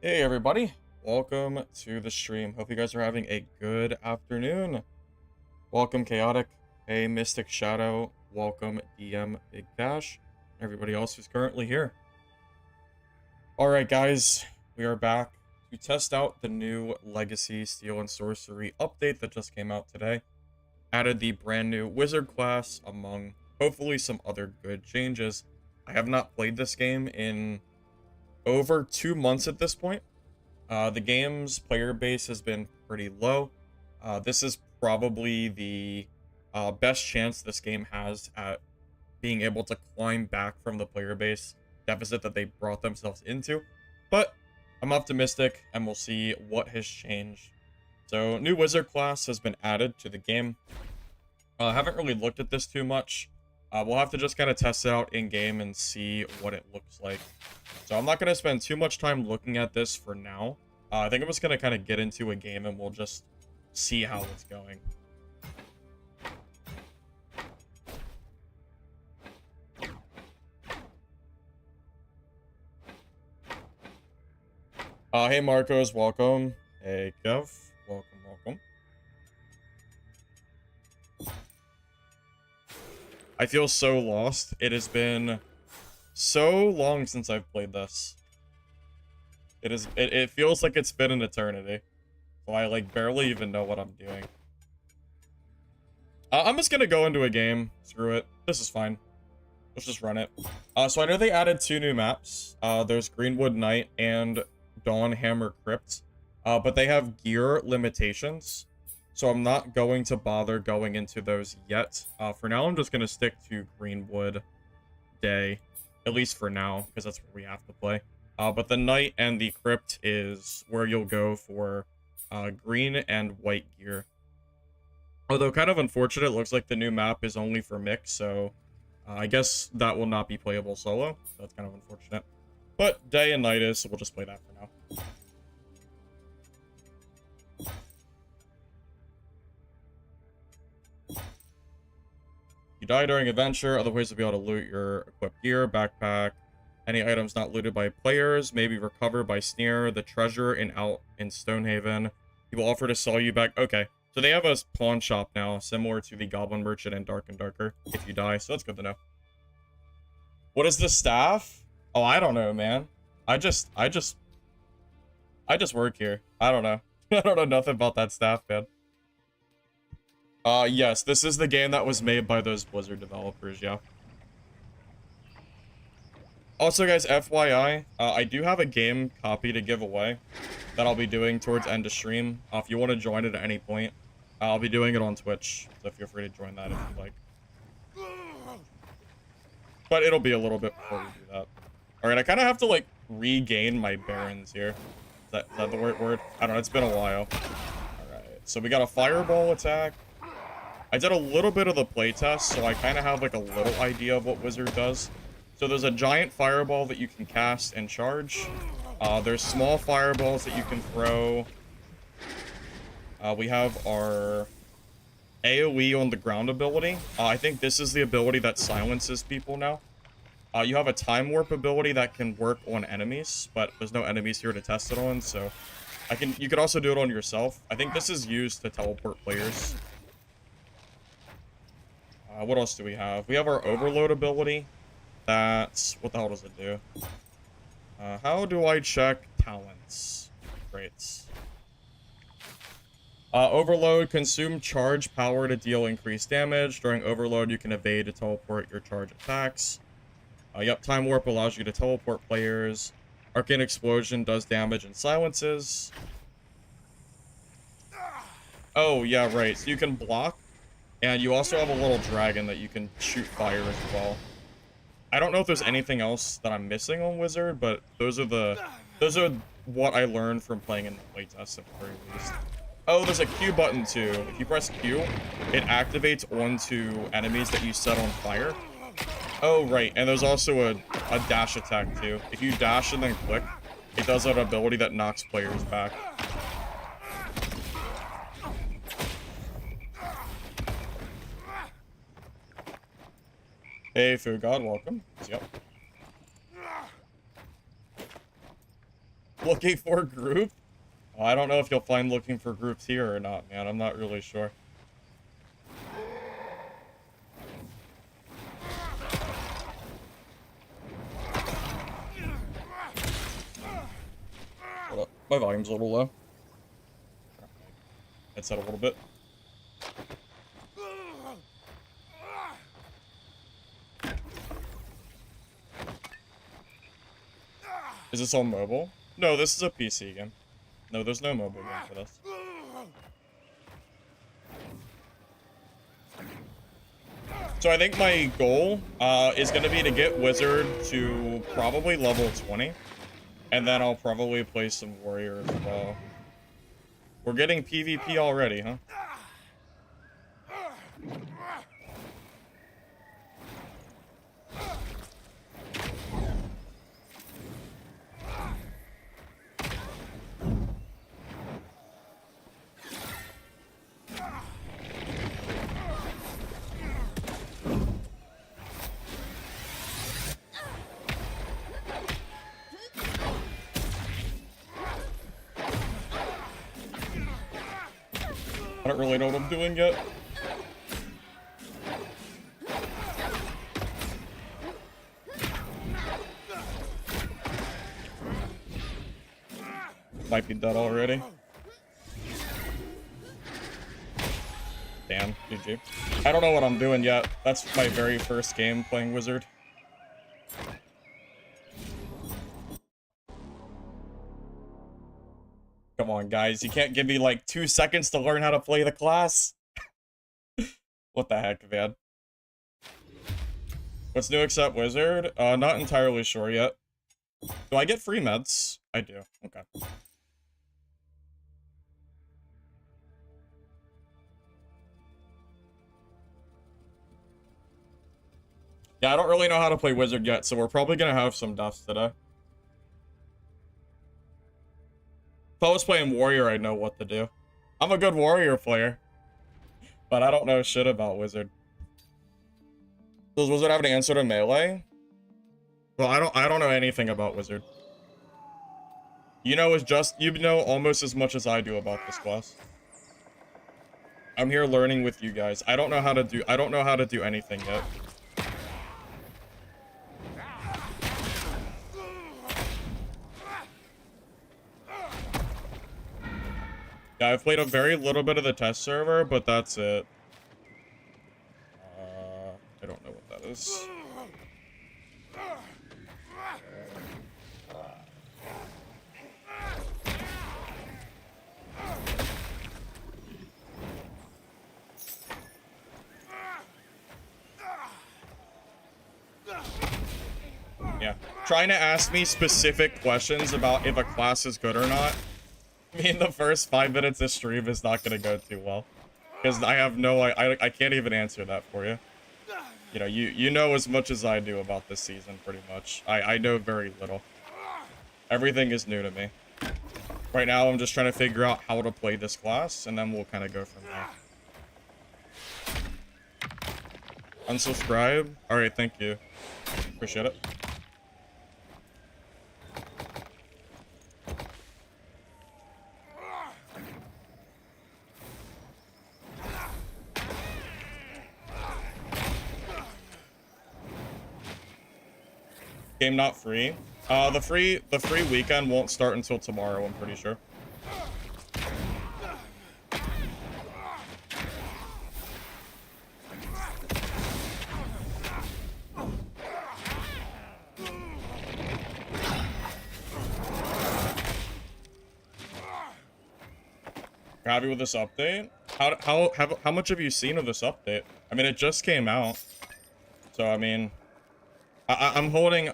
Hey everybody, welcome to the stream. Hope you guys are having a good afternoon. Welcome Chaotic, hey Mystic Shadow, welcome DM Big Cash, everybody else who's currently here. Alright guys, we are back to test out the new Legacy Steel and Sorcery update that just came out today. Added the brand new Wizard class among hopefully some other good changes. I have not played this game in over 2 months at this point. The game's player base has been pretty low. This is probably the best chance this game has at being able to climb back from the player base deficit that they brought themselves into. But I'm optimistic, and we'll see what has changed. So, new wizard class has been added to the game. I haven't really looked at this too much. We'll have to just kind of test it out in-game and see what it looks like. So I'm not going to spend too much time looking at this for now. I think I'm just going to kind of get into a game and we'll just see how it's going. Hey Marcos, welcome. Hey Kev, welcome. I feel so lost. It has been so long since I've played this. It feels like it's been an eternity. So I like barely even know what I'm doing. I'm just gonna go into a game. Screw it. This is fine. Let's just run it. So I know they added 2 new maps. There's Greenwood Night and Dawnhammer Crypt. But they have gear limitations. So I'm not going to bother going into those yet. For now, I'm just going to stick to Greenwood Day. At least for now, because that's where we have to play. But the Night and the Crypt is where you'll go for green and white gear. Although kind of unfortunate, it looks like the new map is only for mix, so I guess that will not be playable solo. So that's kind of unfortunate. But Day and Night is, so we'll just play that for now. You die during adventure, other ways to be able to loot your equipped gear, backpack. Any items not looted by players may be recovered by Sneer, the treasure out in Stonehaven. He will offer to sell you back. Okay, so they have a pawn shop now, similar to the Goblin Merchant in Dark and Darker, if you die, so that's good to know. What is the staff? Oh, I don't know, man. I just work here. I don't know. I don't know nothing about that staff, man. Yes, this is the game that was made by those Blizzard developers, yeah. Also, guys, FYI, I do have a game copy to give away that I'll be doing towards end of stream. If you want to join it at any point, I'll be doing it on Twitch, so feel free to join that if you like. But it'll be a little bit before we do that. Alright, I kind of have to, like, regain my barons here. Is that the right word? I don't know, it's been a while. Alright, so we got a fireball attack. I did a little bit of the playtest, so I kind of have, like, a little idea of what Wizard does. So there's a giant fireball that you can cast and charge. There's small fireballs that you can throw. We have our AoE on the ground ability. I think this is the ability that silences people now. You have a time warp ability that can work on enemies, but there's no enemies here to test it on, so you could also do it on yourself. I think this is used to teleport players. What else do we have? We have our overload ability. What the hell does it do? How do I check talents? Great. Overload, consume charge power to deal increased damage. During overload, you can evade to teleport your charge attacks. Yep, time warp allows you to teleport players. Arcane explosion does damage and silences. Oh, yeah, right. So you can block. And you also have a little dragon that you can shoot fire as well. I don't know if there's anything else that I'm missing on Wizard, but those are what I learned from playing in the playtest at the very least. Oh, there's a Q button too. If you press Q, it activates onto enemies that you set on fire. Oh, right, and there's also a dash attack too. If you dash and then click, it does an ability that knocks players back. Hey, Food God, welcome. Yep. Looking for a group? Well, I don't know if you'll find looking for groups here or not, man. I'm not really sure. Hold up. My volume's a little low. Headset a little bit. Is this on mobile? No, this is a PC game. No, there's no mobile game for this. So I think my goal is going to be to get Wizard to probably level 20. And then I'll probably play some Warrior as well. We're getting PvP already, huh? I don't really know what I'm doing yet. Might be dead already. Damn, GG. I don't know what I'm doing yet. That's my very first game playing Wizard. Come on, guys. You can't give me, like, 2 seconds to learn how to play the class? What the heck, man? What's new except Wizard? Not entirely sure yet. Do I get free meds? I do. Okay. Yeah, I don't really know how to play Wizard yet, so we're probably gonna have some deaths today. If I was playing Warrior, I'd know what to do. I'm a good Warrior player, but I don't know shit about Wizard. Does Wizard have an answer to melee? Well, I don't know anything about Wizard. You know almost as much as I do about this class. I'm here learning with you guys. I don't know how to do anything yet. Yeah, I've played a very little bit of the test server, but that's it. I don't know what that is. Yeah, trying to ask me specific questions about if a class is good or not. I mean, the first 5 minutes of stream is not gonna go too well, because I have I can't even answer that for you. You know, you know as much as I do about this season, pretty much. I know very little. Everything is new to me. Right now, I'm just trying to figure out how to play this class, and then we'll kind of go from there. Unsubscribe? Alright, thank you. Appreciate it. Game not free. The free weekend won't start until tomorrow, I'm pretty sure. You're happy with this update? How much have you seen of this update? I mean, it just came out. So I mean, I'm holding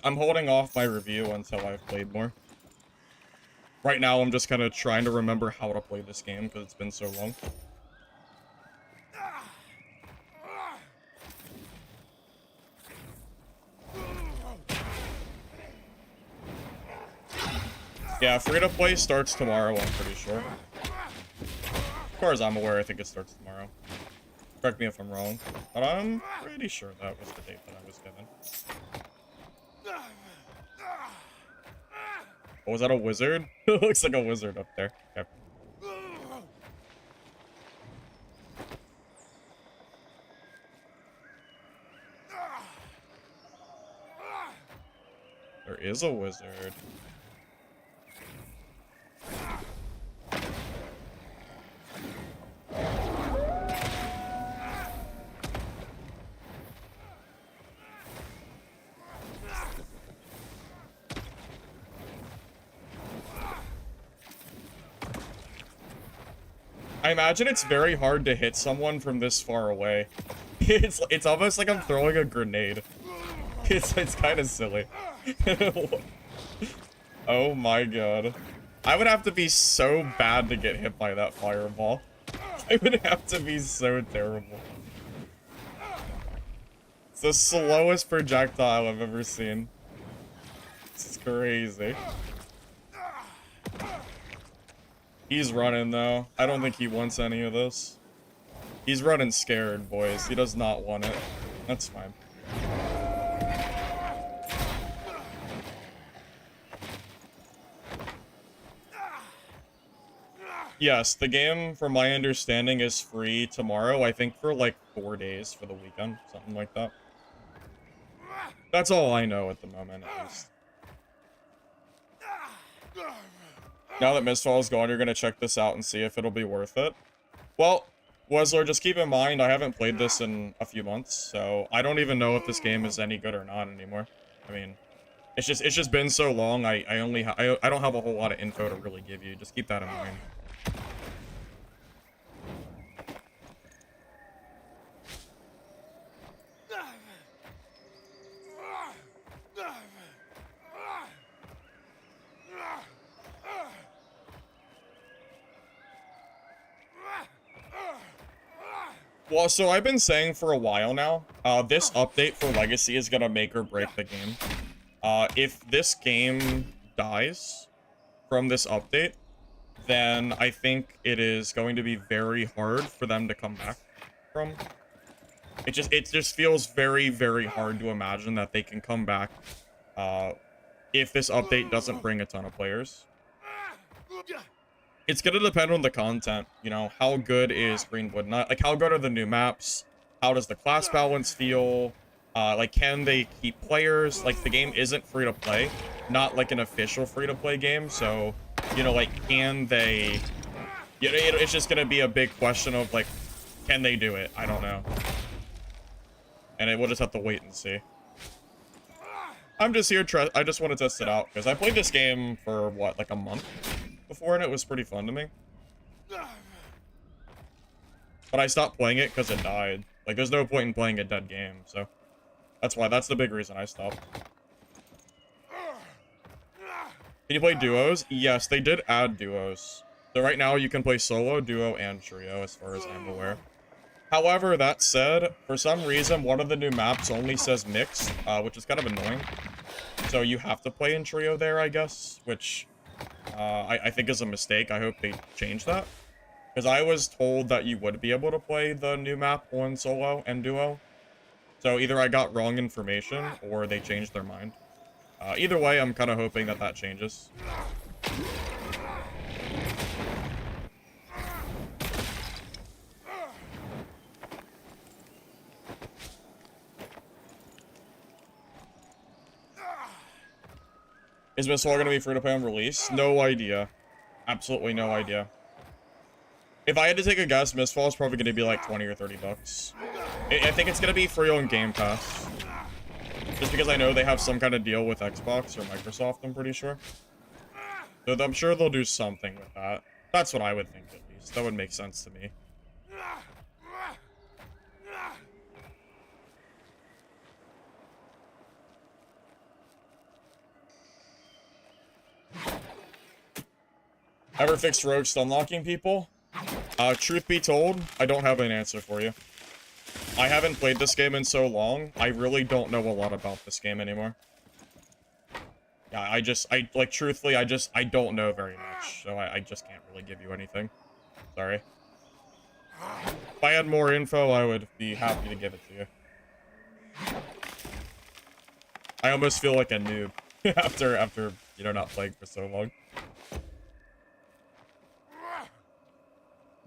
off my review until I've played more. Right now, I'm just kind of trying to remember how to play this game because it's been so long. Yeah, free to play starts tomorrow, I'm pretty sure. As far as I'm aware, I think it starts tomorrow. Correct me if I'm wrong, but I'm pretty sure that was the date that I was given. Oh, was that a wizard? It looks like a wizard up there. Okay. There is a wizard. I imagine it's very hard to hit someone from this far away. It's almost like I'm throwing a grenade. It's kind of silly. Oh my god. I would have to be so bad to get hit by that fireball. I would have to be so terrible. It's the slowest projectile I've ever seen. This is crazy. He's running, though. I don't think he wants any of this. He's running scared, boys. He does not want it. That's fine. Yes, the game, from my understanding, is free tomorrow. I think for, like, 4 days for the weekend. Something like that. That's all I know at the moment, at least. Now that Mistfall's gone, you're gonna check this out and see if it'll be worth it. Well, Weslor, just keep in mind, I haven't played this in a few months, so I don't even know if this game is any good or not anymore. I mean, it's just been so long, I don't have a whole lot of info to really give you. Just keep that in mind. Well, so I've been saying for a while now, this update for Legacy is gonna make or break the game. If this game dies from this update, then I think it is going to be very hard for them to come back from. It just feels very, very hard to imagine that they can come back, if this update doesn't bring a ton of players. It's gonna depend on the content, you know, how good is Greenwood? Not like how good are the new maps? How does the class balance feel? Like, can they keep players? Like, the game isn't free to play, not like an official free to play game. So, you know, like, can they? You know, it's just gonna be a big question of like, can they do it? I don't know, and we'll just have to wait and see. I'm just here. I just want to test it out because I played this game for what, like a month before, and it was pretty fun to me. But I stopped playing it because it died. Like, there's no point in playing a dead game, so that's the big reason I stopped. Can you play duos? Yes, they did add duos. So right now you can play solo, duo, and trio, as far as I'm aware. However, that said, for some reason, one of the new maps only says mixed, which is kind of annoying. So you have to play in trio there, I guess, which I think is a mistake. I hope they change that. Because I was told that you would be able to play the new map on solo and duo. So either I got wrong information, or they changed their mind. Either way, I'm kind of hoping that that changes. Is Mistfall going to be free to play on release? No idea. Absolutely no idea. If I had to take a guess, Mistfall is probably going to be like 20 or 30 bucks. I think it's going to be free on Game Pass. Just because I know they have some kind of deal with Xbox or Microsoft, I'm pretty sure. So I'm sure they'll do something with that. That's what I would think, at least. That would make sense to me. Ever fixed rogue stun locking people? Truth be told, I don't have an answer for you. I haven't played this game in so long, I really don't know a lot about this game anymore. Yeah, like, truthfully, I don't know very much, so I just can't really give you anything. Sorry. If I had more info, I would be happy to give it to you. I almost feel like a noob after not playing for so long.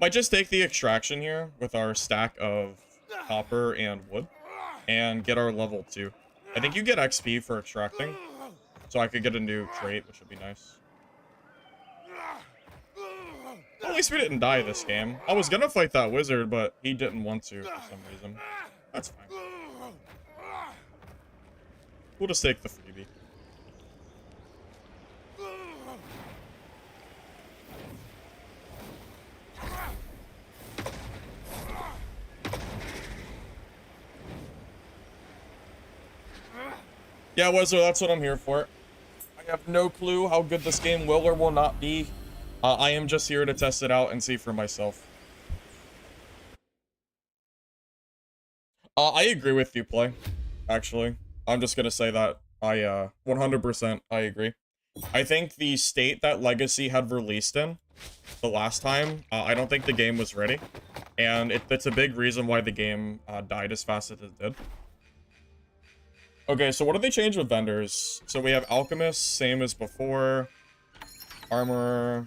Might just take the extraction here with our stack of copper and wood and get our level 2. I think you get XP for extracting, so I could get a new trait, which would be nice. Well, at least we didn't die this game. I was gonna fight that wizard, but he didn't want to for some reason. That's fine. We'll just take the freebie. Yeah, Wizard, that's what I'm here for. I have no clue how good this game will or will not be. I am just here to test it out and see for myself. I agree with you, Play, actually. I'm just gonna say that. 100% I agree. I think the state that Legacy had released in the last time, I don't think the game was ready. And it's a big reason why the game died as fast as it did. Okay, so what did they change with vendors? So we have Alchemist, same as before. Armor,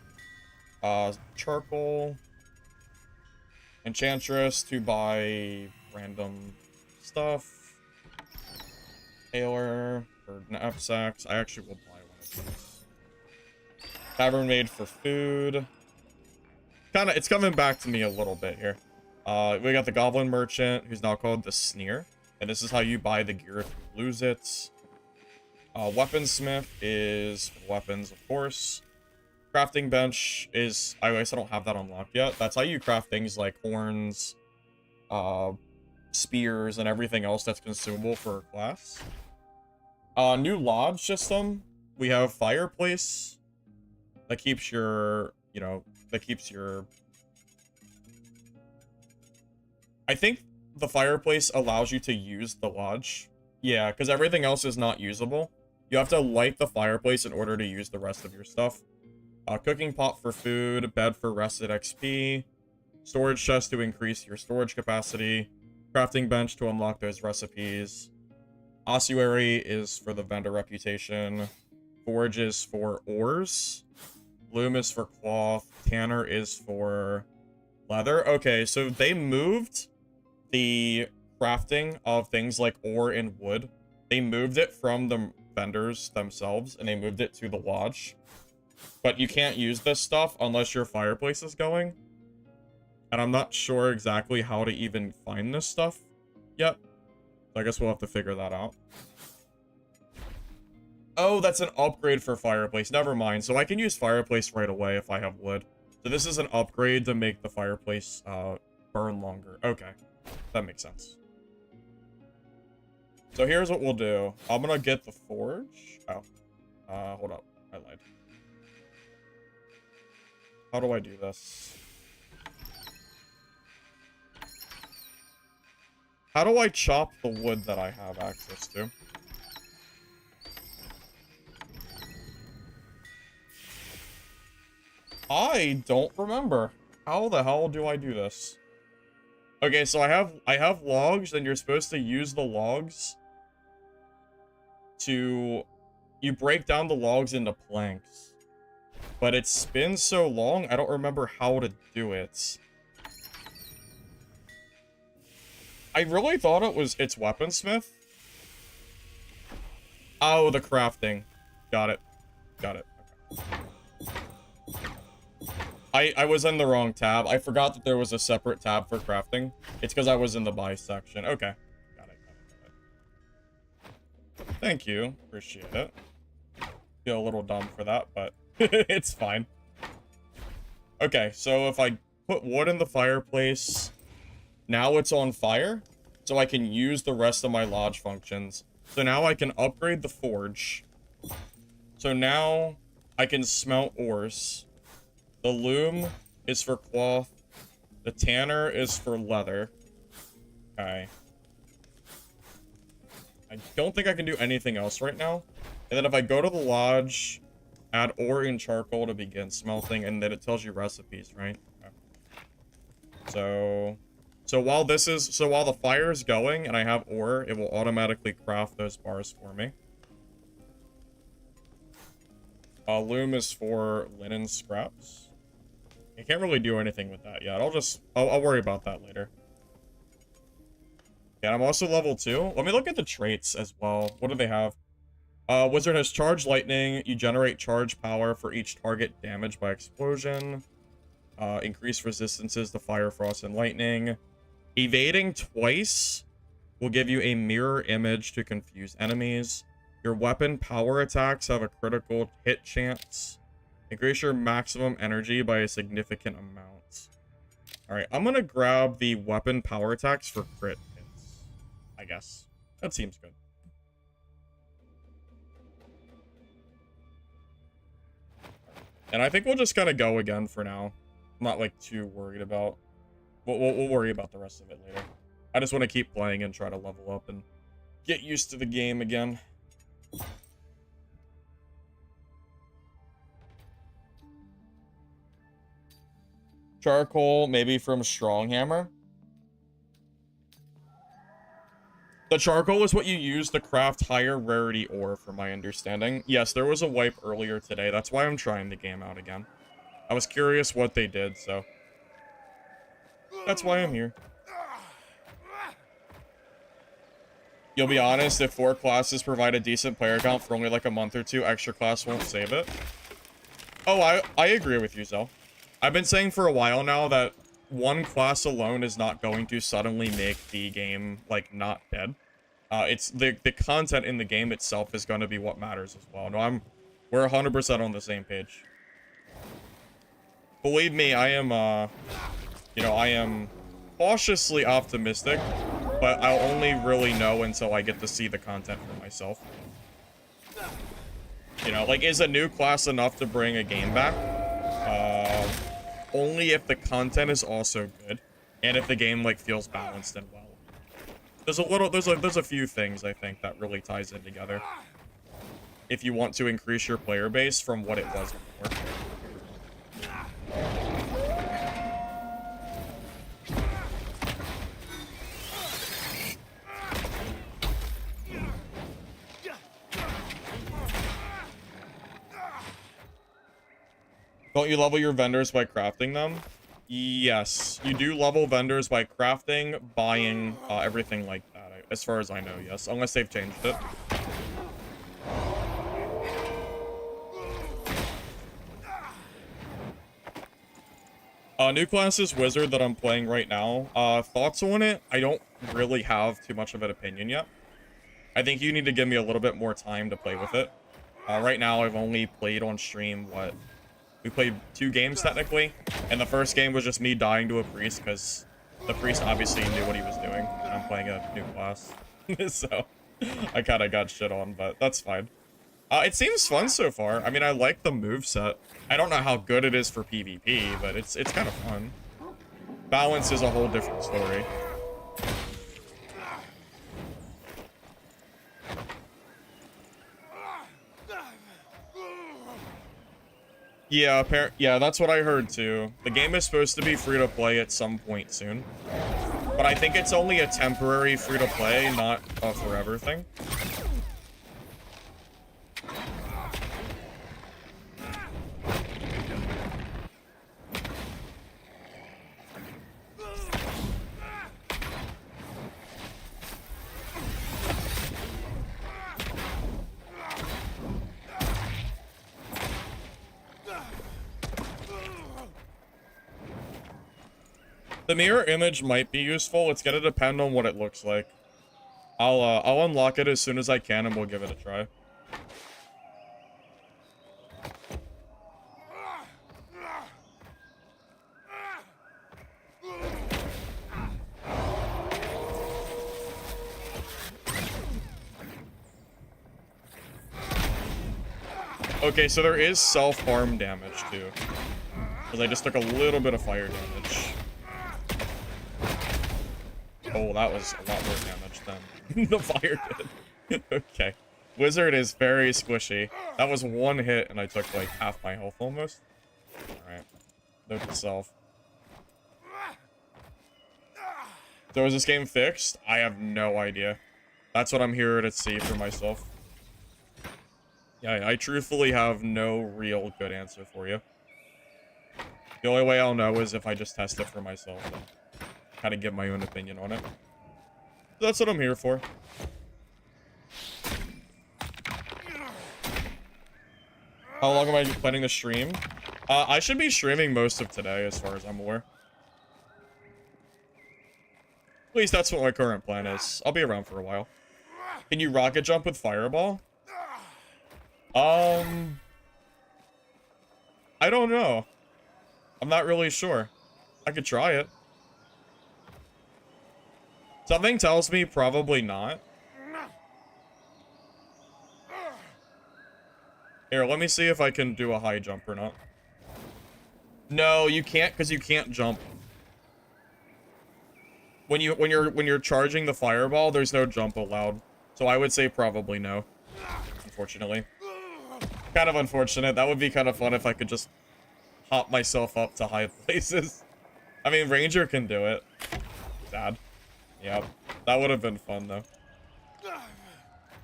charcoal. Enchantress to buy random stuff. Tailor for knapsacks. I actually will buy one of these. Tavern Maid for food. It's coming back to me a little bit here. We got the Goblin Merchant, who's now called the Sneer. And this is how you buy the gear if you lose it. Weaponsmith is for weapons, of course. Crafting bench is... I guess I don't have that unlocked yet. That's how you craft things like horns, spears, and everything else that's consumable for a class. New lodge system. We have fireplace. That keeps your... that keeps your... I think the fireplace allows you to use the lodge. Yeah, because everything else is not usable. You have to light the fireplace in order to use the rest of your stuff. Cooking pot for food, bed for rested XP, storage chest to increase your storage capacity, crafting bench to unlock those recipes. Ossuary is for the vendor reputation. Forge is for ores. Loom is for cloth. Tanner is for leather. Okay, so they moved the crafting of things like ore and wood. They moved it from the vendors themselves, and they moved it to the lodge. But you can't use this stuff unless your fireplace is going. And I'm not sure exactly how to even find this stuff yet. So I guess we'll have to figure that out. Oh, that's an upgrade for fireplace. Never mind. So I can use fireplace right away if I have wood. So this is an upgrade to make the fireplace burn longer. Okay. That makes sense. So here's what we'll do. I'm gonna get the forge. Oh. Hold up. I lied. How do I do this? How do I chop the wood that I have access to? I don't remember. How the hell do I do this? Okay, so I have logs, and you're supposed to use the logs to... You break down the logs into planks. But it's been so long, I don't remember how to do it. I really thought it's weaponsmith. Oh, the crafting. Got it. Got it. Okay. I was in the wrong tab. I forgot that there was a separate tab for crafting. It's because I was in the buy section. Okay. Got it. Thank you. Appreciate it. Feel a little dumb for that, but it's fine. Okay, so if I put wood in the fireplace, now it's on fire, so I can use the rest of my lodge functions. So now I can upgrade the forge. So now I can smelt ores. The loom is for cloth. The tanner is for leather. Okay. I don't think I can do anything else right now. And then if I go to the lodge, add ore and charcoal to begin smelting, and then it tells you recipes, right? Okay. So while the fire is going and I have ore, it will automatically craft those bars for me. Loom is for linen scraps. I can't really do anything with that yet. I'll worry about that later. Yeah, I'm also level 2. Let me look at the traits as well. What do they have? Wizard has charge lightning. You generate charge power for each target damaged by explosion. Increase resistances to fire, frost, and lightning. Evading twice will give you a mirror image to confuse enemies. Your weapon power attacks have a critical hit chance. Increase your maximum energy by a significant amount. Alright, I'm gonna grab the weapon power attacks for crit hits, I guess. That seems good. And I think we'll just kind of go again for now. I'm not, like, too worried about... We'll worry about the rest of it later. I just want to keep playing and try to level up and get used to the game again. Charcoal, maybe from Stronghammer. The charcoal is what you use to craft higher rarity ore, from my understanding. Yes, there was a wipe earlier today. That's why I'm trying the game out again. I was curious what they did, so... that's why I'm here. You'll be honest, if 4 classes provide a decent player count for only like a month or 2, extra class won't save it. Oh, I agree with you, Zell. I've been saying for a while now that 1 class alone is not going to suddenly make the game, like, not dead. It's the content in the game itself is going to be what matters as well. No, we're 100% on the same page. Believe me, I am, you know, I am cautiously optimistic, but I'll only really know until I get to see the content for myself. You know, like, is a new class enough to bring a game back? Only if the content is also good, and if the game, like, feels balanced and well. There's a few things, I think, that really ties in together. If you want to increase your player base from what it was before. Don't you level your vendors by crafting them? Yes, you do level vendors by crafting, buying, everything like that. As far as I know, yes. Unless they've changed it. New class is Wizard that I'm playing right now. Thoughts on it? I don't really have too much of an opinion yet. I think you need to give me a little bit more time to play with it. Right now, I've only played on stream, what... we played 2 games, technically, and the first game was just me dying to a priest, because the priest obviously knew what he was doing, and I'm playing a new class. So, I kind of got shit on, but that's fine. It seems fun so far. I mean, I like the moveset. I don't know how good it is for PvP, but it's kind of fun. Balance is a whole different story. Yeah, that's what I heard too. The game is supposed to be free to play at some point soon. But I think it's only a temporary free to play, not a forever thing. The mirror image might be useful. It's gonna depend on what it looks like. I'll unlock it as soon as I can and we'll give it a try. Okay, so there is self-harm damage too. Because I just took a little bit of fire damage. Oh, that was a lot more damage than the fire did. Okay. Wizard is very squishy. That was 1 hit and I took like half my health almost. Alright. Note to self. So is this game fixed? I have no idea. That's what I'm here to see for myself. Yeah, I truthfully have no real good answer for you. The only way I'll know is if I just test it for myself and kind of give my own opinion on it. That's what I'm here for. How long am I planning to stream? I should be streaming most of today, as far as I'm aware. At least that's what my current plan is. I'll be around for a while. Can you rocket jump with Fireball? I don't know. I'm not really sure. I could try it. Something tells me probably not. Here, let me see if I can do a high jump or not. No, you can't, because you can't jump. When you're charging the fireball, there's no jump allowed. So I would say probably no. Unfortunately. Kind of unfortunate. That would be kind of fun if I could just hop myself up to high places. I mean, Ranger can do it. Sad. Yep. That would have been fun, though.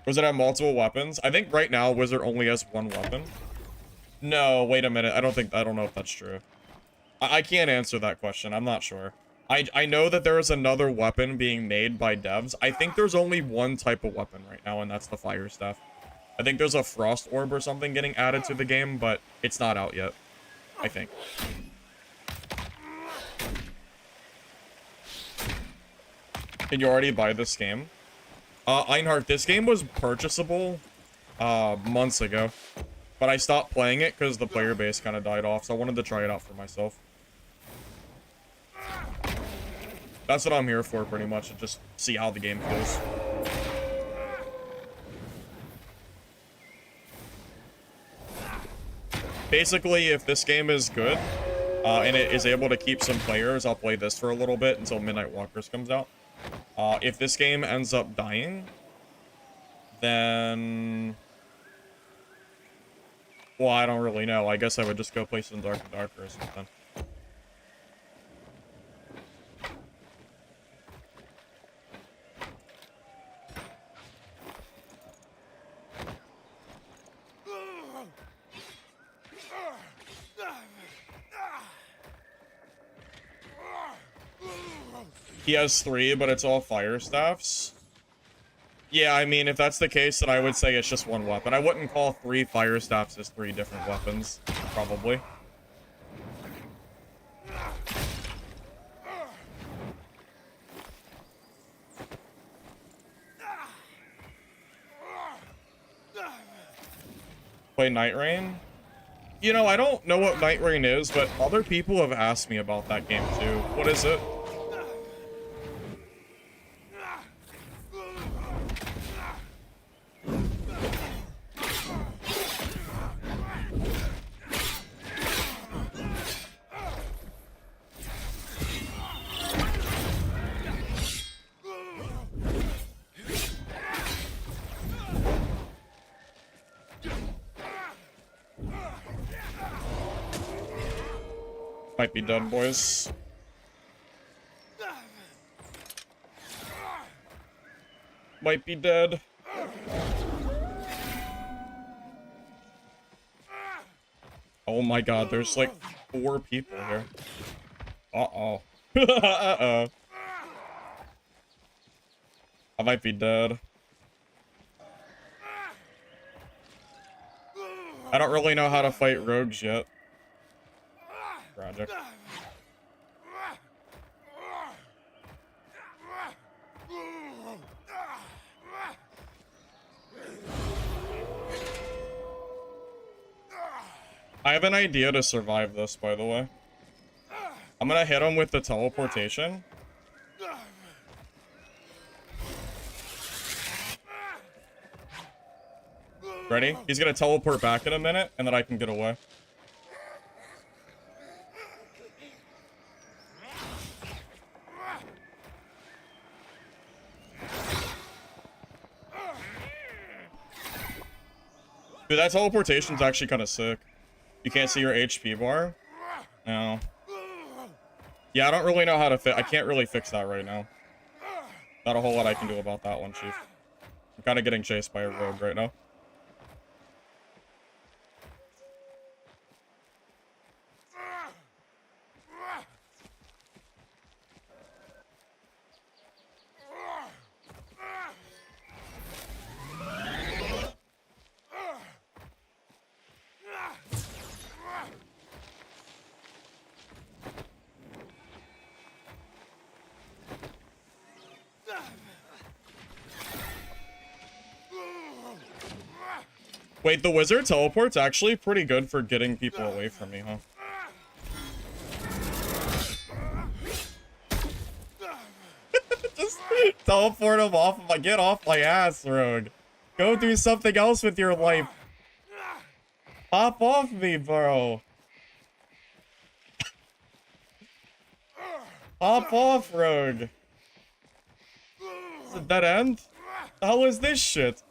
Wizard have multiple weapons? I think right now Wizard only has one weapon. No, wait a minute. I don't know if that's true. I can't answer that question. I'm not sure. I know that there is another weapon being made by devs. I think there's only one type of weapon right now, and that's the fire stuff. I think there's a frost orb or something getting added to the game, but it's not out yet. I think. Can you already buy this game? Einhardt, this game was purchasable months ago, but I stopped playing it because the player base kind of died off, so I wanted to try it out for myself. That's what I'm here for, pretty much, to just see how the game feels. Basically, if this game is good, and it is able to keep some players, I'll play this for a little bit until Midnight Walkers comes out. If this game ends up dying, then... well, I don't really know. I guess I would just go play some Dark and Darker or something. He has 3, but it's all fire staffs. Yeah, I mean, if that's the case, then I would say it's just one weapon. I wouldn't call 3 fire staffs as 3 different weapons, probably. Play Night Rain? You know, I don't know what Night Rain is, but other people have asked me about that game too. What is it? Might be done, boys. Might be dead. Oh my god, there's like 4 people here. Uh-oh. Uh-oh. I might be dead. I don't really know how to fight rogues yet. Project. I have an idea to survive this, by the way. I'm gonna hit him with the teleportation. Ready? He's gonna teleport back in a minute, and then I can get away. Dude, that teleportation's actually kind of sick. You can't see your HP bar? No. Yeah, I don't really know how to I can't really fix that right now. Not a whole lot I can do about that one, Chief. I'm kind of getting chased by a rogue right now. Wait, the wizard teleport's actually pretty good for getting people away from me, huh? Just teleport him off of my— get off my ass, Rogue. Go do something else with your life. Pop off me, bro. Pop off, Rogue. Is it dead end? The hell is this shit?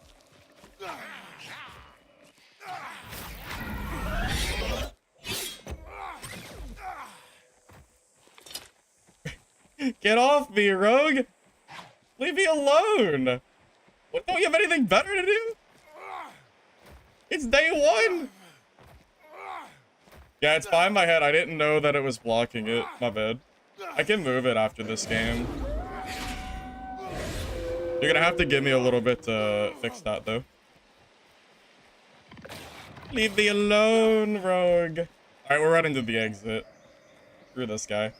Get off me, Rogue! Leave me alone! What, don't you have anything better to do? It's day one! Yeah, it's by my head. I didn't know that it was blocking it. My bad. I can move it after this game. You're gonna have to give me a little bit to fix that, though. Leave me alone, Rogue. Alright, we're running to the exit. Screw this guy.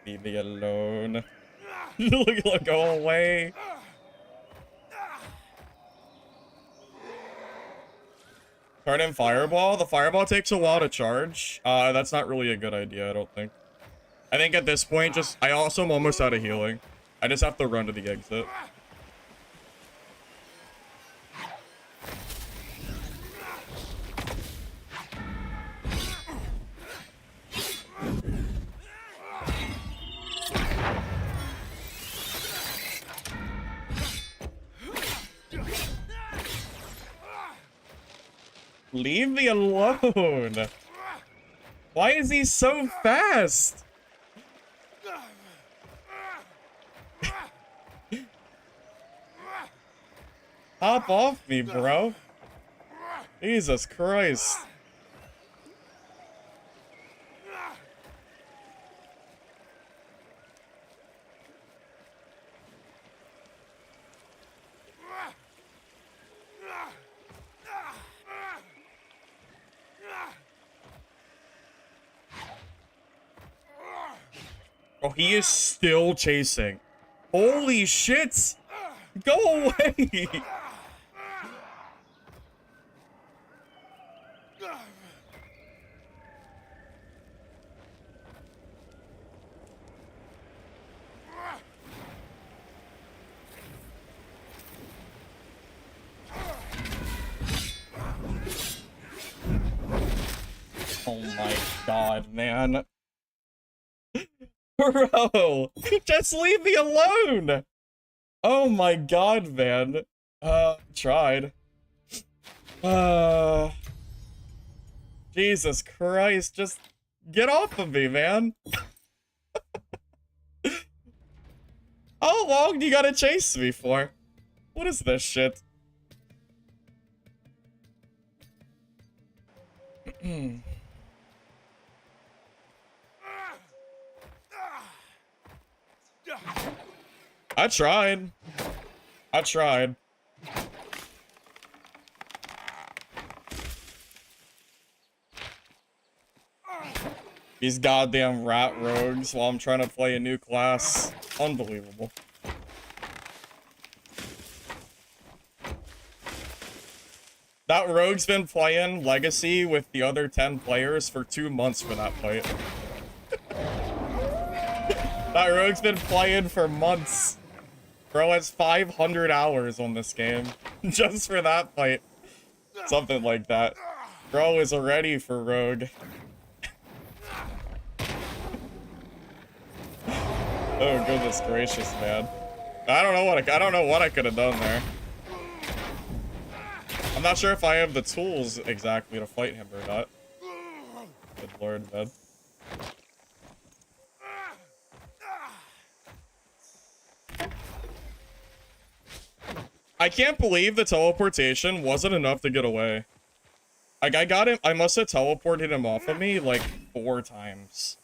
Leave me alone. Look, go away. Turn in fireball. The fireball takes a while to charge. That's not really a good idea, I don't think. I think at this point, I also am almost out of healing. I just have to run to the exit. Leave me alone. Why is he so fast? Hop off me, bro. Jesus Christ. Oh, he is still chasing. Holy shit! Go away! Oh my god, man. Bro, just leave me alone. Oh my god, man. Tried. Jesus Christ, just get off of me, man. How long do you gotta chase me for? What is this shit? I tried. I tried. These goddamn rat rogues while I'm trying to play a new class. Unbelievable. That rogue's been playing Legacy with the other 10 players for 2 months for that fight. That rogue's been playing for months. Bro has 500 hours on this game. Just for that fight. Something like that. Bro is ready for rogue. Oh goodness gracious, man. I don't know what I could have done there. I'm not sure if I have the tools exactly to fight him or not. Good lord, man. I can't believe the teleportation wasn't enough to get away. Like, I got him— I must have teleported him off of me, like, 4 times.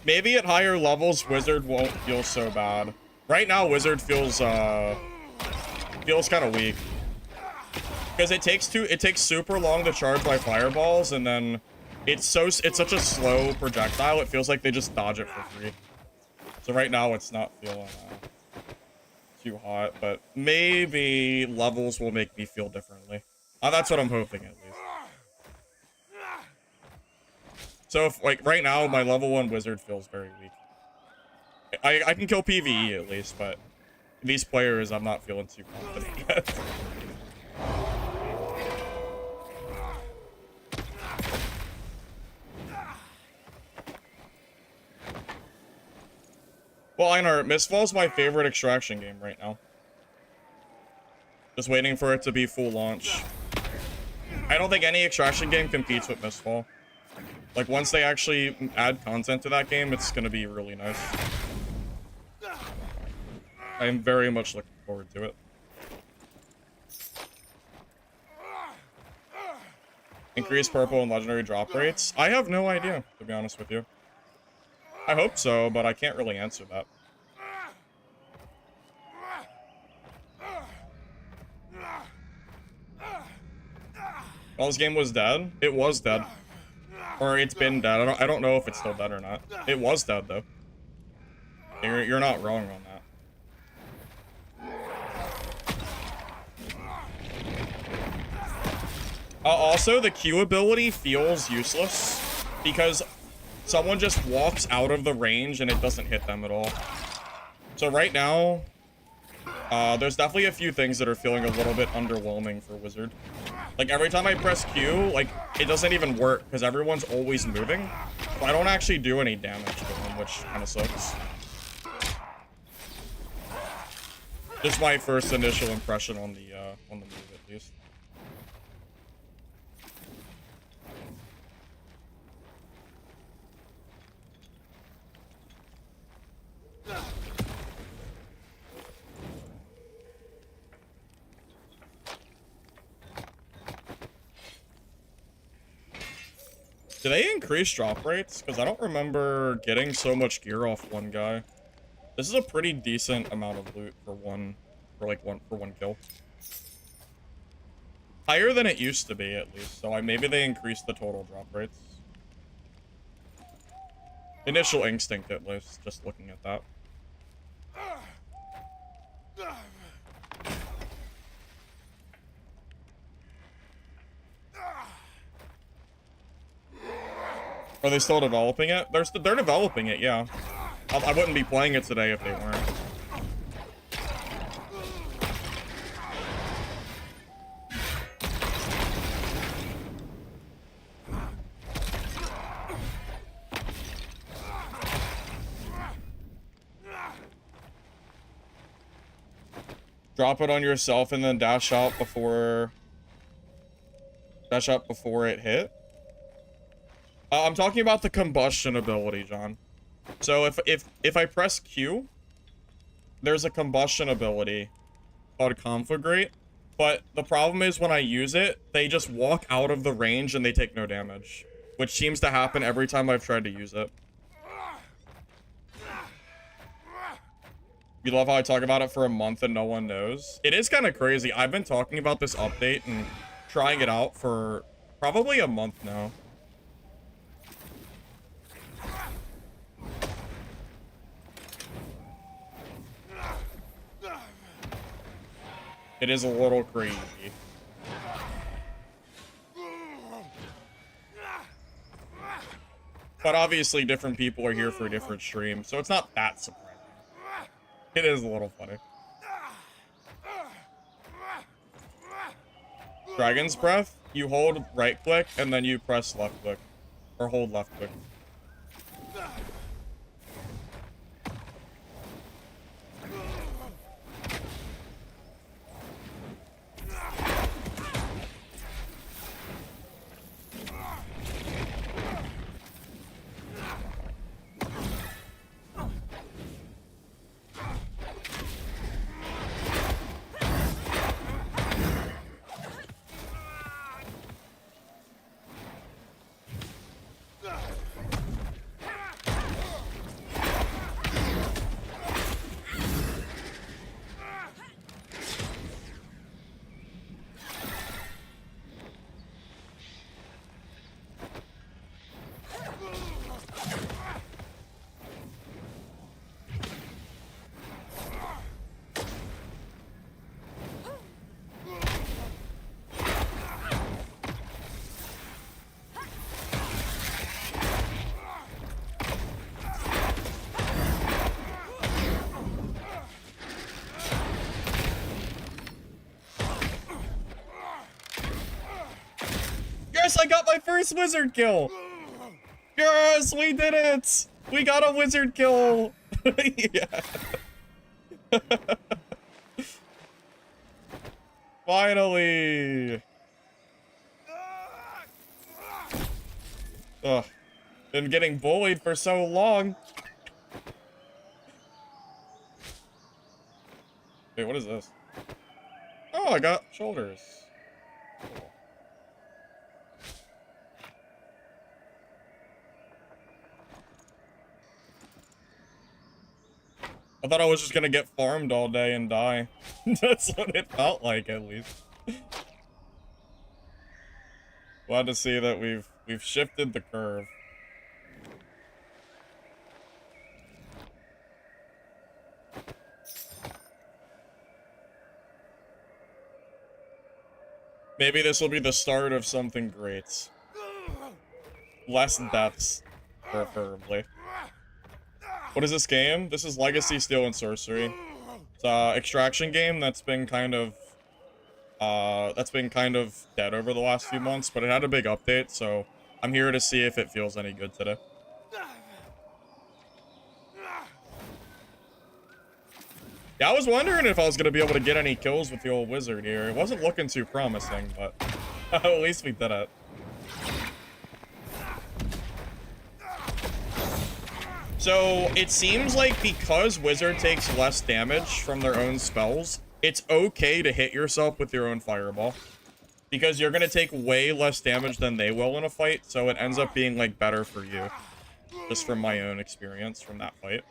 Maybe at higher levels, Wizard won't feel so bad. Right now, Wizard feels, Feels kind of weak. Because it takes super long to charge my fireballs, and then it's such a slow projectile, it feels like they just dodge it for free. So right now it's not feeling too hot, but maybe levels will make me feel differently. That's what I'm hoping, at least. So if, like, right now my level 1 wizard feels very weak. I can kill PvE at least, but these players I'm not feeling too confident yet. Well, Einar, Mistfall's my favorite extraction game right now. Just waiting for it to be full launch. I don't think any extraction game competes with Mistfall. Like, once they actually add content to that game, it's gonna be really nice. I am very much looking forward to it. Increase purple and legendary drop rates? I have no idea, to be honest with you. I hope so, but I can't really answer that. Well, this game was dead? It was dead. Or it's been dead. I don't know if it's still dead or not. It was dead, though. You're not wrong on that. Also, the Q ability feels useless because someone just walks out of the range and it doesn't hit them at all. So right now, there's definitely a few things that are feeling a little bit underwhelming for Wizard. Like, every time I press Q, like, it doesn't even work because everyone's always moving. So I don't actually do any damage to them, which kind of sucks. Just my first initial impression on the move, at least. Do they increase drop rates? Because I don't remember getting so much gear off one guy. This is a pretty decent amount of loot for one kill. Higher than it used to be, at least. So maybe they increased the total drop rates. Initial instinct, at least, just looking at that. Are they still developing it? They're developing it, yeah. I wouldn't be playing it today if they weren't. Drop it on yourself and then dash out before it hit. I'm talking about the combustion ability, John. So if I press Q, there's a combustion ability called Conflagrate, but the problem is when I use it, they just walk out of the range and they take no damage, which seems to happen every time I've tried to use it. You love how I talk about it for a month and no one knows? It is kind of crazy. I've been talking about this update and trying it out for probably a month now. It is a little crazy. But obviously different people are here for different streams, so it's not that surprising. It is a little funny. Dragon's Breath, you hold right click and then you press left click. Or hold left click. Yes, I got my first wizard kill. Yes, we did it. We got a wizard kill. Yeah. Finally. Ugh. Been getting bullied for so long. Wait, what is this? Oh, I got shoulders. Cool. I thought I was just gonna get farmed all day and die. That's what it felt like, at least. Glad to see that we've shifted the curve. Maybe this will be the start of something great. Less deaths, preferably. What is this game? This is Legacy, Steel, and Sorcery. It's an extraction game that's been kind of dead over the last few months, but it had a big update, so I'm here to see if it feels any good today. Yeah, I was wondering if I was gonna be able to get any kills with the old wizard here. It wasn't looking too promising, but at least we did it. So it seems like because wizard takes less damage from their own spells, it's okay to hit yourself with your own fireball. Because you're gonna take way less damage than they will in a fight, so it ends up being, like, better for you. Just from my own experience from that fight.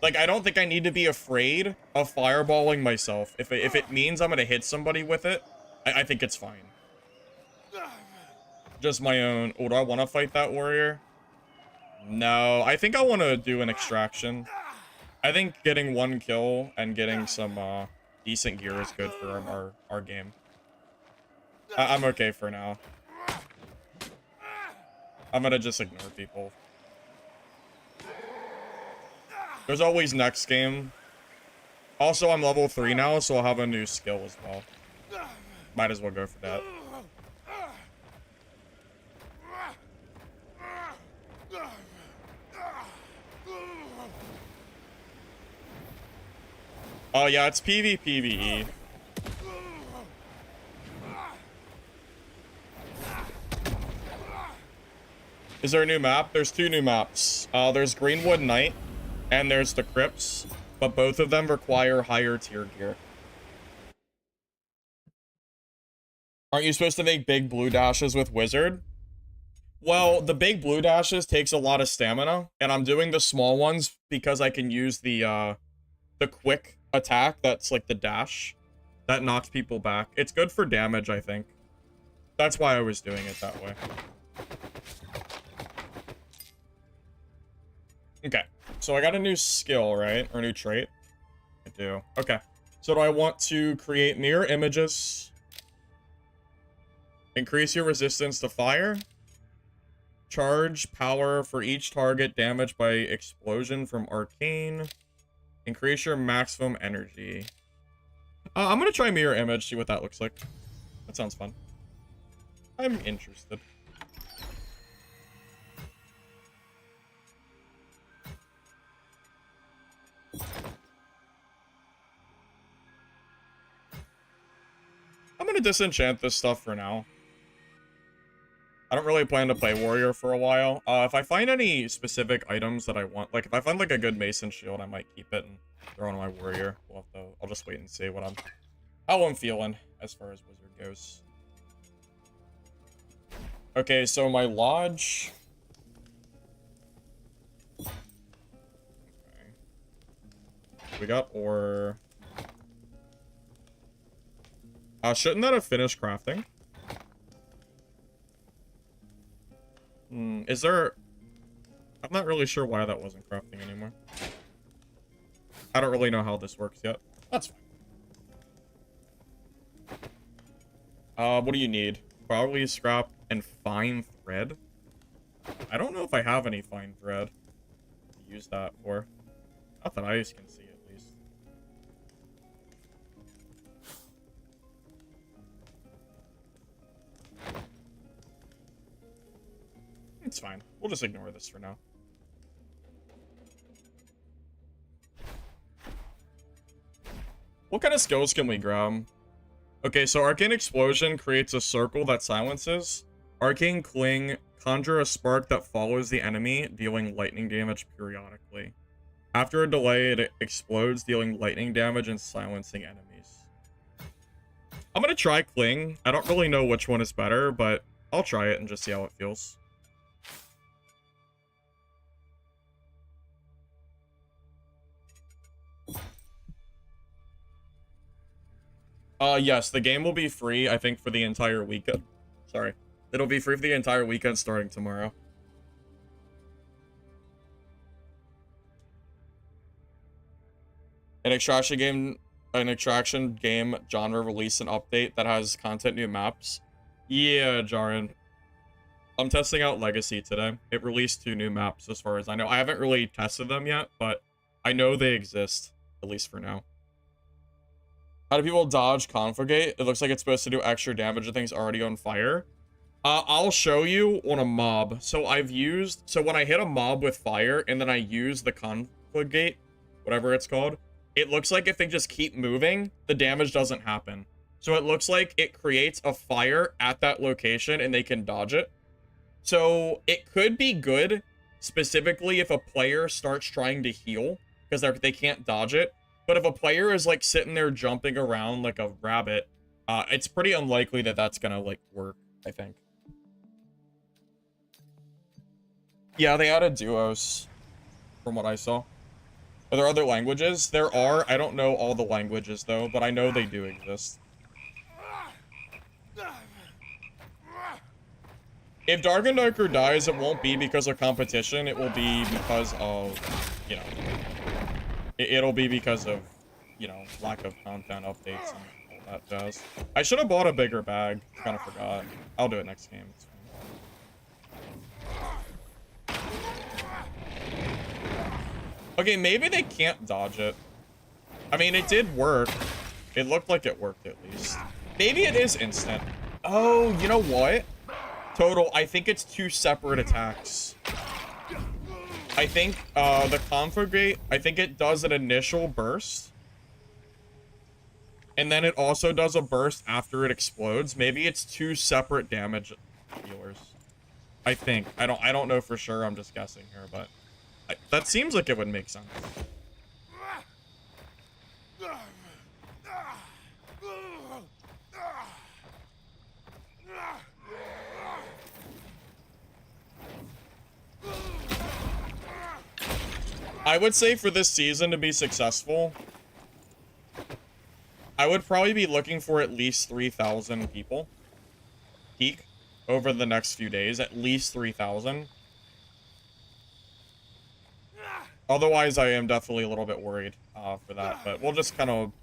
Like, I don't think I need to be afraid of fireballing myself. If it means I'm gonna hit somebody with it, I think it's fine. Just my own... Oh, do I want to fight that warrior? No, I think I want to do an extraction. I think getting one kill and getting some decent gear is good for our game. I'm okay for now. I'm gonna just ignore people. There's always next game. Also, I'm level 3 now, so I'll have a new skill as well. Might as well go for that. Oh, yeah, it's PvPvE. Is there a new map? There's 2 new maps. There's Greenwood Night, and there's the Crypts, but both of them require higher tier gear. Aren't you supposed to make big blue dashes with Wizard? Well, the big blue dashes takes a lot of stamina, and I'm doing the small ones because I can use the quick attack that's like the dash. That knocks people back. It's good for damage, I think. That's why I was doing it that way. Okay, so I got a new skill, right? Or a new trait? I do. Okay. So do I want to create mirror images? Increase your resistance to fire? Charge power for each target damaged by explosion from arcane. Increase your maximum energy. I'm gonna try mirror image, see what that looks like. That sounds fun. I'm interested. I'm gonna disenchant this stuff for now. I don't really plan to play warrior for a while. If I find any specific items that I want, like if I find like a good mason shield, I might keep it and throw on my warrior. I'll just wait and see how I'm feeling as far as wizard goes. Okay, so my lodge. Okay. We got ore. Shouldn't that have finished crafting? Is there... I'm not really sure why that wasn't crafting anymore. I don't really know how this works yet. That's fine. What do you need? Probably scrap and fine thread. I don't know if I have any fine thread to use that for. Not that I can see, at least. It's fine. We'll just ignore this for now. What kind of skills can we grab? Okay, so Arcane Explosion creates a circle that silences. Arcane Cling, conjure a spark that follows the enemy, dealing lightning damage periodically. After a delay, it explodes, dealing lightning damage and silencing enemies. I'm gonna try Cling. I don't really know which one is better, but I'll try it and just see how it feels. Yes, the game will be free, I think, for the entire weekend. Sorry. It'll be free for the entire weekend starting tomorrow. An extraction game genre release an update that has content new maps. Yeah, Jaren. I'm testing out Legacy today. It released 2 new maps as far as I know. I haven't really tested them yet, but I know they exist, at least for now. How do people dodge Conflagate? It looks like it's supposed to do extra damage to things already on fire. I'll show you on a mob. So when I hit a mob with fire and then I use the Conflagate, whatever it's called, it looks like if they just keep moving, the damage doesn't happen. So it looks like it creates a fire at that location and they can dodge it. So it could be good, specifically if a player starts trying to heal, because they can't dodge it. But if a player is like sitting there jumping around like a rabbit, it's pretty unlikely that that's gonna like work, I think. Yeah, they added duos, from what I saw. Are there other languages? There are. I don't know all the languages though, but I know they do exist. If Darker dies, it won't be because of competition. It will be because of, you know, it'll be because of, you know, lack of content updates and all that jazz. I should have bought a bigger bag. Kind of forgot. I'll do it next game. It's fine. Okay, maybe they can't dodge it. I mean, it did work. It looked like it worked at least. Maybe it is instant. Oh, you know what? Total, I think it's 2 separate attacks. I think the Conflagate, I think it does an initial burst. And then it also does a burst after it explodes. Maybe it's 2 separate damage dealers. I think. I don't know for sure. I'm just guessing here, but that seems like it would make sense. I would say for this season to be successful, I would probably be looking for at least 3,000 people peak over the next few days. At least 3,000. Otherwise, I am definitely a little bit worried for that. But we'll just kind of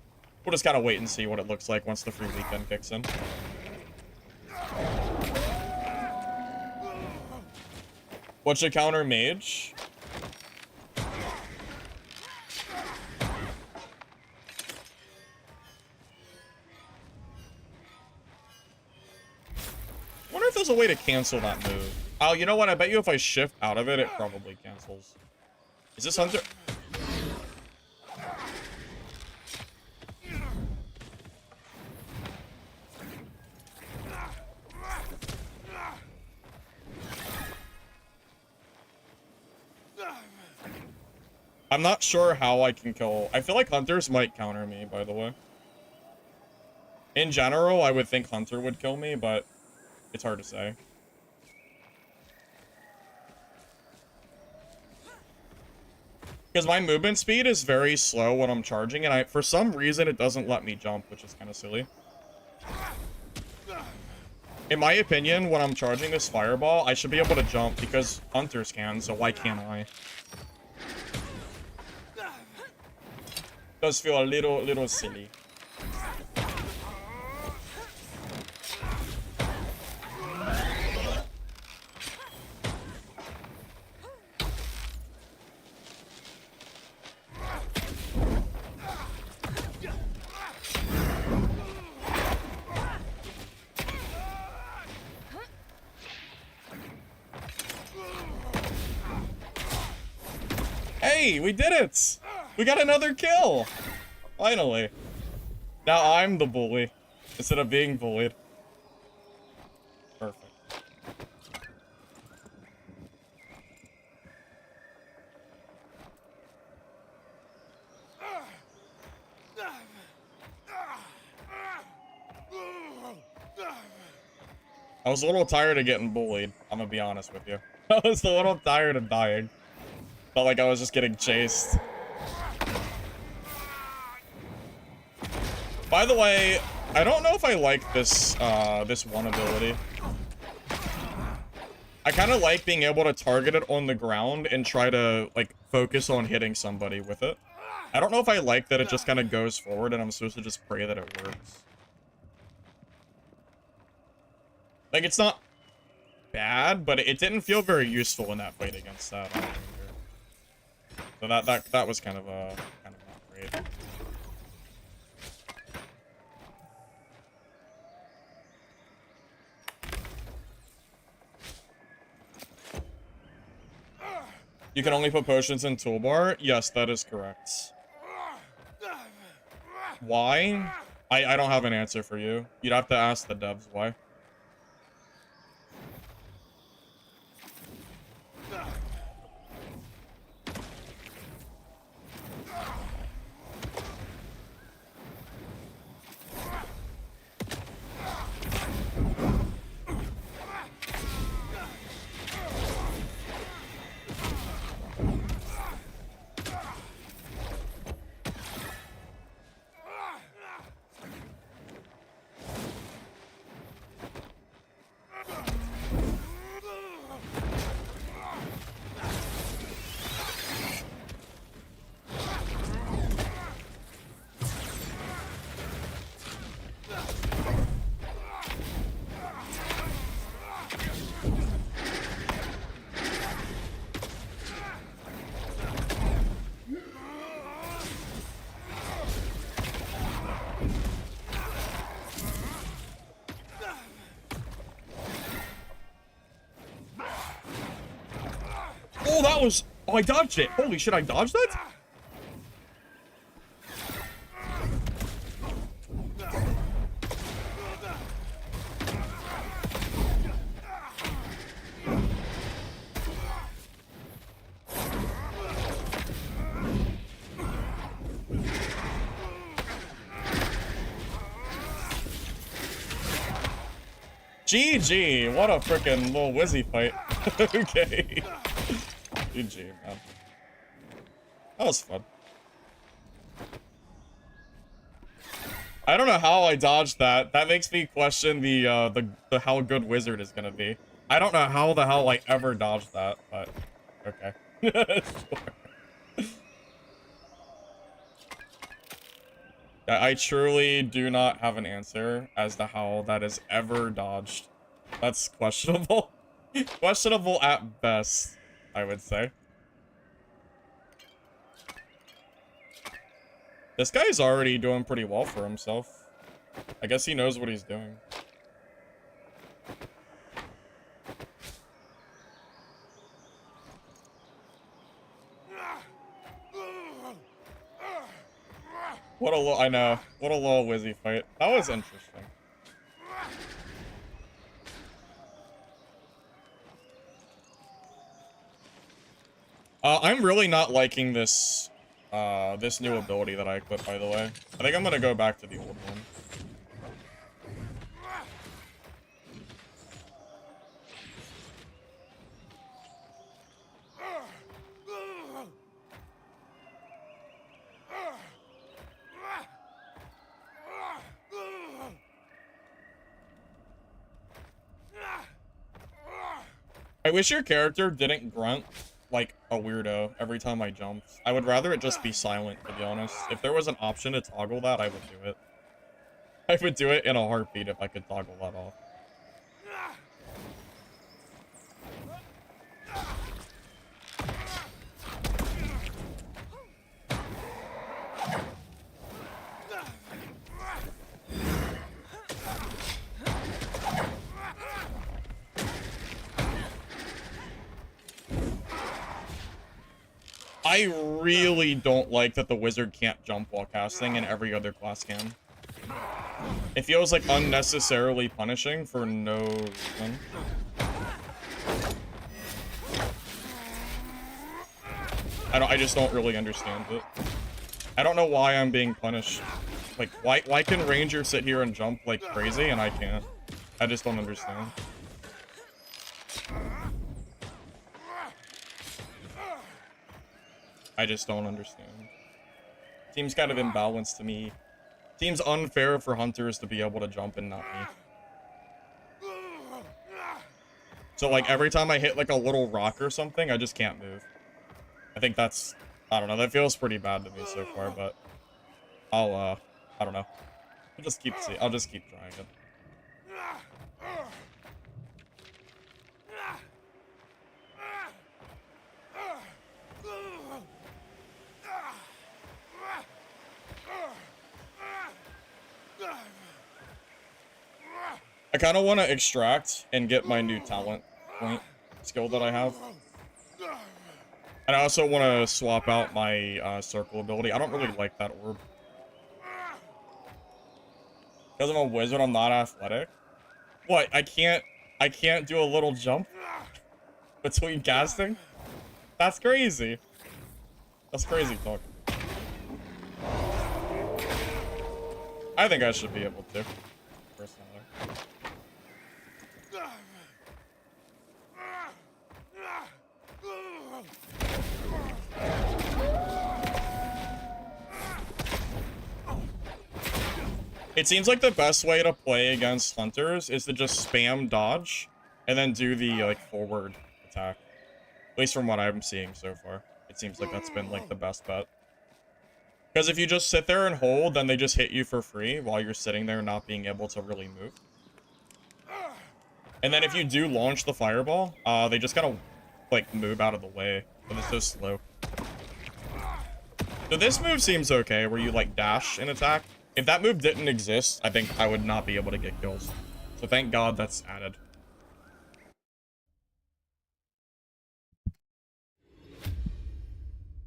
wait and see what it looks like once the free weekend kicks in. What should counter mage? I wonder if there's a way to cancel that move. Oh, you know what? I bet you if I shift out of it, it probably cancels. Is this Hunter? I'm not sure how I can kill. I feel like Hunters might counter me, by the way. In general, I would think Hunter would kill me, but it's hard to say. Because my movement speed is very slow when I'm charging, and for some reason, it doesn't let me jump, which is kind of silly. In my opinion, when I'm charging this fireball, I should be able to jump because Hunters can, so why can't I? Does feel a little silly. Hey, we did it! We got another kill! Finally. Now I'm the bully, instead of being bullied. Perfect. I was a little tired of getting bullied, I'm gonna be honest with you. I was a little tired of dying. Felt like I was just getting chased. By the way, I don't know if I like this, this one ability. I kind of like being able to target it on the ground and try to, like, focus on hitting somebody with it. I don't know if I like that it just kind of goes forward and I'm supposed to just pray that it works. Like, it's not bad, but it didn't feel very useful in that fight against that. So that was kind of not great. You can only put potions in toolbar? Yes, that is correct. Why? I don't have an answer for you. You'd have to ask the devs why. Oh, that was... Oh, I dodged it. Holy shit, I dodged that? GG, what a freaking little wizzy fight. Okay. GG, man. That was fun. I don't know how I dodged that. That makes me question the how good wizard is gonna be. I don't know how the hell I ever dodged that, but okay. Sure. I truly do not have an answer as to how that is ever dodged. That's questionable. Questionable at best, I would say. This guy's already doing pretty well for himself. I guess he knows what he's doing. What a little, I know. What a little wizzy fight. That was interesting. I'm really not liking this, this new ability that I equipped, by the way. I think I'm gonna go back to the old one. I wish your character didn't grunt like a weirdo every time I jumped. I would rather it just be silent, to be honest. If there was an option to toggle that, I would do it. I would do it in a heartbeat if I could toggle that off. I really don't like that the wizard can't jump while casting and every other class can. It feels like unnecessarily punishing for no reason. I just don't really understand it. I don't know why I'm being punished. Like, why can Ranger sit here and jump like crazy and I can't? I just don't understand. I just don't understand. Seems kind of imbalanced to me. Seems unfair for hunters to be able to jump and not me. So, like, every time I hit, like, a little rock or something, I just can't move. I think that's... I don't know. That feels pretty bad to me so far, but... I don't know. I'll just keep trying it. I kind of want to extract and get my new talent point skill that I have. And I also want to swap out my circle ability. I don't really like that orb. Because I'm a wizard, I'm not athletic. What? I can't do a little jump between casting? That's crazy. That's crazy talk. I think I should be able to, personally. It seems like the best way to play against hunters is to just spam dodge and then do the like forward attack. At least from what I'm seeing so far. It seems like that's been like the best bet. Because if you just sit there and hold, then they just hit you for free while you're sitting there not being able to really move. And then if you do launch the fireball, they just gotta like move out of the way. But it's so slow. So this move seems okay, where you like dash and attack. If that move didn't exist, I think I would not be able to get kills. So thank God that's added.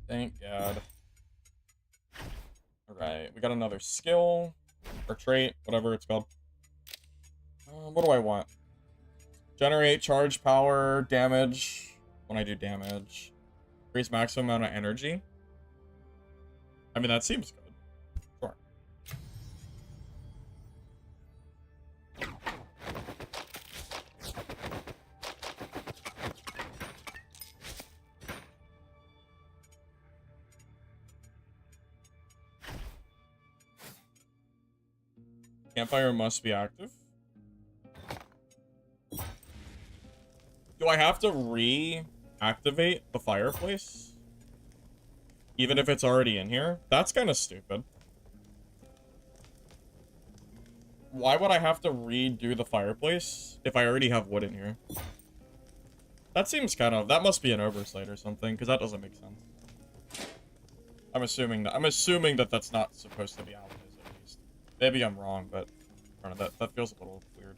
Thank God. Alright, we got another skill. Or trait, whatever it's called. What do I want? Generate charge power, damage. When I do damage. Increase maximum amount of energy. I mean, that seems good. Sure. Campfire must be active. Do I have to reactivate the fireplace? Even if it's already in here? That's kind of stupid. Why would I have to redo the fireplace if I already have wood in here? That seems kind of... That must be an oversight or something, because that doesn't make sense. I'm assuming that that's not supposed to be always, at least. Maybe I'm wrong, but I don't know, that feels a little weird.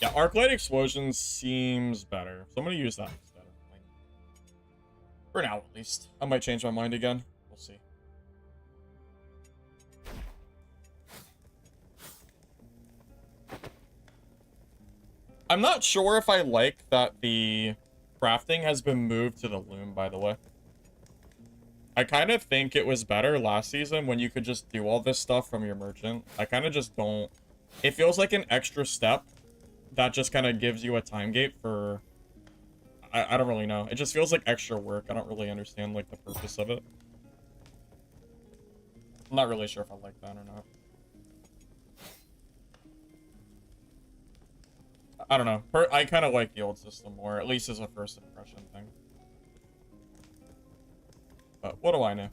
Yeah, Arclight Explosion seems better. So I'm gonna use that instead. For now, at least. I might change my mind again. We'll see. I'm not sure if I like that the crafting has been moved to the loom, by the way. I kind of think it was better last season when you could just do all this stuff from your merchant. I kind of just don't... It feels like an extra step that just kind of gives you a time gate for... I don't really know. It just feels like extra work. I don't really understand, like, the purpose of it. I'm not really sure if I like that or not. I don't know. I kind of like the old system more, at least as a first impression thing. But what do I know?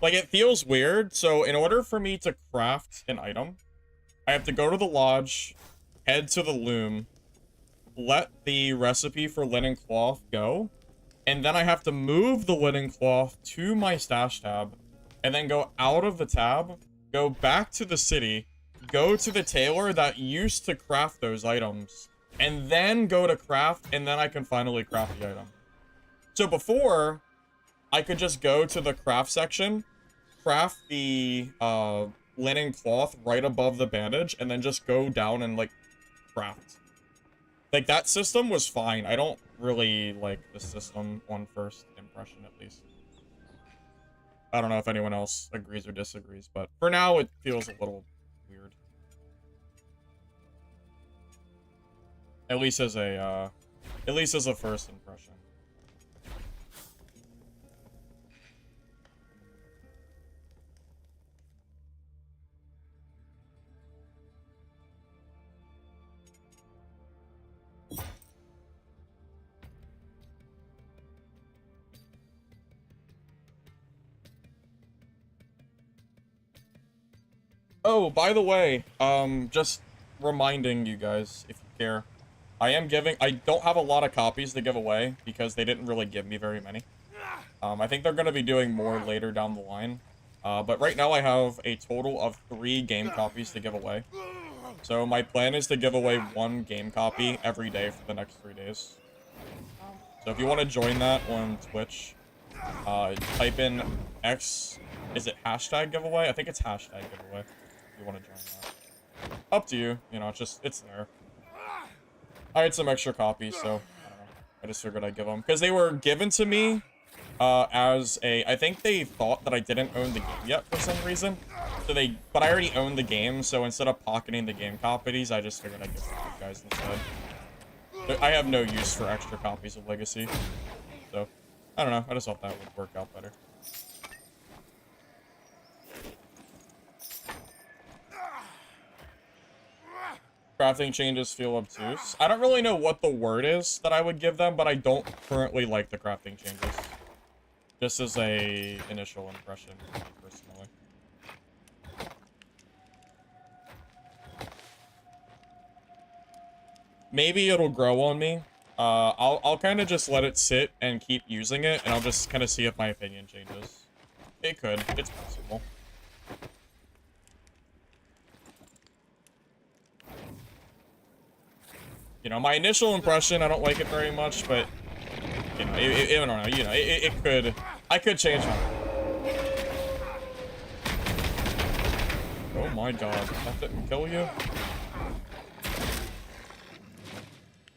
Like, it feels weird. So in order for me to craft an item, I have to go to the lodge, head to the loom, let the recipe for linen cloth go, and then I have to move the linen cloth to my stash tab, and then go out of the tab, go back to the city, go to the tailor that used to craft those items, and then go to craft, and then I can finally craft the item. So before, I could just go to the craft section, craft the linen cloth right above the bandage, and then just go down and, like, craft. Like, that system was fine. I don't really like the system on first impression, at least. I don't know if anyone else agrees or disagrees, but for now, it feels a little weird. At least as a first impression. Oh, by the way, just reminding you guys, if you care, I don't have a lot of copies to give away, because they didn't really give me very many. I think they're going to be doing more later down the line. But right now I have a total of 3 game copies to give away. So my plan is to give away 1 game copy every day for the next 3 days. So if you want to join that on Twitch, type in X, is it hashtag giveaway? I think it's hashtag giveaway. If you want to join that. Up to you, you know, it's there. I had some extra copies, so I don't know. I just figured I'd give them. Because they were given to me I think they thought that I didn't own the game yet for some reason. But I already owned the game, so instead of pocketing the game copies, I just figured I'd give them to you guys instead. I have no use for extra copies of Legacy. So, I don't know. I just thought that would work out better. Crafting changes feel obtuse. I don't really know what the word is that I would give them, but I don't currently like the crafting changes. Just as a initial impression, personally. Maybe it'll grow on me. I'll kind of just let it sit and keep using it, and I'll just kind of see if my opinion changes. It could. It's possible. You know, my initial impression, I don't like it very much, but, you know, I don't know, you know, it could, I could change my mind. Oh my god, that didn't kill you?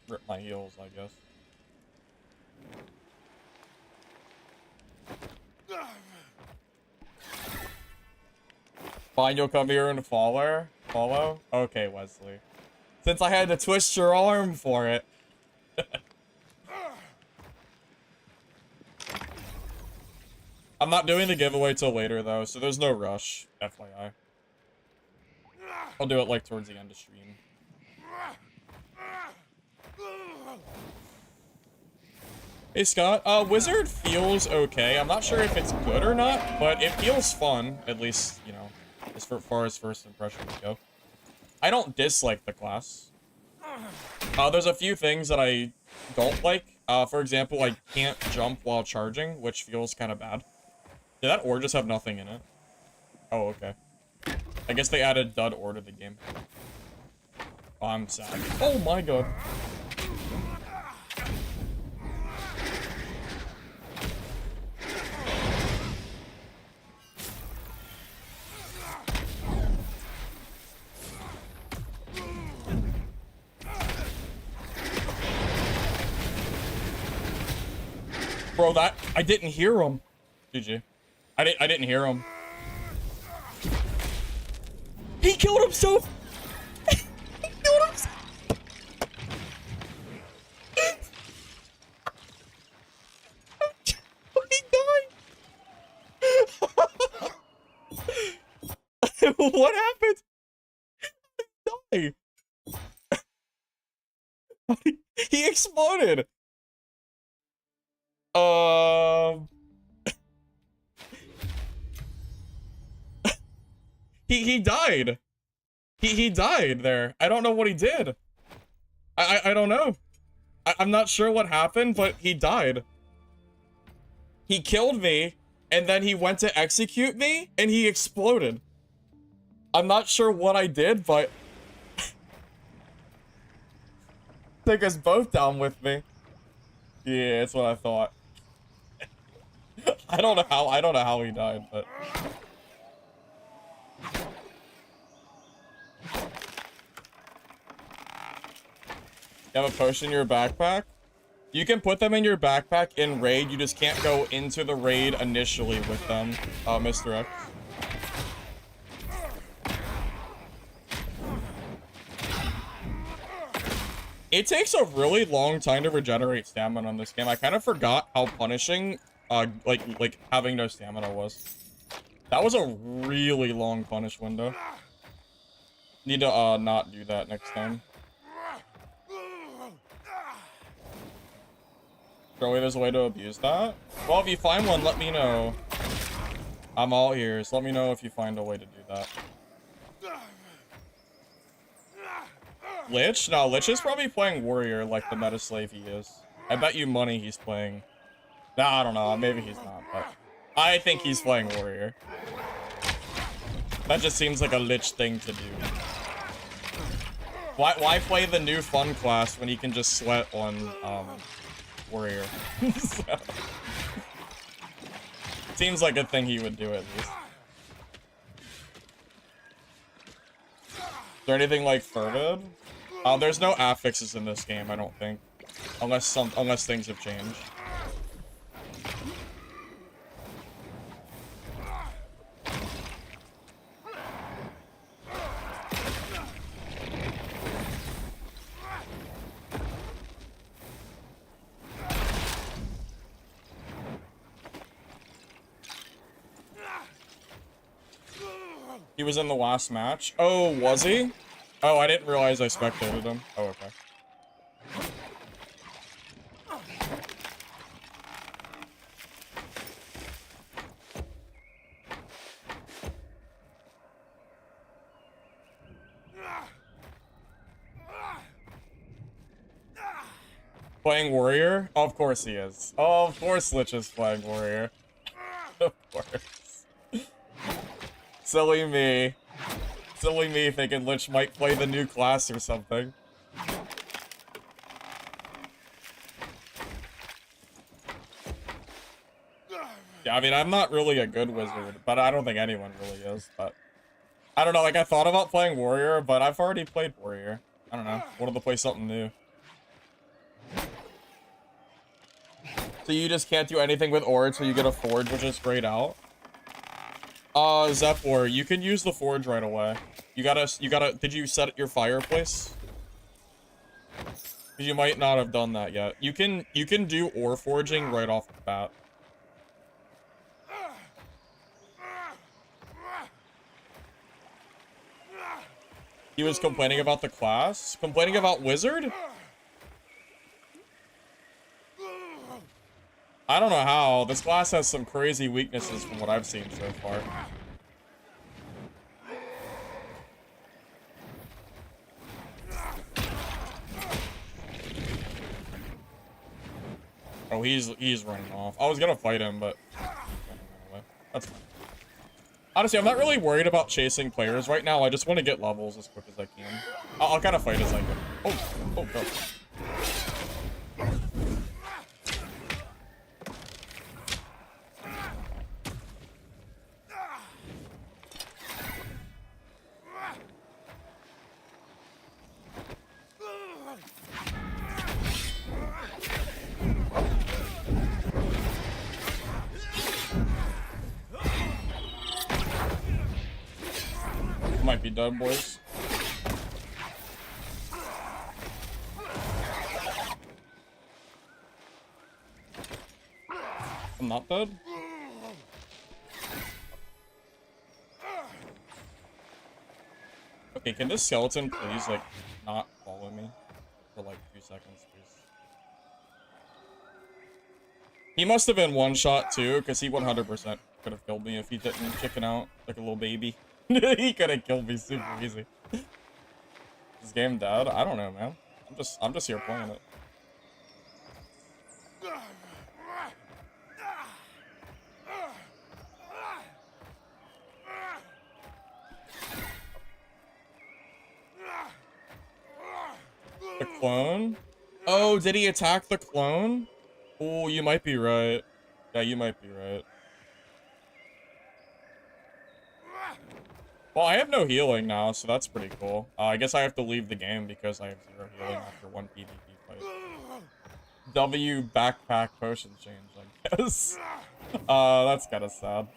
Rip my heels, I guess. Fine, you'll come here and follow? Okay, Wesley. Since I had to twist your arm for it. I'm not doing the giveaway till later, though, so there's no rush, FYI. I'll do it, like, towards the end of stream. Hey, Scott. Wizard feels okay. I'm not sure if it's good or not, but it feels fun, at least, you know, as far as first impressions go. I don't dislike the class. There's a few things that I don't like. For example, I can't jump while charging, which feels kind of bad. Did that ore just have nothing in it? Oh, okay. I guess they added dud ore to the game. Oh, I'm sad. Oh my god. Bro, I didn't hear him. GG. I didn't hear him. He killed himself. He killed himself. He died. What happened? He died. He exploded. He died. He died there. I don't know what he did. I don't know. I'm not sure what happened, but he died. He killed me, and then he went to execute me, and he exploded. I'm not sure what I did, but take us both down with me. Yeah, that's what I thought. I don't know how he died, but you have a potion in your backpack? You can put them in your backpack in raid, you just can't go into the raid initially with them, Mr. X. It takes a really long time to regenerate stamina on this game. I kind of forgot how punishing, like having no stamina was. That was a really long punish window. Need to, not do that next time. Surely there's a way to abuse that? Well, if you find one, let me know. I'm all ears. Let me know if you find a way to do that. Lich? No, Lich is probably playing Warrior like the meta slave he is. I bet you money he's playing. Nah, I don't know. Maybe he's not, but I think he's playing Warrior. That just seems like a Lich thing to do. Why play the new fun class when you can just sweat on, Warrior? So, seems like a thing he would do at least. Is there anything like Fervid? There's no affixes in this game, I don't think. Unless things have changed. He was in the last match. Oh, was he? Oh, I didn't realize I spectated him. Oh, okay. Playing Warrior? Oh, of course he is. Oh, of course Lich is playing Warrior. Of course. Silly me. Silly me thinking Lich might play the new class or something. Yeah, I mean, I'm not really a good wizard, but I don't think anyone really is, but I don't know, like, I thought about playing Warrior, but I've already played Warrior. I don't know, wanted to play something new. So you just can't do anything with ore until you get a forge, which is grayed out? Zephyr, you can use the forge right away. You gotta, did you set your fireplace? You might not have done that yet. You can do ore forging right off the bat. He was complaining about the class? Complaining about wizard? I don't know how. This class has some crazy weaknesses from what I've seen so far. Oh, he's running off. I was gonna fight him, but that's fine. Honestly, I'm not really worried about chasing players right now. I just want to get levels as quick as I can. I'll kind of fight as I go. Oh, go. Might be done, boys. I'm not dead. Okay, can this skeleton please, like, not follow me for, like, 2 seconds, please? He must have been one shot, too, because he 100% could have killed me if he didn't chicken out like a little baby. He could have killed me super easy. This game dead? I don't know, man. I'm just here playing it. The clone? Oh, did he attack the clone? Oh, you might be right. Yeah, you might be right. Well, I have no healing now, so that's pretty cool. I guess I have to leave the game because I have 0 healing after 1 PvP fight. W backpack potion change, I guess. That's kind of sad.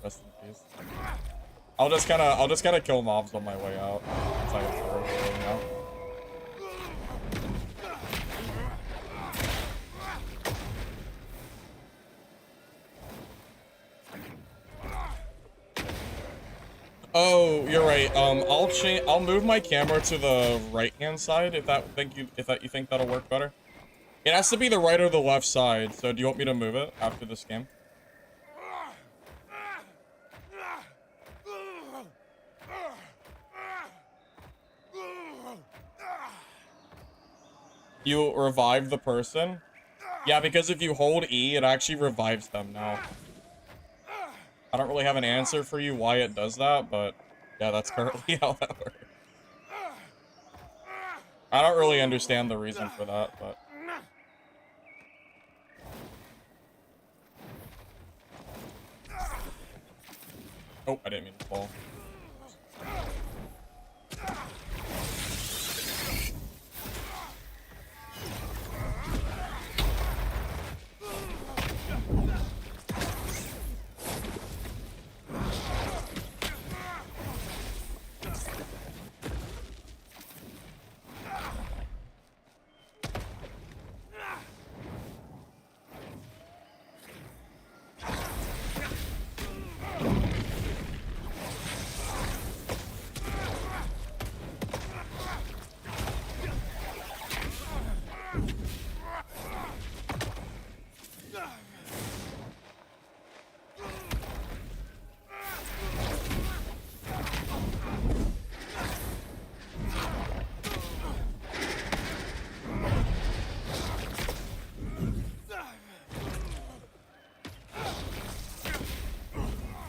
Rest in peace. I'll just kind of kill mobs on my way out. Since I have 0 healing now. Oh, you're right. I'll move my camera to the right-hand side if you think that'll work better. It has to be the right or the left side. So do you want me to move it after this game? You revive the person? Yeah, because if you hold E, it actually revives them now. I don't really have an answer for you why it does that, but yeah, that's currently how that works. I don't really understand the reason for that, but... Oh, I didn't mean to fall.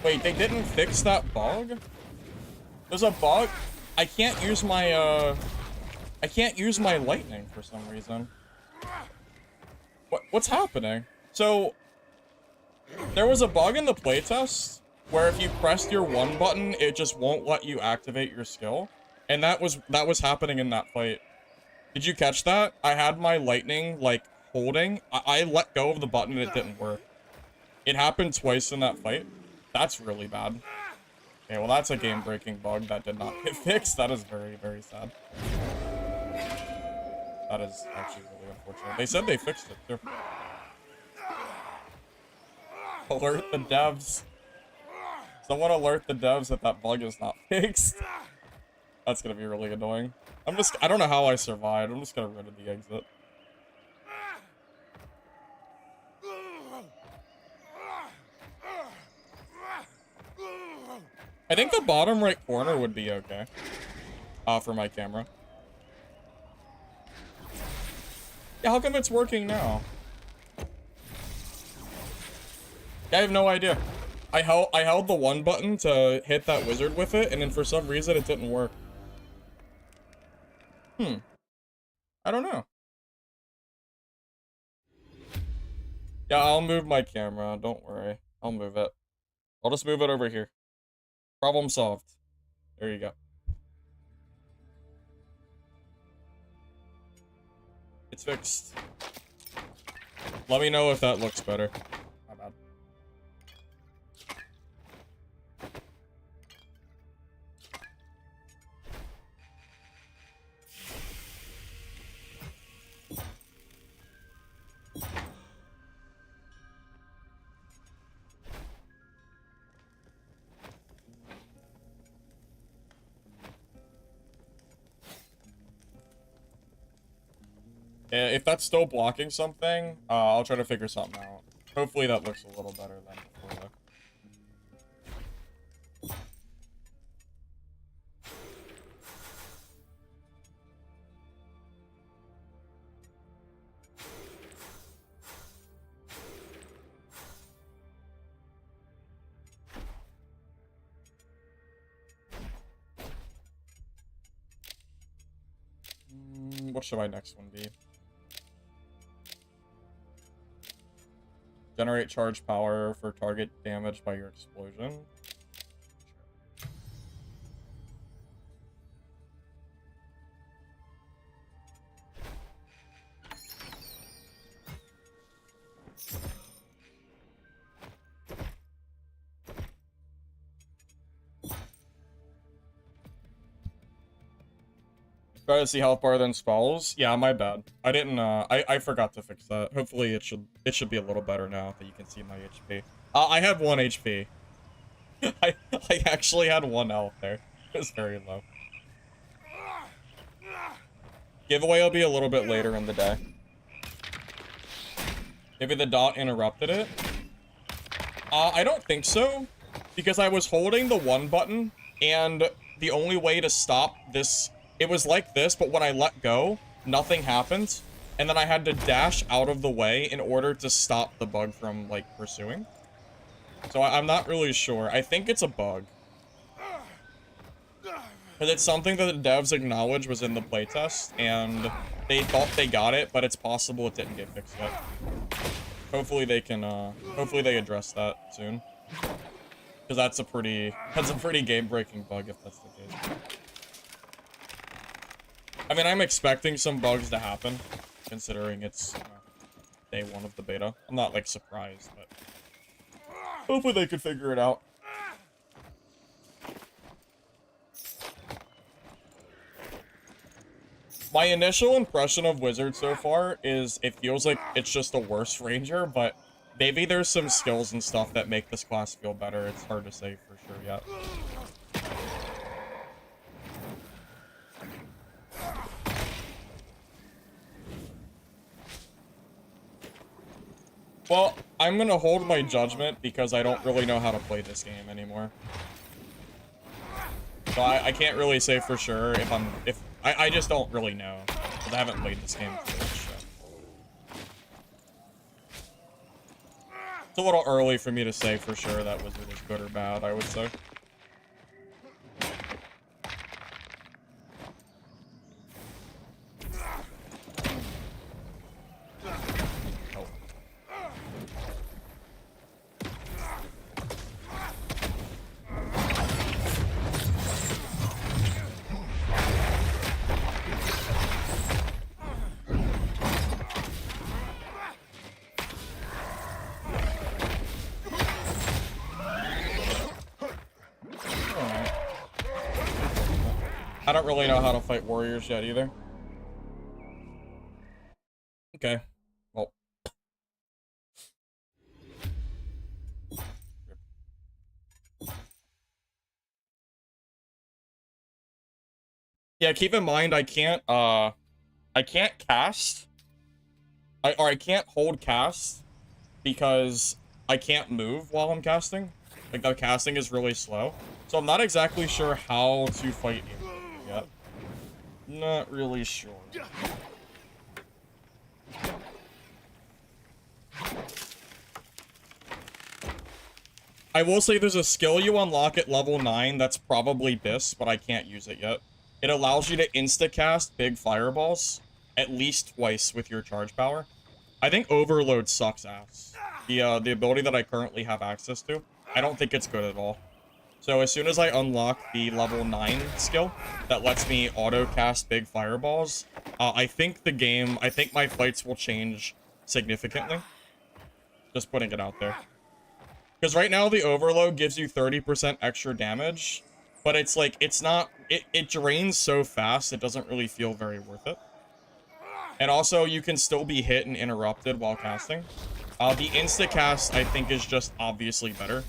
Wait, they didn't fix that bug? There's a bug? I can't use my lightning for some reason. What's happening? So, there was a bug in the playtest where if you pressed your 1 button, it just won't let you activate your skill. And that was happening in that fight. Did you catch that? I had my lightning, like, holding. I let go of the button and it didn't work. It happened twice in that fight. That's really bad. Okay, well that's a game-breaking bug that did not get fixed. That is very, very sad. That is actually really unfortunate. They said they fixed it, too. Alert the devs. Someone alert the devs that that bug is not fixed. That's gonna be really annoying. I don't know how I survived. I'm just gonna run to the exit. I think the bottom right corner would be okay. For my camera. Yeah, how come it's working now? I have no idea. I held the 1 button to hit that wizard with it, and then for some reason it didn't work. I don't know. Yeah, I'll move my camera. Don't worry. I'll move it. I'll just move it over here. Problem solved. There you go. It's fixed. Let me know if that looks better. My bad. If that's still blocking something, I'll try to figure something out. Hopefully that looks a little better than before, though. What should my next one be? Generate charge power for target damage by your explosion. Try to see health bar then spells. Yeah, my bad. I didn't I forgot to fix that. Hopefully it should be a little better now that you can see my HP. I had 1 HP. I actually had 1 health there. It was very low. Giveaway will be a little bit later in the day. Maybe the dot interrupted it. I don't think so, because I was holding the 1 button, and the only way to stop this, it was like this, but when I let go, nothing happened, and then I had to dash out of the way in order to stop the bug from, like, pursuing. So I'm not really sure. I think it's a bug. Because it's something that the devs acknowledged was in the playtest, and they thought they got it, but it's possible it didn't get fixed yet. Hopefully they can, hopefully they address that soon. Because that's a pretty game-breaking bug if that's the case. I mean, I'm expecting some bugs to happen, considering it's day 1 of the beta. I'm not, like, surprised, but hopefully they could figure it out. My initial impression of Wizard so far is it feels like it's just a worse Ranger, but maybe there's some skills and stuff that make this class feel better. It's hard to say for sure yet. Well, I'm gonna hold my judgment because I don't really know how to play this game anymore. So I can't really say for sure if I just don't really know, because I haven't played this game for this show. It's a little early for me to say for sure that Wizard is good or bad, I would say. I don't really know how to fight warriors yet either. Okay. Well. Yeah, keep in mind I can't cast. I can't hold cast because I can't move while I'm casting. Like, the casting is really slow. So I'm not exactly sure how to fight you yet. Not really sure. I will say there's a skill you unlock at level 9 that's probably this, but I can't use it yet. It allows you to insta-cast big fireballs at least twice with your charge power. I think Overload sucks ass. The ability that I currently have access to, I don't think it's good at all. So as soon as I unlock the level 9 skill that lets me auto-cast big fireballs, I think my fights will change significantly. Just putting it out there. Because right now the Overload gives you 30% extra damage, but it's like, it drains so fast, it doesn't really feel very worth it. And also, you can still be hit and interrupted while casting. The insta-cast, I think, is just obviously better,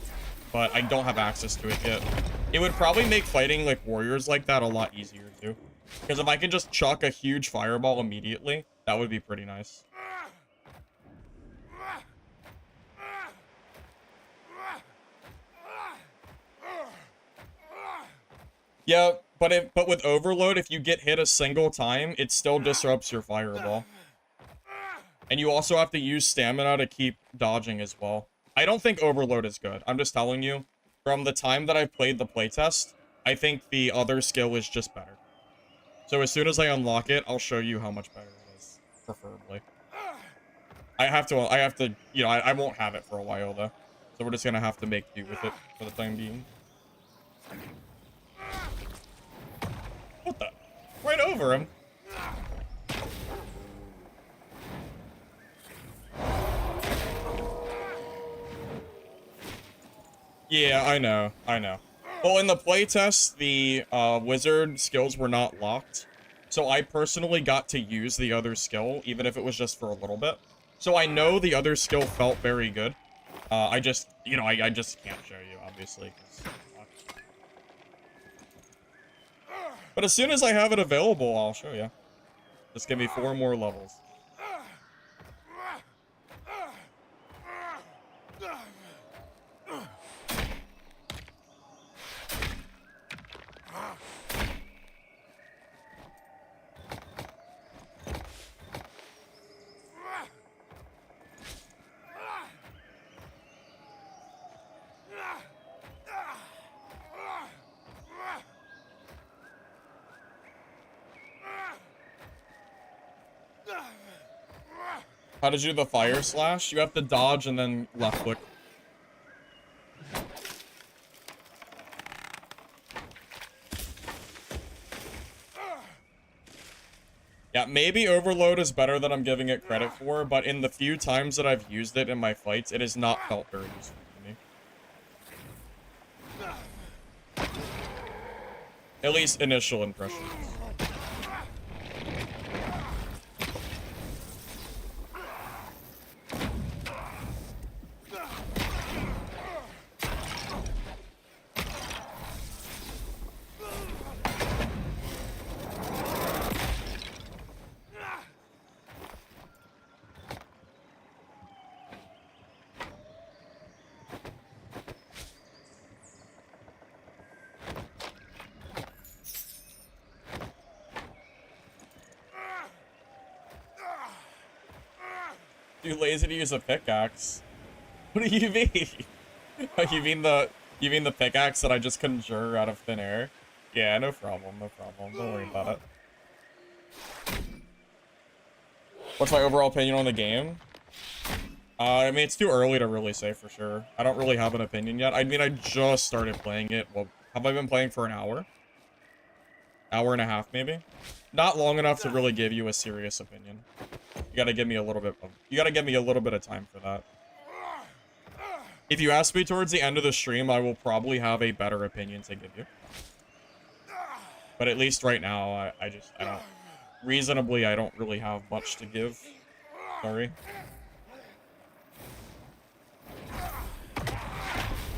but I don't have access to it yet. It would probably make fighting, like, warriors like that a lot easier, too. Because if I could just chuck a huge fireball immediately, that would be pretty nice. Yeah, but with Overload, if you get hit a single time, it still disrupts your fireball. And you also have to use stamina to keep dodging as well. I don't think Overload is good. I'm just telling you, from the time that I've played the playtest, I think the other skill is just better. So as soon as I unlock it, I'll show you how much better it is, preferably. I have to, you know, I won't have it for a while, though. So we're just gonna have to make do with it for the time being. What the? Right over him. Yeah, I know. Well, in the playtest, the wizard skills were not locked. So I personally got to use the other skill, even if it was just for a little bit. So I know the other skill felt very good. I just, you know, I just can't show you, obviously. But as soon as I have it available, I'll show you. Just give me 4 more levels. How to do the fire slash? You have to dodge and then left click. Yeah, maybe overload is better than I'm giving it credit for, but in the few times that I've used it in my fights, it has not felt very useful to me. At least initial impressions. Too lazy to use a pickaxe. What do you mean? You mean the pickaxe that I just conjure out of thin air? Yeah, no problem. Don't worry about it. What's my overall opinion on the game? I mean, it's too early to really say for sure. I don't really have an opinion yet. I mean, I just started playing it. Well, have I been playing for an hour? Hour and a half, maybe? Not long enough to really give you a serious opinion. You gotta give me a little bit of time for that. If you ask me towards the end of the stream, I will probably have a better opinion to give you. But at least right now, I don't really have much to give. Sorry.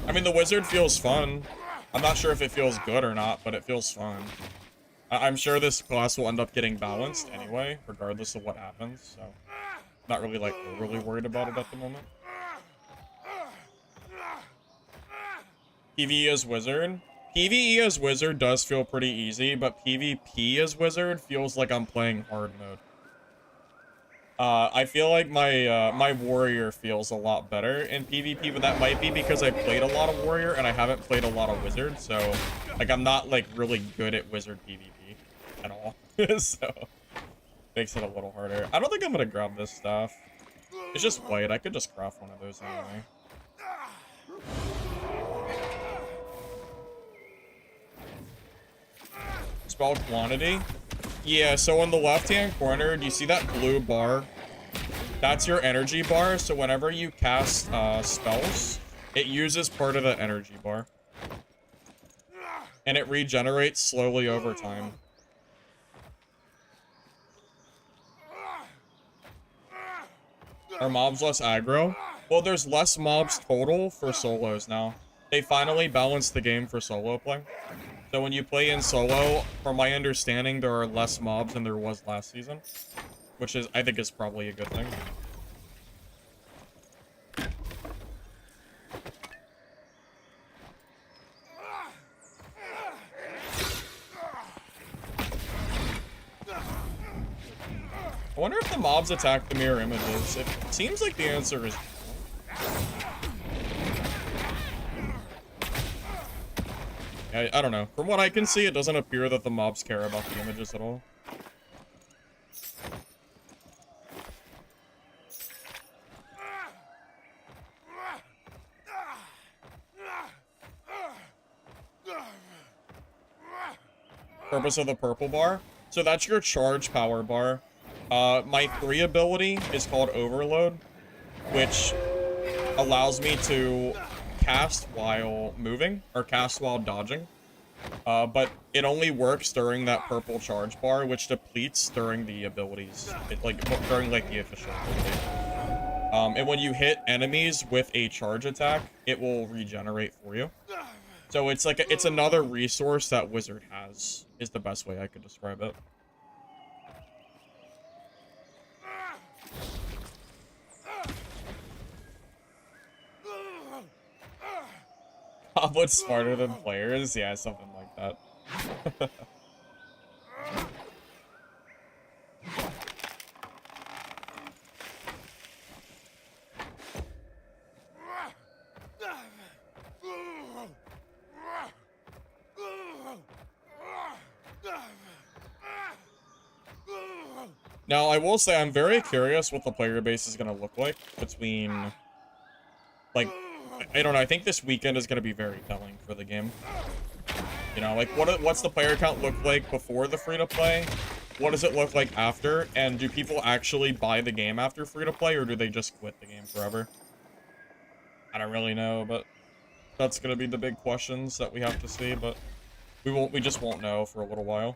I mean, the wizard feels fun. I'm not sure if it feels good or not, but it feels fun. I'm sure this class will end up getting balanced anyway, regardless of what happens, so not really, like, overly worried about it at the moment. PvE as wizard? PvE as wizard does feel pretty easy, but PvP as wizard feels like I'm playing hard mode. I feel like my warrior feels a lot better in PvP, but that might be because I played a lot of warrior and I haven't played a lot of wizard, so like I'm not like really good at wizard PvP at all. So makes it a little harder. I don't think I'm gonna grab this stuff. It's just white. I could just craft one of those anyway. Spell quantity? Yeah, so on the left-hand corner, do you see that blue bar? That's your energy bar, so whenever you cast spells, it uses part of the energy bar. And it regenerates slowly over time. Are mobs less aggro? Well, there's less mobs total for solos now. They finally balanced the game for solo play. So when you play in solo, from my understanding, there are less mobs than there was last season. Which is, I think, is probably a good thing. I wonder if the mobs attack the mirror images. It seems like the answer is... I don't know. From what I can see, it doesn't appear that the mobs care about the images at all. Purpose of the purple bar. So that's your charge power bar. My 3 ability is called Overload, which allows me to cast while moving, or cast while dodging. But it only works during that purple charge bar, which depletes during the abilities. During, like, the official ability. And when you hit enemies with a charge attack, it will regenerate for you. So it's like, it's another resource that Wizard has, is the best way I could describe it. What's smarter than players? Yeah, something like that. Now, I will say I'm very curious what the player base is going to look like between, like, I don't know, I think this weekend is going to be very telling for the game. You know, like, what's the player count look like before the free-to-play? What does it look like after? And do people actually buy the game after free-to-play, or do they just quit the game forever? I don't really know, but that's going to be the big questions that we have to see, but we just won't know for a little while.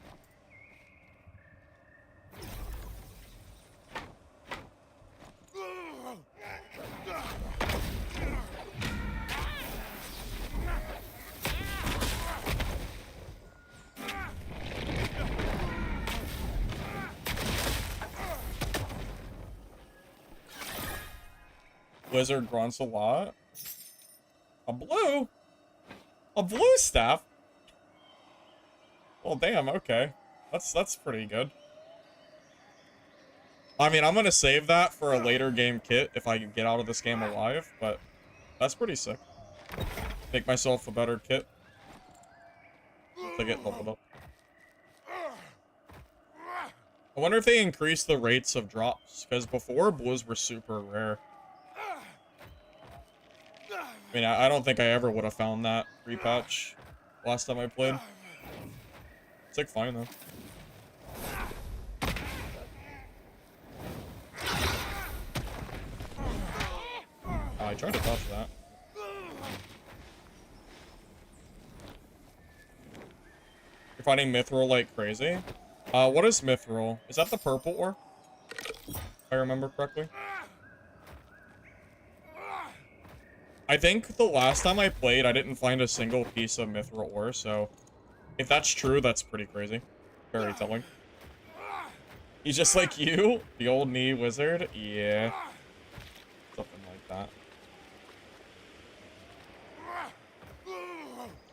Wizard grunts a lot. A blue staff? Well, damn, okay. That's pretty good. I mean, I'm gonna save that for a later game kit if I can get out of this game alive, but that's pretty sick. Make myself a better kit to get leveled up. I wonder if they increase the rates of drops, because before, blues were super rare. I mean, I don't think I ever would have found that repatch last time I played. Sick fine, though. I tried to touch that. You're finding mithril like crazy? What is mithril? Is that the purple ore? If I remember correctly. I think the last time I played, I didn't find a single piece of mithril ore, so if that's true, that's pretty crazy. Very telling. He's just like you? The old knee wizard? Yeah. Something like that.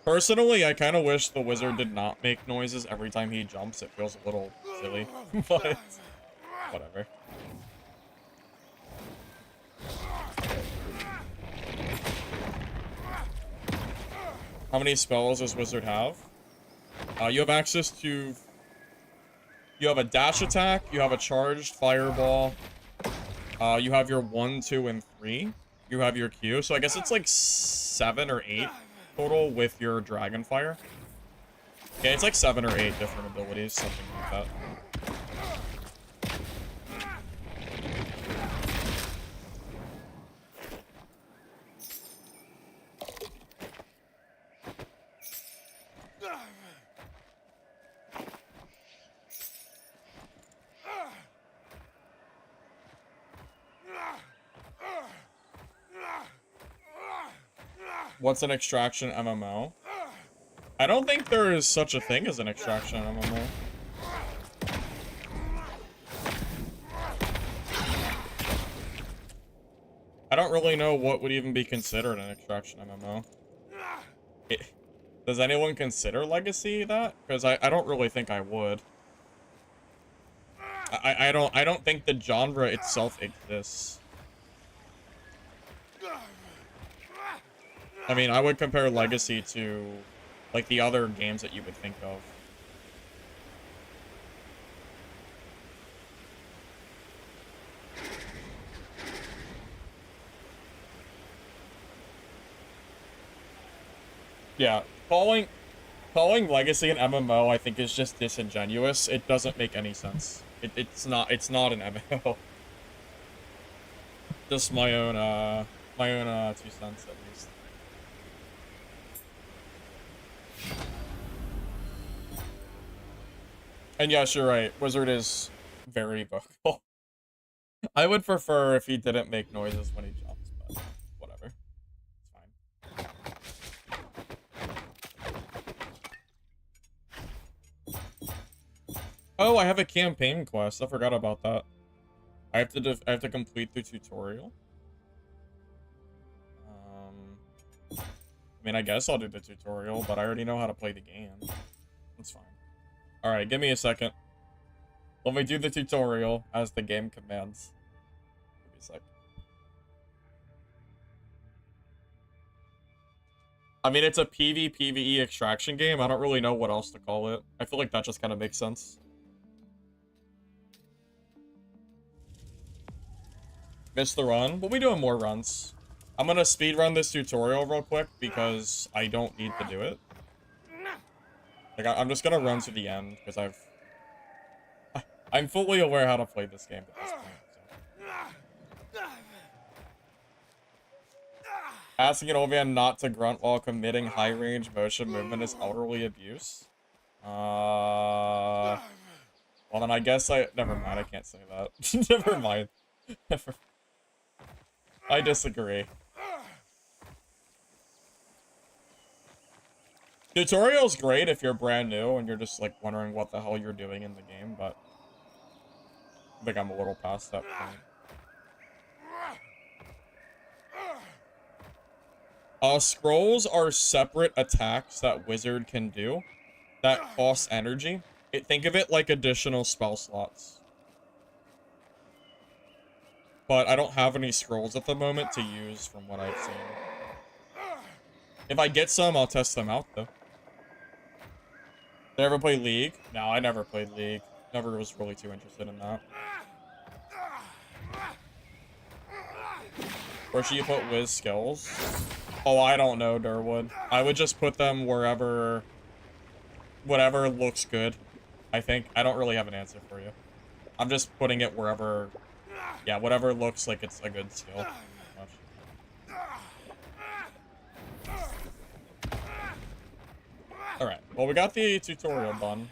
Personally, I kind of wish the wizard did not make noises every time he jumps. It feels a little silly, but whatever. How many spells does wizard have? You have access to... You have a dash attack, you have a charged fireball, you have your 1, 2, and 3. You have your Q, so I guess it's like 7 or 8 total with your dragon fire. Yeah, it's like 7 or 8 different abilities, something like that. What's an extraction MMO? I don't think there is such a thing as an extraction MMO. I don't really know what would even be considered an extraction MMO. Does anyone consider Legacy that? Because I don't really think I would. I don't think the genre itself exists. I mean, I would compare Legacy to like the other games that you would think of. Yeah, calling Legacy an MMO, I think, is just disingenuous. It doesn't make any sense. It's not an MMO. Just my own 2 cents at least. And yes, you're right. Wizard is very vocal. I would prefer if he didn't make noises when he jumps, but whatever. It's fine. Oh, I have a campaign quest. I forgot about that. I have to complete the tutorial. I mean, I guess I'll do the tutorial, but I already know how to play the game. That's fine. Alright, give me a second. Let me do the tutorial as the game commands. Give me a sec. I mean, it's a PvPvE extraction game. I don't really know what else to call it. I feel like that just kind of makes sense. Missed the run. We'll be doing more runs. I'm gonna speedrun this tutorial real quick because I don't need to do it. Like, I'm just gonna run to the end because I'm fully aware how to play this game at this point. So. Asking an old man not to grunt while committing high-range motion movement is elderly abuse. Well, then I guess never mind, I can't say that. Never mind. I disagree. Tutorial's great if you're brand new and you're just, like, wondering what the hell you're doing in the game, but I think I'm a little past that point. Scrolls are separate attacks that Wizard can do that cost energy. Think of it like additional spell slots. But I don't have any scrolls at the moment to use from what I've seen. If I get some, I'll test them out, though. Did I ever play League? No, I never played League. Never was really too interested in that. Where should you put Wiz skills? Oh, I don't know, Durwood. I would just put them wherever... whatever looks good, I think. I don't really have an answer for you. I'm just putting it wherever... yeah, whatever looks like it's a good skill. Alright, well, we got the tutorial done.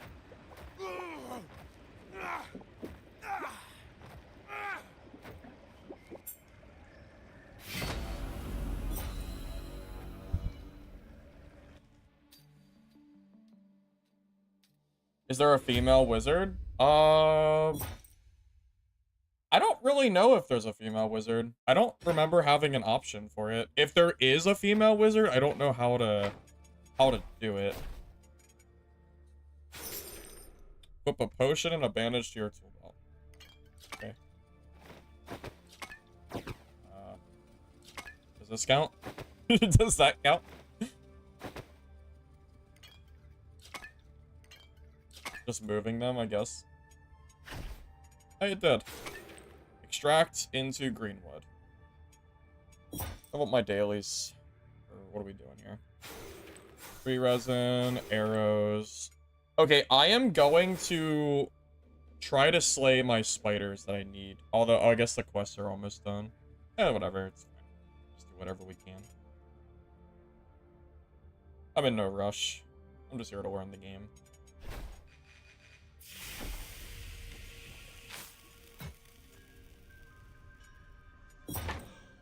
Is there a female wizard? I don't really know if there's a female wizard. I don't remember having an option for it. If there is a female wizard, I don't know how to do it. Equip a potion and a bandage to your tool belt. Okay. Does this count? Does that count? Just moving them, I guess. Hey, it did. Extract into Greenwood. I want my dailies. Or what are we doing here? Free resin, arrows. Okay, I am going to try to slay my spiders that I need. Although, I guess the quests are almost done. Whatever, it's fine. Just do whatever we can. I'm in no rush. I'm just here to learn the game.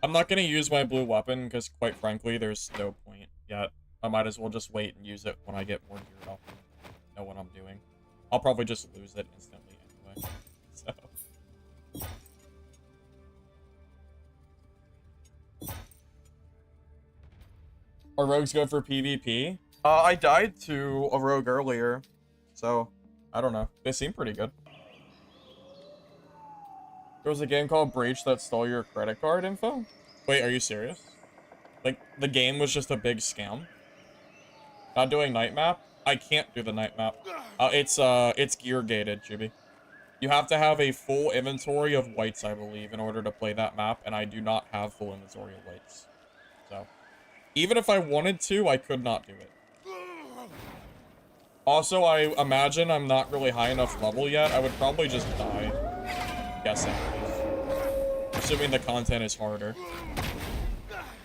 I'm not going to use my blue weapon because, quite frankly, there's no point yet. I might as well just wait and use it when I get more geared up and know what I'm doing. I'll probably just lose it instantly anyway. So. Are rogues go for PvP? I died to a rogue earlier, so I don't know. They seem pretty good. There was a game called Breach that stole your credit card info? Wait, are you serious? Like, the game was just a big scam? Not doing night map? I can't do the night map. It's gear gated, Chibi. You have to have a full inventory of whites, I believe, in order to play that map, and I do not have full inventory of whites. So, even if I wanted to, I could not do it. Also, I imagine I'm not really high enough level yet. I would probably just die. Guessing. Assuming the content is harder.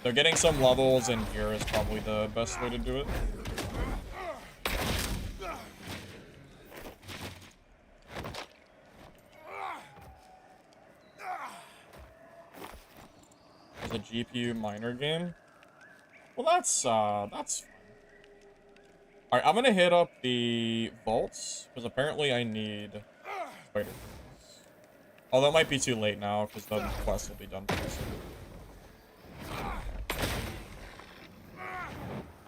So getting some levels and gear is probably the best way to do it. It's a GPU miner game. Well, that's fine. Alright, I'm gonna hit up the vaults, because apparently I need spider things. Although it might be too late now, because the quest will be done pretty soon.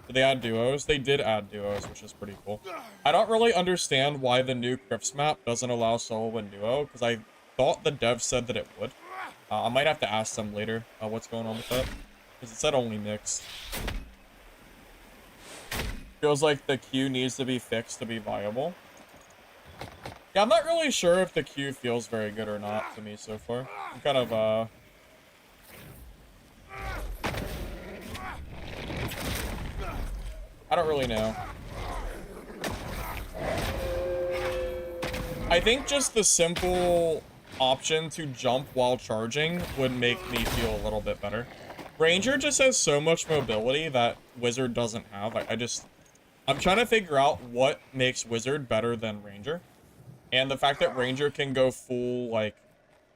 Did they add duos? They did add duos, which is pretty cool. I don't really understand why the new Crifts map doesn't allow solo and duo, because I thought the dev said that it would. I might have to ask them later what's going on with that, because it said only mixed. Feels like the queue needs to be fixed to be viable. Yeah, I'm not really sure if the queue feels very good or not to me so far. I'm kind of, I don't really know. I think just the simple option to jump while charging would make me feel a little bit better. Ranger just has so much mobility that Wizard doesn't have. I'm trying to figure out what makes Wizard better than Ranger. And the fact that Ranger can go full, like,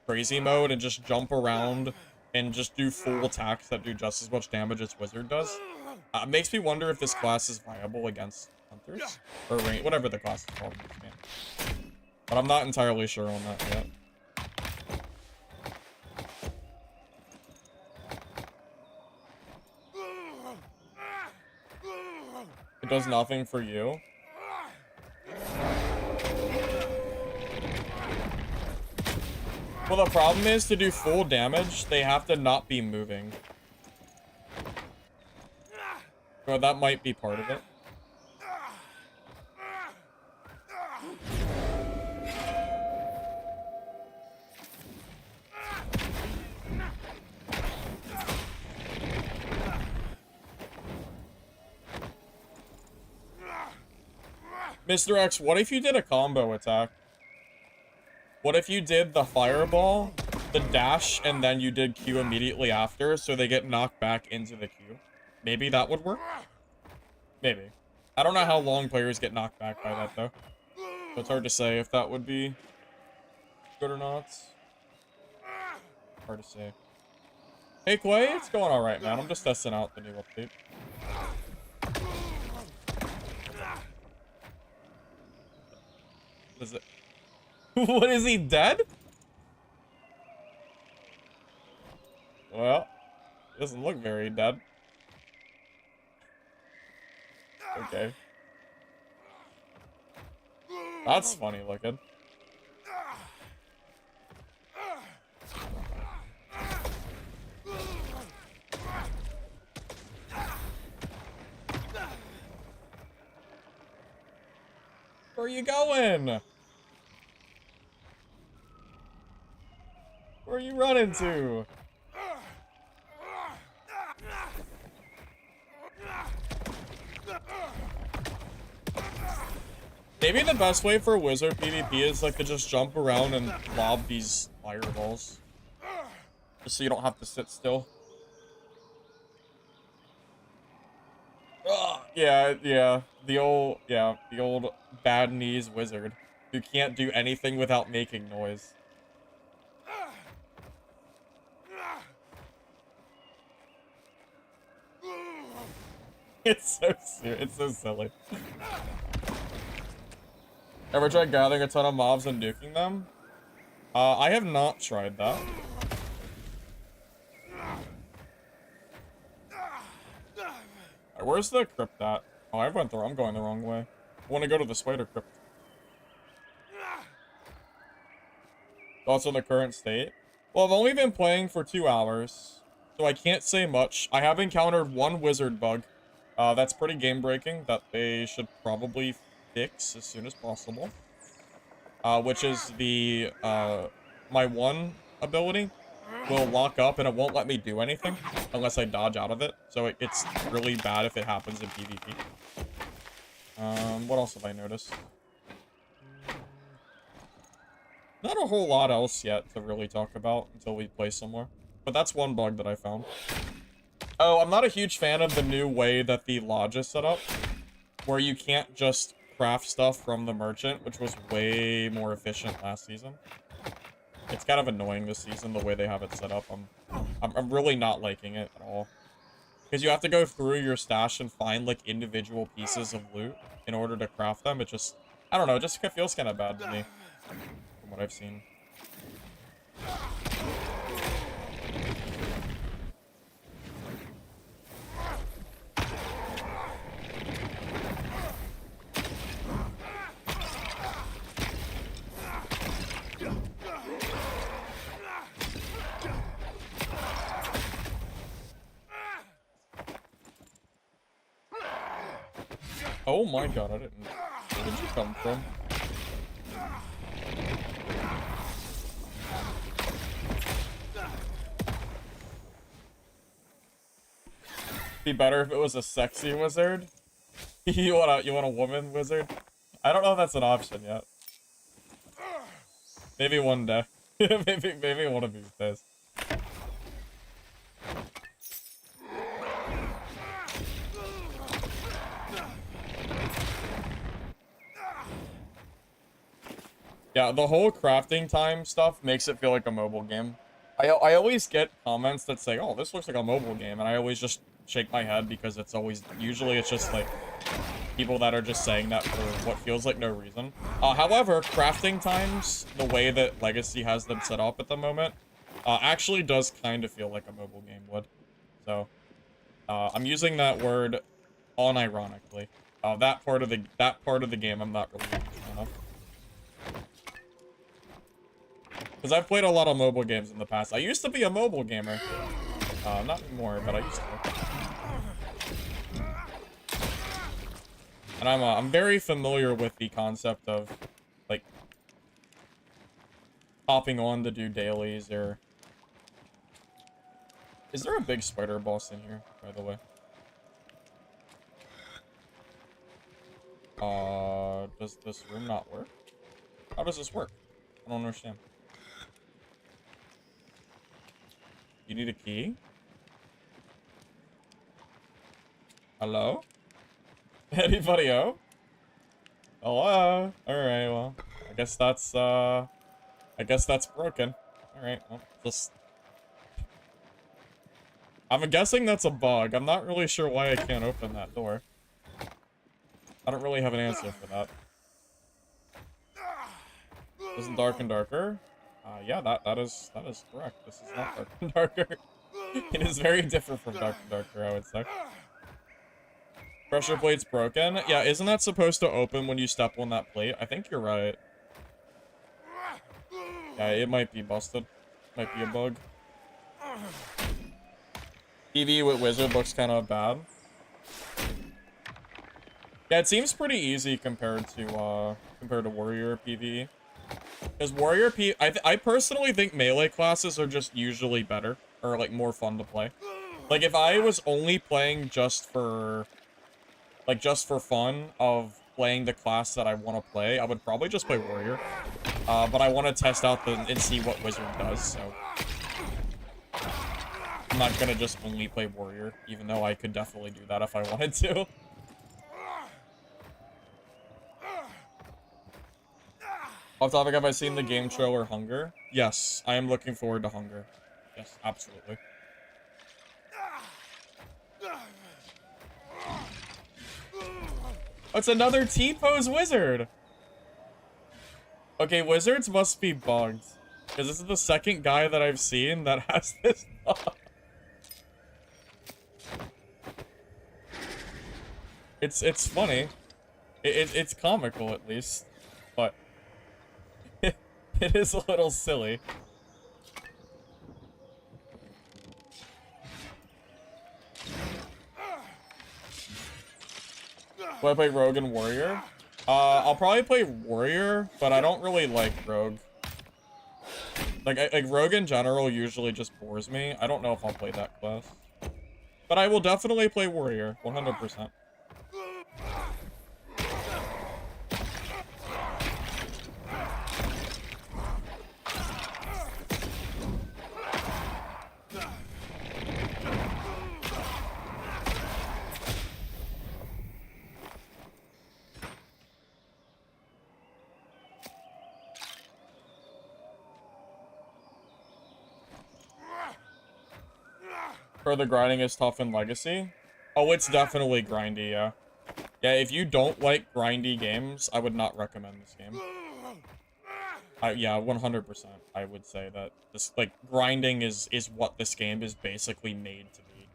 crazy mode and just jump around and just do full attacks that do just as much damage as Wizard does, makes me wonder if this class is viable against Hunters. Or whatever the class is called in this game. But I'm not entirely sure on that yet. It does nothing for you. Well, the problem is, to do full damage, they have to not be moving. So that might be part of it. Mr. X, what if you did a combo attack? What if you did the fireball, the dash, and then you did Q immediately after, so they get knocked back into the Q? Maybe that would work? Maybe. I don't know how long players get knocked back by that, though. So it's hard to say if that would be good or not. Hard to say. Hey, Quay, it's going alright, man. I'm just testing out the new update. Is it? What, is he dead? Well, doesn't look very dead. Okay. That's funny looking. Where are you going? Where are you running to? Maybe the best way for Wizard PvP is like to just jump around and lob these fireballs. Just so you don't have to sit still. Yeah, the old bad knees wizard who can't do anything without making noise. It's so silly. Ever tried gathering a ton of mobs and nuking them? I have not tried that. Right, where's the crypt at? Oh, I'm going the wrong way. I want to go to the spider crypt. Thoughts on the current state? Well, I've only been playing for 2 hours, so I can't say much. I have encountered one wizard bug. That's pretty game-breaking that they should probably fix as soon as possible. Which is the, my one ability will lock up and it won't let me do anything unless I dodge out of it. So it's really bad if it happens in PvP. What else have I noticed? Not a whole lot else yet to really talk about until we play some more. But that's one bug that I found. Oh, I'm not a huge fan of the new way that the lodge is set up, where you can't just craft stuff from the merchant, which was way more efficient last season. It's kind of annoying this season, the way they have it set up. I'm really not liking it at all. Because you have to go through your stash and find, like, individual pieces of loot in order to craft them. It just, I don't know, it just feels kind of bad to me, from what I've seen. Oh my god, I didn't... Where did you come from? Be better if it was a sexy wizard? you want a woman wizard? I don't know if that's an option yet. Maybe one day. maybe one of these days. Yeah, the whole crafting time stuff makes it feel like a mobile game. I always get comments that say, oh, this looks like a mobile game, and I always just shake my head because it's always, usually it's just like people that are just saying that for what feels like no reason. However, crafting times, the way that Legacy has them set up at the moment, actually does kind of feel like a mobile game would. So, I'm using that word unironically. That part of the game I'm not really a fan of. Because I've played a lot of mobile games in the past. I used to be a mobile gamer. Not anymore, but I used to. And I'm very familiar with the concept of, like, hopping on to do dailies, or... Is there a big spider boss in here, by the way? Does this room not work? How does this work? I don't understand. You need a key? Hello? Anybody home? Hello? Alright, well, I guess that's broken. Alright, well, just... I'm guessing that's a bug. I'm not really sure why I can't open that door. I don't really have an answer for that. Isn't dark and darker? Yeah, that is correct. This is not dark and darker. It is very different from dark and darker, I would say. Pressure plate's broken. Yeah, isn't that supposed to open when you step on that plate? I think you're right. Yeah, it might be busted. Might be a bug. PvE with wizard looks kind of bad. Yeah, it seems pretty easy compared to warrior PvE. Because warrior I personally think melee classes are just usually better, or like more fun to play. Like if I was only playing just for fun of playing the class that I want to play, I would probably just play warrior. But I want to test out and see what wizard does, so I'm not gonna just only play warrior, even though I could definitely do that if I wanted to. Off topic, have I seen the game trailer Hunger? Yes, I am looking forward to Hunger. Yes, absolutely. Oh, it's another T-pose wizard! Okay, wizards must be bugged. Because this is the second guy that I've seen that has this bug. It's funny. It's comical, at least. But... it is a little silly. Will I play Rogue and Warrior? I'll probably play Warrior, but I don't really like Rogue. Like Rogue in general usually just bores me. I don't know if I'll play that class. But I will definitely play Warrior, 100%. Further grinding is tough in Legacy. Oh, it's definitely grindy, yeah. Yeah, if you don't like grindy games, I would not recommend this game. Yeah, 100%. I would say that this, like, grinding is what this game is basically made to be.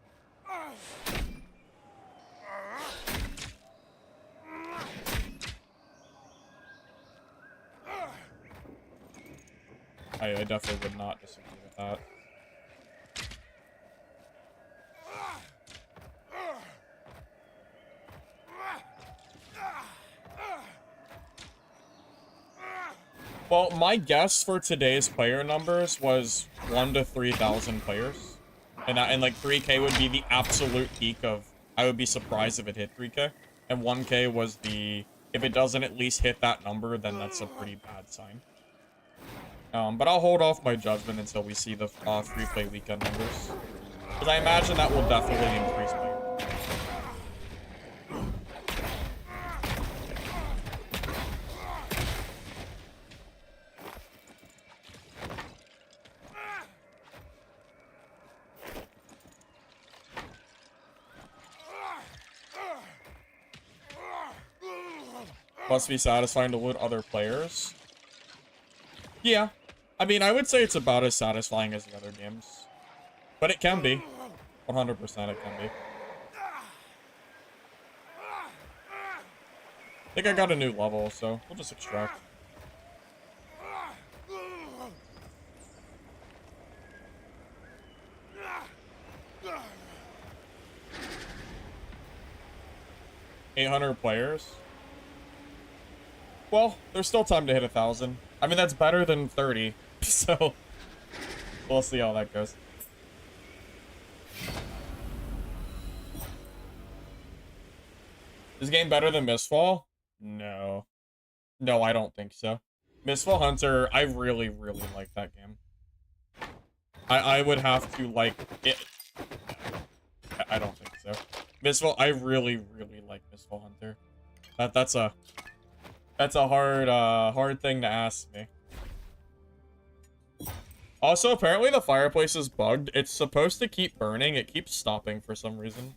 I definitely would not disagree with that. Well, my guess for today's player numbers was 1,000 to 3,000 players. And like 3K would be the absolute peak of, I would be surprised if it hit 3K. And 1K was the, if it doesn't at least hit that number, then that's a pretty bad sign. But I'll hold off my judgment until we see the free play weekend numbers. Because I imagine that will definitely increase player. Must be satisfying to loot other players. Yeah. I mean, I would say it's about as satisfying as the other games. But it can be. 100% it can be. I think I got a new level, so we'll just extract. $800 players. Well, there's still time to hit 1,000. I mean, that's better than 30, so we'll see how that goes. Is this game better than Mistfall? No. No, I don't think so. Mistfall Hunter, I really, really like that game. I would have to like it. I don't think so. Mistfall, I really, really like Mistfall Hunter. That's a hard thing to ask me. Also, apparently the fireplace is bugged. It's supposed to keep burning. It keeps stopping for some reason.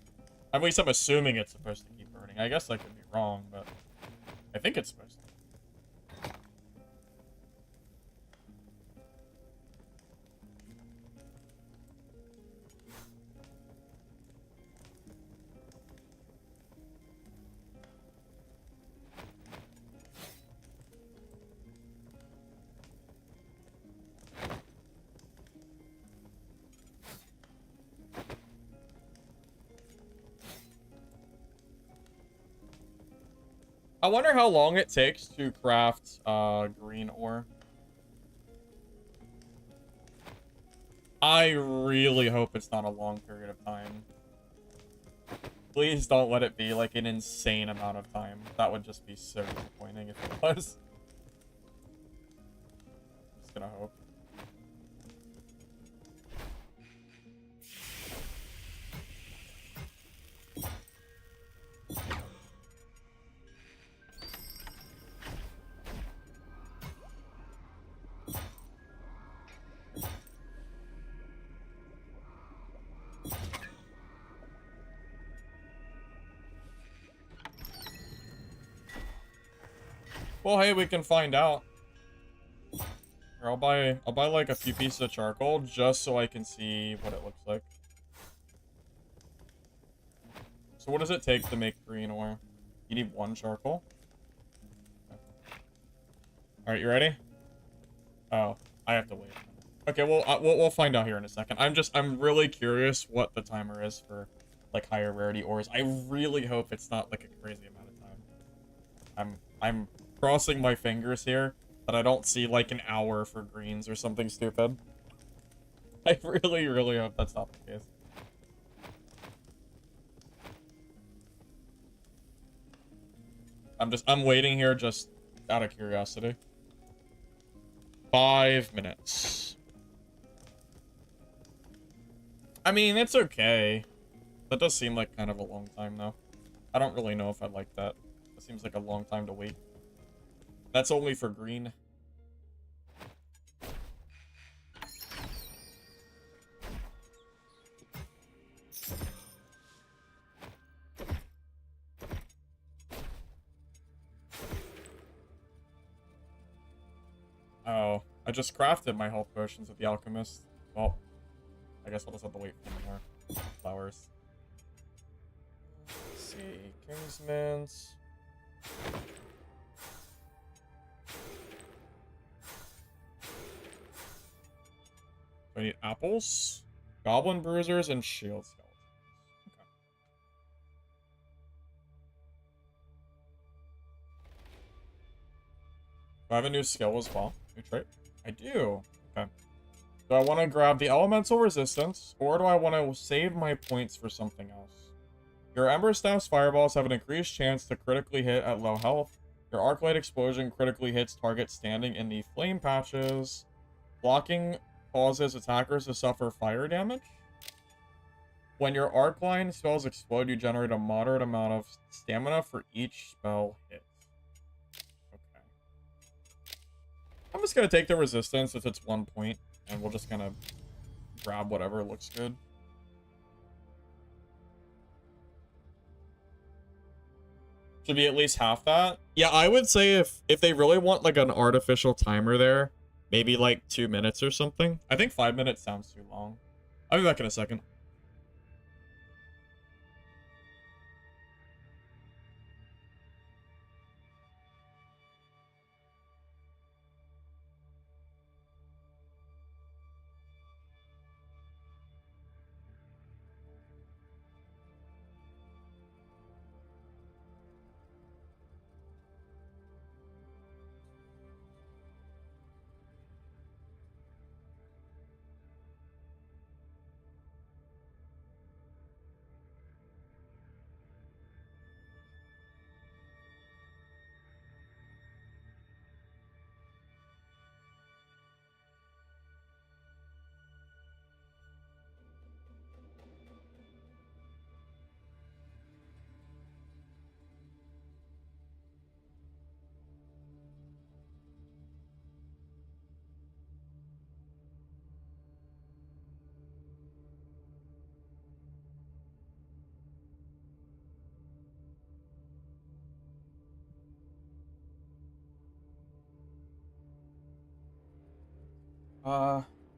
At least I'm assuming it's supposed to keep burning. I guess I could be wrong, but I think it's supposed to. I wonder how long it takes to craft green ore. I really hope it's not a long period of time. Please don't let it be like an insane amount of time. That would just be so disappointing if it was. Just gonna hope. Well, hey, we can find out. Here, I'll buy like a few pieces of charcoal just so I can see what it looks like. So what does it take to make green ore? You need 1 charcoal. Okay. All right, you ready? Oh, I have to wait. Okay, well, we'll find out here in a second. I'm really curious what the timer is for like higher rarity ores. I really hope it's not like a crazy amount of time. I'm crossing my fingers here that I don't see like an hour for greens or something stupid. I really, really hope that's not the case. I'm waiting here just out of curiosity. 5 minutes. I mean, it's okay. That does seem like kind of a long time, though. I don't really know if I like that. It seems like a long time to wait. That's only for green. Oh, I just crafted my health potions with the alchemist. Well, I guess I'll just have to wait for more flowers. Let's see, King's Mint. I need apples, goblin bruisers, and shield skeletons. Okay. Do I have a new skill as well? New trait? I do. Okay. Do I want to grab the elemental resistance, or do I want to save my points for something else? Your Ember Staff's fireballs have an increased chance to critically hit at low health. Your Arclight explosion critically hits targets standing in the flame patches. Blocking causes attackers to suffer fire damage. When your Arcline spells explode, you generate a moderate amount of stamina for each spell hit. Okay. I'm just going to take the resistance if it's 1 point, and we'll just kind of grab whatever looks good. Should be at least half that. Yeah, I would say if they really want like an artificial timer there, maybe like 2 minutes or something. I think 5 minutes sounds too long. I'll be back in a second.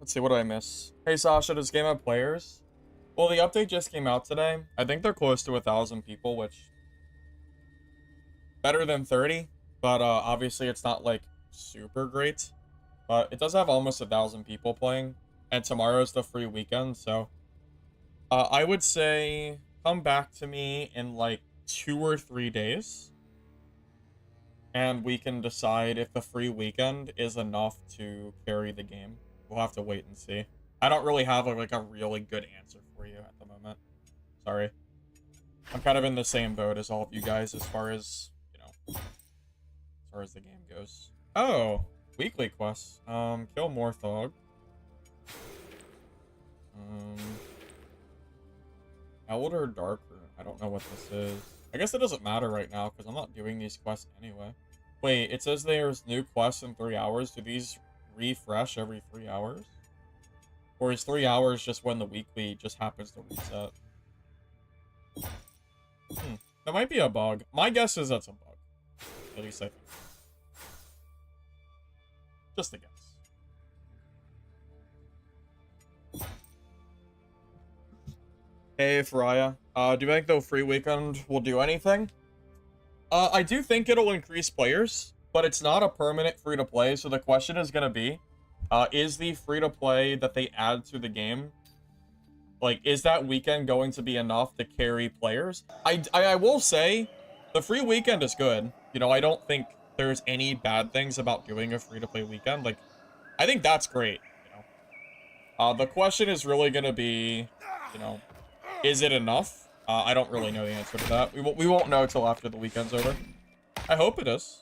Let's see, what did I miss? Hey Sasha, does game have players? Well, the update just came out today. I think they're close to 1,000 people, which better than 30, but obviously it's not like super great. But it does have almost 1,000 people playing, and tomorrow's the free weekend, so I would say come back to me in like 2 or 3 days, and we can decide if the free weekend is enough to carry the game. We'll have to wait and see. I don't really have like a really good answer for you at the moment. Sorry. I'm kind of in the same boat as all of you guys as far as, you know, as far as the game goes. Oh, weekly quests. Kill Morthog. Elder Darker. I don't know what this is. I guess it doesn't matter right now because I'm not doing these quests anyway. Wait, it says there's new quests in 3 hours. Do these refresh every 3 hours? Or is 3 hours just when the weekly just happens to reset? That might be a bug. My guess is that's a bug. At least I think. Just a guess. Hey, Faraya. Do you think the free weekend will do anything? I do think it'll increase players, but it's not a permanent free-to-play, so the question is going to be, is the free-to-play that they add to the game, like, is that weekend going to be enough to carry players? I will say, the free weekend is good. You know, I don't think there's any bad things about doing a free-to-play weekend. Like, I think that's great, you know. The question is really gonna be, you know, is it enough? I don't really know the answer to that. We won't know till after the weekend's over. I hope it is.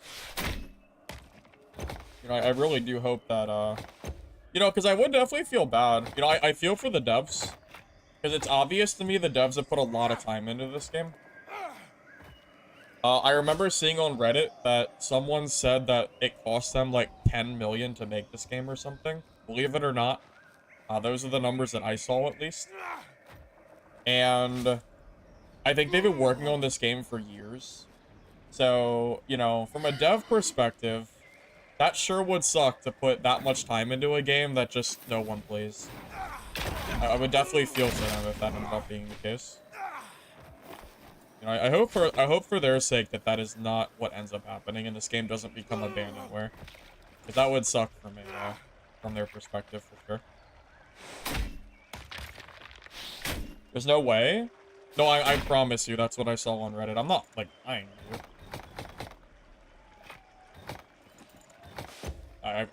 You know, I really do hope that, you know, because I would definitely feel bad. You know, I feel for the devs. Because it's obvious to me the devs have put a lot of time into this game. I remember seeing on Reddit that someone said that it cost them like 10 million to make this game or something. Believe it or not, those are the numbers that I saw at least. And I think they've been working on this game for years. So, you know, from a dev perspective, that sure would suck to put that much time into a game that just no one plays. I would definitely feel for them if that ended up being the case. You know, I hope for their sake that that is not what ends up happening and this game doesn't become abandonware. Because that would suck for me, from their perspective for sure. There's no way? No, I promise you that's what I saw on Reddit. I'm not, like, lying to you.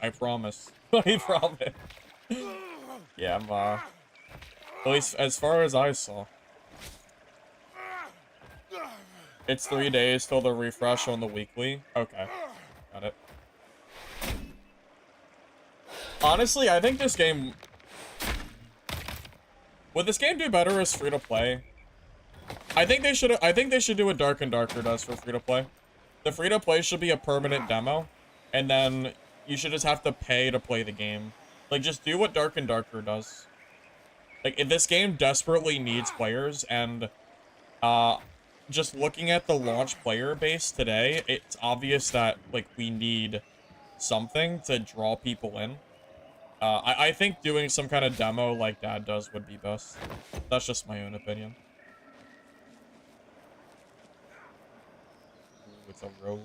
I promise. I promise. Yeah, I'm, at least as far as I saw. It's 3 days till the refresh on the weekly. Okay. Got it. Honestly, I think this game... Would this game do better as free-to-play? I think they should do what Dark and Darker does for free-to-play. The free-to-play should be a permanent demo, and then you should just have to pay to play the game. Like, just do what Dark and Darker does. Like, if this game desperately needs players, and, just looking at the launch player base today, it's obvious that, like, we need something to draw people in. I think doing some kind of demo like Dad does would be best. That's just my own opinion. Ooh, it's a rogue.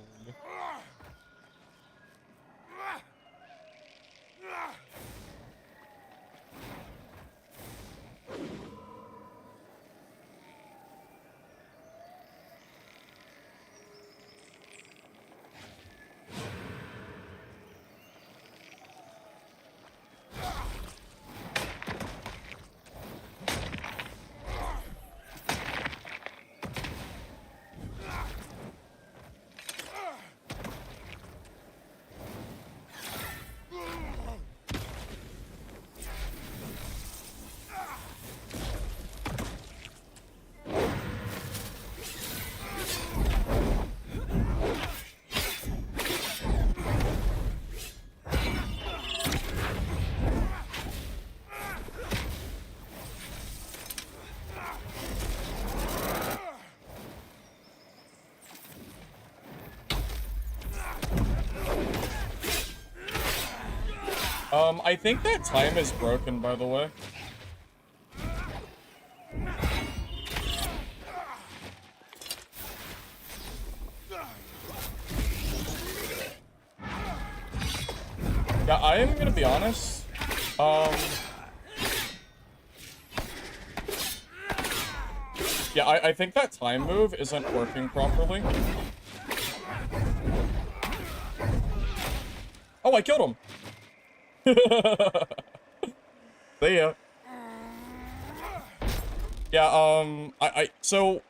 I think that time is broken, by the way. Yeah, I am gonna be honest. Yeah, I think that time move isn't working properly. Oh, I killed him! See ya. Yeah, so,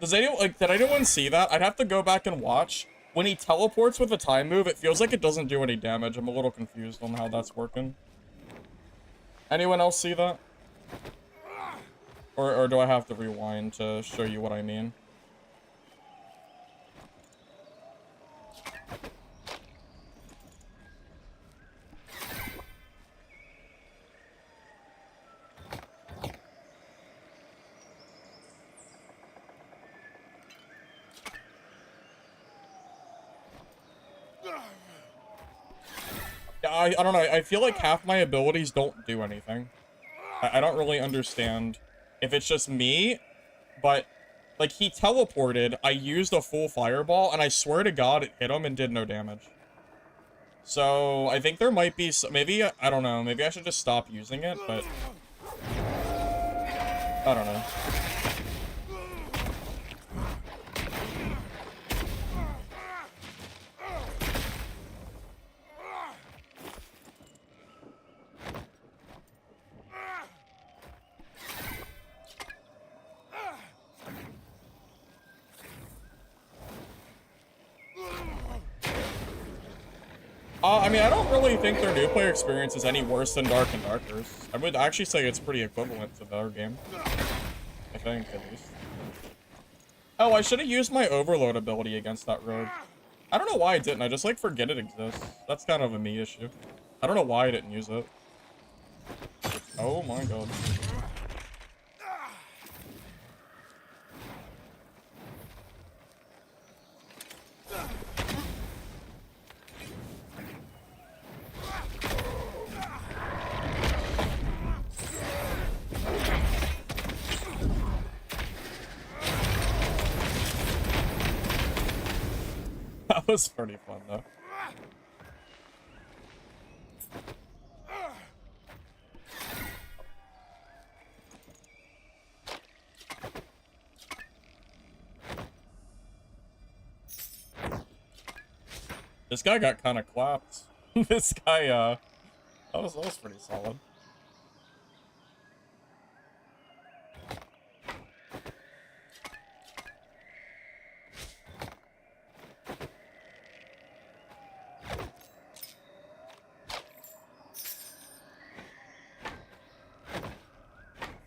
does anyone, like, did anyone see that? I'd have to go back and watch. When he teleports with a time move, it feels like it doesn't do any damage. I'm a little confused on how that's working. Anyone else see that? Or do I have to rewind to show you what I mean? Yeah, I don't know. I feel like half my abilities don't do anything. I don't really understand if it's just me, but, like, he teleported, I used a full fireball, and I swear to God it hit him and did no damage. So, I think there might be some, maybe, I don't know, maybe I should just stop using it, but I don't know. I mean, I don't really think their new player experience is any worse than Dark and Darker's. I would actually say it's pretty equivalent to their game. I think, at least. Oh, I should have used my overload ability against that rogue. I don't know why I didn't. I just, like, forget it exists. That's kind of a me issue. I don't know why I didn't use it. Oh my god. That was pretty fun, though. This guy got kind of clapped. This guy, that was pretty solid.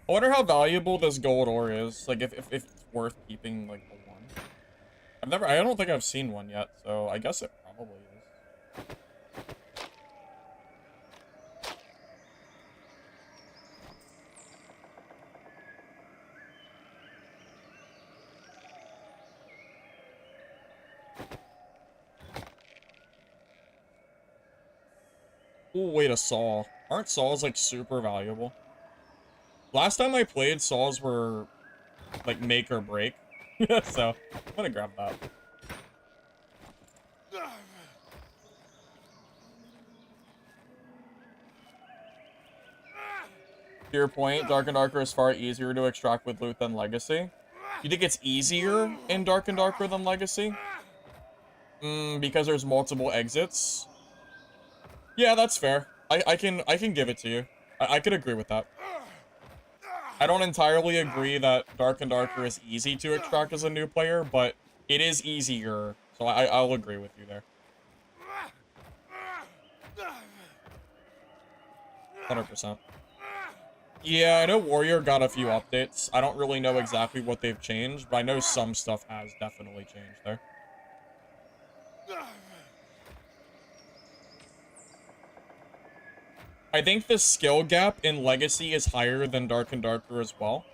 I wonder how valuable this gold ore is. Like, if it's worth keeping, like, the one. I don't think I've seen one yet, so I guess it probably is. Ooh, wait, a saw. Aren't saws, like, super valuable? Last time I played, saws were, like, make or break. So, I'm gonna grab that. To your point, Dark and Darker is far easier to extract with loot than Legacy. You think it's easier in Dark and Darker than Legacy? Because there's multiple exits. Yeah, that's fair. I can give it to you. I could agree with that. I don't entirely agree that Dark and Darker is easy to extract as a new player, but it is easier. So I'll agree with you there. 100%. Yeah, I know Warrior got a few updates. I don't really know exactly what they've changed, but I know some stuff has definitely changed there. I think the skill gap in Legacy is higher than Dark and Darker as well.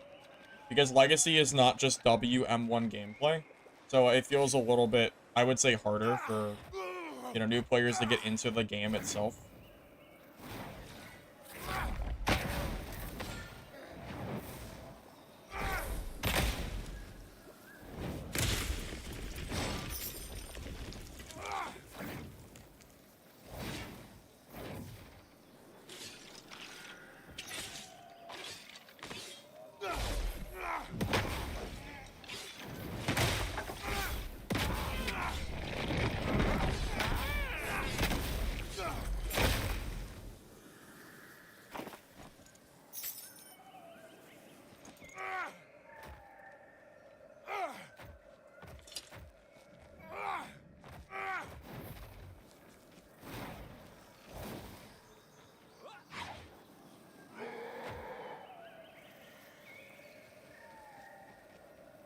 Because Legacy is not just WM1 gameplay. So it feels a little bit, I would say, harder for, you know, new players to get into the game itself.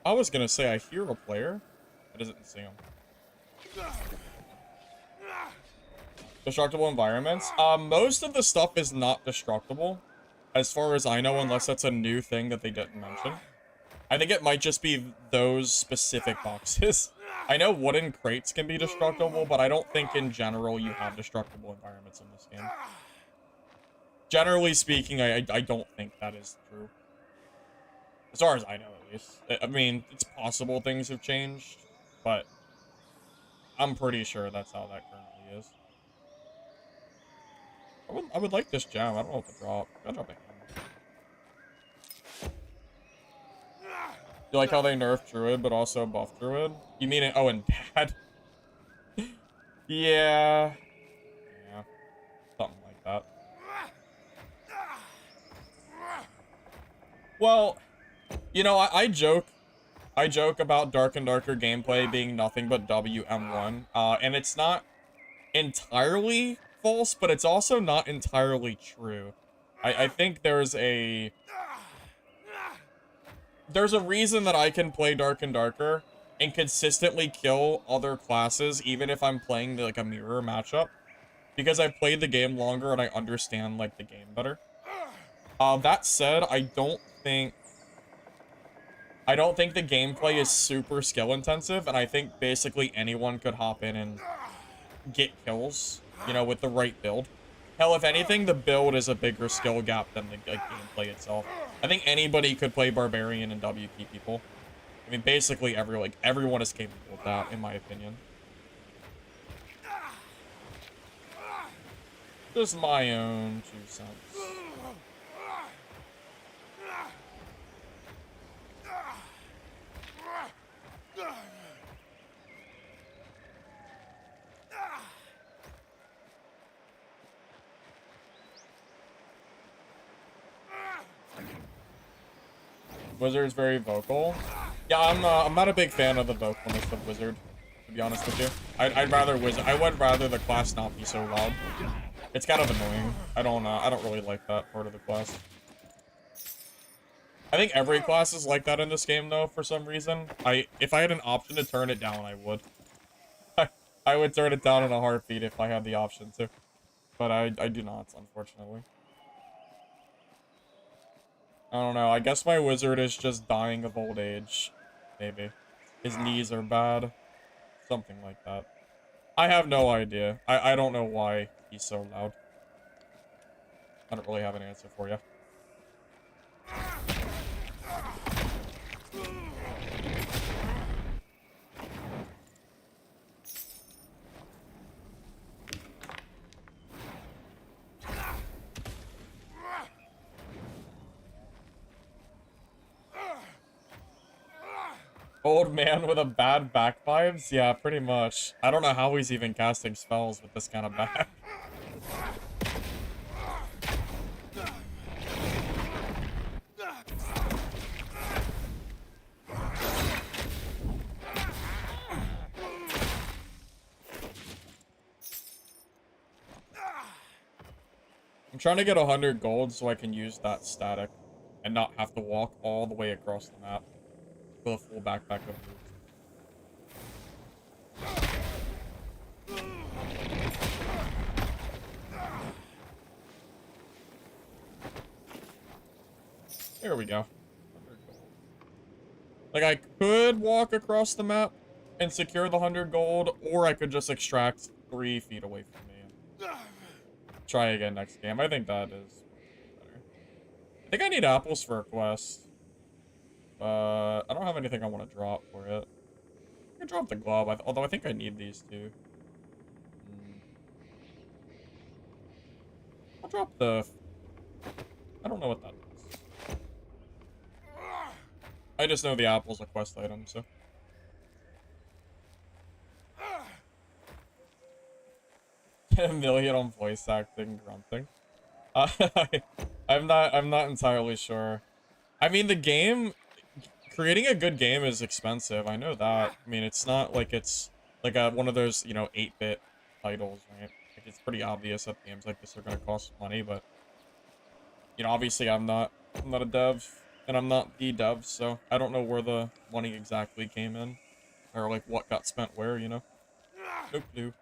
I was gonna say I hear a player. I didn't see him. Destructible environments? Most of the stuff is not destructible, as far as I know, unless that's a new thing that they didn't mention. I think it might just be those specific boxes. I know wooden crates can be destructible, but I don't think in general you have destructible environments in this game. Generally speaking, I don't think that is true. As far as I know, at least. I mean, it's possible things have changed, but I'm pretty sure that's how that currently is. I would like this gem. I don't know what to drop. I'll drop a hand. You like how they nerfed Druid, but also buffed Druid? You mean it? Oh, and bad? Yeah. Yeah. Something like that. Well, you know, I joke about Dark and Darker gameplay being nothing but WM1, and it's not entirely false, but it's also not entirely true. I think there's a reason that I can play Dark and Darker and consistently kill other classes, even if I'm playing like a mirror matchup, because I've played the game longer and I understand like the game better. That said, I don't think the gameplay is super skill intensive, and I think basically anyone could hop in and get kills, you know, with the right build. Hell, if anything, the build is a bigger skill gap than the gameplay itself. I think anybody could play Barbarian and WP people. I mean, basically everyone is capable of that, in my opinion. Just my own 2 cents. Wizard's very vocal. Yeah, I'm not a big fan of the vocalness of Wizard, to be honest with you. I'd rather Wizard. I would rather the class not be so loud. It's kind of annoying. I don't really like that part of the class. I think every class is like that in this game, though, for some reason. If I had an option to turn it down, I would. I would turn it down in a heartbeat if I had the option to. But I do not, unfortunately. I don't know. I guess my wizard is just dying of old age. Maybe. His knees are bad. Something like that. I have no idea. I don't know why he's so loud. I don't really have an answer for you. Old man with a bad back vibes? Yeah, pretty much. I don't know how he's even casting spells with this kind of back. I'm trying to get 100 gold so I can use that static and not have to walk all the way across the map with a full backpack of boots. There we go. Like, I could walk across the map and secure the 100 gold, or I could just extract 3 feet away from me and try again next game. I think that is better. I think I need apples for a quest. I don't have anything I want to drop for it. I can drop the glob, although I think I need these two. I'll drop the... I don't know what that is. I just know the apple's a quest item, so... A million on voice acting, grunting. I'm not entirely sure. I mean, the game... Creating a good game is expensive, I know that. I mean, it's not like it's like one of those, you know, 8-bit titles, right? Like, it's pretty obvious that games like this are gonna cost money, but... You know, obviously I'm not a dev, and I'm not the dev, so I don't know where the money exactly came in. Or, like, what got spent where, you know? Nope, no.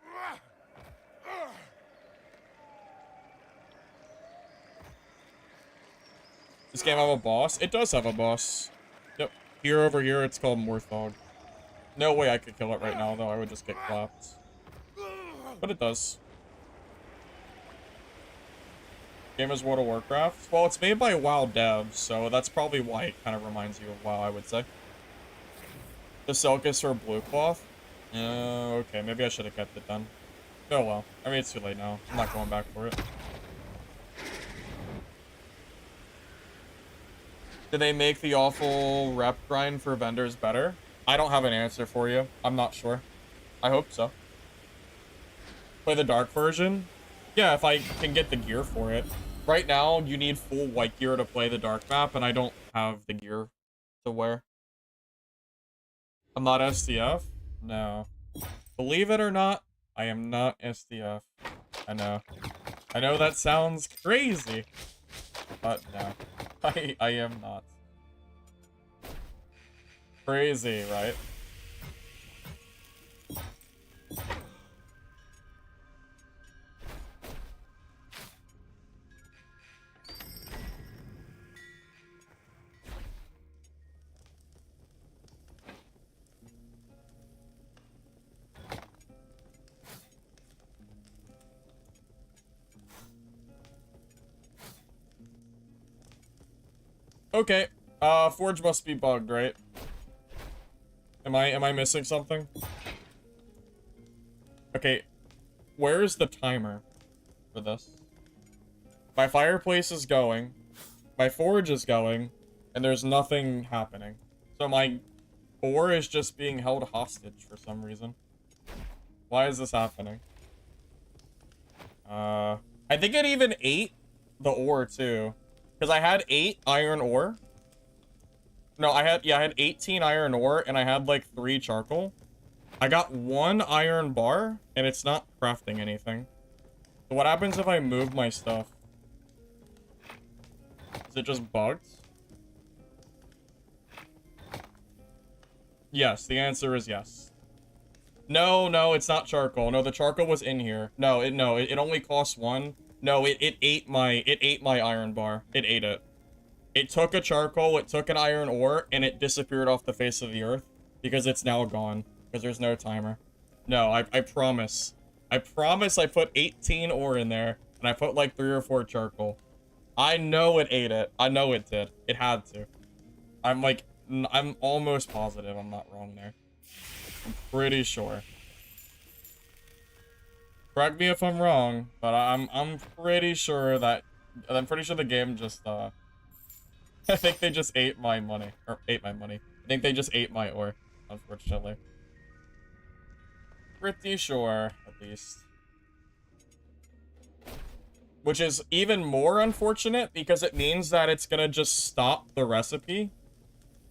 This game have a boss? It does have a boss. Yep. Here over here, it's called Morthog. No way I could kill it right now, though. I would just get clapped. But it does. Game is World of Warcraft? Well, it's made by WoW devs, so that's probably why it kind of reminds you of WoW, I would say. The Selkis or Blue Cloth? Okay, maybe I should have kept it then. Oh well. I mean, it's too late now. I'm not going back for it. Did they make the awful rep grind for vendors better? I don't have an answer for you. I'm not sure. I hope so. Play the dark version? Yeah, if I can get the gear for it. Right now, you need full white gear to play the dark map, and I don't have the gear to wear. I'm not STF? No. Believe it or not, I am not SDF. I know. I know that sounds crazy. But no. I am not. Crazy, right? Okay. Forge must be bugged, right? Am I missing something? Okay. Where's the timer for this? My fireplace is going. My forge is going. And there's nothing happening. So my ore is just being held hostage for some reason. Why is this happening? I think it even ate the ore too. Because I had 8 iron ore. No, I had 18 iron ore and I had like 3 charcoal. I got 1 iron bar and it's not crafting anything. So what happens if I move my stuff? Is it just bugged? Yes, the answer is yes. No, it's not charcoal. No, the charcoal was in here. No, it only costs 1. No, it ate my iron bar. It ate it. It took a charcoal, it took an iron ore, and it disappeared off the face of the earth because it's now gone because there's no timer. No, I promise. I promise I put 18 ore in there and I put like 3 or 4 charcoal. I know it ate it. I know it did. It had to. I'm almost positive I'm not wrong there. I'm pretty sure. Correct me if I'm wrong, but I'm pretty sure the game just I think they just ate my money. Or ate my money. I think they just ate my ore, unfortunately. Pretty sure, at least. Which is even more unfortunate because it means that it's gonna just stop the recipe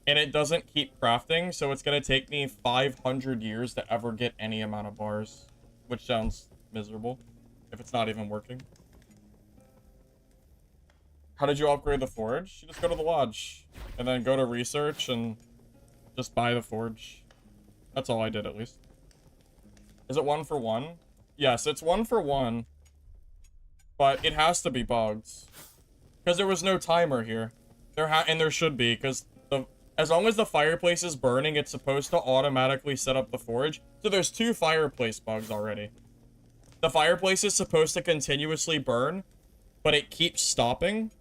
and it doesn't keep crafting, so it's gonna take me 500 years to ever get any amount of bars, which sounds miserable if it's not even working. How did you upgrade the forge? You just go to the lodge and then go to research and just buy the forge. That's all I did, at least. Is it 1 for 1? Yes, it's 1 for 1. But it has to be bugged. Because there was no timer here. And there should be, because as long as the fireplace is burning, it's supposed to automatically set up the forge. So there's 2 fireplace bugs already. The fireplace is supposed to continuously burn, but it keeps stopping.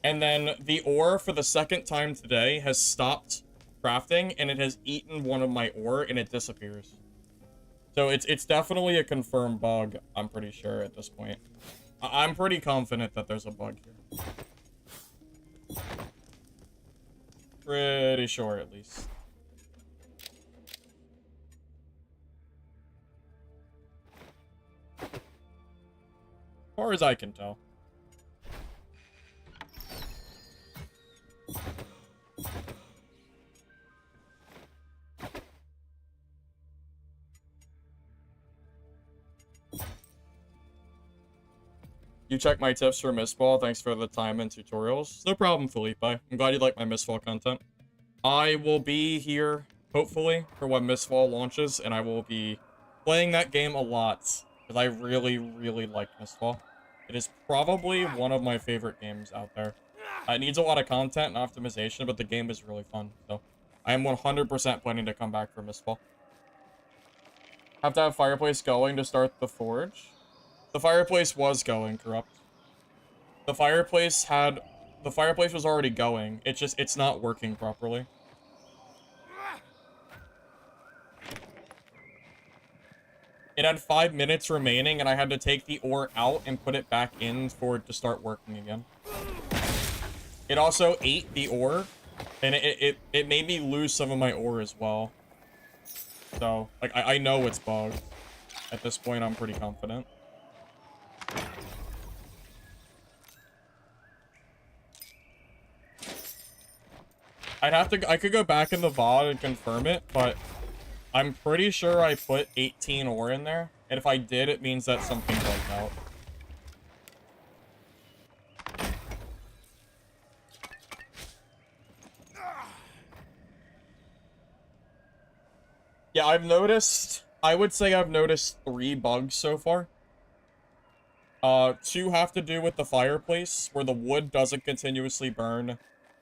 And then the ore for the 2nd time today has stopped crafting, and it has eaten one of my ore, and it disappears. So it's definitely a confirmed bug, I'm pretty sure, at this point. I'm pretty confident that there's a bug here. Pretty sure, at least. As far as I can tell. You check my tips for Mistfall. Thanks for the time and tutorials. No problem, Felipe. I'm glad you like my Mistfall content. I will be here, hopefully, for when Mistfall launches, and I will be playing that game a lot, because I really, really like Mistfall. It is probably one of my favorite games out there. It needs a lot of content and optimization, but the game is really fun, so I am 100% planning to come back for Mistfall. Have to have fireplace going to start the forge. The fireplace was going, Corrupt. The fireplace was already going. It's not working properly. It had 5 minutes remaining, and I had to take the ore out and put it back in for it to start working again. It also ate the ore, and it made me lose some of my ore as well. So, like, I know it's bugged. At this point, I'm pretty confident. I could go back in the VOD and confirm it, but I'm pretty sure I put 18 ore in there. And if I did, it means that something bugged out. Yeah, I would say I've noticed 3 bugs so far. 2 have to do with the fireplace, where the wood doesn't continuously burn.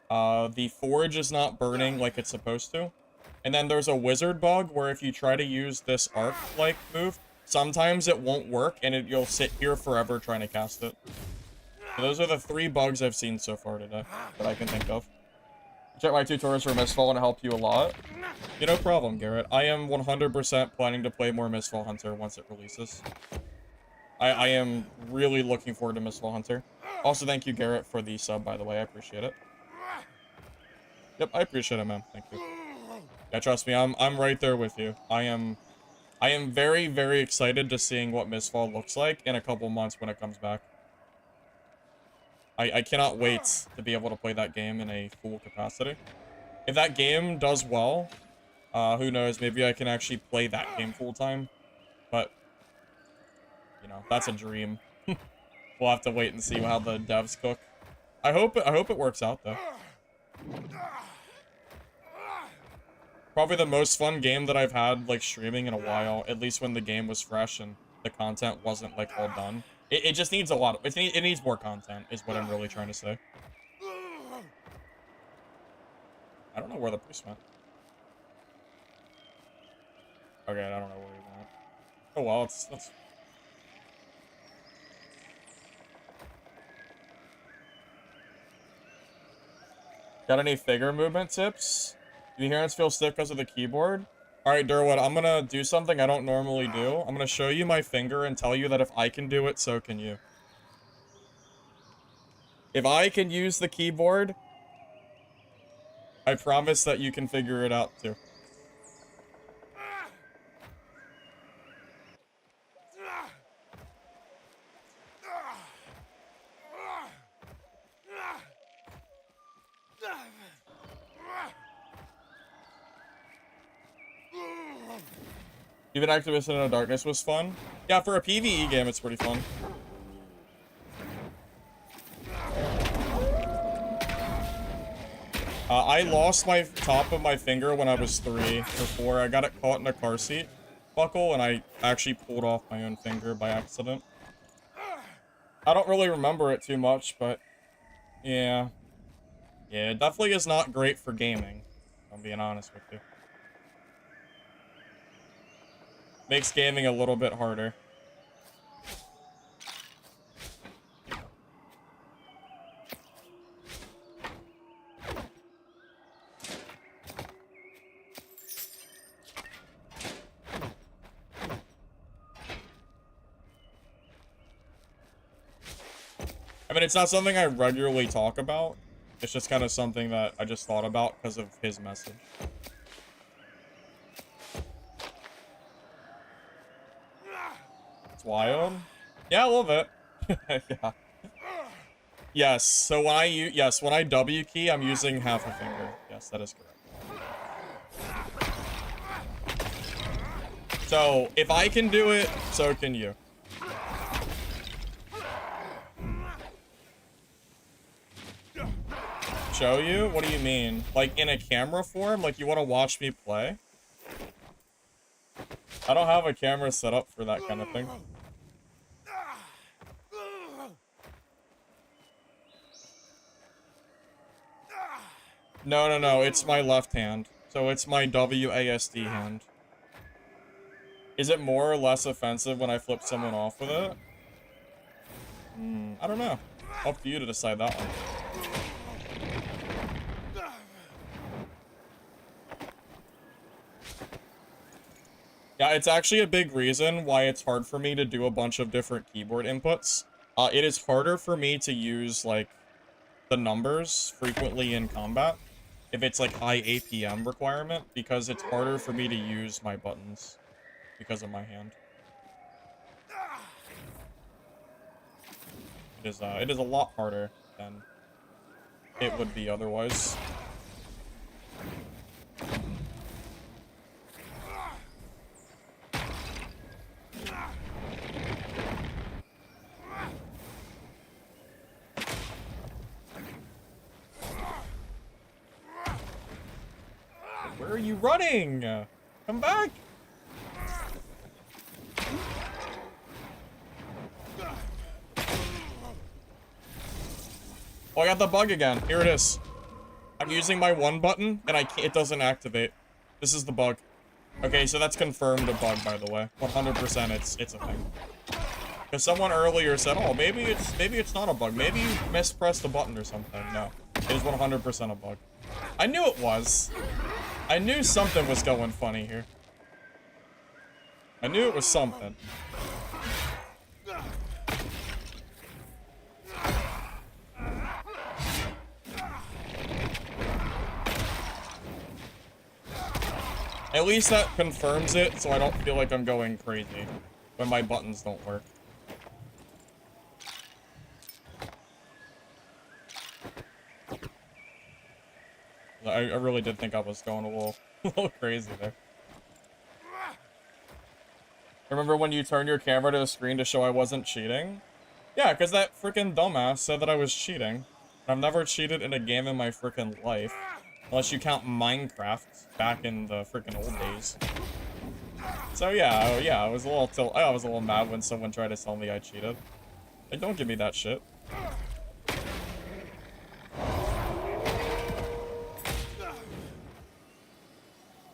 The forge is not burning like it's supposed to. And then there's a wizard bug, where if you try to use this arc-like move, sometimes it won't work, and you'll sit here forever trying to cast it. So those are the 3 bugs I've seen so far today, that I can think of. Check my tutorials for Mistfall and help you a lot. Yeah, no problem, Garrett. I am 100% planning to play more Mistfall Hunter once it releases. I am really looking forward to Mistfall Hunter. Also, thank you, Garrett, for the sub, by the way. I appreciate it. Yep, I appreciate it, man. Thank you. Yeah, trust me, I'm right there with you. I am very, very excited to seeing what Mistfall looks like in a couple months when it comes back. I cannot wait to be able to play that game in a full capacity. If that game does well, who knows, maybe I can actually play that game full time. But, you know, that's a dream. We'll have to wait and see how the devs cook. I hope it works out, though. Probably the most fun game that I've had, like, streaming in a while, at least when the game was fresh and the content wasn't, like, all done. It just needs a lot of... It needs more content, is what I'm really trying to say. I don't know where the priest went. Okay, I don't know where he went. Oh, well, that's... Got any figure movement tips? Do your hands feel stiff because of the keyboard? Alright, Durwood, I'm gonna do something I don't normally do. I'm gonna show you my finger and tell you that if I can do it, so can you. If I can use the keyboard, I promise that you can figure it out, too. Even Activist in the Darkness was fun. Yeah, for a PvE game, it's pretty fun. I lost my top of my finger when I was 3 or 4. I got it caught in a car seat buckle, and I actually pulled off my own finger by accident. I don't really remember it too much, but yeah. Yeah, it definitely is not great for gaming, if I'm being honest with you. Makes gaming a little bit harder. I mean, it's not something I regularly talk about. It's just kind of something that I just thought about because of his message. It's wild. Yeah, a little bit. Yeah. Yes, so when I W key, I'm using half a finger. Yes, that is correct. So, if I can do it, so can you. Show you? What do you mean? Like, in a camera form? Like, you want to watch me play? I don't have a camera set up for that kind of thing. No, it's my left hand. So it's my WASD hand. Is it more or less offensive when I flip someone off with it? I don't know. Up to you to decide that one. Yeah, it's actually a big reason why it's hard for me to do a bunch of different keyboard inputs. It is harder for me to use, like, the numbers frequently in combat if it's, like, high APM requirement, because it's harder for me to use my buttons because of my hand. It is a lot harder than it would be otherwise. you running? Come back. Oh, I got the bug again. Here it is. I'm using my 1 button, and it doesn't activate. This is the bug. Okay, so that's confirmed a bug, by the way. 100% it's a thing. Because someone earlier said, oh, maybe it's not a bug. Maybe you mispressed the button or something. No, it is 100% a bug. I knew it was. I knew something was going funny here. I knew it was something. At least that confirms it, so I don't feel like I'm going crazy when my buttons don't work. I really did think I was going a little crazy there. Remember when you turned your camera to the screen to show I wasn't cheating? Yeah, because that freaking dumbass said that I was cheating. I've never cheated in a game in my freaking life. Unless you count Minecraft back in the freaking old days. So yeah, I was a little mad when someone tried to tell me I cheated. Like, don't give me that shit.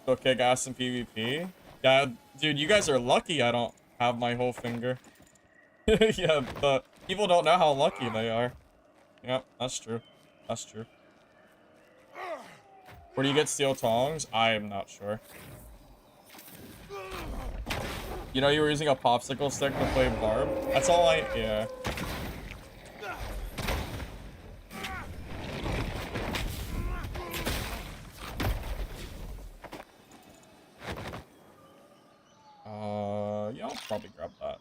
Go kick ass in PvP. Yeah, dude, you guys are lucky I don't have my whole finger. Yeah, the people don't know how lucky they are. Yep, that's true. That's true. Where do you get steel tongs? I'm not sure. You know you were using a popsicle stick to play Barb? That's all yeah. Yeah, I'll probably grab that.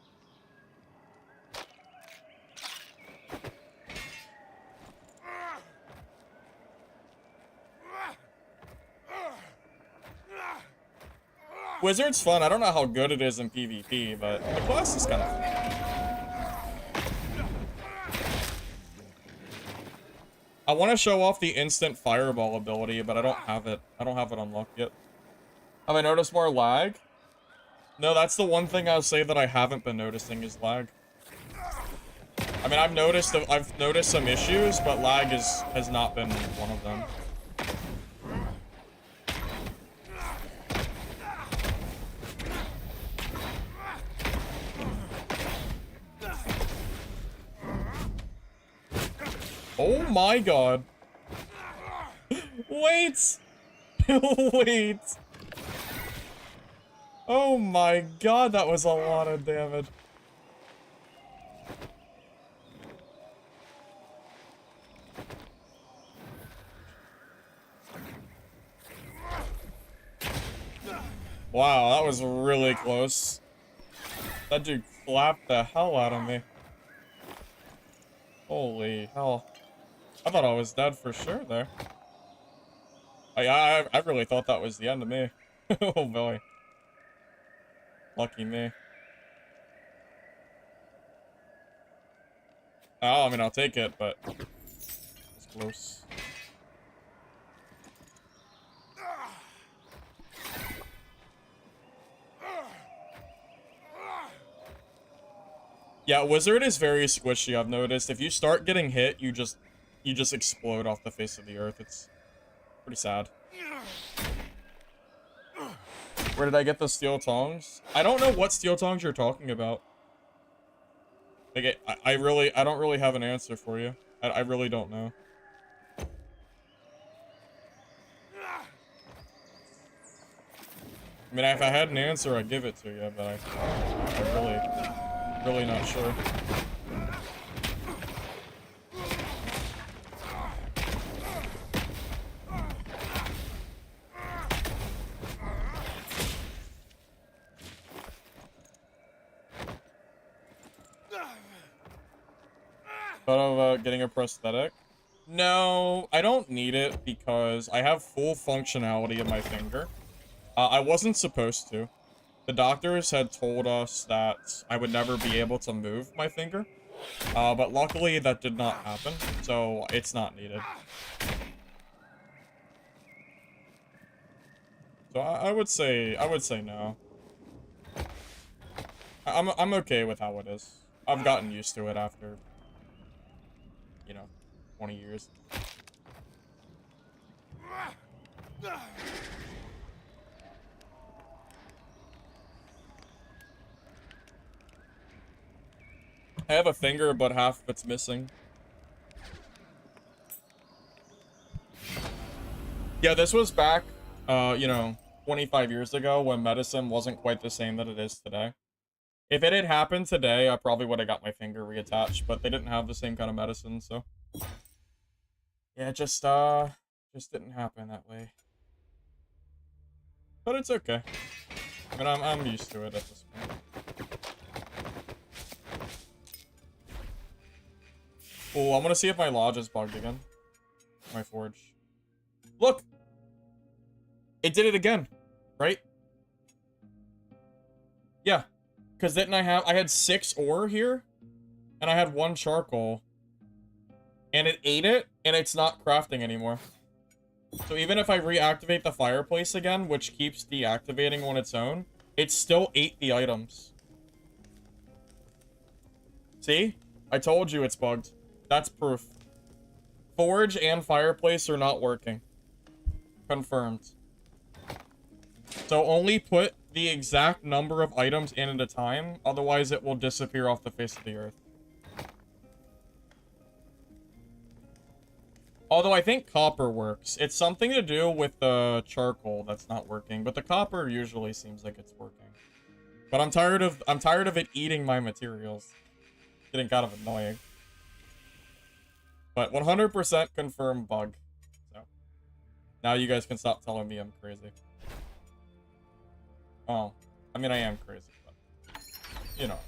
Wizard's fun. I don't know how good it is in PvP, but the class is kind of fun. I want to show off the instant fireball ability, but I don't have it. I don't have it unlocked yet. Have I noticed more lag? No, that's the one thing I'll say that I haven't been noticing is lag. I mean, I've noticed some issues, but lag has not been one of them. Oh my god. Wait! Wait! Oh my god, that was a lot of damage. Wow, that was really close. That dude clapped the hell out of me. Holy hell. I thought I was dead for sure there. I really thought that was the end of me. Oh boy. Lucky me. Oh, I mean, I'll take it, but it's close. Yeah, Wizard is very squishy, I've noticed. If you start getting hit, you just explode off the face of the earth. It's pretty sad. Where did I get the steel tongs? I don't know what steel tongs you're talking about. Like, I don't really have an answer for you. I really don't know. I mean, if I had an answer, I'd give it to you, but I'm really not sure. Thought of getting a prosthetic? No, I don't need it because I have full functionality in my finger. I wasn't supposed to. The doctors had told us that I would never be able to move my finger. But luckily that did not happen, so it's not needed. So I would say no. I'm okay with how it is. I've gotten used to it after, you know, 20 years. I have a finger, but half of it's missing. Yeah, this was back, you know, 25 years ago when medicine wasn't quite the same that it is today. If it had happened today, I probably would have got my finger reattached, but they didn't have the same kind of medicine, so. Yeah, it just didn't happen that way. But it's okay. I mean, I'm used to it at this point. Oh, I'm gonna see if my lodge is bugged again. My forge. Look! It did it again, right? Yeah. Because didn't I had 6 ore here? And I had 1 charcoal. And it ate it, and it's not crafting anymore. So even if I reactivate the fireplace again, which keeps deactivating on its own, it still ate the items. See? I told you it's bugged. That's proof. Forge and fireplace are not working. Confirmed. So only put the exact number of items in at a time, otherwise it will disappear off the face of the earth. Although I think copper works. It's something to do with the charcoal that's not working, but the copper usually seems like it's working. But I'm tired of it eating my materials. Getting kind of annoying. But 100% confirmed bug. So now you guys can stop telling me I'm crazy. Oh, I mean I am crazy, but you know.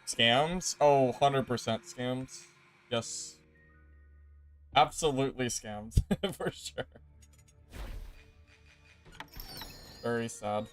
Scams? Oh, 100% scams. Yes. Absolutely scams. For sure. Very sad.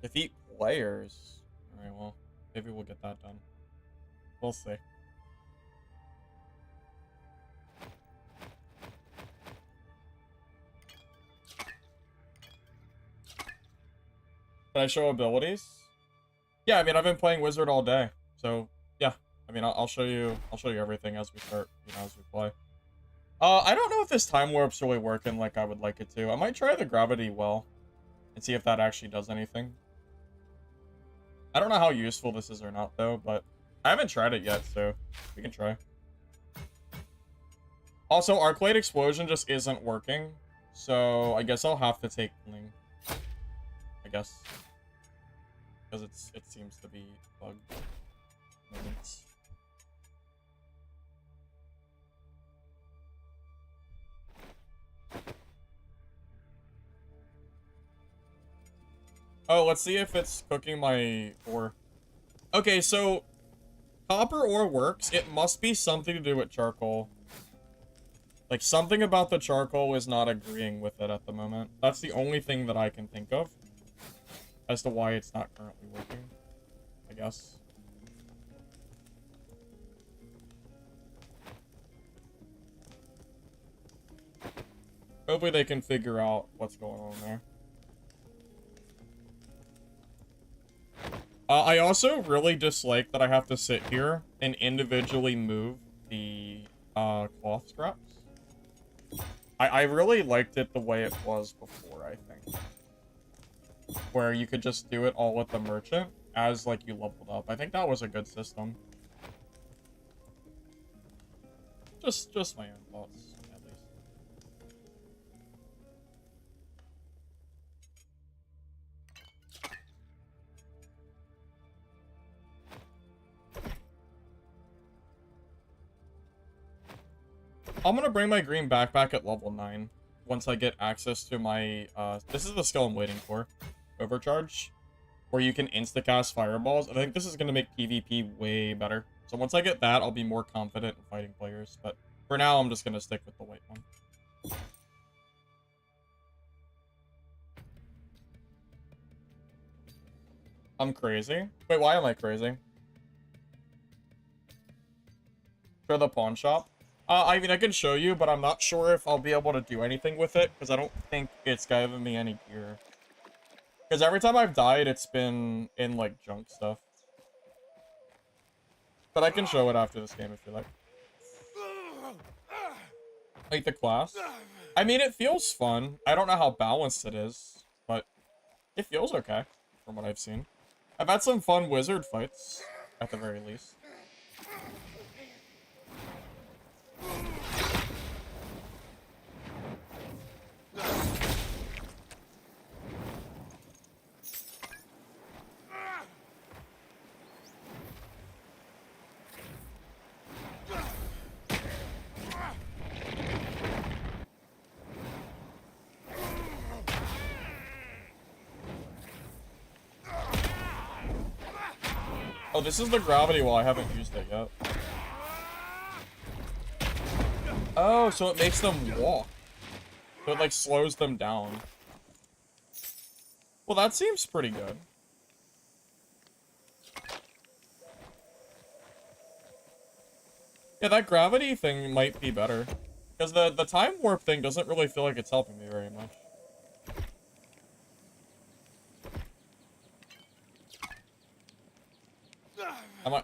Defeat players. Alright, well, maybe we'll get that done. We'll see. Can I show abilities? Yeah, I mean, I've been playing Wizard all day. So, yeah. I mean, I'll show you everything as we start, you know, as we play. I don't know if this time warp's really working like I would like it to. I might try the gravity well and see if that actually does anything. I don't know how useful this is or not, though, but I haven't tried it yet, so we can try. Also, Arclight Explosion just isn't working, so I guess I'll have to take Bling. I guess. Because it seems to be bugged. Moments. Oh, let's see if it's cooking my ore. Okay, so copper ore works. It must be something to do with charcoal. Like, something about the charcoal is not agreeing with it at the moment. That's the only thing that I can think of as to why it's not currently working, I guess. Hopefully they can figure out what's going on there. I also really dislike that I have to sit here and individually move the cloth scraps. I really liked it the way it was before, I think. Where you could just do it all with the merchant as, like, you leveled up. I think that was a good system. Just my own thoughts, at least. I'm gonna bring my green backpack at level 9 once I get access to my, this is the skill I'm waiting for. Overcharge, where you can insta-cast fireballs. I think this is gonna make PvP way better. So once I get that, I'll be more confident in fighting players. But for now, I'm just gonna stick with the white one. I'm crazy. Wait, why am I crazy? For the pawn shop? I mean, I can show you, but I'm not sure if I'll be able to do anything with it, because I don't think it's giving me any gear. Because every time I've died, it's been in, like, junk stuff. But I can show it after this game if you like. Like the class. I mean, it feels fun. I don't know how balanced it is, but it feels okay from what I've seen. I've had some fun wizard fights, at the very least. Oh, this is the gravity wall. I haven't used it yet. Oh, so it makes them walk. So it, like, slows them down. Well, that seems pretty good. Yeah, that gravity thing might be better. Because the time warp thing doesn't really feel like it's helping me very much.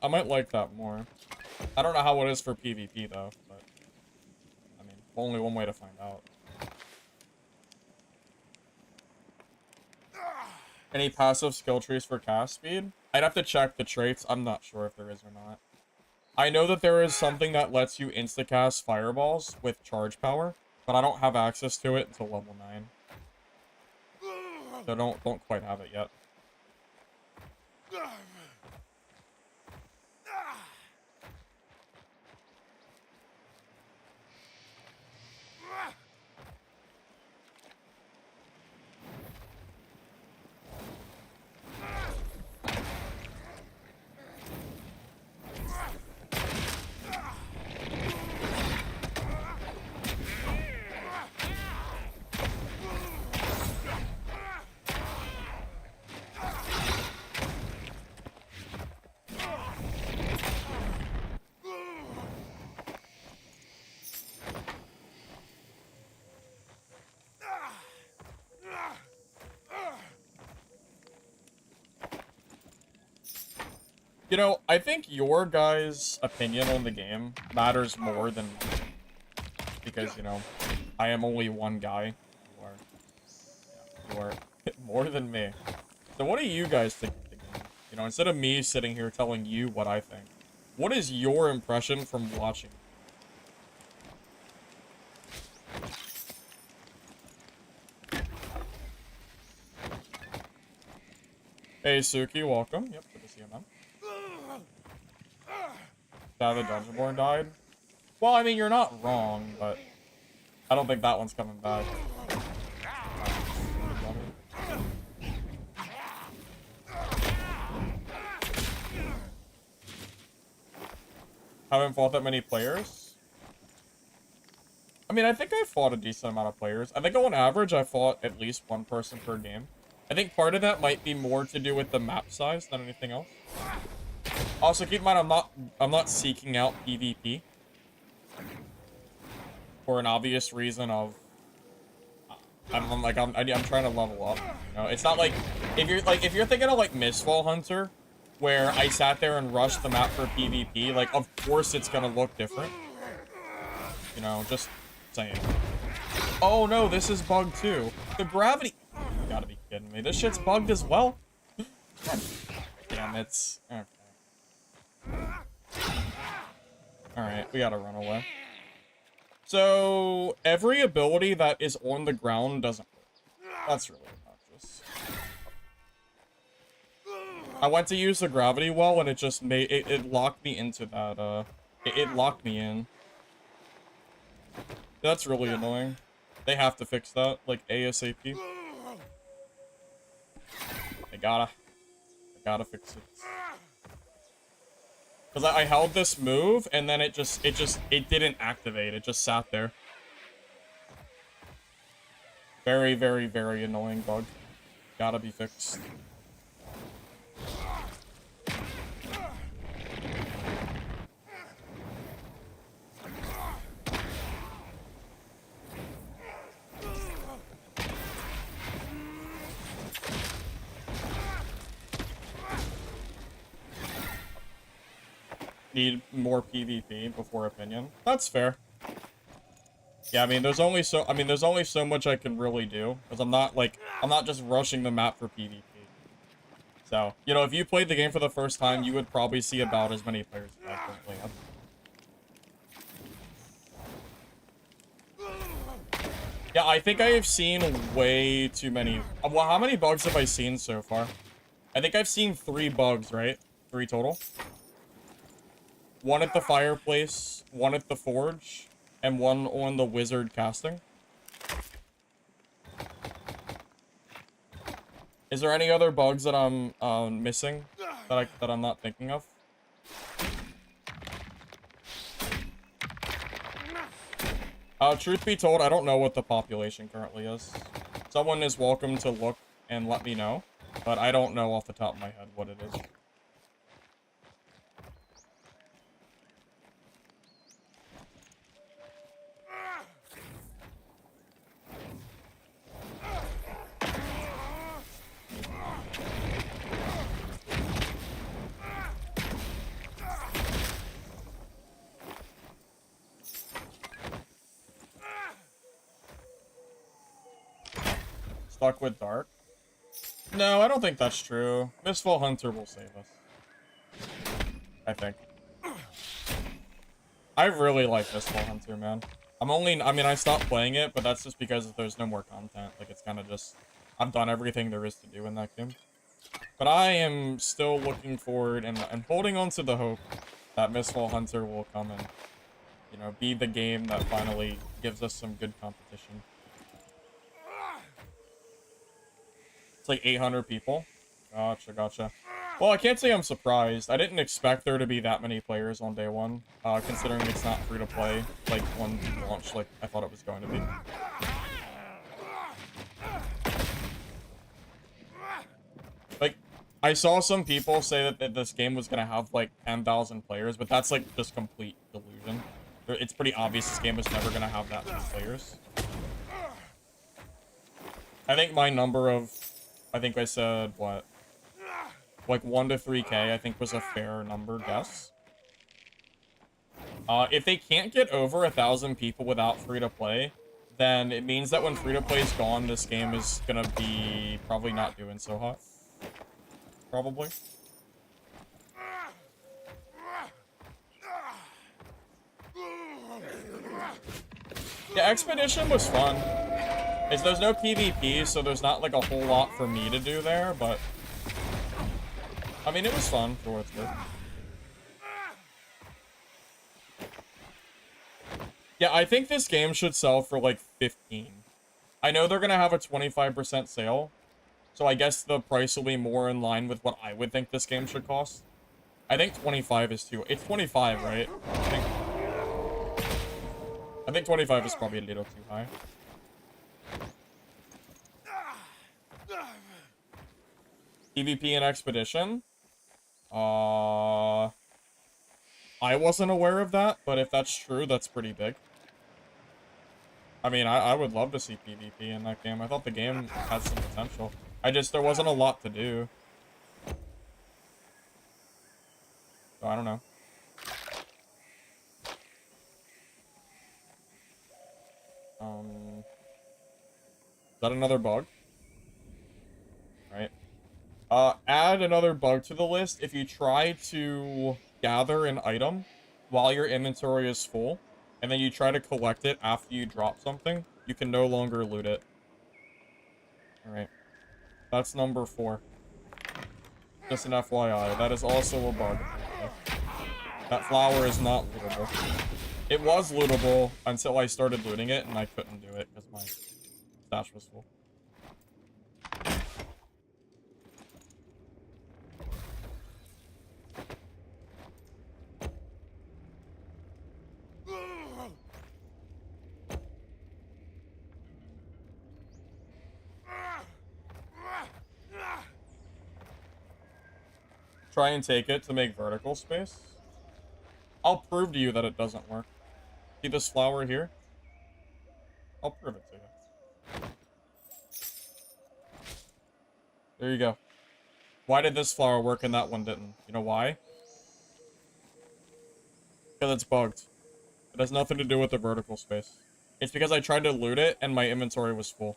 I might like that more. I don't know how it is for PvP, though, but... I mean, only one way to find out. Any passive skill trees for cast speed? I'd have to check the traits. I'm not sure if there is or not. I know that there is something that lets you insta-cast fireballs with charge power, but I don't have access to it until level 9. So don't quite have it yet. You know, I think your guys' opinion on the game matters more than mine. Because, you know, I am only one guy. You are more than me. So what do you guys think of the game? You know, instead of me sitting here telling you what I think, what is your impression from watching? Hey, Suki, welcome. Yep, good to see you, man. Now the Dungeonborn died? Well, I mean, you're not wrong, but I don't think that one's coming back. Haven't fought that many players? I mean, I think I fought a decent amount of players. I think on average, I fought at least one person per game. I think part of that might be more to do with the map size than anything else. Also, keep in mind, I'm not seeking out PvP for an obvious reason of I'm trying to level up. You know, it's not like if you're thinking of like Mistfall Hunter, where I sat there and rushed the map for PvP, like of course it's gonna look different. You know, just saying. Oh no, this is bugged too. The gravity. You gotta be kidding me. This shit's bugged as well. Damn, it's okay. Alright, we gotta run away. So, every ability that is on the ground doesn't work. That's really obnoxious. I went to use the gravity well, and it just made... It locked me into that, it locked me in. That's really annoying. They have to fix that, like, ASAP. They gotta fix it. Because I held this move, and then it didn't activate. It just sat there. Very, very, very annoying bug. Gotta be fixed. Need more PvP before opinion. That's fair. Yeah, I mean, there's only so much I can really do, because I'm not just rushing the map for PvP. So, you know, if you played the game for the first time, you would probably see about as many players as I currently have. Yeah, I think I have seen way too many. Well, how many bugs have I seen so far? I think I've seen 3 bugs, right? 3 total. 1 at the fireplace, 1 at the forge, and 1 on the wizard casting. Is there any other bugs that I'm missing that I'm not thinking of? Truth be told, I don't know what the population currently is. Someone is welcome to look and let me know, but I don't know off the top of my head what it is. Stuck with dark? No, I don't think that's true. Mistfall Hunter will save us. I think. I really like Mistfall Hunter, man. I mean, I stopped playing it, but that's just because there's no more content. Like, it's kind of just... I've done everything there is to do in that game. But I am still looking forward and holding on to the hope that Mistfall Hunter will come and, you know, be the game that finally gives us some good competition. It's like 800 people. Gotcha. Well, I can't say I'm surprised. I didn't expect there to be that many players on day 1, considering it's not free to play, like, when launch, like I thought it was going to be. Like, I saw some people say that this game was going to have, like, 10,000 players, but that's, like, just complete delusion. It's pretty obvious this game was never going to have that many players. I think my number of... I think I said, what? Like 1 to 3K, I think was a fair number guess. If they can't get over 1,000 people without free-to-play, then it means that when free-to-play is gone, this game is gonna be probably not doing so hot. Probably. Yeah, Expedition was fun. There's no PvP, so there's not like a whole lot for me to do there, but... I mean, it was fun for what it's worth. Yeah, I think this game should sell for like 15. I know they're gonna have a 25% sale, so I guess the price will be more in line with what I would think this game should cost. I think 25 is too... It's 25, right? I think 25 is probably a little too high. PvP and Expedition? I wasn't aware of that, but if that's true, that's pretty big. I mean, I would love to see PvP in that game. I thought the game had some potential. There wasn't a lot to do. So, I don't know. Is that another bug? Right. Add another bug to the list. If you try to gather an item while your inventory is full, and then you try to collect it after you drop something, you can no longer loot it. Alright. That's number 4. Just an FYI. That is also a bug. That flower is not lootable. It was lootable until I started looting it, and I couldn't do it because my stash was full. Try and take it to make vertical space. I'll prove to you that it doesn't work. See this flower here? I'll prove it to you. There you go. Why did this flower work and that one didn't? You know why? Because it's bugged. It has nothing to do with the vertical space. It's because I tried to loot it and my inventory was full.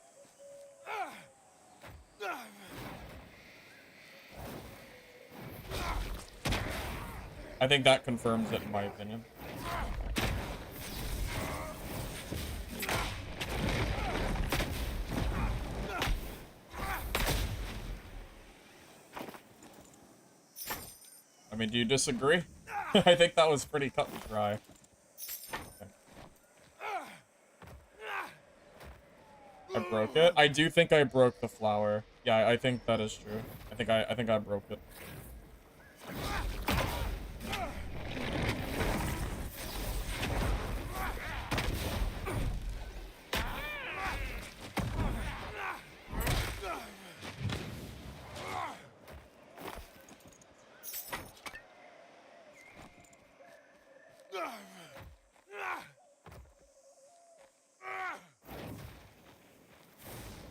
I think that confirms it in my opinion. I mean, do you disagree? I think that was pretty cut and dry. Okay. I broke it? I do think I broke the flower. Yeah, I think that is true. I think I broke it.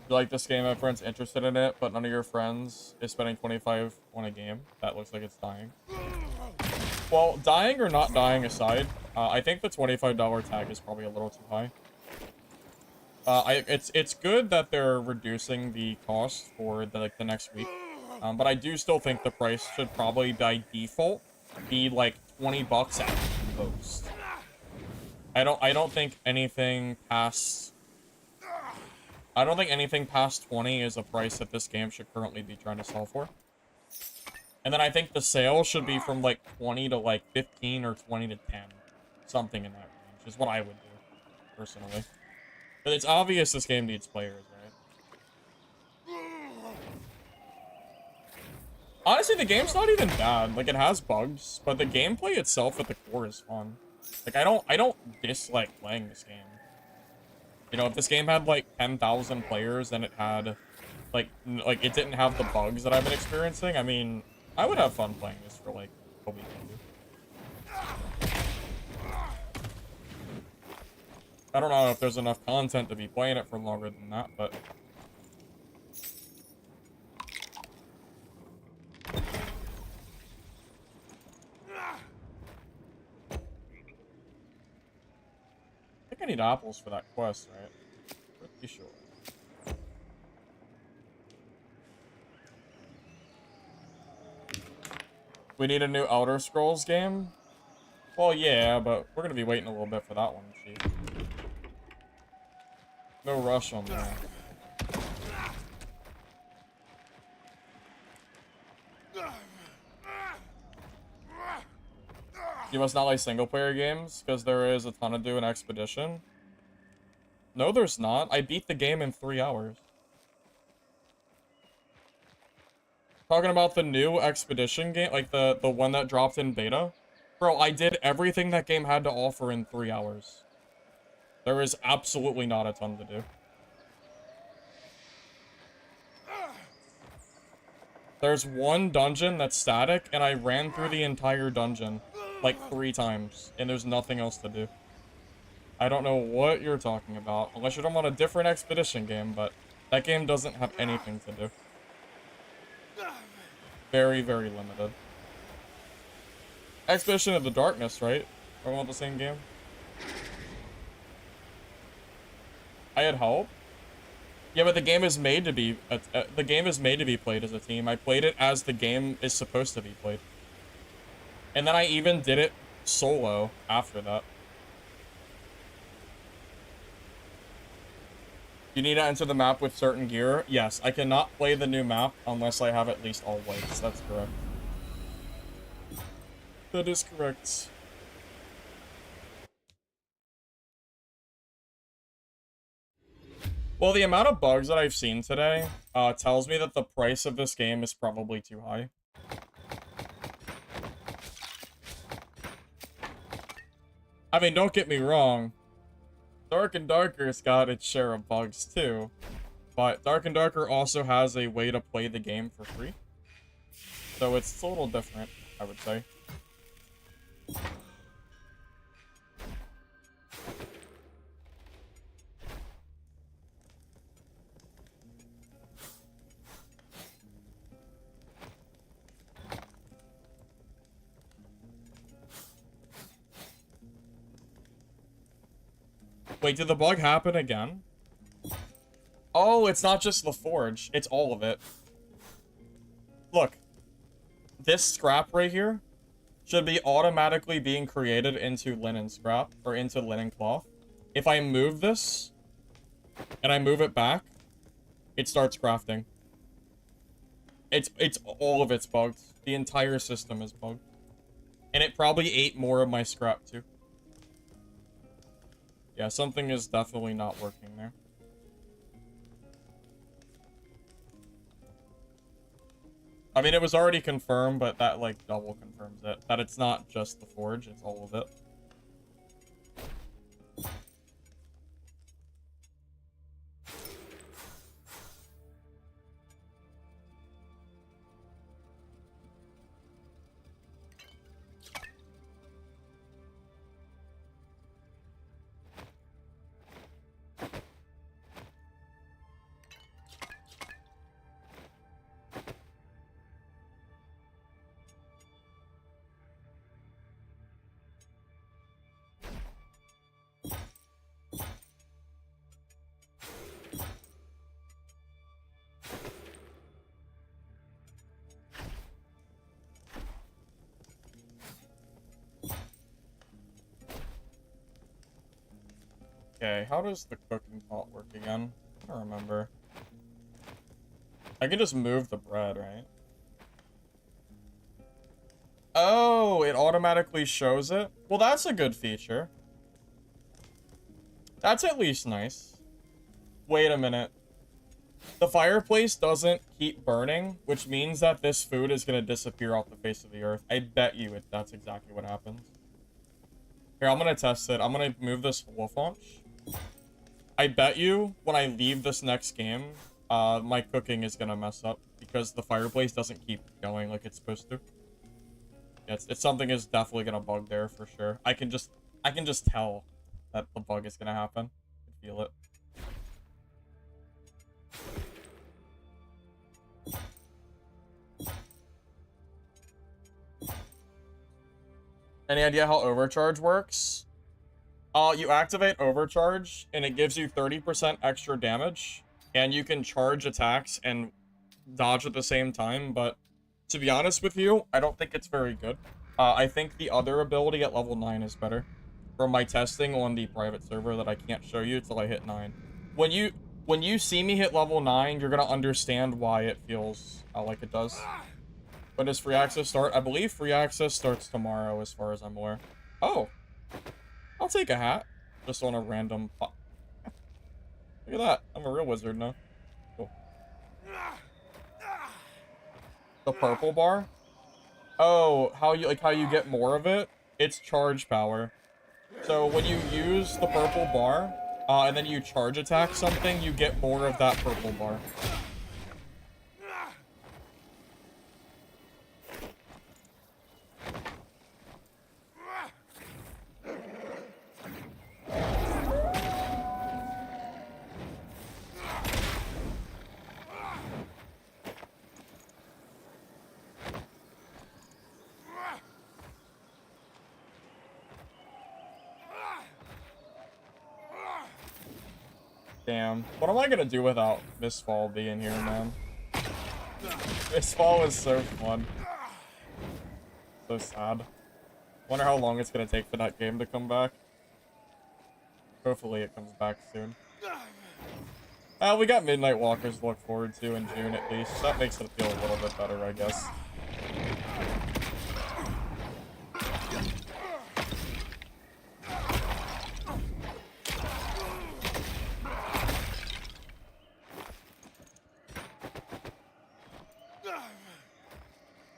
You like this game, have friends interested in it, but none of your friends is spending 25 on a game that looks like it's dying. Well, dying or not dying aside, I think the $25 tag is probably a little too high. It's good that they're reducing the cost for the next week, but I do still think the price should probably by default be like 20 bucks at most. I don't think anything past 20 is a price that this game should currently be trying to sell for. And then I think the sale should be from like 20 to like 15 or 20 to 10. Something in that range is what I would do, personally. But it's obvious this game needs players, right? Honestly, the game's not even bad. Like, it has bugs, but the gameplay itself at the core is fun. Like, I don't dislike playing this game. You know, if this game had, like, 10,000 players and it had, like, it didn't have the bugs that I've been experiencing, I mean, I would have fun playing this for, like, a week or two. I don't know if there's enough content to be playing it for longer than that, but... I think I need apples for that quest, right? Pretty sure. We need a new Elder Scrolls game? Well, yeah, but we're gonna be waiting a little bit for that one, chief. No rush on that. You must not like single-player games, because there is a ton to do in Expedition. No, there's not. I beat the game in 3 hours. Talking about the new Expedition game, like the one that dropped in beta. Bro, I did everything that game had to offer in 3 hours. There is absolutely not a ton to do. There's one dungeon that's static, and I ran through the entire dungeon like 3 times, and there's nothing else to do. I don't know what you're talking about, unless you're talking about a different Expedition game, but that game doesn't have anything to do. Very, very limited. Expedition of the Darkness, right? Are we all the same game? I had hope. Yeah, but the game is made to be played as a team. I played it as the game is supposed to be played. And then I even did it solo after that. You need to enter the map with certain gear. Yes, I cannot play the new map unless I have at least all whites. That's correct. That is correct. Well, the amount of bugs that I've seen today tells me that the price of this game is probably too high. I mean, don't get me wrong. Dark and Darker's got its share of bugs too. But Dark and Darker also has a way to play the game for free. So it's a little different, I would say. Wait, did the bug happen again? Oh, it's not just the forge. It's all of it. Look. This scrap right here should be automatically being created into linen scrap, or into linen cloth. If I move this, and I move it back, it starts crafting. It's all of it's bugged. The entire system is bugged. And it probably ate more of my scrap, too. Yeah, something is definitely not working there. I mean, it was already confirmed, but that, like, double confirms it. That it's not just the forge, it's all of it. Okay, how does the cooking pot work again? I don't remember. I can just move the bread, right? Oh, it automatically shows it? Well, that's a good feature. That's at least nice. Wait a minute. The fireplace doesn't keep burning, which means that this food is going to disappear off the face of the earth. I bet you that's exactly what happens. Here, I'm going to test it. I'm going to move this wolf haunch. I bet you when I leave this next game, my cooking is going to mess up because the fireplace doesn't keep going like it's supposed to. Yeah, it's something is definitely going to bug there for sure. I can just tell that the bug is going to happen. I can feel it. Any idea how overcharge works? You activate overcharge, and it gives you 30% extra damage, and you can charge attacks and dodge at the same time, but to be honest with you, I don't think it's very good. I think the other ability at level 9 is better. From my testing on the private server that I can't show you until I hit 9. When you see me hit level 9, you're gonna understand why it feels like it does. When does free access start? I believe free access starts tomorrow, as far as I'm aware. Oh. I'll take a hat. Just on a random... Look at that. I'm a real wizard now. Cool. The purple bar? Oh, how you get more of it? It's charge power. So when you use the purple bar, and then you charge attack something, you get more of that purple bar. Damn. What am I gonna do without Mistfall being here, man? Mistfall was so fun. So sad. Wonder how long it's gonna take for that game to come back. Hopefully it comes back soon. We got Midnight Walkers to look forward to in June at least. That makes it feel a little bit better, I guess.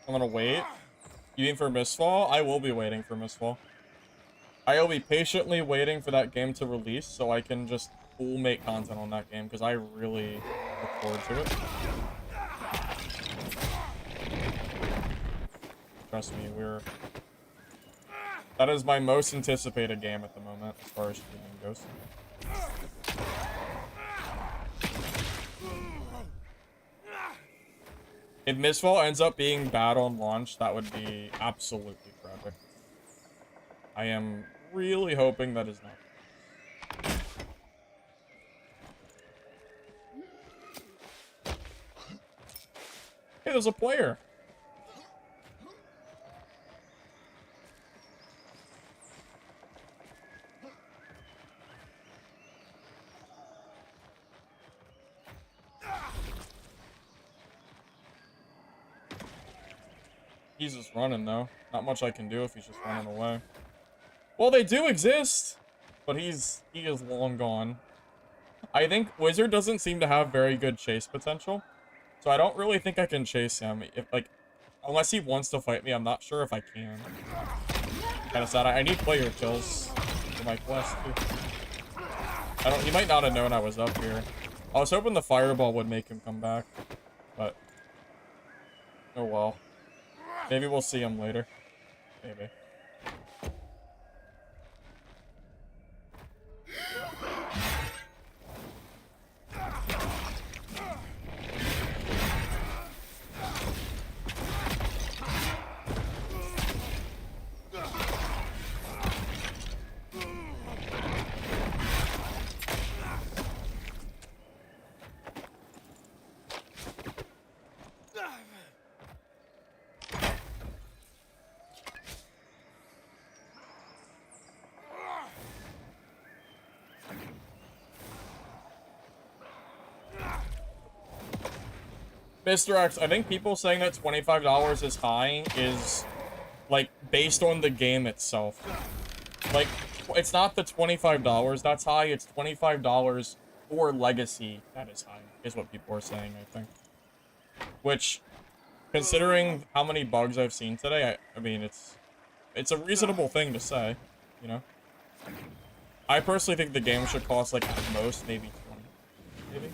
I'm gonna wait. You waiting for Mistfall? I will be waiting for Mistfall. I will be patiently waiting for that game to release so I can just full make content on that game because I really look forward to it. Trust me, that is my most anticipated game at the moment as far as streaming goes. If Mistfall ends up being bad on launch, that would be absolutely tragic. I am really hoping that is not. Hey, there's a player. He's just running, though. Not much I can do if he's just running away. Well, they do exist, but he is long gone. I think Wizard doesn't seem to have very good chase potential, so I don't really think I can chase him. Unless he wants to fight me, I'm not sure if I can. Kind of sad. I need player kills for my quest, too. He might not have known I was up here. I was hoping the fireball would make him come back, but oh well. Maybe we'll see him later. Maybe. Mr. X, I think people saying that $25 is high is, like, based on the game itself. Like, it's not the $25 that's high, it's $25 for Legacy that is high, is what people are saying, I think. Which, considering how many bugs I've seen today, I mean, it's a reasonable thing to say, you know? I personally think the game should cost, like, at most, maybe 20. Maybe?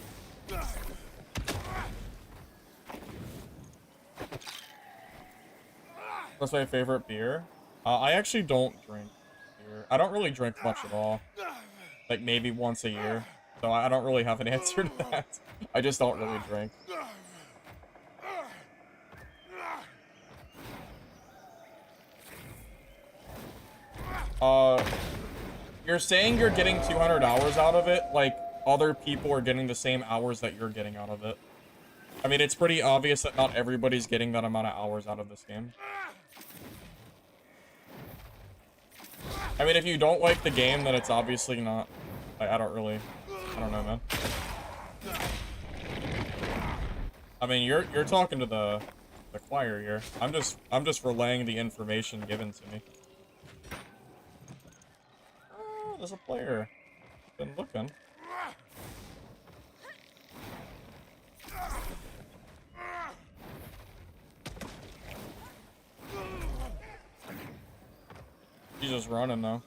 What's my favorite beer? I actually don't drink beer. I don't really drink much at all. Like, maybe once a year. So I don't really have an answer to that. I just don't really drink. You're saying you're getting 200 hours out of it, like other people are getting the same hours that you're getting out of it. I mean, it's pretty obvious that not everybody's getting that amount of hours out of this game. I mean, if you don't like the game, then it's obviously not... I don't know, man. I mean, you're talking to the choir here. I'm just relaying the information given to me. Oh, there's a player. Been looking. He's just running, though.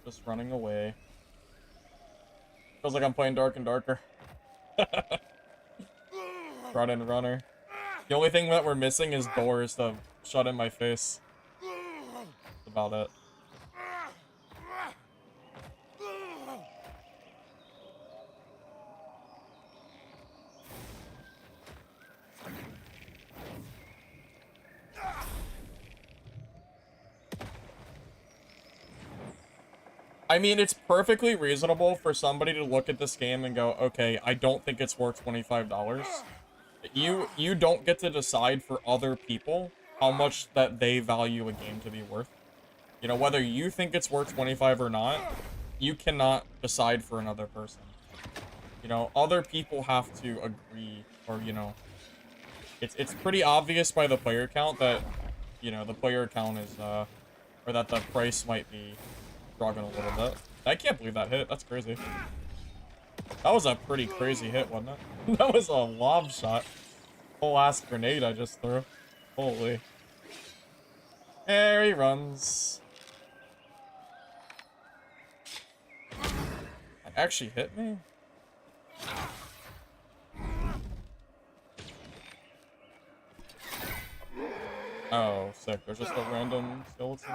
Just running away. Feels like I'm playing Dark and Darker. Run and runner. The only thing that we're missing is doors to shut in my face. That's about it. I mean, it's perfectly reasonable for somebody to look at this game and go, okay, I don't think it's worth $25. You don't get to decide for other people how much that they value a game to be worth. You know, whether you think it's worth 25 or not, you cannot decide for another person. You know, other people have to agree, or, you know, it's pretty obvious by the player count that, you know, the player count is, or that the price might be struggling a little bit. I can't believe that hit. That's crazy. That was a pretty crazy hit, wasn't it? That was a lob shot. Whole ass grenade I just threw. Holy. There he runs. That actually hit me? Oh, sick. There's just a random skeleton.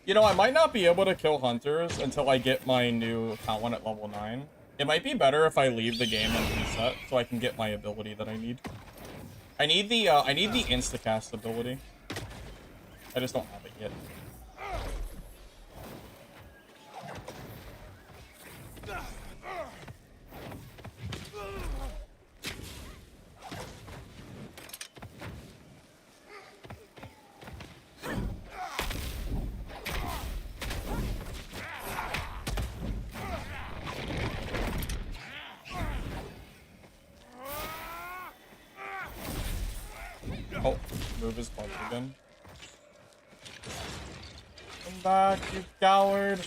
You know, I might not be able to kill hunters until I get my new talent one at level 9. It might be better if I leave the game and reset so I can get my ability that I need. I need the instacast ability. I just don't have it yet. Oh, move his punch again. Come back, you coward.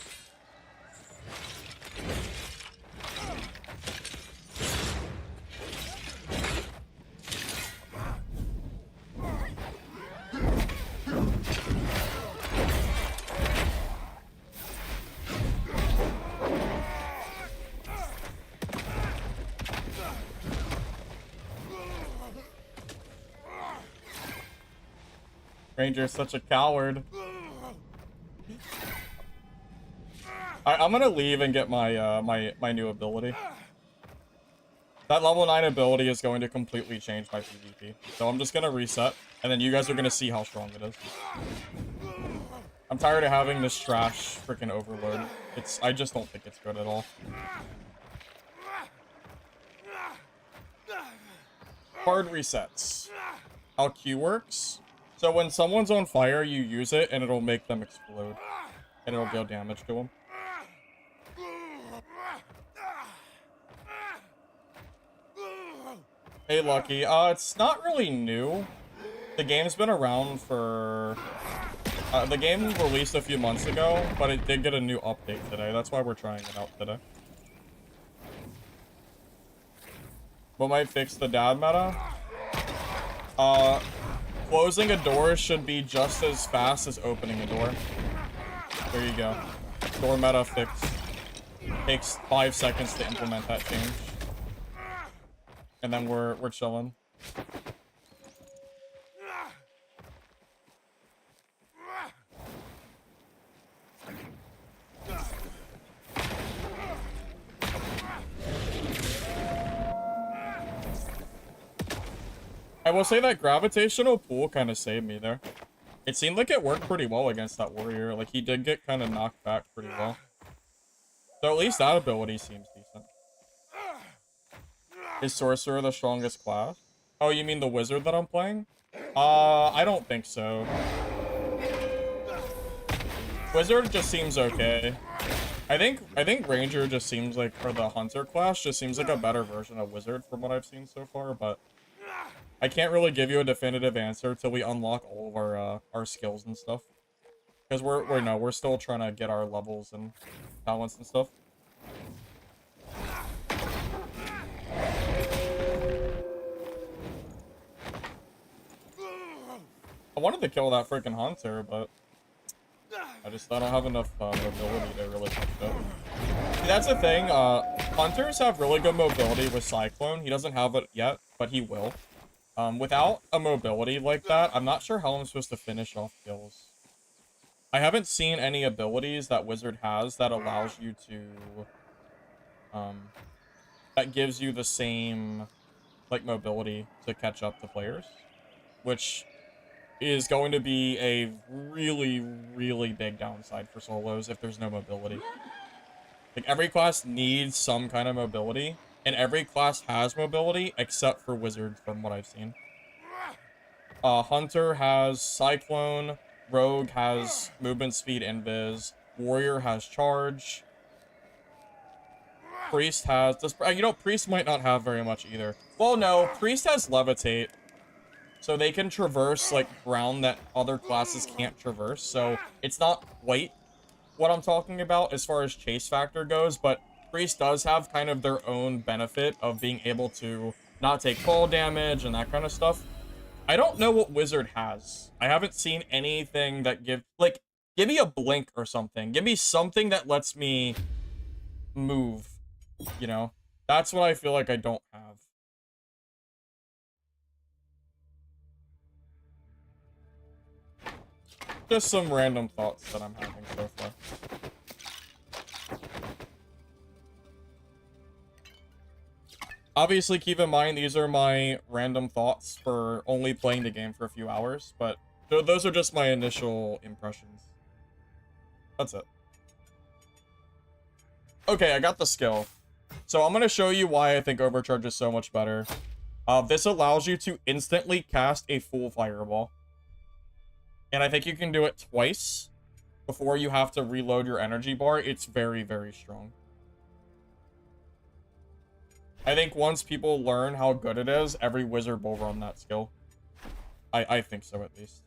Ranger's such a coward. I'm gonna leave and get my my new ability. That level 9 ability is going to completely change my PvP. So I'm just gonna reset, and then you guys are gonna see how strong it is. I'm tired of having this trash freaking overload. I just don't think it's good at all. Hard resets. How Q works. So when someone's on fire, you use it, and it'll make them explode. And it'll deal damage to them. Hey, Lucky. It's not really new. The game's been around for... the game released a few months ago, but it did get a new update today. That's why we're trying it out today. What might fix the dad meta? Closing a door should be just as fast as opening a door. There you go. Door meta fixed. Takes 5 seconds to implement that change. And then we're chilling. I will say that gravitational pull kind of saved me there. It seemed like it worked pretty well against that warrior. Like, he did get kind of knocked back pretty well. So at least that ability seems decent. Is Sorcerer the strongest class? Oh, you mean the wizard that I'm playing? I don't think so. Wizard just seems okay. I think Ranger just seems like, or the Hunter class just seems like a better version of Wizard from what I've seen so far, but I can't really give you a definitive answer till we unlock all of our skills and stuff. Because we're still trying to get our levels and talents and stuff. I wanted to kill that freaking Hunter, but I don't have enough mobility to really touch it. See, that's the thing. Hunters have really good mobility with Cyclone. He doesn't have it yet, but he will. Without a mobility like that, I'm not sure how I'm supposed to finish off kills. I haven't seen any abilities that Wizard has that allows you to, that gives you the same, like, mobility to catch up to players, which is going to be a really, really big downside for solos if there's no mobility. Like, every class needs some kind of mobility, and every class has mobility except for Wizards from what I've seen. Hunter has Cyclone, Rogue has movement speed invis, Warrior has charge, Priest has, you know, Priest might not have very much either. Well, no, Priest has levitate, so they can traverse, like, ground that other classes can't traverse, so it's not quite what I'm talking about as far as chase factor goes, but Priest does have kind of their own benefit of being able to not take fall damage and that kind of stuff. I don't know what Wizard has. I haven't seen anything that give me a blink or something. Give me something that lets me move, you know? That's what I feel like I don't have. Just some random thoughts that I'm having so far. Obviously, keep in mind, these are my random thoughts for only playing the game for a few hours, but those are just my initial impressions. That's it. Okay, I got the skill. So I'm going to show you why I think Overcharge is so much better. This allows you to instantly cast a full fireball. And I think you can do it twice before you have to reload your energy bar. It's very, very strong. I think once people learn how good it is, every wizard will run that skill. I think so, at least.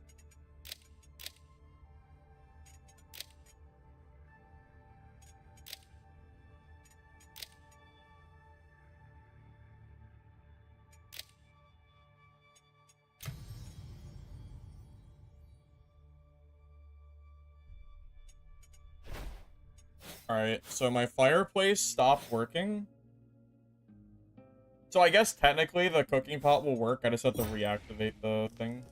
Alright, so my fireplace stopped working. So I guess technically the cooking pot will work. I just have to reactivate the thing.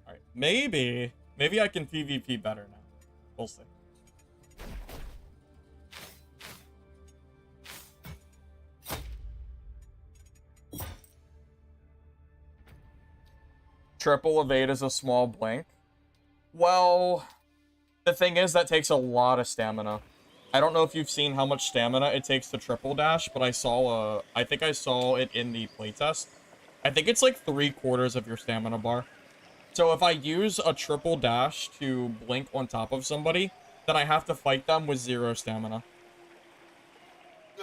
Alright, maybe I can PvP better now. We'll see. Triple evade is a small blink. Well, the thing is that takes a lot of stamina. I don't know if you've seen how much stamina it takes to triple dash, but I think I saw it in the playtest. I think it's like 3/4 of your stamina bar. So if I use a triple dash to blink on top of somebody, then I have to fight them with 0 stamina.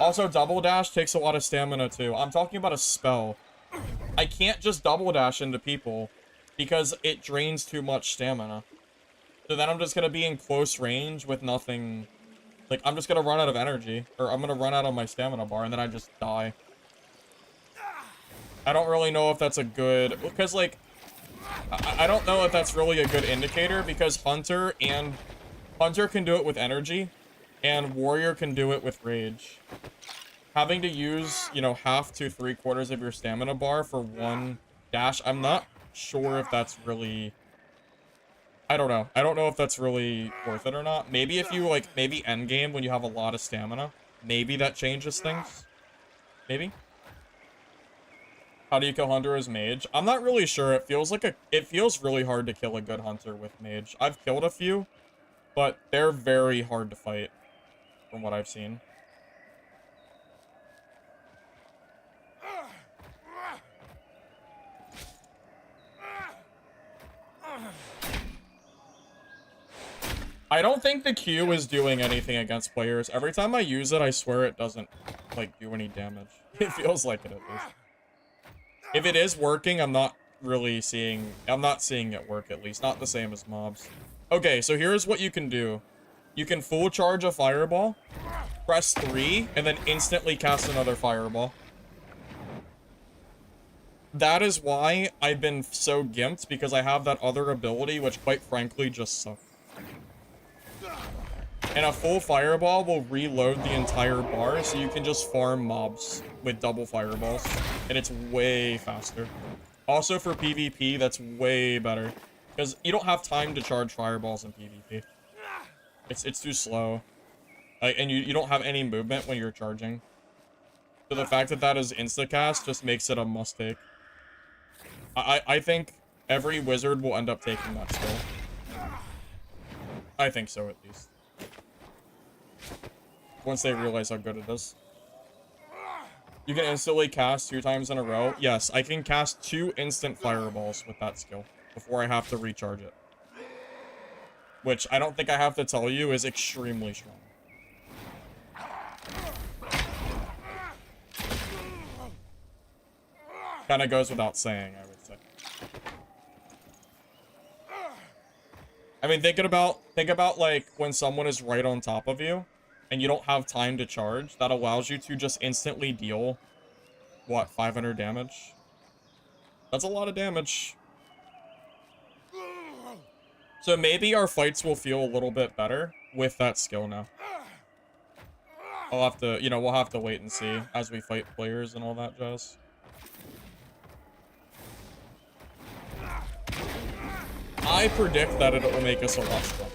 Also, double dash takes a lot of stamina too. I'm talking about a spell. I can't just double dash into people because it drains too much stamina. So then I'm just going to be in close range with nothing. Like, I'm just going to run out of energy. Or I'm going to run out of my stamina bar and then I just die. I don't really know if that's a good... Because, like... I don't know if that's really a good indicator because Hunter can do it with energy and Warrior can do it with rage. Having to use, you know, half to 3/4 of your stamina bar for one dash, I'm not sure if that's really... I don't know. I don't know if that's really worth it or not. Maybe if you, like, maybe endgame when you have a lot of stamina, maybe that changes things. Maybe. How do you kill Hunter as Mage? I'm not really sure. It feels really hard to kill a good Hunter with Mage. I've killed a few, but they're very hard to fight from what I've seen. I don't think the Q is doing anything against players. Every time I use it, I swear it doesn't, like, do any damage. It feels like it, at least. If it is working, I'm not seeing it work, at least. Not the same as mobs. Okay, so here's what you can do. You can full charge a fireball, press 3, and then instantly cast another fireball. That is why I've been so gimped, because I have that other ability, which quite frankly just sucks. And a full fireball will reload the entire bar, so you can just farm mobs with double fireballs. And it's way faster. Also for PvP, that's way better. Because you don't have time to charge fireballs in PvP. It's too slow. And you don't have any movement when you're charging. So the fact that that is instacast just makes it a must-take. I think every wizard will end up taking that skill. I think so, at least. Once they realize how good it is. You can instantly cast 2 times in a row. Yes, I can cast 2 instant fireballs with that skill before I have to recharge it. Which I don't think I have to tell you is extremely strong. Kind of goes without saying, I would say. I mean, think about like when someone is right on top of you and you don't have time to charge. That allows you to just instantly deal, what, 500 damage? That's a lot of damage. So maybe our fights will feel a little bit better with that skill now. I'll have to, we'll have to wait and see as we fight players and all that jazz. I predict that it will make us a lot stronger.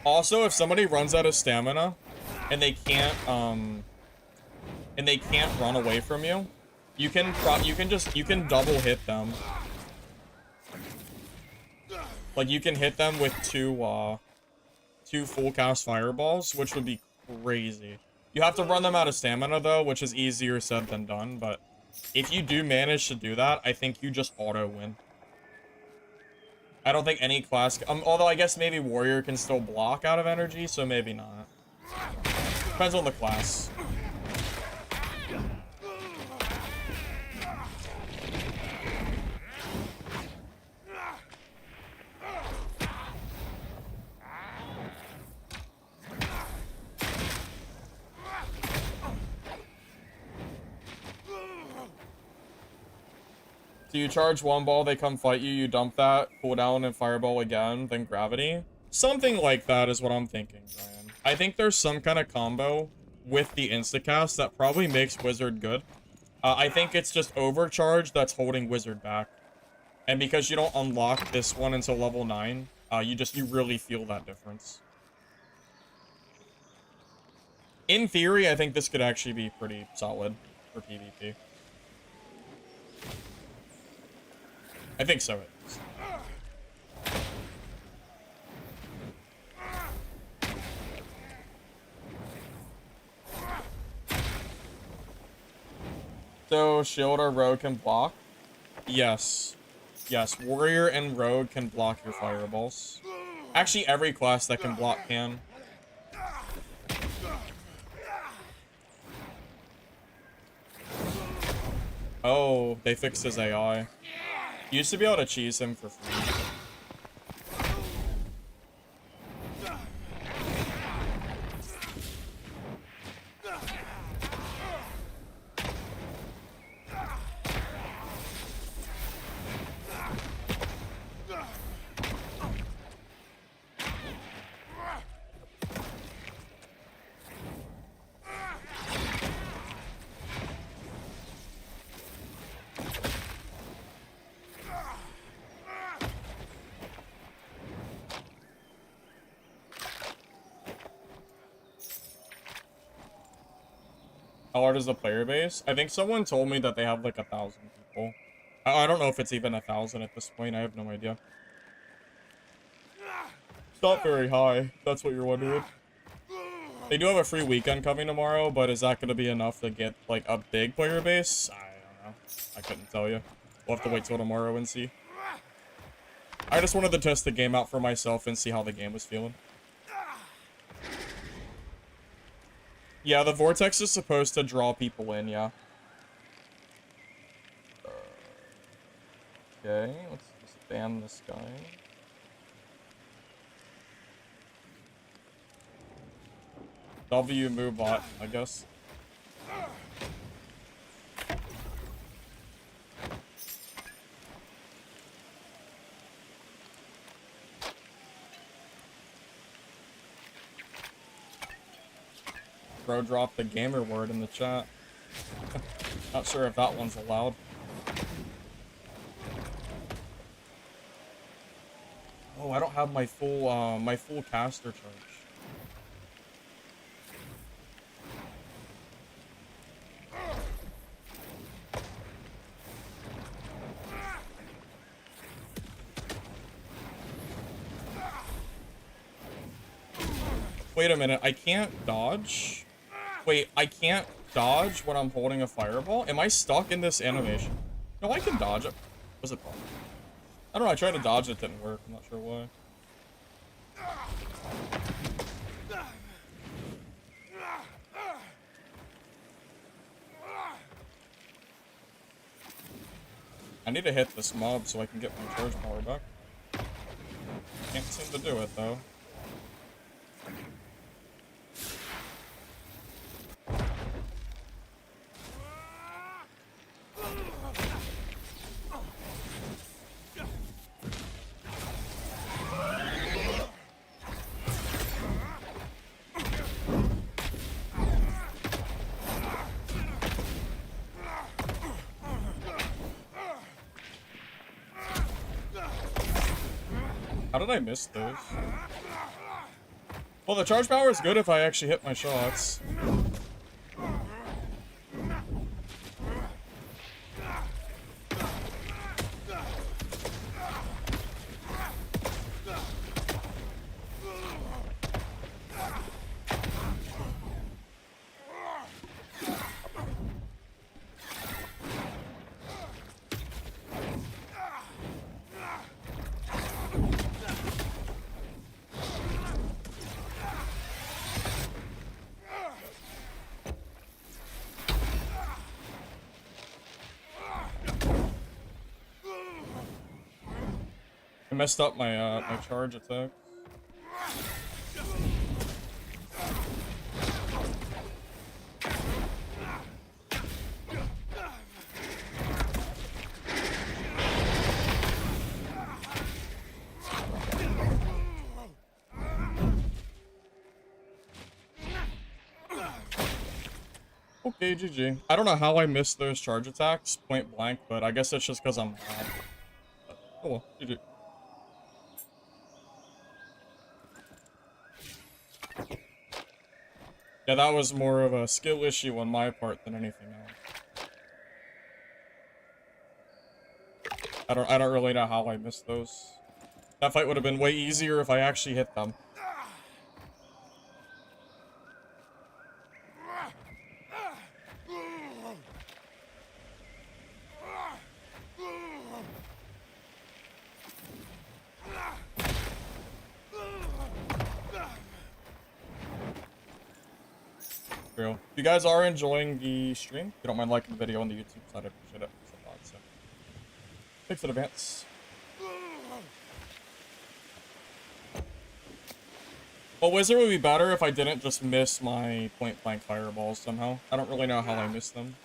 Also, if somebody runs out of stamina and they can't run away from you, you can double hit them. Like you can hit them with two full cast fireballs, which would be crazy. You have to run them out of stamina though, which is easier said than done, but if you do manage to do that, I think you just auto win. I don't think any class, although I guess maybe warrior can still block out of energy, so maybe not. Depends on the class. So you charge one ball, they come fight you, you dump that, cool down, and fireball again, then gravity. Something like that is what I'm thinking, Brian. I think there's some kind of combo with the instacast that probably makes Wizard good. I think it's just overcharge that's holding Wizard back. And because you don't unlock this one until level 9, you really feel that difference. In theory, I think this could actually be pretty solid for PvP. I think so, at least. So, shield or rogue can block? Yes. Yes, warrior and rogue can block your fireballs. Actually, every class that can block can. Oh, they fixed his AI. You used to be able to cheese him for free. How large is the player base? I think someone told me that they have like 1,000 people. I don't know if it's even 1,000 at this point. I have no idea. It's not very high. That's what you're wondering. They do have a free weekend coming tomorrow, but is that going to be enough to get like a big player base? I don't know. I couldn't tell you. We'll have to wait till tomorrow and see. I just wanted to test the game out for myself and see how the game was feeling. Yeah, the vortex is supposed to draw people in, yeah. Okay, let's just ban this guy. W move bot, I guess. Bro dropped the gamer word in the chat. Not sure if that one's allowed. Oh, I don't have my full caster charge. Wait a minute, I can't dodge? Wait, I can't dodge when I'm holding a fireball? Am I stuck in this animation? No, I can dodge it. Was it possible? I don't know, I tried to dodge it, it didn't work. I'm not sure why. I need to hit this mob so I can get my charge power back. Can't seem to do it, though. How did I miss those? Well, the charge power is good if I actually hit my shots. I messed up my my charge attack. Okay, GG. I don't know how I missed those charge attacks point blank, but I guess it's just because I'm bad. Oh well, GG. Yeah, that was more of a skill issue on my part than anything else. I don't really know how I missed those. That fight would have been way easier if I actually hit them. True. If you guys are enjoying the stream, if you don't mind liking the video on the YouTube side, I appreciate it. It's a lot, so. Thanks in advance. Well, Wizard would be better if I didn't just miss my point blank fireballs somehow. I don't really know how I missed them.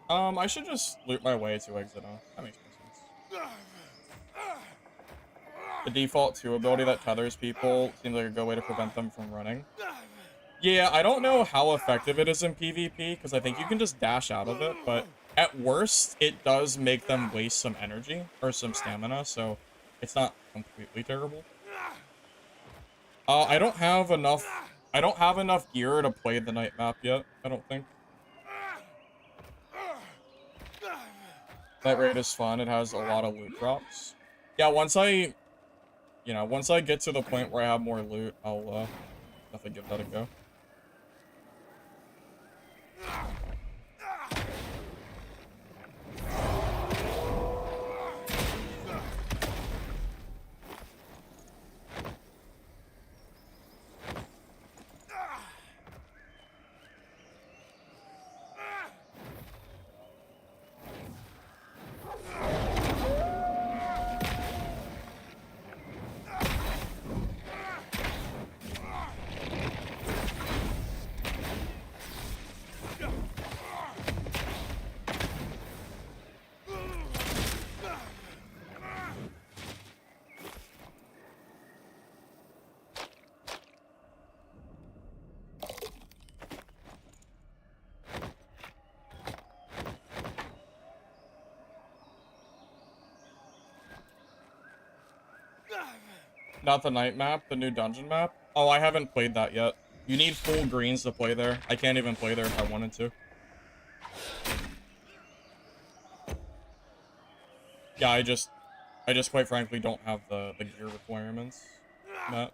Oh, I should just loot my way to exit off. That makes more sense. The default 2 ability that tethers people seems like a good way to prevent them from running. Yeah, I don't know how effective it is in PvP, because I think you can just dash out of it, but at worst, it does make them waste some energy, or some stamina, so it's not completely terrible. I don't have enough gear to play the night map yet, I don't think. That raid is fun, it has a lot of loot drops. Yeah, once I get to the point where I have more loot, I'll definitely give that a go. Not the night map, the new dungeon map. Oh, I haven't played that yet. You need full greens to play there. I can't even play there if I wanted to. Yeah, I just quite frankly don't have the gear requirements. Matt.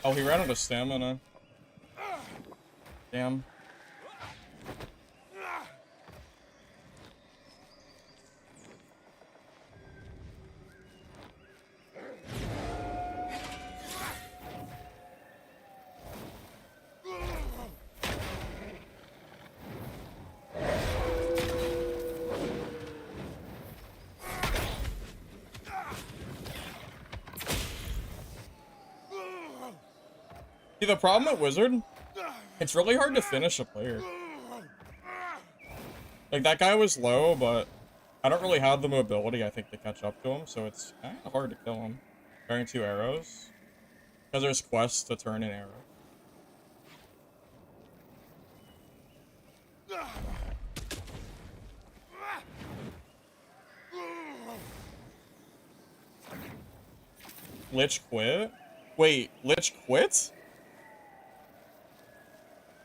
Oh, he ran out of stamina. Damn. See, the problem with Wizard, it's really hard to finish a player. Like, that guy was low, but I don't really have the mobility, I think, to catch up to him, so it's kind of hard to kill him. Carrying 2 arrows. Because there's quests to turn an arrow. Lich quit? Wait, Lich quit?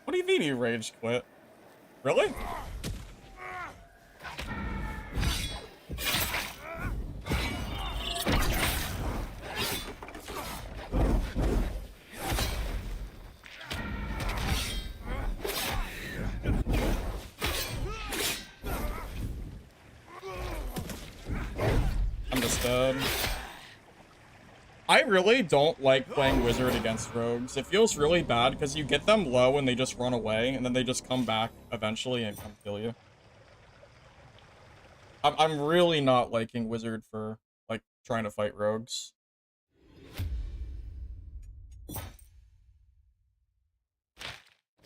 What do you mean he rage quit? Really? I'm just dead. I really don't like playing Wizard against Rogues. It feels really bad because you get them low and they just run away, and then they just come back eventually and come kill you. I'm really not liking Wizard for, like, trying to fight Rogues.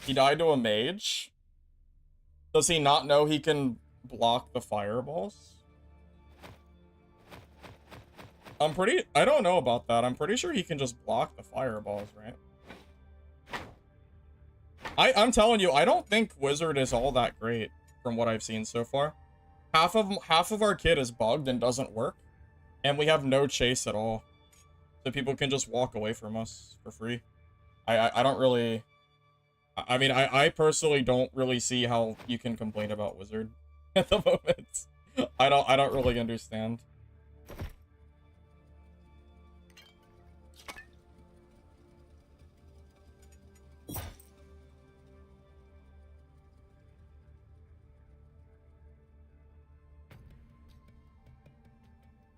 He died to a mage? Does he not know he can block the fireballs? I don't know about that. I'm pretty sure he can just block the fireballs, right? I'm telling you, I don't think Wizard is all that great from what I've seen so far. Half of our kit is bugged and doesn't work, and we have no chase at all. So people can just walk away from us for free. I don't really... I mean, I personally don't really see how you can complain about Wizard at the moment. I don't really understand.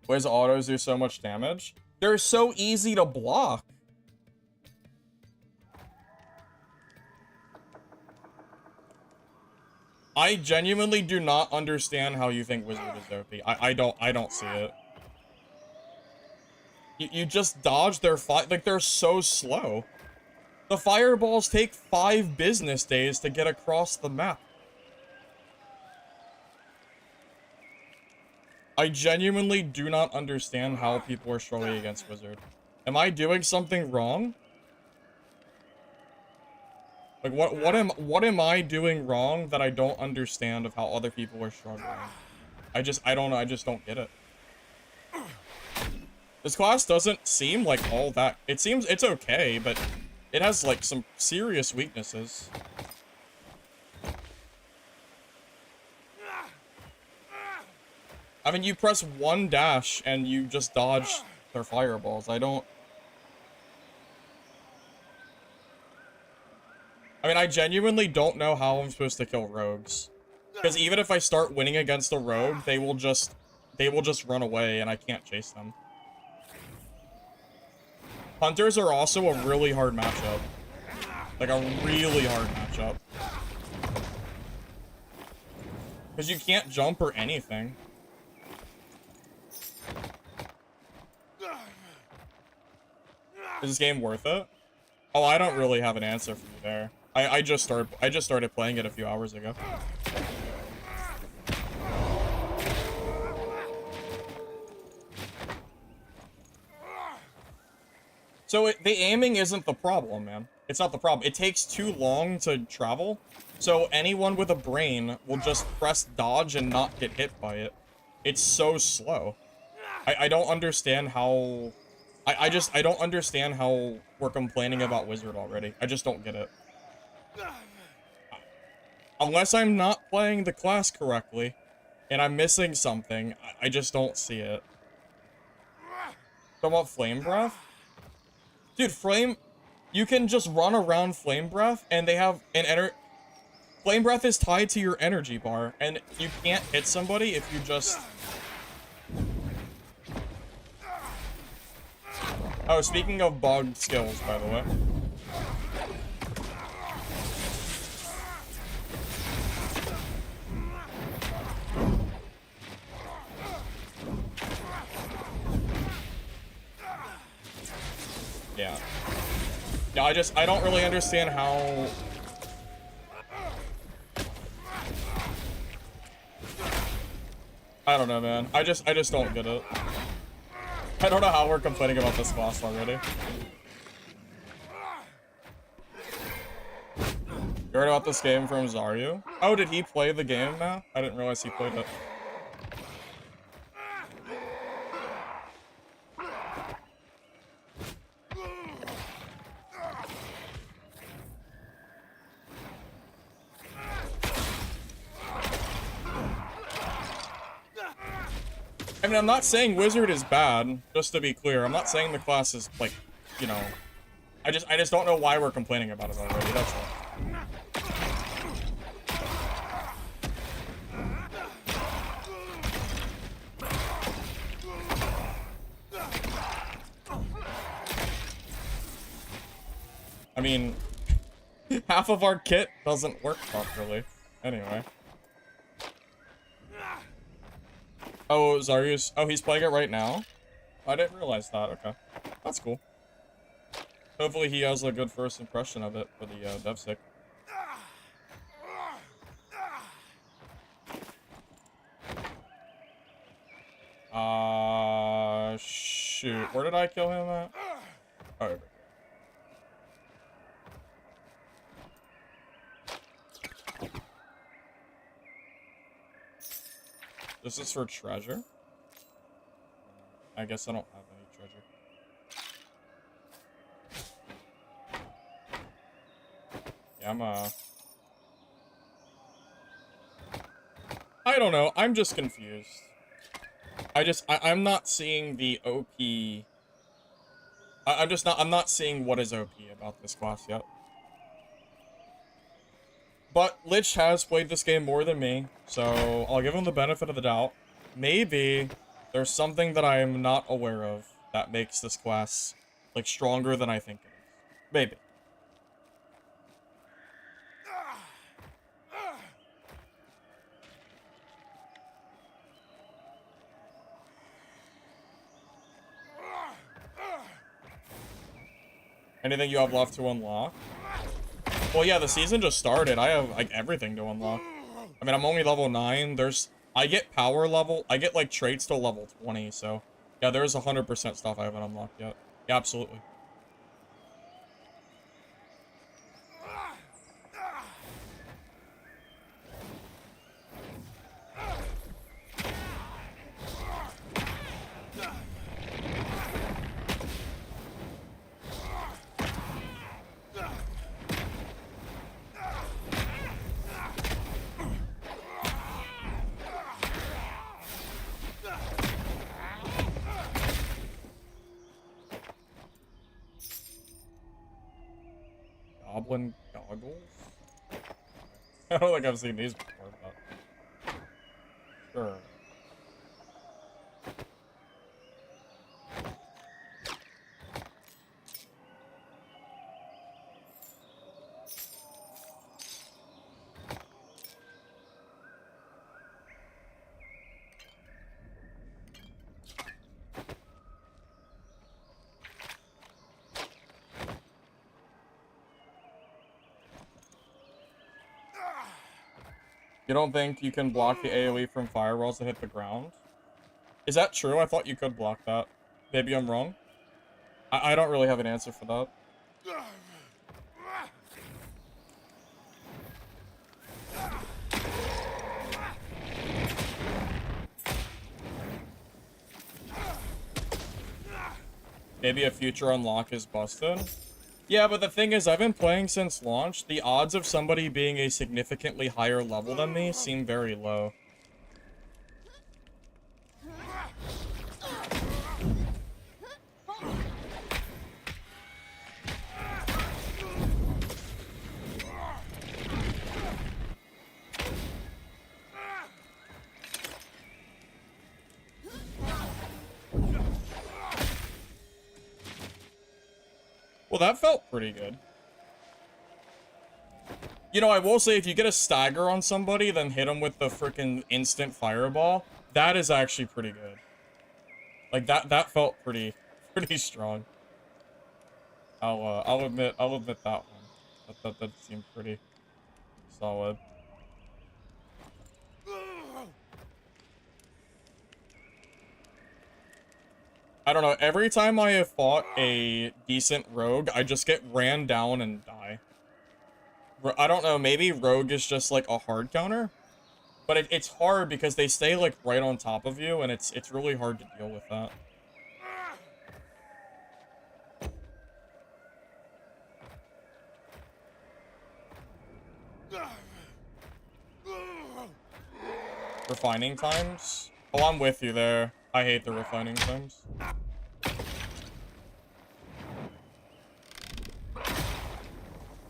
Why does autos do so much damage? They're so easy to block. I genuinely do not understand how you think Wizard is OP. I don't see it. You just dodge their like, they're so slow. The fireballs take 5 business days to get across the map. I genuinely do not understand how people are struggling against Wizard. Am I doing something wrong? Like, what am I doing wrong that I don't understand of how other people are struggling? I don't know, I just don't get it. This class doesn't seem like all that. It seems it's okay, but it has, like, some serious weaknesses. I mean, you press one dash and you just dodge their fireballs. I mean, I genuinely don't know how I'm supposed to kill rogues. Because even if I start winning against a rogue, they will just run away and I can't chase them. Hunters are also a really hard matchup. Like, a really hard matchup. Because you can't jump or anything. Is this game worth it? Oh, I don't really have an answer for you there. I just started playing it a few hours ago. So the aiming isn't the problem, man. It's not the problem. It takes too long to travel. So anyone with a brain will just press dodge and not get hit by it. It's so slow. I don't understand how... I don't understand how we're complaining about Wizard already. I just don't get it. Unless I'm not playing the class correctly, and I'm missing something, I just don't see it. Talking about Flame Breath? Dude, you can just run around Flame Breath, and they have an Flame Breath is tied to your energy bar, and you can't hit somebody if you just... Oh, speaking of bug skills, by the way. Yeah. Yeah, I don't really understand how... I don't know, man. I just don't get it. I don't know how we're complaining about this boss already. You heard about this game from Zaryu? Oh, did he play the game now? I didn't realize he played it. I mean, I'm not saying Wizard is bad, just to be clear. I'm not saying the class is, like, you know... I just don't know why we're complaining about it already, that's all. I mean, half of our kit doesn't work properly. Anyway. Oh, Zaryu's... Oh, he's playing it right now? I didn't realize that. Okay. That's cool. Hopefully he has a good first impression of it for the dev stick. Shoot. Where did I kill him at? Oh, over here. This is for treasure. I guess I don't have any treasure. Yeah, I don't know. I'm just confused. I'm not seeing the OP... I'm not seeing what is OP about this class yet. But Lich has played this game more than me, so I'll give him the benefit of the doubt. Maybe there's something that I'm not aware of that makes this class, like, stronger than I think it is. Maybe. Anything you have left to unlock? Well, yeah, the season just started. I have, like, everything to unlock. I mean, I'm only level 9. I get power level. I get, like, traits till level 20, so... Yeah, there's 100% stuff I haven't unlocked yet. Yeah, absolutely. goblin goggles? I don't think I've seen these before, but sure. You don't think you can block the AoE from firewalls that hit the ground? Is that true? I thought you could block that. Maybe I'm wrong. I don't really have an answer for that. Maybe a future unlock is busted. Yeah, but the thing is, I've been playing since launch. The odds of somebody being a significantly higher level than me seem very low. Well, that felt pretty good. You know, I will say, if you get a stagger on somebody, then hit them with the freaking instant fireball, that is actually pretty good. Like, that felt pretty strong. I'll admit that one. That seemed pretty solid. I don't know, every time I have fought a decent rogue, I just get ran down and die. I don't know, maybe rogue is just like a hard counter? But it's hard because they stay like right on top of you, and it's really hard to deal with that. Refining times? Oh, I'm with you there. I hate the refining times.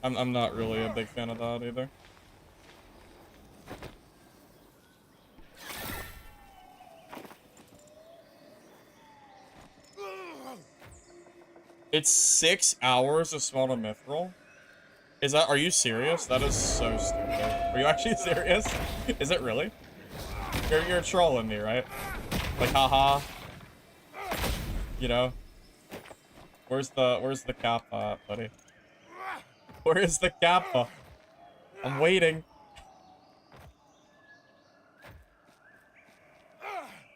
I'm not really a big fan of that either. It's 6 hours to smelt a mithril? Are you serious? That is so stupid. Are you actually serious? Is it really? You're trolling me, right? Like, haha. You know? Where's the kappa, buddy? Where is the kappa? I'm waiting.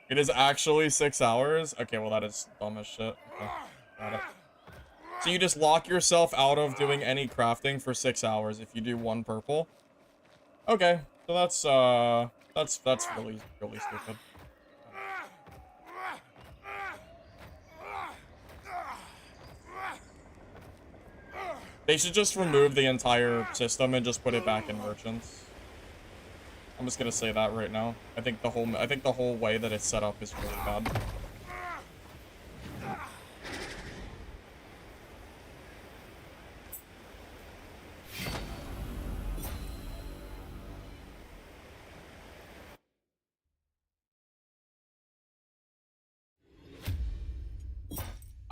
It is actually 6 hours? Okay, well that is dumb as shit. Okay, got it. So you just lock yourself out of doing any crafting for 6 hours if you do one purple? Okay, so that's really stupid. They should just remove the entire system and just put it back in merchants. I'm just gonna say that right now. I think the whole way that it's set up is really bad.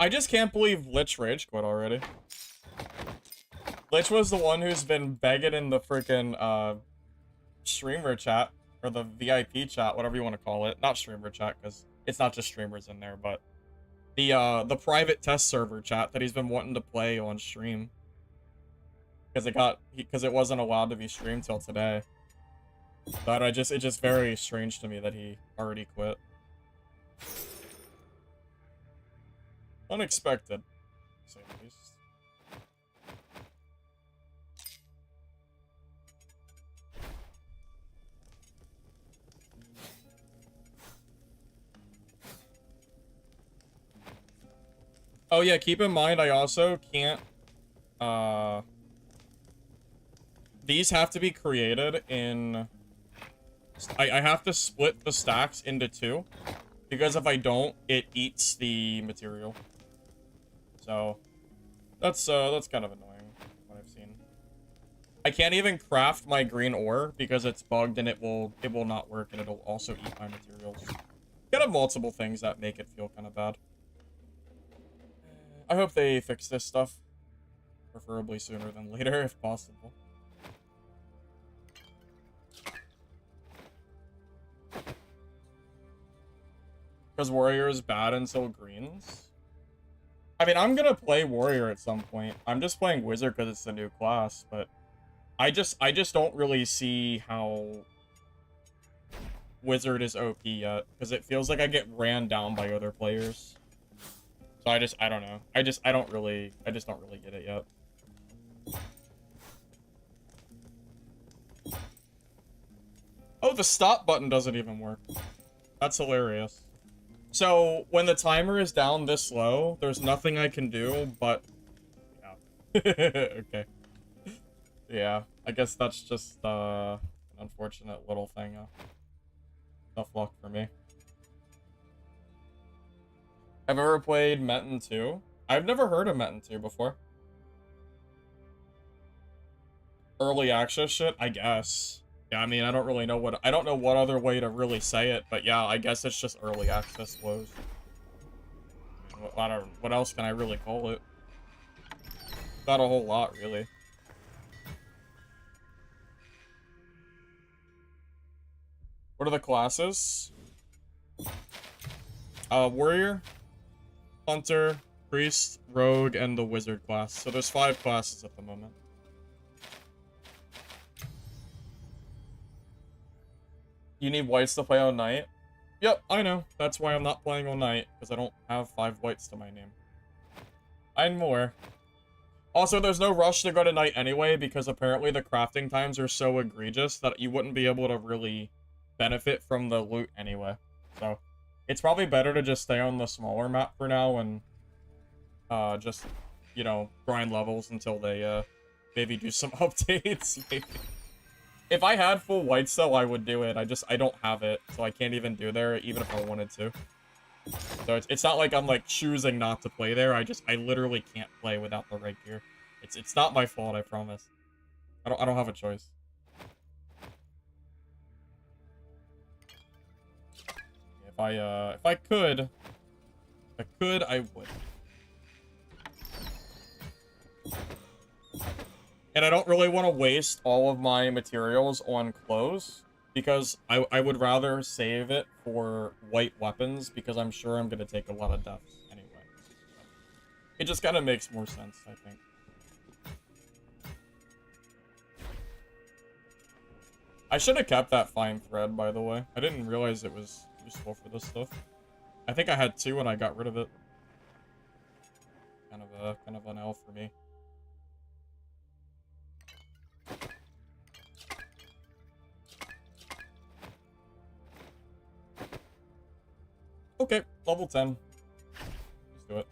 I just can't believe Lich rage quit already. Lich was the one who's been begging in the freaking streamer chat, or the VIP chat, whatever you want to call it. Not streamer chat, because it's not just streamers in there, but the private test server chat that he's been wanting to play on stream. Because it wasn't allowed to be streamed till today. But it's just very strange to me that he already quit. Unexpected, to say the least. Oh yeah, keep in mind I also can't these have to be created in I have to split the stacks into 2, because if I don't, it eats the material. So that's kind of annoying, what I've seen. I can't even craft my green ore because it's bugged and it will not work and it'll also eat my materials. Kind of multiple things that make it feel kind of bad. I hope they fix this stuff. Preferably sooner than later, if possible. Because warrior is bad until greens. I mean, I'm gonna play warrior at some point. I'm just playing wizard because it's the new class, but I just don't really see how wizard is OP yet, because it feels like I get ran down by other players. So I don't know. I just don't really get it yet. Oh, the stop button doesn't even work. That's hilarious. So, when the timer is down this low, there's nothing I can do, but... Yeah. Okay. Yeah, I guess that's just, an unfortunate little thing. Tough luck for me. I've ever played Metin 2. I've never heard of Metin 2 before. Early access shit, I guess. Yeah, I mean, I don't know what other way to really say it, but yeah, I guess it's just early access woes. I mean, what else can I really call it? Not a whole lot, really. What are the classes? Warrior, Hunter, Priest, Rogue, and the Wizard class. So there's 5 classes at the moment. You need whites to play on Knight? Yep, I know. That's why I'm not playing on Knight, because I don't have 5 whites to my name. I'm more. Also, there's no rush to go to Knight anyway, because apparently the crafting times are so egregious that you wouldn't be able to really benefit from the loot anyway. So, it's probably better to just stay on the smaller map for now and just, you know, grind levels until they maybe do some updates. Maybe. If I had full whites though, I would do it. I don't have it, so I can't even do there, even if I wanted to. So it's not like I'm like choosing not to play there. I literally can't play without the right gear. It's not my fault, I promise. I don't have a choice. If I could, I would. And I don't really want to waste all of my materials on clothes, because I would rather save it for white weapons, because I'm sure I'm going to take a lot of deaths anyway. It just kind of makes more sense, I think. I should have kept that fine thread, by the way. I didn't realize it was useful for this stuff. I think I had 2 and I got rid of it. Kind of an L for me. Okay, level 10. Let's do it.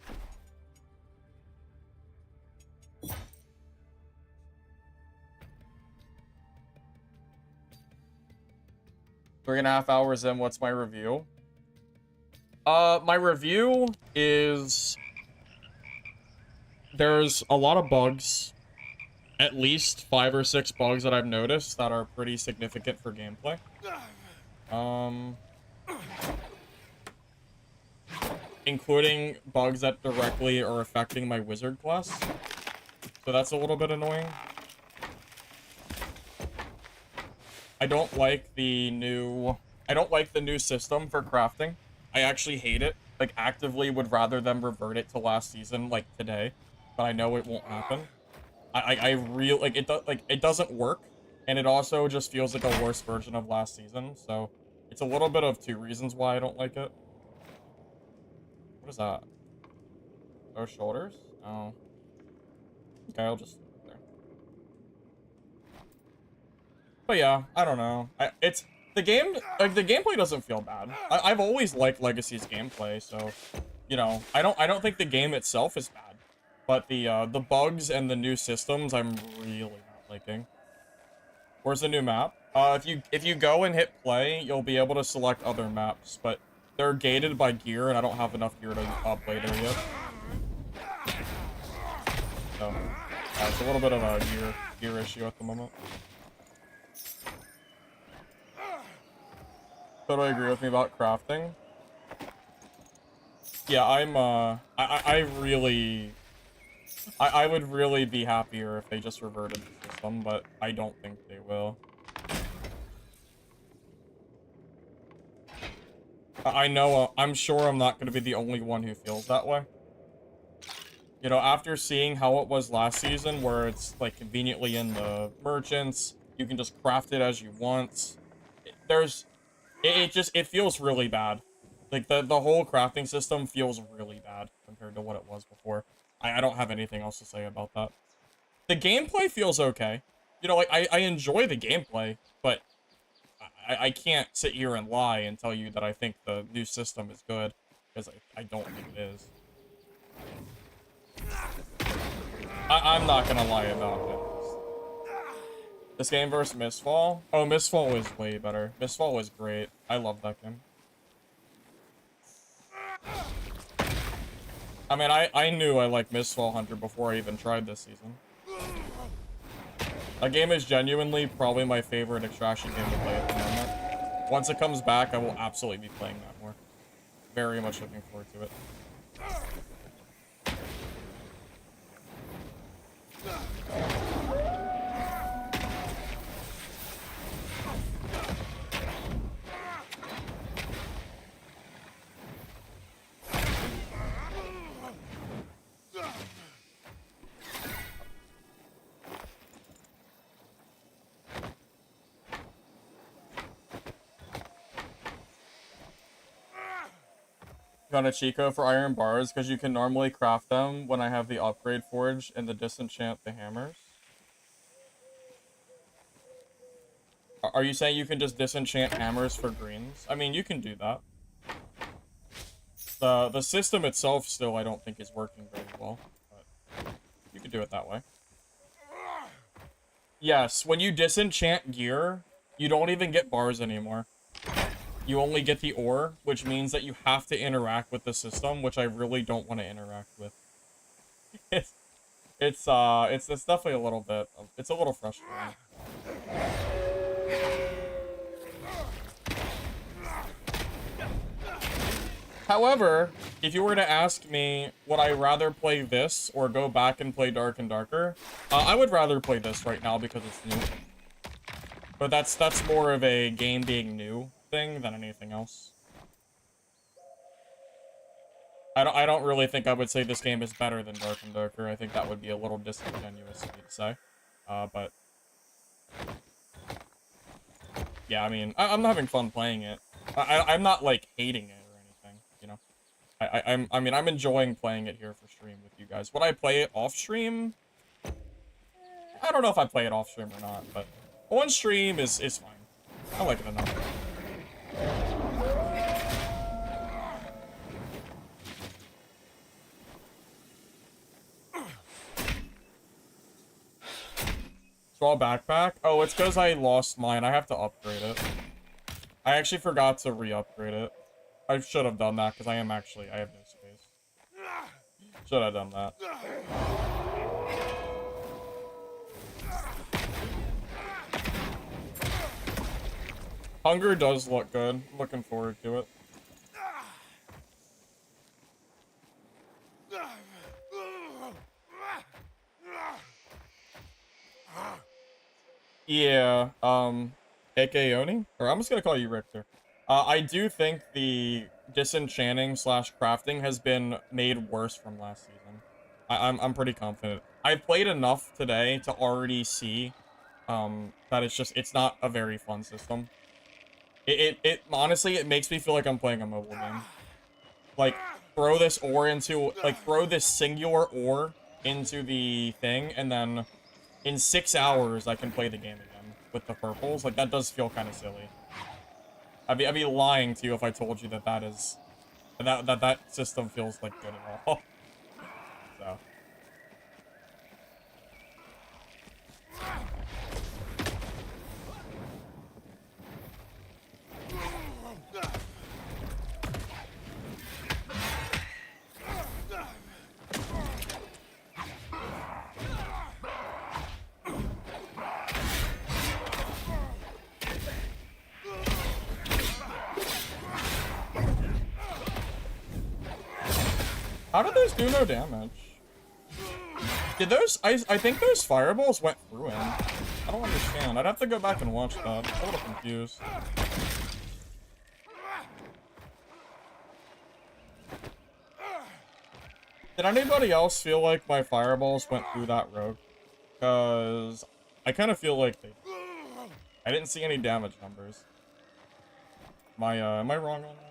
Three and a half hours in, what's my review? My review is... There's a lot of bugs. At least 5 or 6 bugs that I've noticed that are pretty significant for gameplay. Including bugs that directly are affecting my wizard class. So that's a little bit annoying. I don't like the new system for crafting. I actually hate it. Like, actively would rather them revert it to last season, like today. But I know it won't happen. It doesn't work. And it also just feels like a worse version of last season. So it's a little bit of 2 reasons why I don't like it. What is that? Those shoulders? Oh. Okay, I'll just... there. But yeah, I don't know. The gameplay doesn't feel bad. I've always liked Legacy's gameplay, so, you know, I don't think the game itself is bad. But the bugs and the new systems I'm really not liking. Where's the new map? If you go and hit play, you'll be able to select other maps, but they're gated by gear, and I don't have enough gear to play there yet. So, it's a little bit of a gear gear issue at the moment. Totally agree with me about crafting. Yeah, I would really be happier if they just reverted the system, but I don't think they will. I know, I'm sure I'm not going to be the only one who feels that way. You know, after seeing how it was last season, where it's, like, conveniently in the merchants, you can just craft it as you want. It feels really bad. Like, the whole crafting system feels really bad compared to what it was before. I don't have anything else to say about that. The gameplay feels okay. You know, like, I enjoy the gameplay, but I can't sit here and lie and tell you that I think the new system is good, because I don't think it is. I'm not gonna lie about it. This game versus Mistfall? Oh, Mistfall was way better. Mistfall was great. I love that game. I mean, I knew I liked Mistfall Hunter before I even tried this season. That game is genuinely probably my favorite extraction game to play at the moment. Once it comes back, I will absolutely be playing that more. Very much looking forward to it. Got a cheat code for iron bars because you can normally craft them when I have the upgrade forge and the disenchant the hammers. Are you saying you can just disenchant hammers for greens? I mean, you can do that. The system itself still I don't think is working very well, but you can do it that way. Yes, when you disenchant gear, you don't even get bars anymore. You only get the ore, which means that you have to interact with the system, which I really don't want to interact with. It's definitely a little bit, it's a little frustrating. However, if you were to ask me, would I rather play this or go back and play Dark and Darker, I would rather play this right now because it's new. But that's more of a game being new thing than anything else. I don't really think I would say this game is better than Dark and Darker. I think that would be a little disingenuous of me to say. But yeah, I mean, I'm having fun playing it. I'm not like hating it or anything, you know. I mean, I'm enjoying playing it here for stream with you guys. Would I play it off stream? I don't know if I play it off stream or not, but on stream is fine. I like it enough. Small backpack? Oh, it's because I lost mine. I have to upgrade it. I actually forgot to re-upgrade it. I should have done that because I have no space. Should have done that. Hunger does look good. Looking forward to it. Yeah, Akeoni? Or I'm just gonna call you Richter. I do think the disenchanting slash crafting has been made worse from last season. I'm pretty confident. I've played enough today to already see, that it's not a very fun system. It honestly, it makes me feel like I'm playing a mobile game. Like, throw this singular ore into the thing, and then in 6 hours, I can play the game again with the purples. Like, that does feel kind of silly. I'd be lying to you if I told you that system feels, like, good at all. So. How did those do no damage? Did those... I think those fireballs went through him. I don't understand. I'd have to go back and watch that. I'm a little confused. Did anybody else feel like my fireballs went through that rogue? Because I kind of feel like they... I didn't see any damage numbers. Am I wrong on that?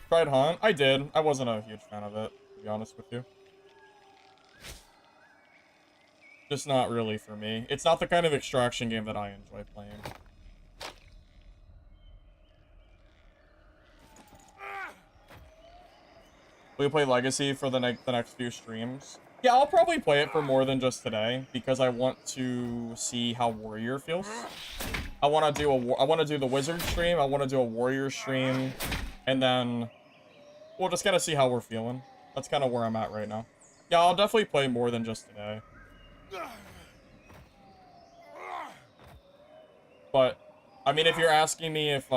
Tried Hunt? I did. I wasn't a huge fan of it, to be honest with you. Just not really for me. It's not the kind of extraction game that I enjoy playing. Will you play Legacy for the next few streams? Yeah, I'll probably play it for more than just today because I want to see how Warrior feels. I want to do the Wizard stream. I want to do a Warrior stream, and then we'll just kind of see how we're feeling. That's kind of where I'm at right now. Yeah, I'll definitely play more than just today. But I mean, if you're asking me if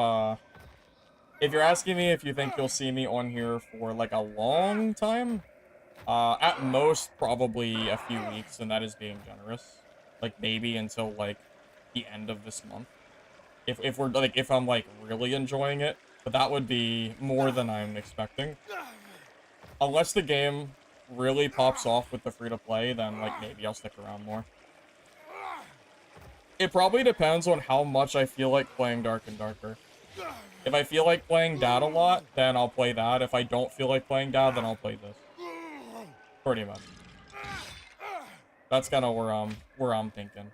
you think you'll see me on here for like a long time. At most, probably a few weeks, and that is being generous. Like, maybe until, like, the end of this month. If we're, like, if I'm, like, really enjoying it. But that would be more than I'm expecting. Unless the game really pops off with the free-to-play, then, like, maybe I'll stick around more. It probably depends on how much I feel like playing Dark and Darker. If I feel like playing that a lot, then I'll play that. If I don't feel like playing that, then I'll play this. Pretty much. That's kind of where I'm thinking.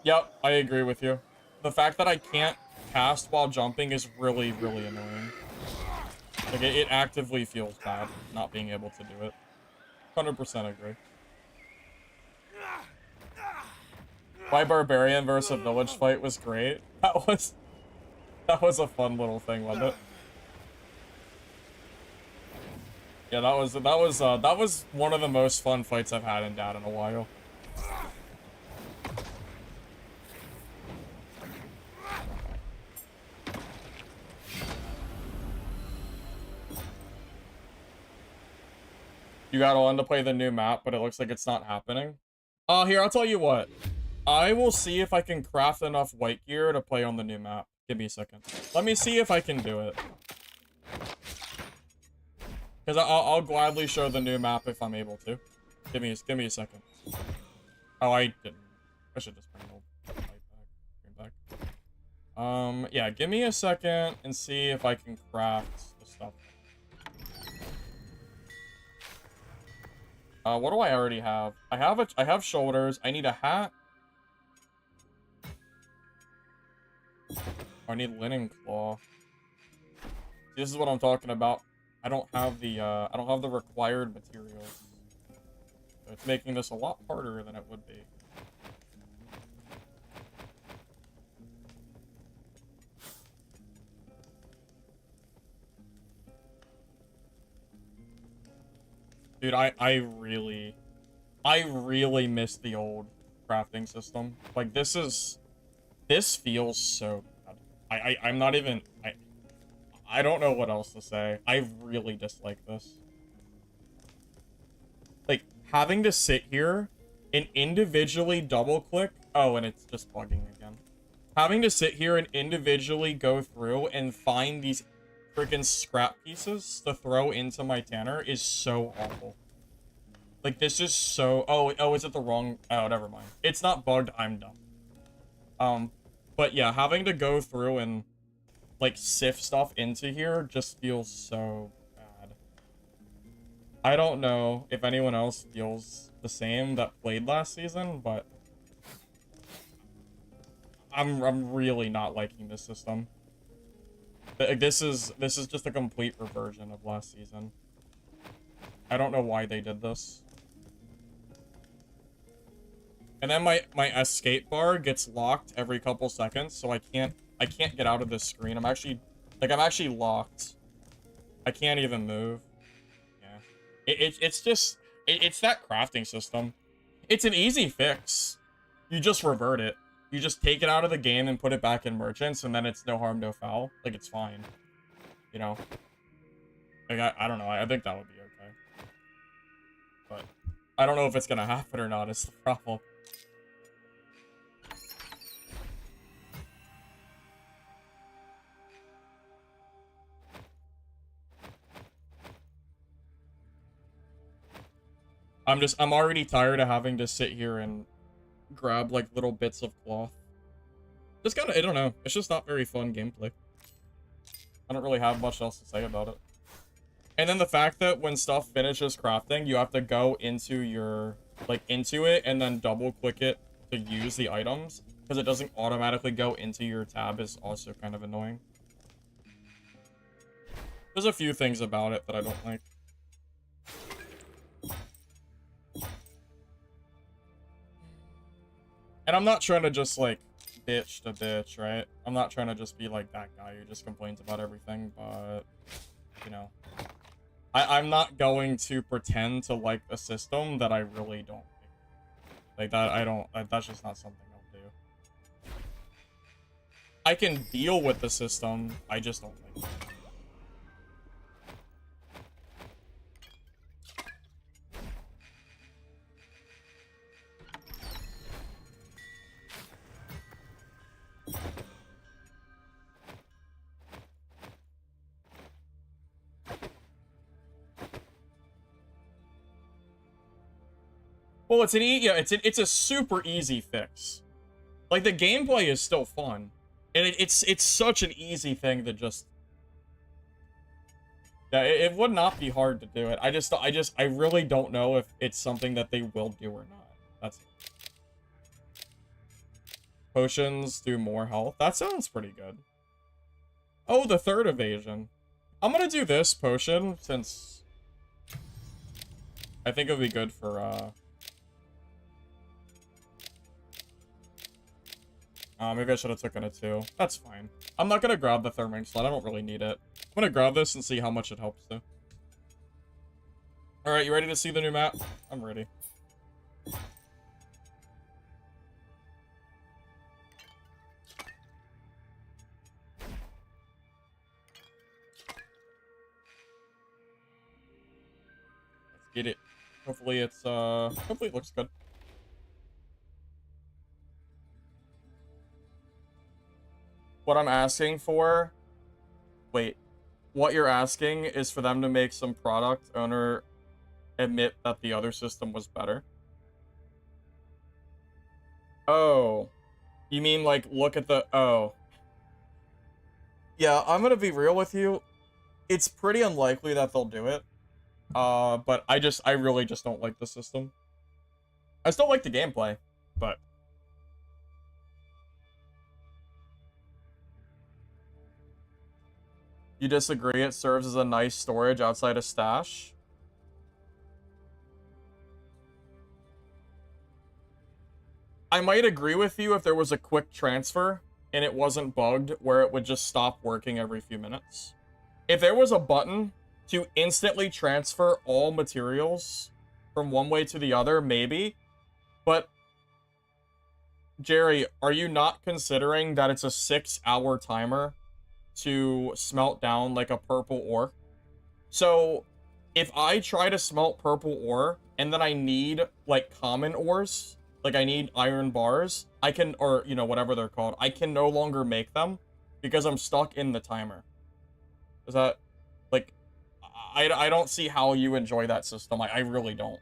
Yep, I agree with you. The fact that I can't cast while jumping is really, really annoying. Like, it actively feels bad not being able to do it. 100% agree. My Barbarian versus a village fight was great. That was a fun little thing, wasn't it? Yeah, that was one of the most fun fights I've had in Dad in a while. You got on to play the new map, but it looks like it's not happening. Here, I'll tell you what. I will see if I can craft enough white gear to play on the new map. Give me a second. Let me see if I can do it. Because I'll gladly show the new map if I'm able to. Give me a second. Oh, I didn't. I should just bring the light back. Yeah, give me a second and see if I can craft the stuff. What do I already have? I have shoulders. I need a hat. I need linen claw. This is what I'm talking about. I don't have the required materials. So it's making this a lot harder than it would be. Dude, I really miss the old crafting system. Like, this feels so bad. I'm not even, I don't know what else to say. I really dislike this. Like, having to sit here and individually double click. Oh, and it's just bugging again. Having to sit here and individually go through and find these freaking scrap pieces to throw into my tanner is so awful. Like, this is so... Oh, is it the wrong... Oh, never mind. It's not bugged, I'm dumb. But yeah, having to go through and, like, sift stuff into here just feels so bad. I don't know if anyone else feels the same that played last season, but... I'm really not liking this system. This is just a complete reversion of last season. I don't know why they did this. And then my escape bar gets locked every couple seconds, so I can't get out of this screen. I'm actually Like, I'm actually locked. I can't even move. Yeah. It's just... It's that crafting system. It's an easy fix. You just revert it. You just take it out of the game and put it back in merchants, and then it's no harm, no foul. Like, it's fine. You know? Like, I don't know. I think that would be okay. But I don't know if it's gonna happen or not, is the problem. I'm already tired of having to sit here and grab, like, little bits of cloth. Just kinda, I don't know. It's just not very fun gameplay. I don't really have much else to say about it. And then the fact that when stuff finishes crafting, you have to go into your, like, into it and then double click it to use the items, because it doesn't automatically go into your tab is also kind of annoying. There's a few things about it that I don't like. And I'm not trying to just, like, bitch to bitch, right? I'm not trying to just be like that guy who just complains about everything, but, you know. I'm not going to pretend to like a system that I really don't like. Like, that's just not something I'll do. I can deal with the system, I just don't like it. Well, it's a super easy fix. Like, the gameplay is still fun, and it's such an easy thing to just. Yeah, it would not be hard to do it. I really don't know if it's something that they will do or not. That's it. Potions do more health. That sounds pretty good. Oh, the third evasion. I'm gonna do this potion since I think it'll be good for maybe I should have taken it too. That's fine. I'm not gonna grab the thermite slot. I don't really need it. I'm gonna grab this and see how much it helps though. Alright, you ready to see the new map? I'm ready. Let's get it. Hopefully it's hopefully it looks good. What I'm asking for... Wait. What you're asking is for them to make some product owner admit that the other system was better. Oh. You mean, like, look at the... Oh. Yeah, I'm gonna be real with you. It's pretty unlikely that they'll do it. But I really just don't like the system. I still like the gameplay, but... You disagree? It serves as a nice storage outside a stash? I might agree with you if there was a quick transfer and it wasn't bugged where it would just stop working every few minutes. If there was a button to instantly transfer all materials from one way to the other, maybe. But, Jerry, are you not considering that it's a 6-hour timer to smelt down like a purple ore? So if I try to smelt purple ore and then I need like common ores, like I need iron bars, I can, or you know, whatever they're called, I can no longer make them because I'm stuck in the timer. Is that like, I don't see how you enjoy that system. I really don't.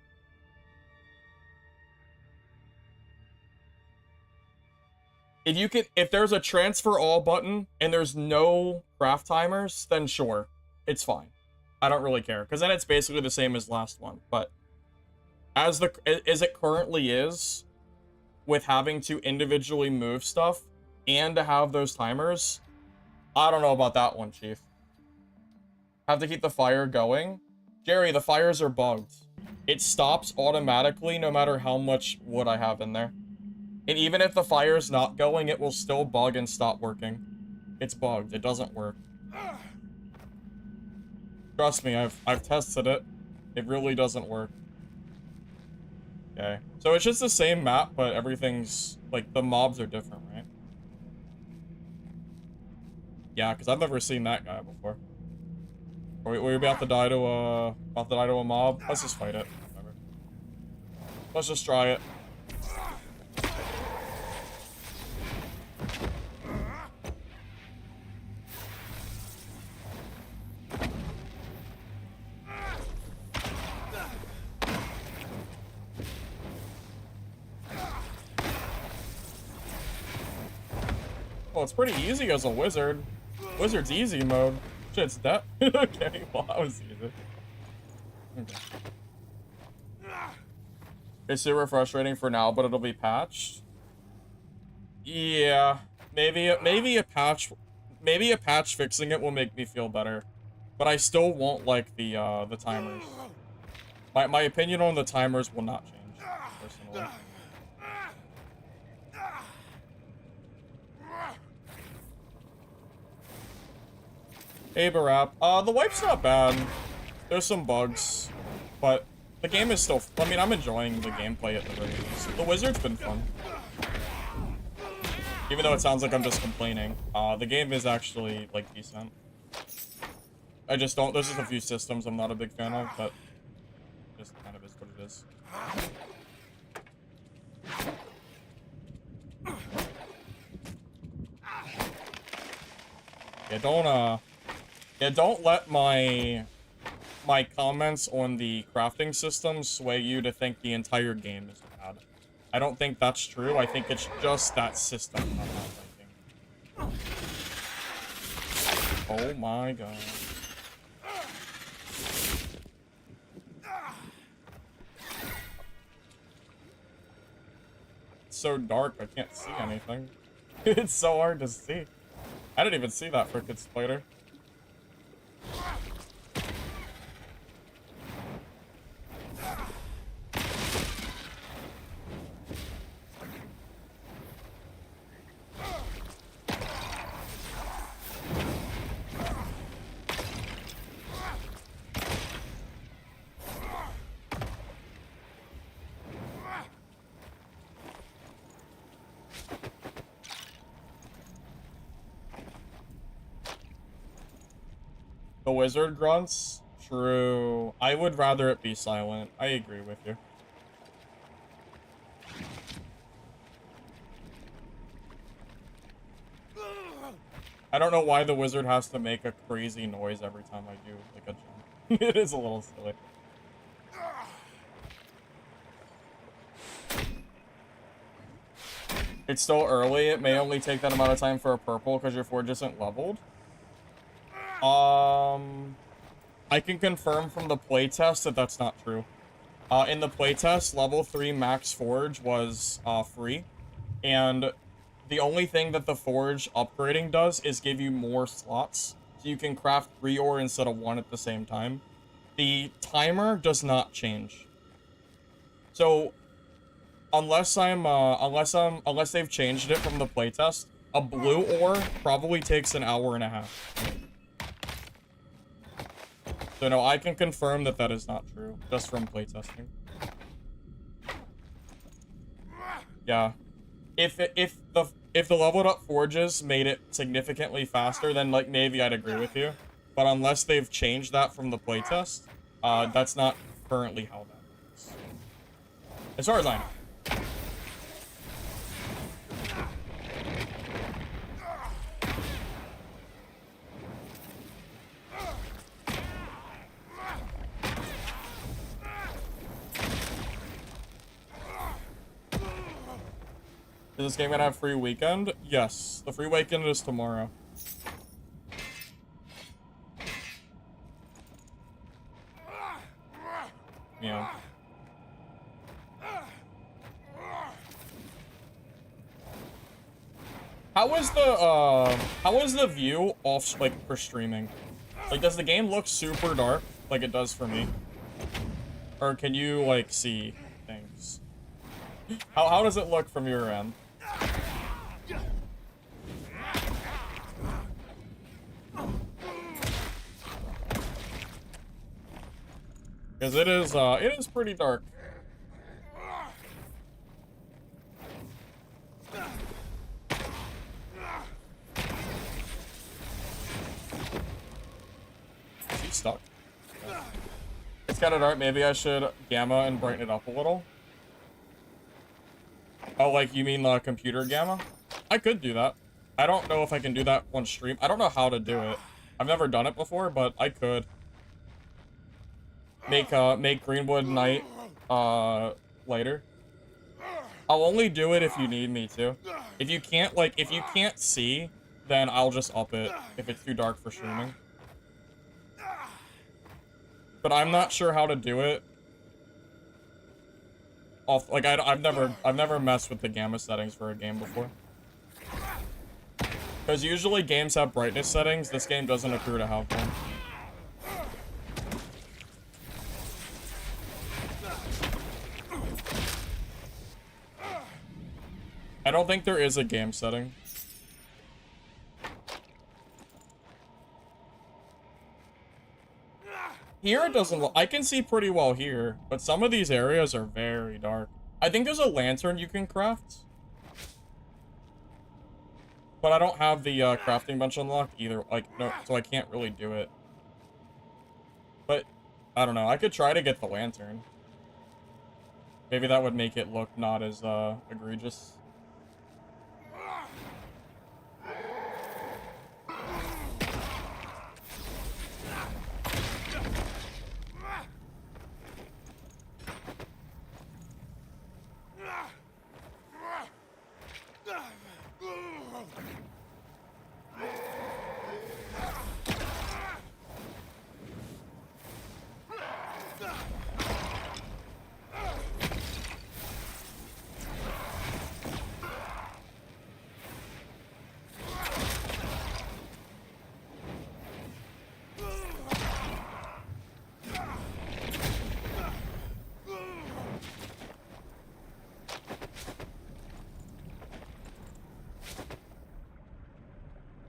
If you can, if there's a transfer all button and there's no craft timers, then sure, it's fine. I don't really care, because then it's basically the same as last one. But as it currently is, with having to individually move stuff and to have those timers, I don't know about that one, Chief. Have to keep the fire going. Jerry, the fires are bugged. It stops automatically no matter how much wood I have in there. And even if the fire's not going, it will still bug and stop working. It's bugged. It doesn't work. Trust me, I've tested it. It really doesn't work. Okay. So it's just the same map, but everything's like the mobs are different, right? Yeah, because I've never seen that guy before. Are we about to die to a mob? Let's just fight it. Whatever. Let's just try it. Well, it's pretty easy as a wizard. Wizard's easy mode. Shit's that. Okay, well, that was easy. Okay. It's super frustrating for now, but it'll be patched. Yeah, maybe a patch fixing it will make me feel better, but I still won't like the timers. My opinion on the timers will not change, personally. Hey, Barap. The wipe's not bad. There's some bugs, but the game is still... I mean, I'm enjoying the gameplay at the very least. The wizard's been fun. Even though it sounds like I'm just complaining. The game is actually, like, decent. I just don't... There's just a few systems I'm not a big fan of, but... just kind of is what it is. Yeah, don't let my comments on the crafting system sway you to think the entire game is bad. I don't think that's true. I think it's just that system I'm not liking. Oh my god. It's so dark, I can't see anything. It's so hard to see. I didn't even see that frickin' spider. The wizard grunts? True. I would rather it be silent. I agree with you. I don't know why the wizard has to make a crazy noise every time I do, like, a jump. It is a little silly. It's still early. It may only take that amount of time for a purple because your forge isn't leveled. I can confirm from the playtest that that's not true. In the playtest, level 3 max forge was free, and the only thing that the forge upgrading does is give you more slots, so you can craft 3 ore instead of 1 at the same time. The timer does not change. So unless they've changed it from the playtest, a blue ore probably takes an hour and a half. So no, I can confirm that that is not true, just from playtesting. Yeah. If the leveled up forges made it significantly faster, then like maybe I'd agree with you. But unless they've changed that from the playtest, that's not currently how that works. As far as I know. Is this game gonna have free weekend? Yes, the free weekend is tomorrow. Yeah. How is the view off, like, for streaming? Like, does the game look super dark like it does for me? Or can you, like, see things? How does it look from your end? Because it is pretty dark. Is he stuck? Yeah. It's kind of dark. Maybe I should gamma and brighten it up a little. Oh, like you mean the computer gamma? I could do that. I don't know if I can do that on stream. I don't know how to do it. I've never done it before, but I could. Make Greenwood night later. I'll only do it if you need me to. If you can't see, then I'll just up it if it's too dark for streaming. But I'm not sure how to do it. I've never messed with the gamma settings for a game before. Because usually games have brightness settings. This game doesn't appear to have one. I don't think there is a game setting. Here it doesn't look... I can see pretty well here, but some of these areas are very dark. I think there's a lantern you can craft. But I don't have the crafting bench unlocked either. Like, no, so I can't really do it. But, I don't know. I could try to get the lantern. Maybe that would make it look not as egregious.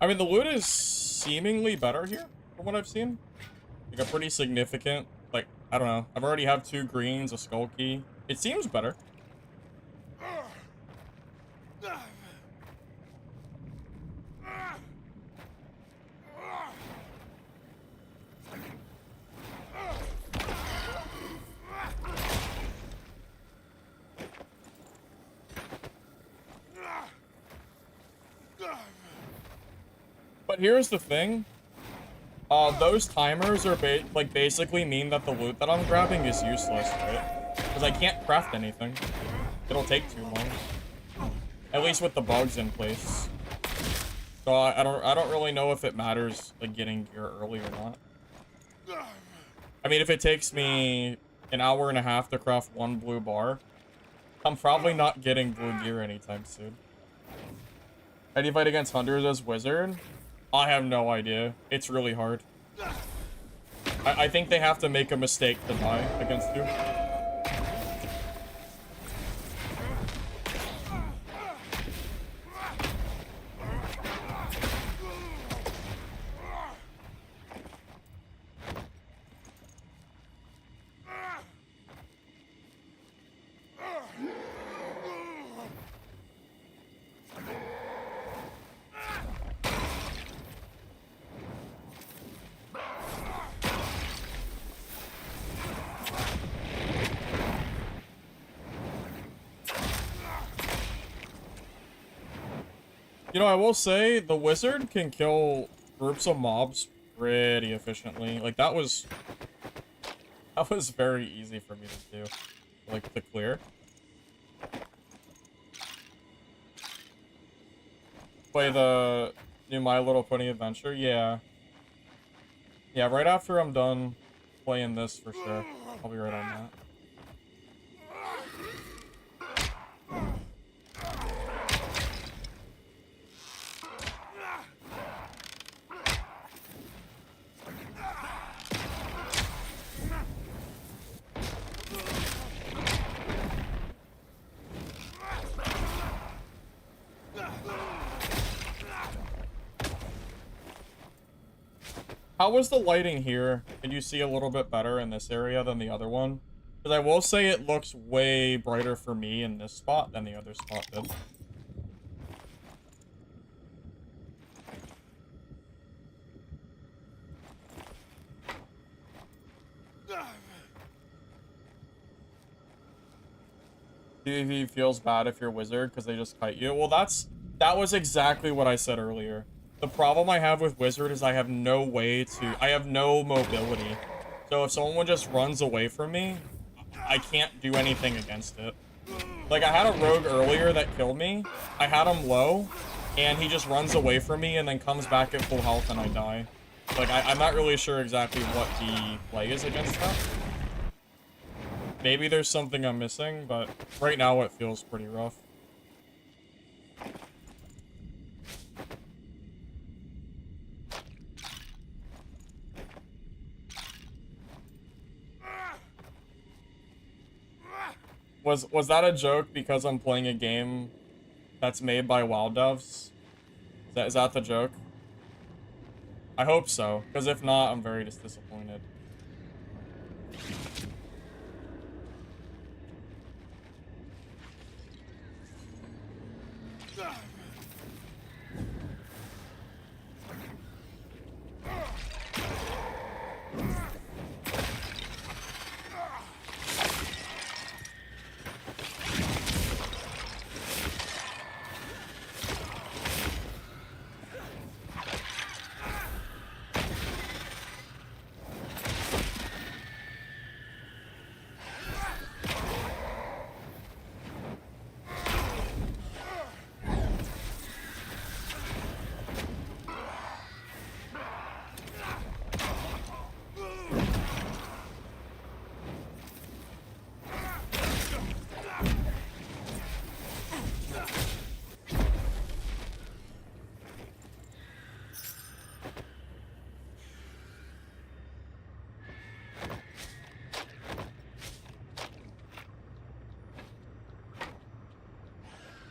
I mean, the loot is seemingly better here, from what I've seen. Like, a pretty significant, like, I don't know. I've already have 2 greens, a skull key. It seems better. But here's the thing. Those timers are basically mean that the loot that I'm grabbing is useless, right? Because I can't craft anything. It'll take too long. At least with the bugs in place. So I don't really know if it matters like getting gear early or not. I mean, if it takes me an hour and a half to craft 1 blue bar, I'm probably not getting blue gear anytime soon. How do you fight against hunters as wizard? I have no idea. It's really hard. I think they have to make a mistake to die against you. You know, I will say, the wizard can kill groups of mobs pretty efficiently. Like, that was very easy for me to do. Like, to clear. Play the new My Little Pony Adventure? Yeah. Yeah, right after I'm done playing this, for sure. I'll be right on that. How was the lighting here? Can you see a little bit better in this area than the other one? Because I will say it looks way brighter for me in this spot than the other spot did. PvP feels bad if you're wizard because they just kite you. Well, that was exactly what I said earlier. The problem I have with wizard is I have no mobility. So if someone just runs away from me, I can't do anything against it. Like, I had a rogue earlier that killed me. I had him low, and he just runs away from me and then comes back at full health and I die. Like, I'm not really sure exactly what the play is against that. Maybe there's something I'm missing, but right now it feels pretty rough. Was that a joke because I'm playing a game that's made by Wild Devs? Is that the joke? I hope so, because if not, I'm very disappointed.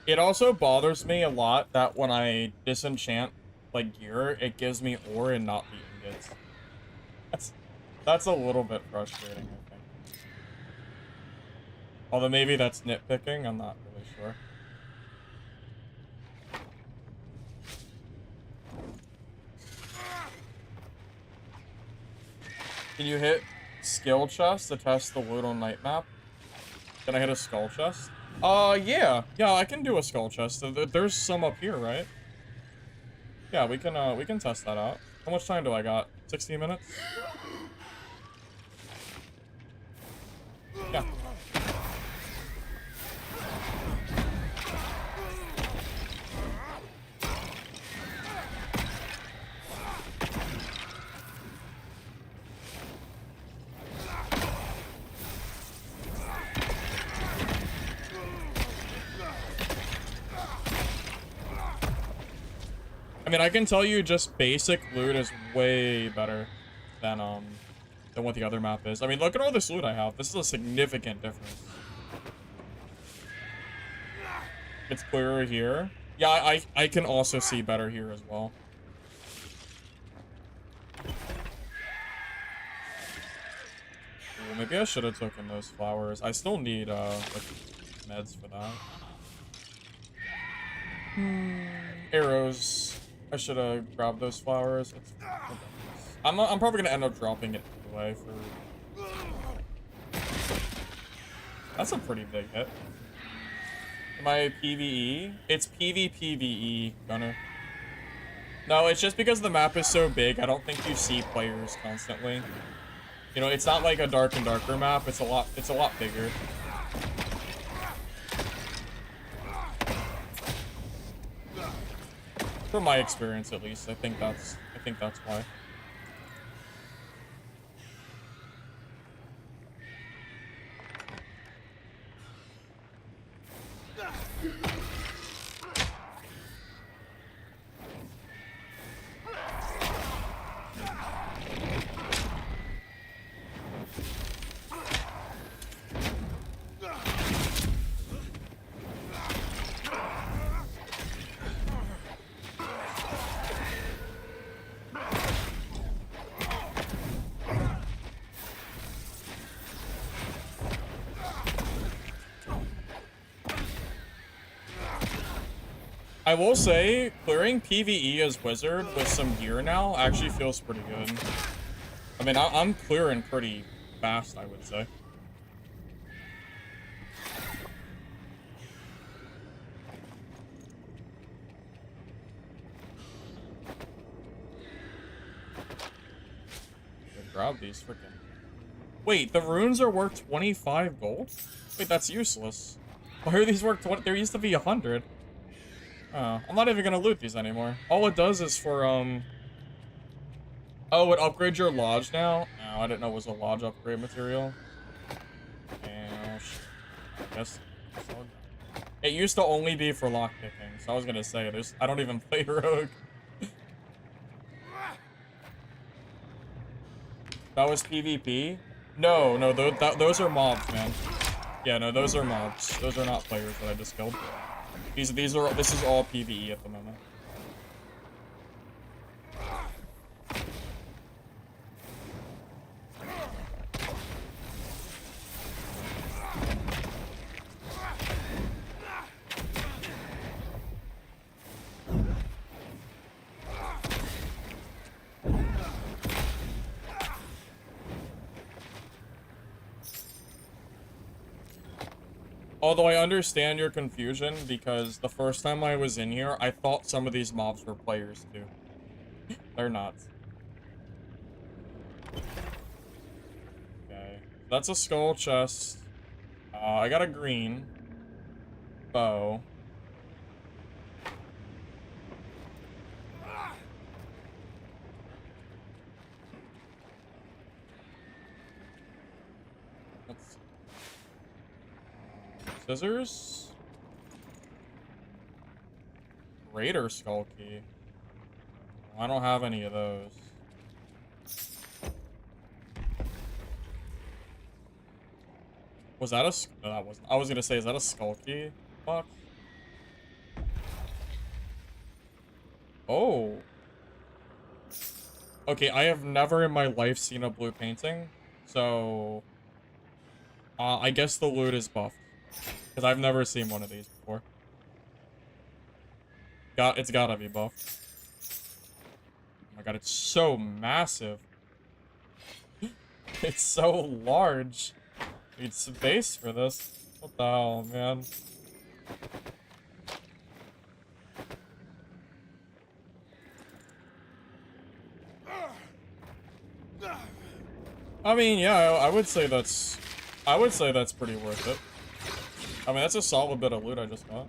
It also bothers me a lot that when I disenchant, like, gear, it gives me ore and not the ingots. That's a little bit frustrating, I think. Although maybe that's nitpicking, I'm not really sure. Can you hit skill chest to test the loot on night map? Can I hit a skull chest? Yeah. Yeah, I can do a skull chest. There's some up here, right? Yeah, we can test that out. How much time do I got? 60 minutes? Yeah. I mean, I can tell you just basic loot is way better than what the other map is. I mean, look at all this loot I have. This is a significant difference. It's clearer here. Yeah, I can also see better here as well. Ooh, maybe I should have taken those flowers. I still need like meds for that. Arrows. I should have grabbed those flowers. I'm probably gonna end up dropping it anyway for. That's a pretty big hit. Am I PvE? It's PvPvE, Gunner. No, it's just because the map is so big, I don't think you see players constantly. You know, it's not like a dark and darker map, it's a lot bigger. From my experience at least, I think that's why. I will say, clearing PvE as Wizard with some gear now actually feels pretty good. I mean, I'm clearing pretty fast, I would say. Grab these freaking. Wait, the runes are worth 25 gold? Wait, that's useless. Why are these worth 20? There used to be 100. Oh, I'm not even gonna loot these anymore. All it does is for, oh, it upgrades your lodge now? No, I didn't know it was a lodge upgrade material. And I guess it used to only be for lockpicking, so I was gonna say, I don't even play Rogue. That was PvP? No, those are mobs, man. Yeah, no, those are mobs. Those are not players that I just killed. This is all PvE at the moment. Although I understand your confusion, because the first time I was in here, I thought some of these mobs were players, too. They're not. Okay. That's a skull chest. I got a green bow. Let's see. Scissors? Raider skull key. I don't have any of those. Was that a... No, that wasn't. I was gonna say, is that a skull key box? Oh. Okay, I have never in my life seen a blue painting, so... I guess the loot is buffed. Because I've never seen one of these before. It's gotta be buffed. Oh my god, it's so massive. It's so large. Need space for this. What the hell, man? I mean, yeah, I would say that's pretty worth it. I mean, that's a solid bit of loot I just got.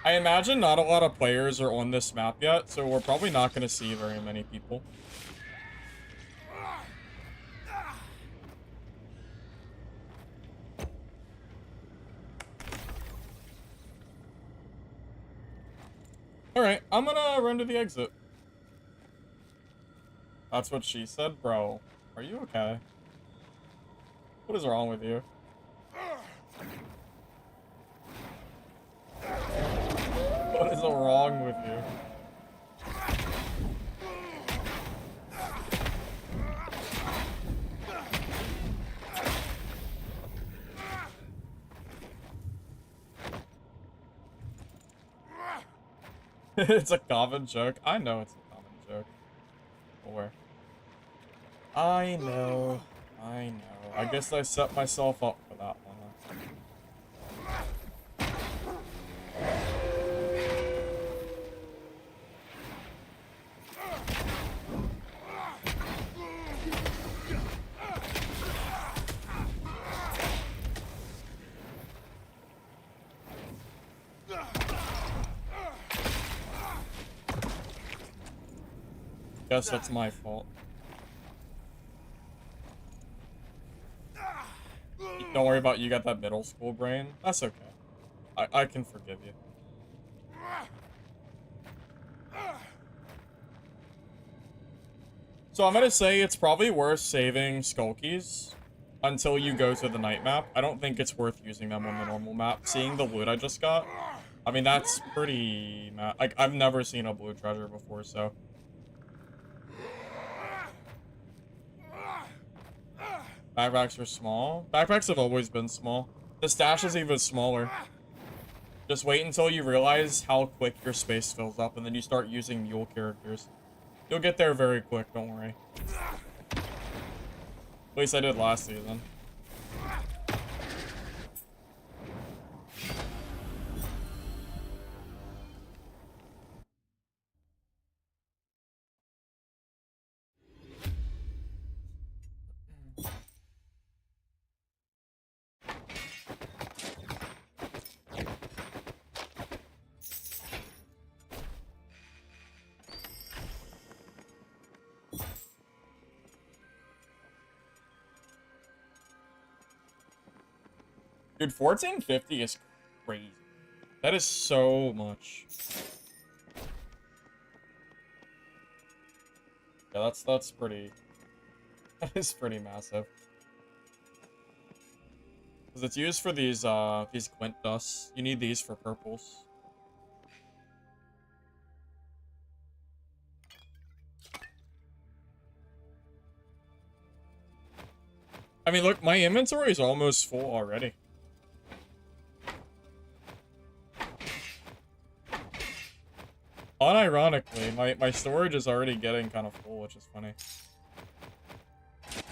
I imagine not a lot of players are on this map yet, so we're probably not going to see very many people. Alright, I'm gonna run to the exit. That's what she said, bro. Are you okay? What is wrong with you? What is wrong with you? It's a common joke. I know it's a common joke. Or I know. I guess I set myself up for that one. Guess that's my fault. Don't worry about you got that middle school brain. That's okay. I can forgive you. So I'm gonna say it's probably worth saving skull keys until you go to the night map. I don't think it's worth using them on the normal map. Seeing the loot I just got, I mean, that's pretty... Like, I've never seen a blue treasure before, so... Backpacks are small. Backpacks have always been small. The stash is even smaller. Just wait until you realize how quick your space fills up, and then you start using mule characters. You'll get there very quick, don't worry. At least I did last season. Dude, 1450 is crazy. That is so much. Yeah, that's pretty... That is pretty massive. Because it's used for these glint dusts. You need these for purples. I mean, look, my inventory is almost full already. Unironically, my storage is already getting kind of full, which is funny.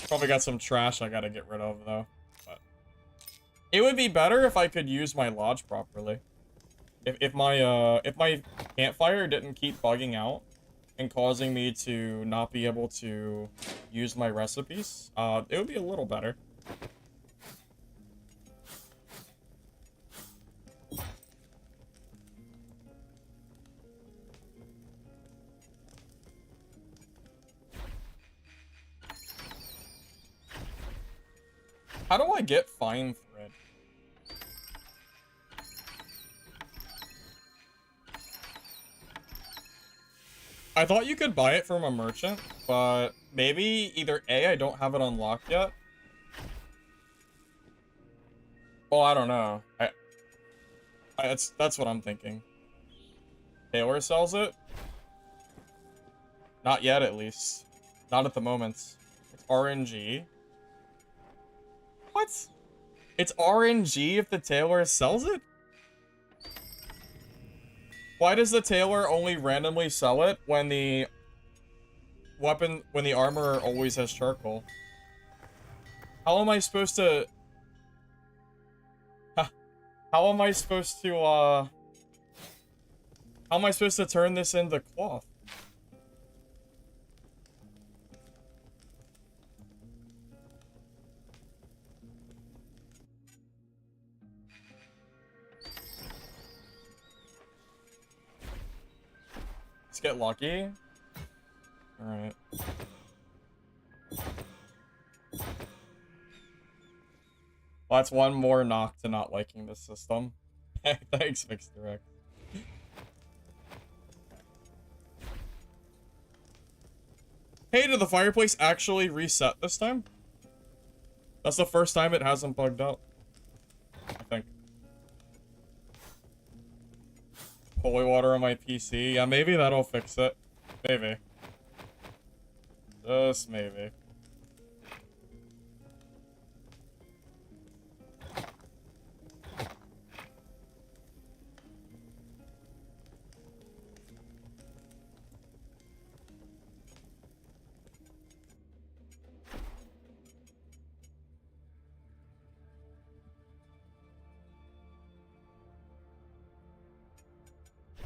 Probably got some trash I gotta get rid of, though. But it would be better if I could use my lodge properly. If my campfire didn't keep bugging out and causing me to not be able to use my recipes, it would be a little better. How do I get fine thread? I thought you could buy it from a merchant, but maybe either A, I don't have it unlocked yet. Well, I don't know. That's what I'm thinking. Taylor sells it? Not yet, at least. Not at the moment. It's RNG. What? It's RNG if the tailor sells it? Why does the tailor only randomly sell it when the armor always has charcoal? How am I supposed to... How am I supposed to, How am I supposed to turn this into cloth? Let's get lucky. Alright. Well, that's one more knock to not liking this system. Thanks, Fixed Direct. Hey, did the fireplace actually reset this time? That's the first time it hasn't bugged out, I think. Holy water on my PC. Yeah, maybe that'll fix it. Maybe. Just maybe.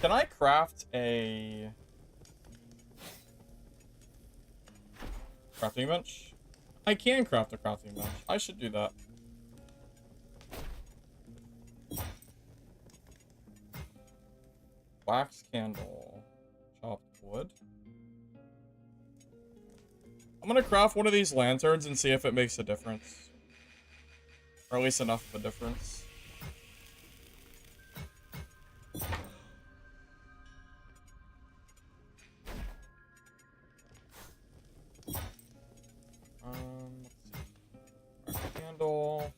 Can I craft a crafting bench? I can craft a crafting bench. I should do that. Wax candle. Chopped wood. I'm gonna craft one of these lanterns and see if it makes a difference. Or at least enough of a difference. Let's see. Candle.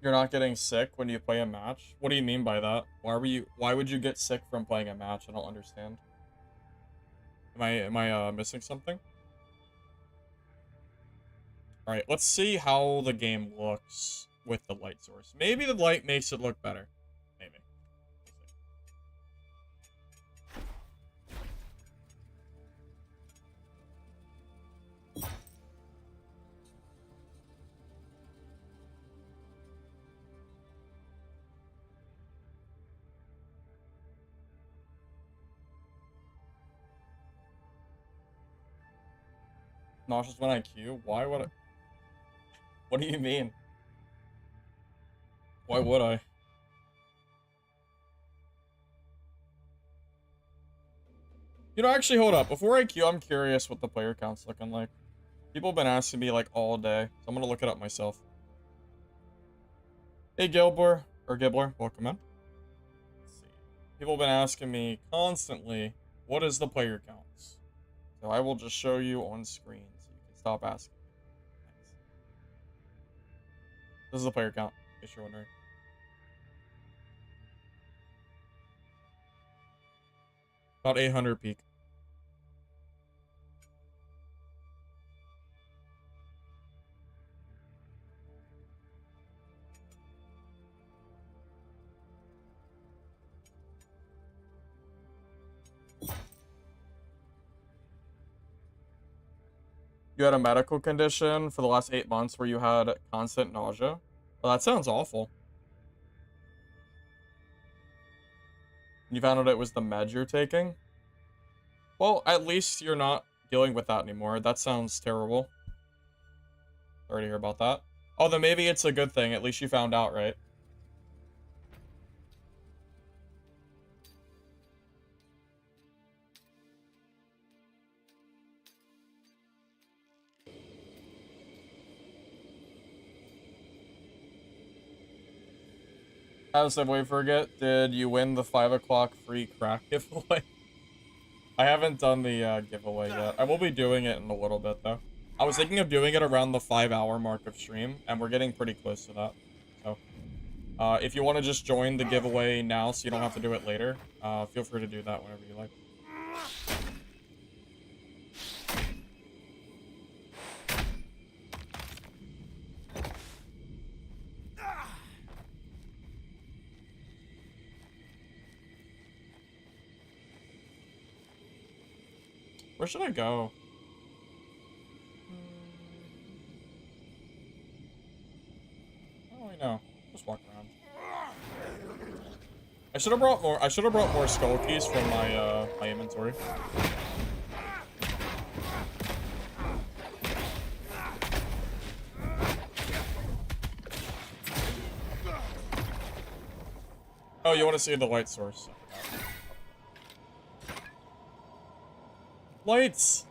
You're not getting sick when you play a match? What do you mean by that? Why would you get sick from playing a match? I don't understand. Am I missing something? Alright, let's see how the game looks with the light source. Maybe the light makes it look better. Maybe. Nauseous when I queue? Why would I? What do you mean? Why would I? You know, actually, hold up. Before I queue, I'm curious what the player count's looking like. People have been asking me, like, all day. So I'm gonna look it up myself. Hey, Gibbler. Welcome in. Let's see. People have been asking me constantly, what is the player counts? So I will just show you on screen so you can stop asking. Thanks. This is the player count, in case you're wondering. About 800 peak. You had a medical condition for the last 8 months where you had constant nausea? Well, that sounds awful. You found out it was the med you're taking? Well, at least you're not dealing with that anymore. That sounds terrible. Sorry to hear about that. Oh, then maybe it's a good thing. At least you found out, right? As I wait forget, did you win the 5 o'clock free crack giveaway? I haven't done the giveaway yet. I will be doing it in a little bit, though. I was thinking of doing it around the 5-hour mark of stream, and we're getting pretty close to that. So, if you want to just join the giveaway now so you don't have to do it later, feel free to do that whenever you like. Where should I go? I don't really know. Just walk around. I should have brought more skull keys from my inventory. Oh, you want to see the light source? Lights!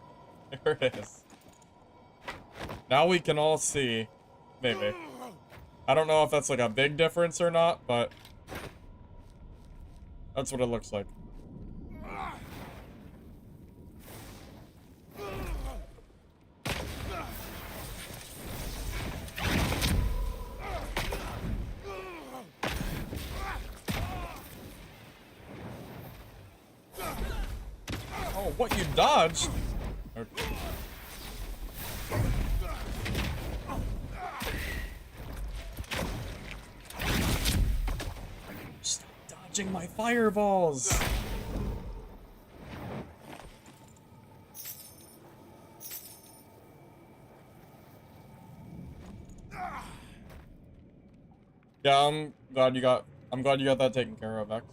There it is. Now we can all see. Maybe. I don't know if that's like a big difference or not, but that's what it looks like. Oh, what, you dodged? Okay. Stop dodging my fireballs! Yeah, I'm glad you got that taken care of, X.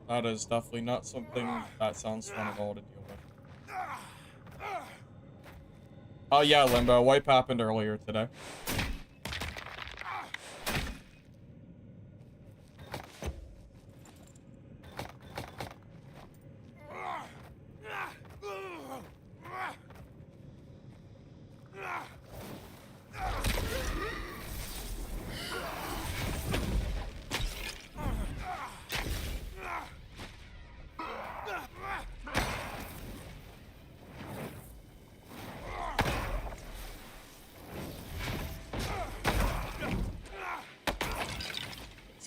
That is definitely not something that sounds fun at all to deal with. Oh yeah, Limbo, wipe happened earlier today.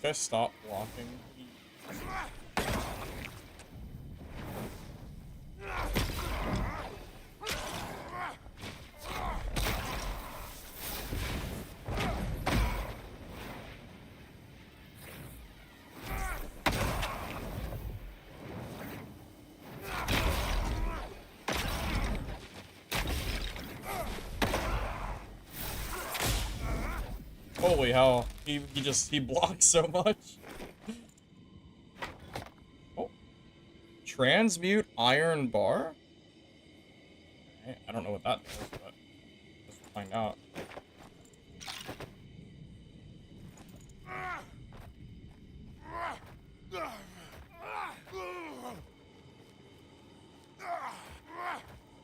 guy stop blocking? Holy hell, he blocks so much. Oh. Transmute iron bar? Okay, I don't know what that does, but let's find out.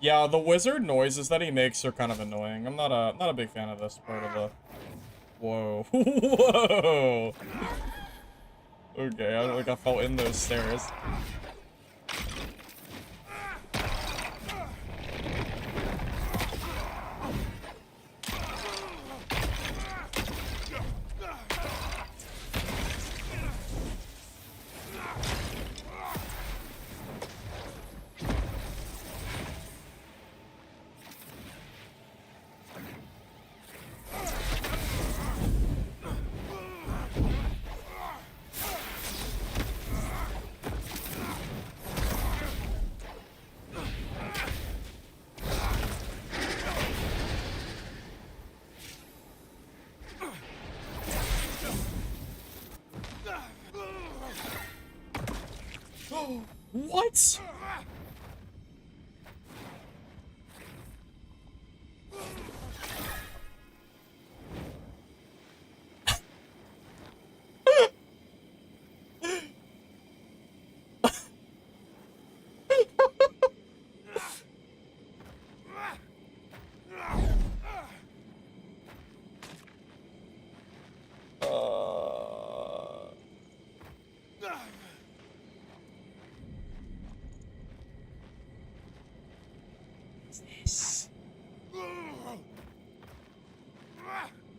Yeah, the wizard noises that he makes are kind of annoying. I'm not a big fan of this part of the. Whoa. Whoa. Okay, I fell in those stairs. What?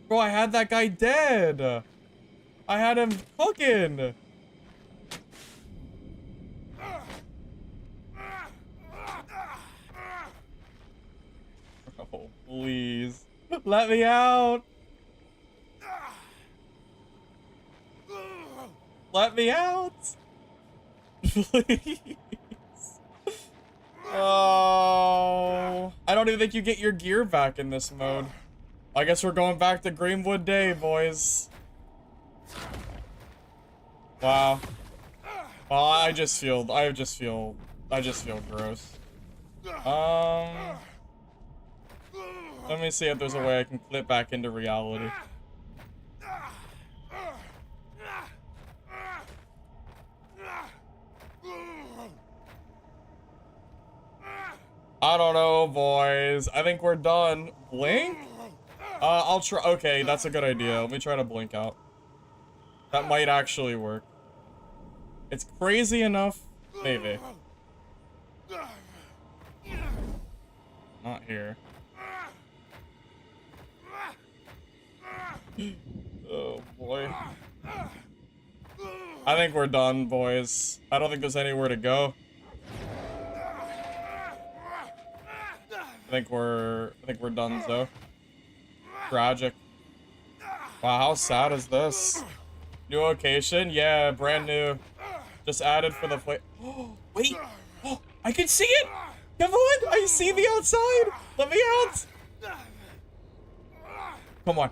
Bro, I had that guy dead. I had him cooking. Oh, please. Let me out. Let me out. Please. Oh. I don't even think you get your gear back in this mode. I guess we're going back to Greenwood Day, boys. Wow. Well, I just feel gross. Let me see if there's a way I can clip back into reality. I don't know, boys. I think we're done. Blink? I'll try. Okay, that's a good idea. Let me try to blink out. That might actually work. It's crazy enough. Maybe. Not here. Oh, boy. I think we're done, boys. I don't think there's anywhere to go. I think we're done, though. Tragic. Wow, how sad is this? New location? Yeah, brand new. Just added for the play. Oh, wait. Oh, I can see it! Come on! I see the outside! Let me out! Come on.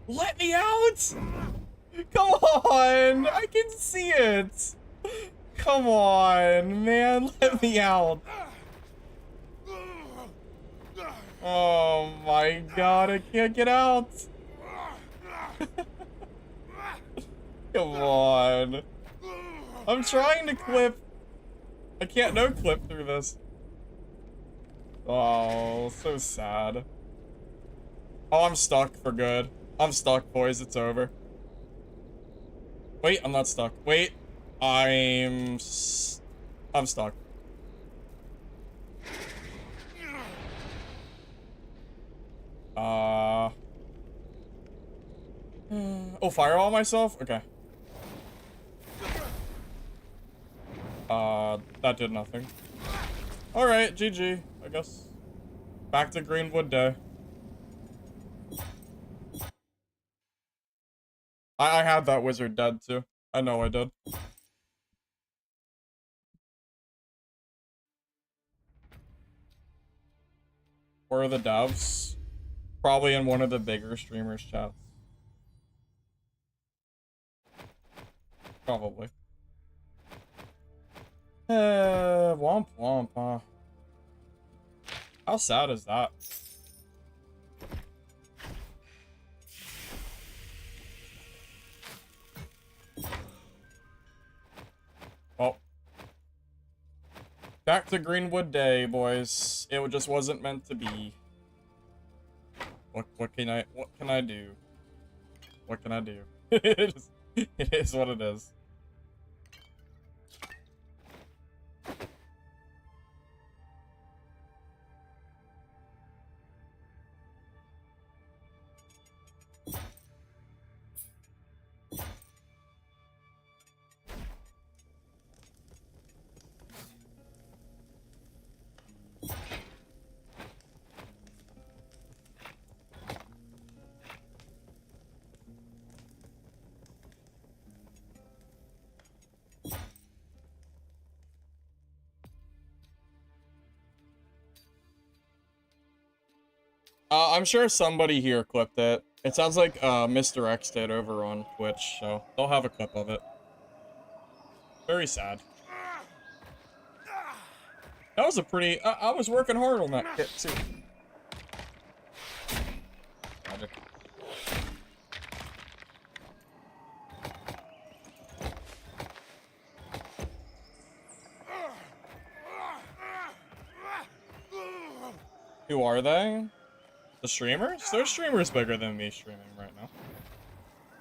Let me out! Come on! I can see it! Come on, man. Let me out. Oh my god, I can't get out. Come on. I'm trying to clip. I can't no clip through this. Oh, so sad. Oh, I'm stuck for good. I'm stuck, boys. It's over. Wait, I'm not stuck. Wait. I'm stuck. Oh, firewall myself? Okay. That did nothing. Alright, GG, I guess. Back to Greenwood Day. I had that wizard dead too. I know I did. Where are the devs? Probably in one of the bigger streamers' chats. Probably. Womp womp, huh? How sad is that? Well, back to Greenwood Day, boys. It just wasn't meant to be. What can I do? What can I do? It is what it is. I'm sure somebody here clipped it. It sounds like Mr. X did over on Twitch, so they'll have a clip of it. Very sad. That was a pretty... I was working hard on that kit, too. Magic. Who are they? The streamers? There's streamers bigger than me streaming right now.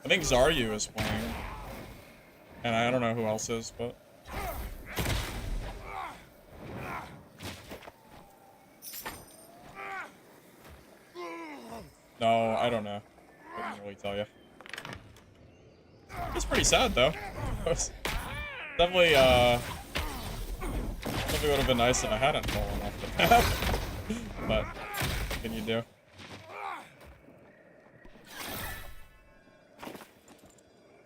I think Zaryu is playing. And I don't know who else is, but... No, I don't know. Couldn't really tell you. It's pretty sad, though. Definitely, definitely would have been nice if I hadn't fallen off the path. But, what can you do?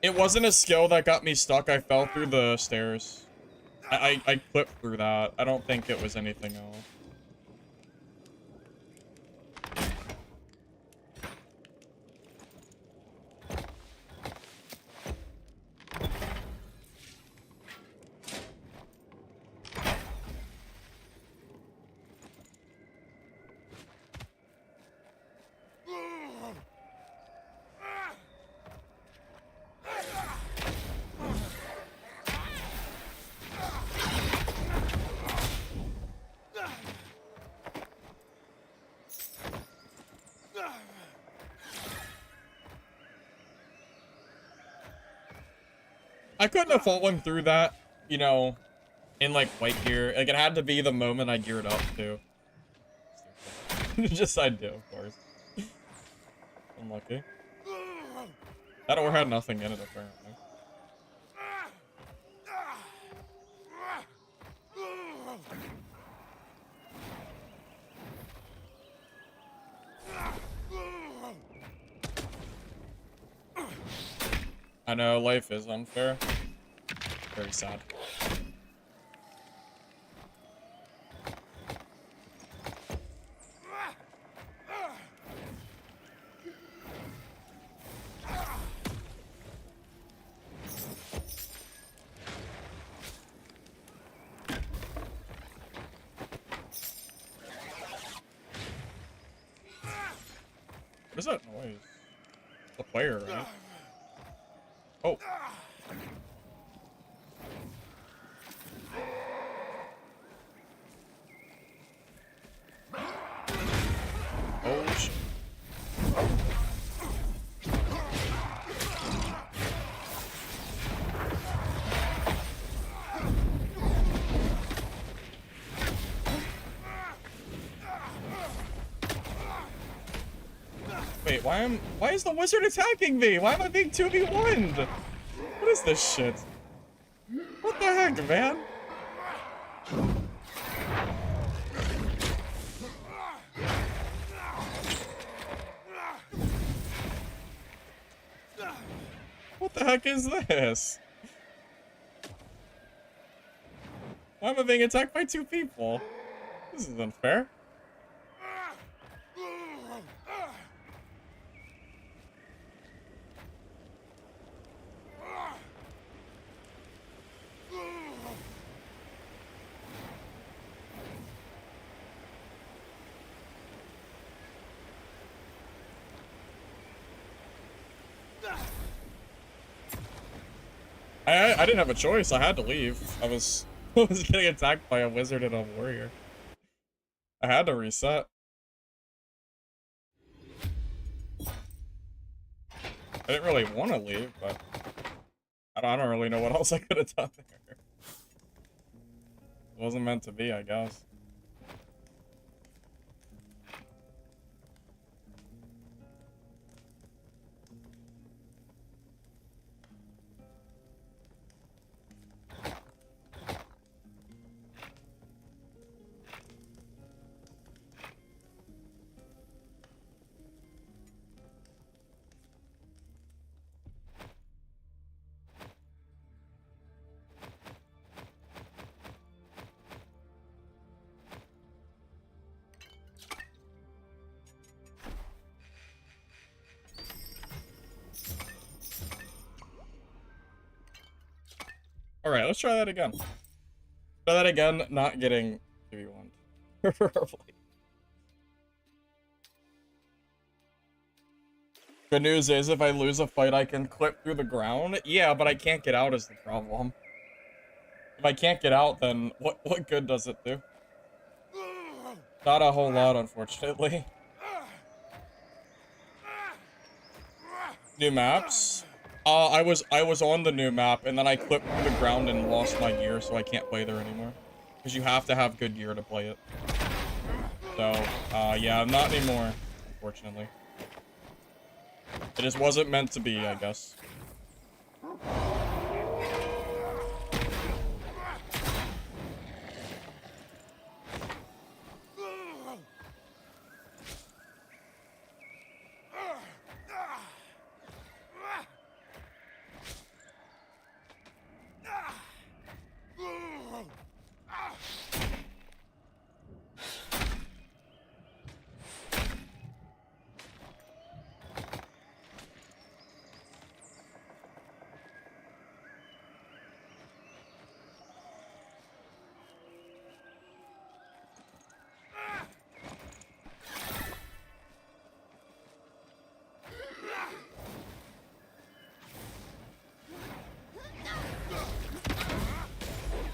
It wasn't a skill that got me stuck. I fell through the stairs. I clipped through that. I don't think it was anything else. I couldn't have fallen through that, you know, in like white gear. Like it had to be the moment I geared up too. Just I do, of course. Unlucky. That ore had nothing in it apparently. I know, life is unfair. Very sad. What is that noise? The player, right? Oh. Oh shit. Wait, why is the wizard attacking me? Why am I being 2v1'd? What is this shit? What the heck, man? What the heck is this? Why am I being attacked by 2 people? This is unfair. I didn't have a choice. I had to leave. I was getting attacked by a wizard and a warrior. I had to reset. I didn't really want to leave, but I don't really know what else I could have done there. It wasn't meant to be, I guess. Alright, let's try that again. Try that again, not getting 2v1. Preferably. Good news is, if I lose a fight, I can clip through the ground. Yeah, but I can't get out is the problem. If I can't get out, then what good does it do? Not a whole lot, unfortunately. New maps? I was on the new map, and then I clipped through the ground and lost my gear, so I can't play there anymore. Because you have to have good gear to play it. So, yeah, not anymore, unfortunately. It just wasn't meant to be, I guess.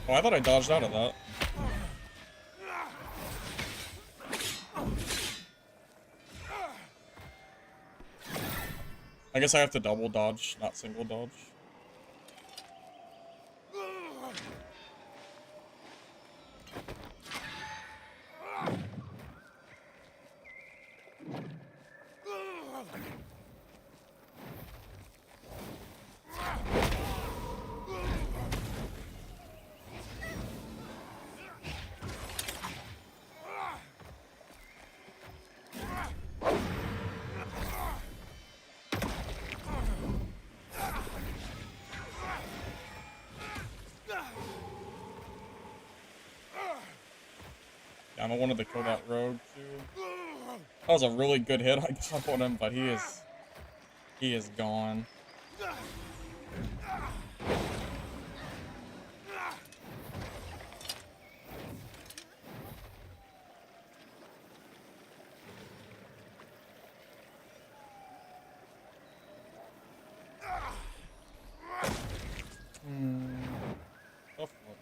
Oh, I thought I dodged out of that. I guess I have to double dodge, not single dodge. I wanted to kill that rogue too. That was a really good hit I got on him, but he is gone. Tough luck.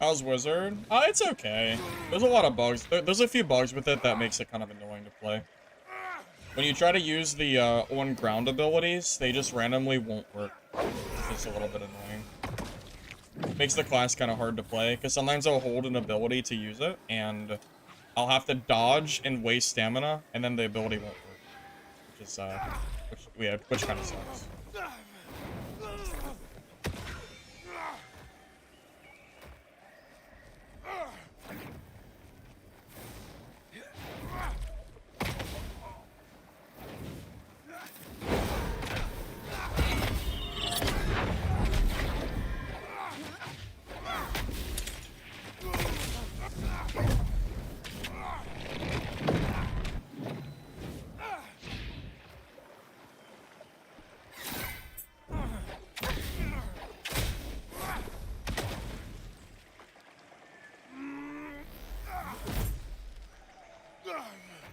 How's Wizard? It's okay. There's a lot of bugs. There's a few bugs with it that makes it kind of annoying to play. When you try to use the on ground abilities, they just randomly won't work. It's a little bit annoying. Makes the class kind of hard to play, because sometimes I'll hold an ability to use it, and I'll have to dodge and waste stamina, and then the ability won't work. Which is, which kind of sucks.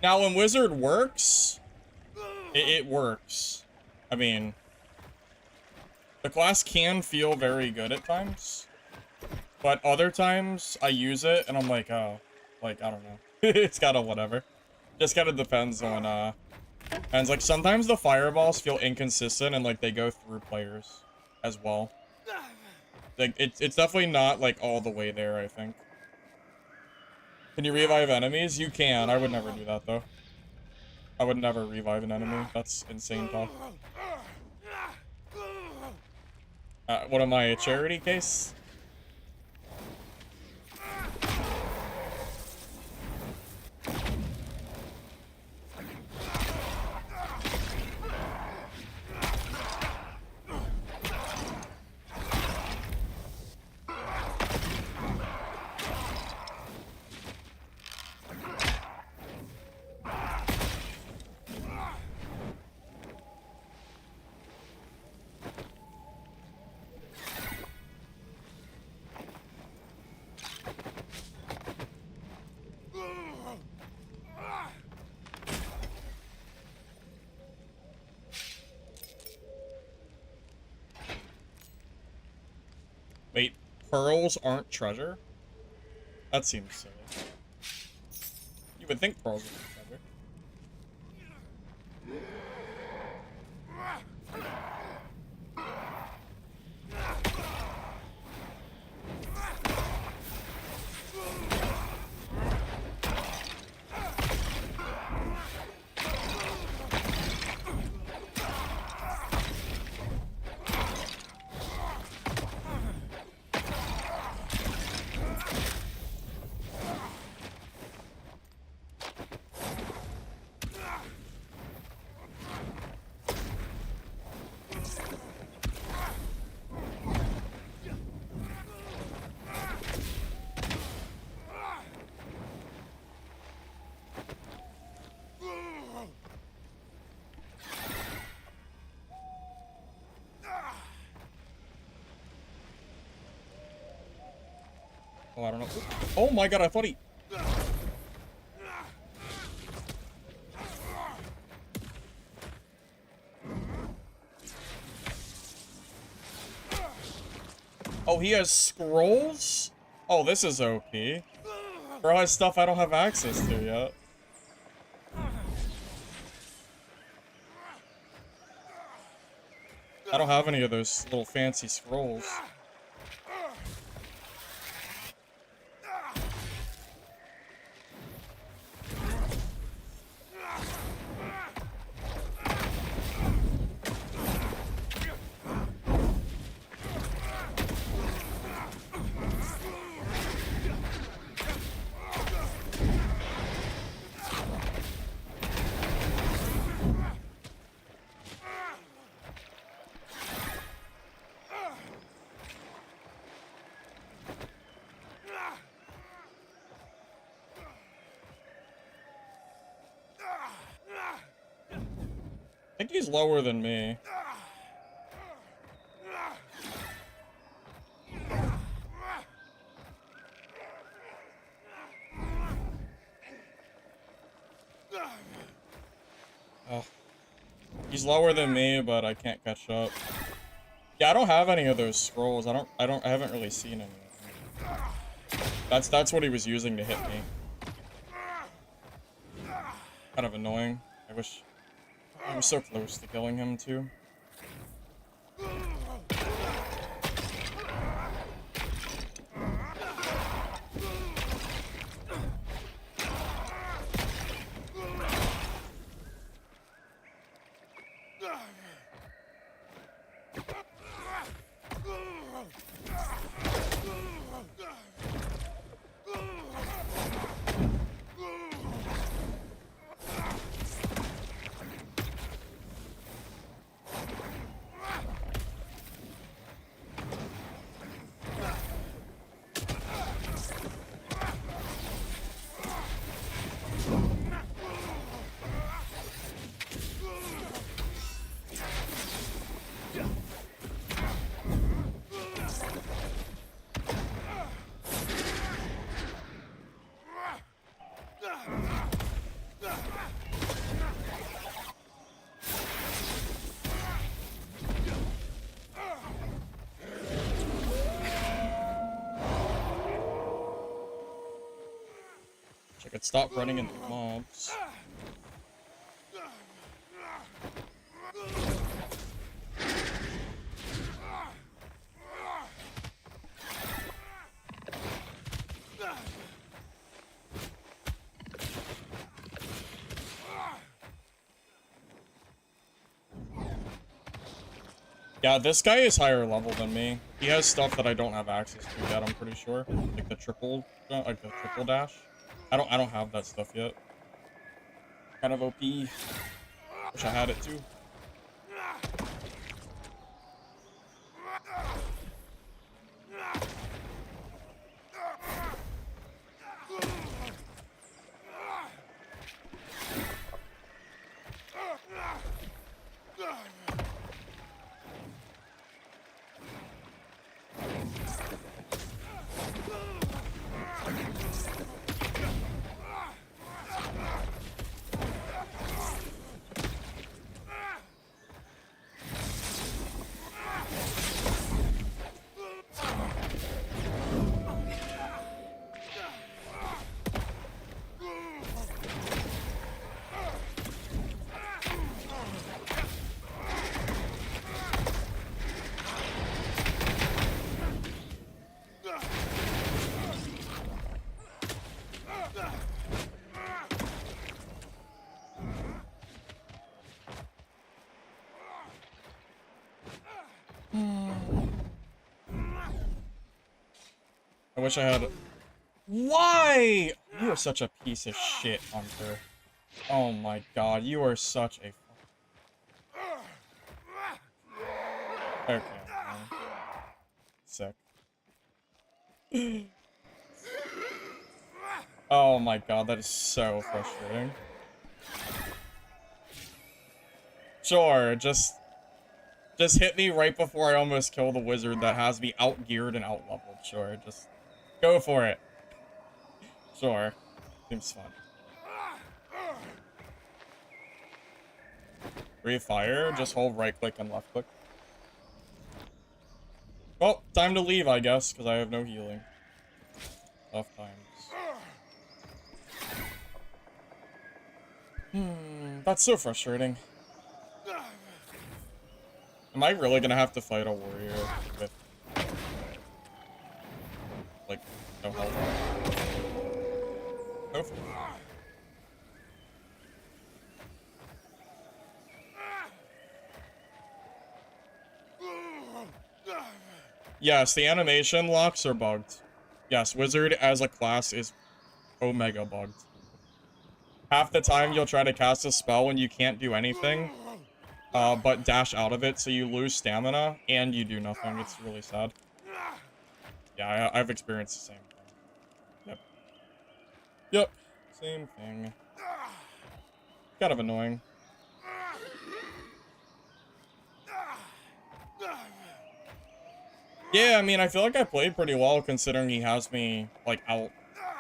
Now, when Wizard works, it works. I mean, the class can feel very good at times, but other times I use it and I'm like, oh, like, I don't know. It's kind of whatever. Just kind of depends on, and like, sometimes the fireballs feel inconsistent and like they go through players as well. Like, it's definitely not like all the way there, I think. Can you revive enemies? You can. I would never do that, though. I would never revive an enemy. That's insane talk. What am I, a charity case? Wait, pearls aren't treasure? That seems silly. You would think pearls would be treasure. Oh, I don't know. Oh my god, I thought he... Oh, he has scrolls? Oh, this is OP. Bro has stuff I don't have access to yet. I don't have any of those little fancy scrolls. I think he's lower than me. Oh. He's lower than me, but I can't catch up. Yeah, I don't have any of those scrolls. I haven't really seen any of them. That's what he was using to hit me. Kind of annoying. I wish I was so close to killing him too. I could stop running into mobs. Yeah, this guy is higher level than me. He has stuff that I don't have access to yet, I'm pretty sure. Like the triple dash. I don't have that stuff yet. Kind of OP. Wish I had it too. I wish I had... Why? You are such a piece of shit, Hunter. Oh my god, you are such a... Okay, man. Sick. Oh my god, that is so frustrating. Sure, just hit me right before I almost kill the wizard that has me out-geared and out-leveled. Sure, just go for it. Sure. Seems fun. Breathe fire, just hold right-click and left-click. Well, time to leave, I guess, because I have no healing. Tough times. That's so frustrating. Am I really gonna have to fight a warrior with, like, no health? Hopefully. Yes, the animation locks are bugged. Yes, wizard as a class is omega bugged. Half the time you'll try to cast a spell and you can't do anything, but dash out of it, so you lose stamina and you do nothing. It's really sad. Yeah, I've experienced the same thing. Yep. Yep. Same thing. Kind of annoying. Yeah, I mean, I feel like I played pretty well considering he has me, like, out...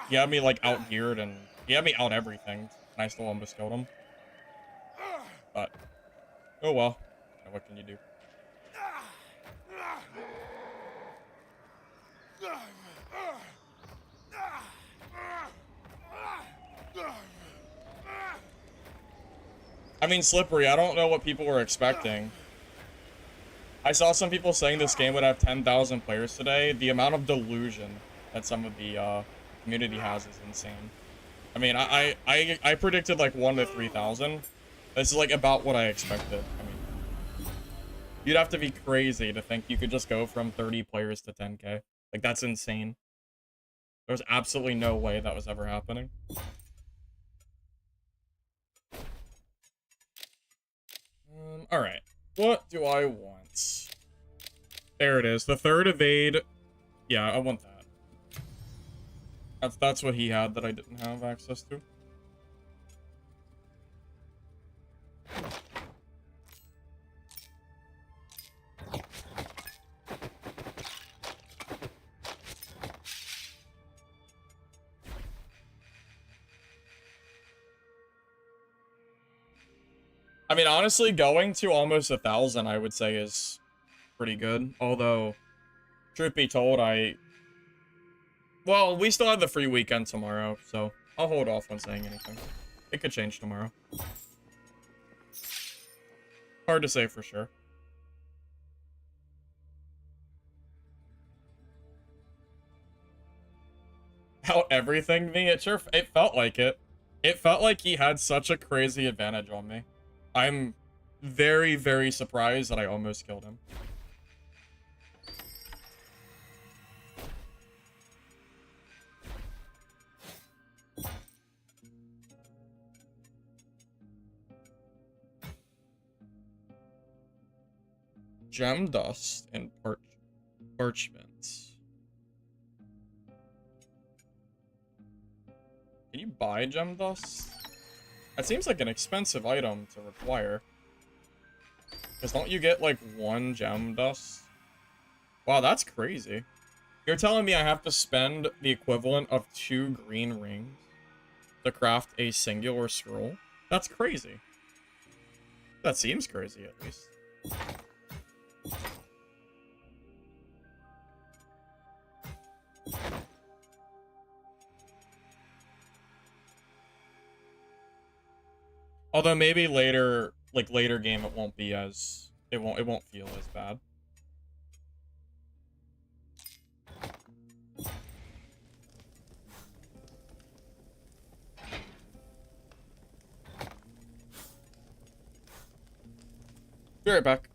He had me, like, out-geared and... He had me out everything, and I still almost killed him. But... Oh well. What can you do? I mean, Slippery, I don't know what people were expecting. I saw some people saying this game would have 10,000 players today. The amount of delusion that some of the community has is insane. I mean, I predicted like 1 to 3,000. This is like about what I expected. I mean, you'd have to be crazy to think you could just go from 30 players to 10K. Like, that's insane. There's absolutely no way that was ever happening. Alright. What do I want? There it is. The third evade. Yeah, I want that. That's what he had that I didn't have access to. I mean, honestly, going to almost 1,000, I would say, is pretty good. Although, truth be told, well, we still have the free weekend tomorrow, so I'll hold off on saying anything. It could change tomorrow. Hard to say for sure. How everything me? It felt like it. It felt like he had such a crazy advantage on me. I'm very, very surprised that I almost killed him. Gem dust and parchment. Can you buy gem dust? That seems like an expensive item to require. Because don't you get like 1 gem dust? Wow, that's crazy. You're telling me I have to spend the equivalent of 2 green rings to craft a singular scroll? That's crazy. That seems crazy, at least. Although maybe later, like later game, it won't be as it won't feel as bad. Be right back.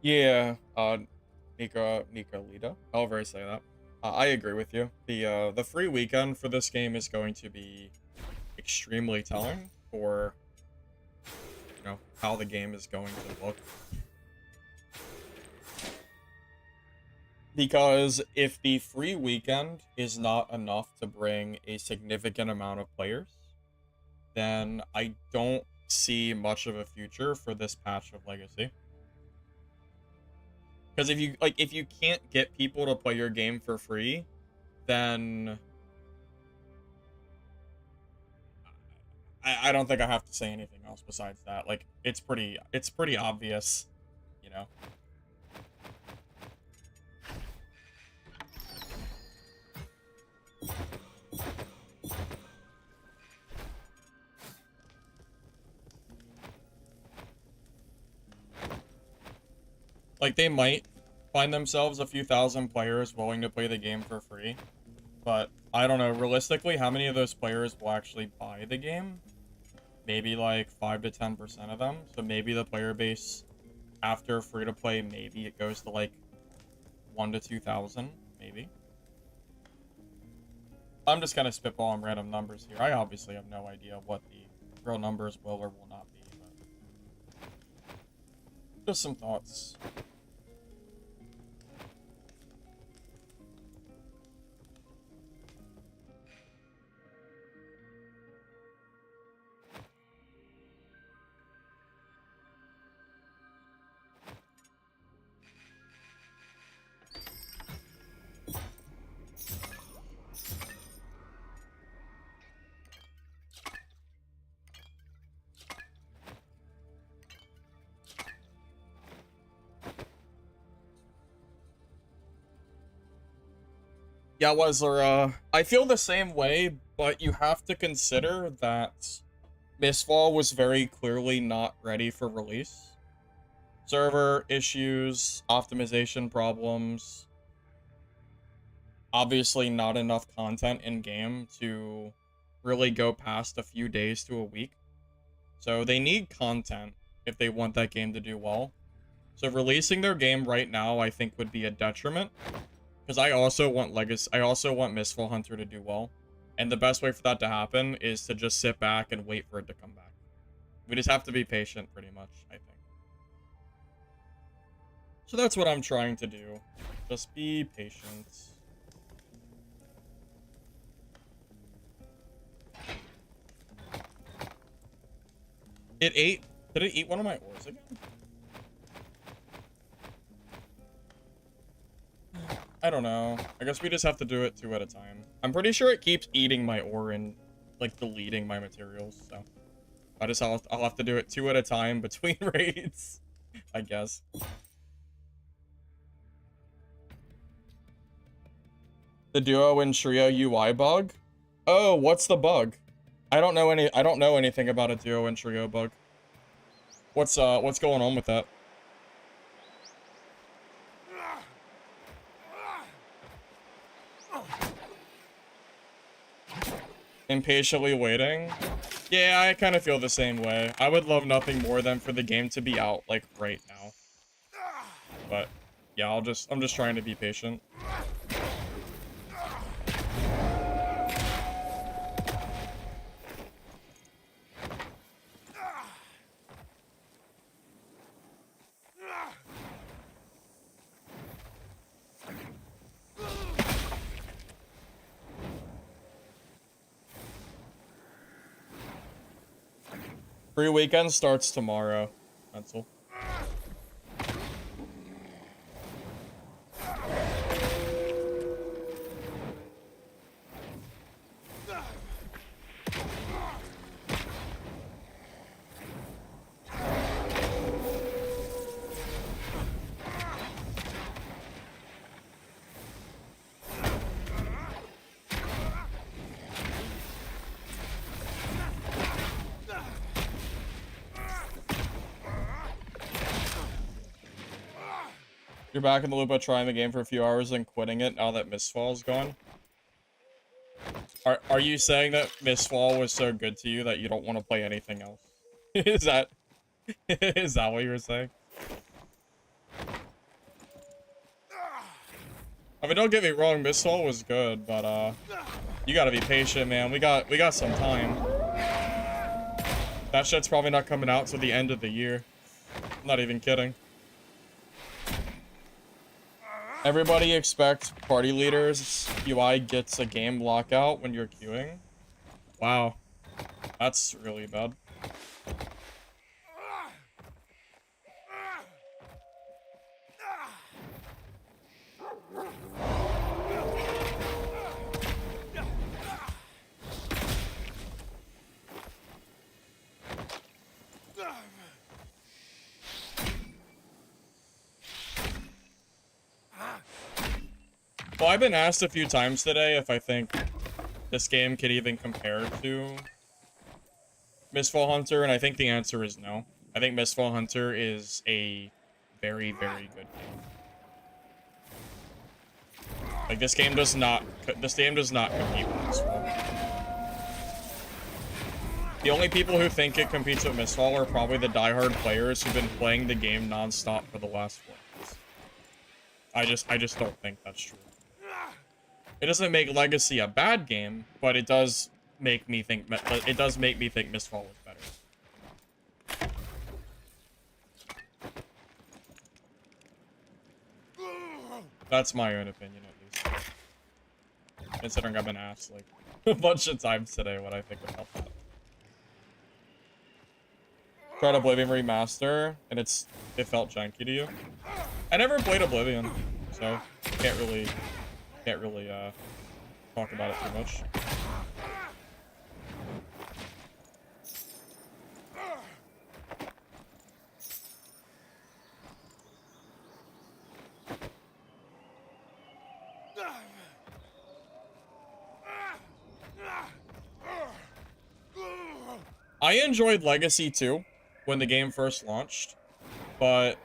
Yeah, Nika Lita, however I say that. I agree with you. The free weekend for this game is going to be extremely telling for, you know, how the game is going to look. Because if the free weekend is not enough to bring a significant amount of players, then I don't see much of a future for this patch of Legacy. Because if you can't get people to play your game for free, then I don't think I have to say anything else besides that. Like, it's pretty obvious, you know. Like, they might find themselves a few thousand players willing to play the game for free. But, I don't know, realistically, how many of those players will actually buy the game? Maybe, like, 5 to 10% of them. So maybe the player base, after free-to-play, maybe it goes to, like, 1 to 2,000, maybe. I'm just kind of spitballing random numbers here. I obviously have no idea what the real numbers will or will not be, but just some thoughts. Yeah, Wesler, I feel the same way, but you have to consider that Mistfall was very clearly not ready for release. Server issues, optimization problems, obviously not enough content in-game to really go past a few days to a week. So they need content if they want that game to do well. So releasing their game right now, I think, would be a detriment. Because I also want Mistfall Hunter to do well. And the best way for that to happen is to just sit back and wait for it to come back. We just have to be patient, pretty much, I think. So that's what I'm trying to do. Just be patient. Did it eat one of my ores again? I don't know. I guess we just have to do it 2 at a time. I'm pretty sure it keeps eating my ore and, like, deleting my materials, so. I'll have to do it 2 at a time between raids, I guess. The Duo and Trio UI bug? Oh, what's the bug? I don't know anything about a Duo and Trio bug. What's going on with that? Impatiently waiting? Yeah, I kind of feel the same way. I would love nothing more than for the game to be out, like, right now. But, yeah, I'm just trying to be patient. Free weekend starts tomorrow. Pencil. You're back in the loop of trying the game for a few hours and quitting it now that Mistfall is gone? Are you saying that Mistfall was so good to you that you don't want to play anything else? Is that what you were saying? I mean, don't get me wrong, Mistfall was good, but you gotta be patient, man. We got some time. That shit's probably not coming out till the end of the year. I'm not even kidding. Everybody expects party leaders UI gets a game lockout when you're queuing. Wow. That's really bad. Well, I've been asked a few times today if I think this game could even compare to Mistfall Hunter, and I think the answer is no. I think Mistfall Hunter is a very, very good game. Like, this game does not compete with Mistfall. The only people who think it competes with Mistfall are probably the diehard players who've been playing the game non-stop for the last 4 months. I just don't think that's true. It doesn't make Legacy a bad game, but it does make me think Mistfall is better. That's my own opinion, at least. Considering I've been asked, like, a bunch of times today what I think about that. Tried Oblivion Remaster, and it felt janky to you. I never played Oblivion, so can't really talk about it too much. I enjoyed Legacy 2 when the game first launched, but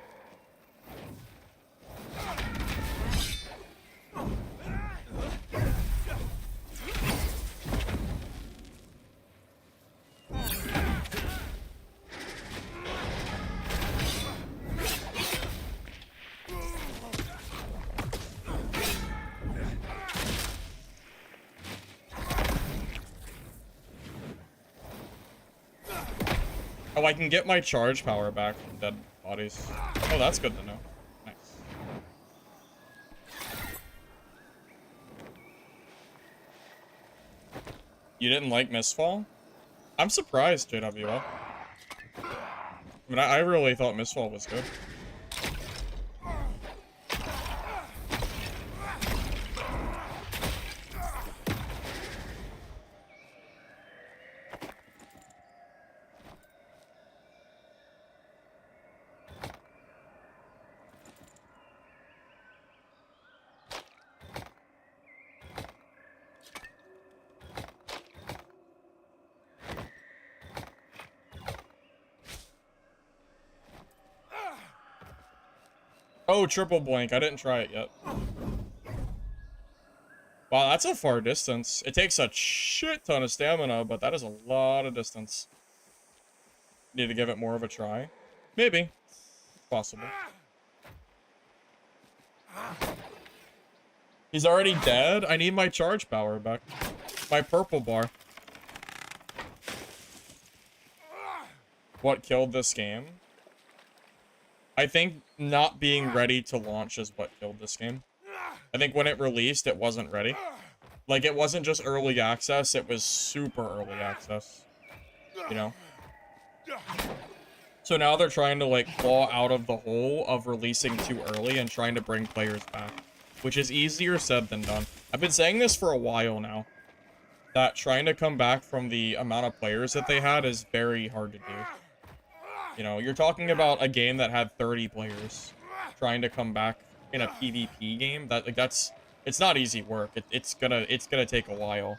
oh, I can get my charge power back from dead bodies. Oh, that's good to know. Nice. You didn't like Mistfall? I'm surprised, JWL. I mean, I really thought Mistfall was good. Oh, triple blink. I didn't try it yet. Wow, that's a far distance. It takes a shit ton of stamina, but that is a lot of distance. Need to give it more of a try. Maybe. Possible. He's already dead? I need my charge power back. My purple bar. What killed this game? I think not being ready to launch is what killed this game. I think when it released, it wasn't ready. Like, it wasn't just early access, it was super early access. You know? So now they're trying to, like, claw out of the hole of releasing too early and trying to bring players back. Which is easier said than done. I've been saying this for a while now. That trying to come back from the amount of players that they had is very hard to do. You know, you're talking about a game that had 30 players trying to come back in a PvP game. It's not easy work. It's gonna take a while.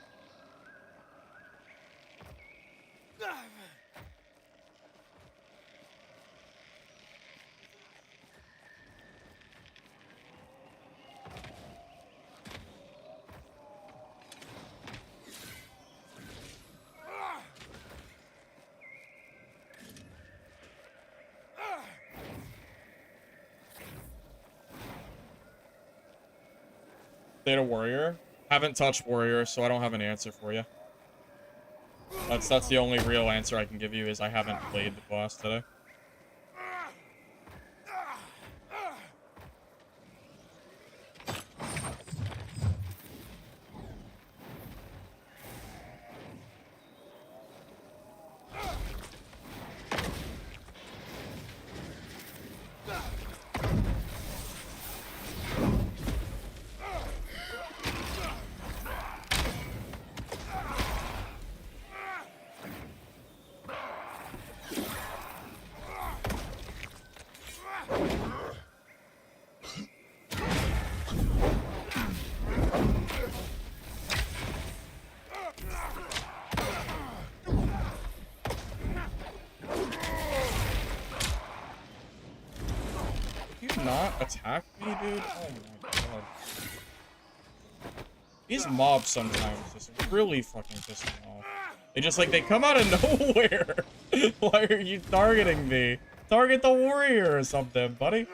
Data Warrior? Haven't touched Warrior, so I don't have an answer for you. That's the only real answer I can give you is I haven't played the boss today. attack me, dude? Oh my god. These mobs sometimes just really fucking piss me off. They just like, they come out of nowhere. Why are you targeting me? Target the warrior or something, buddy.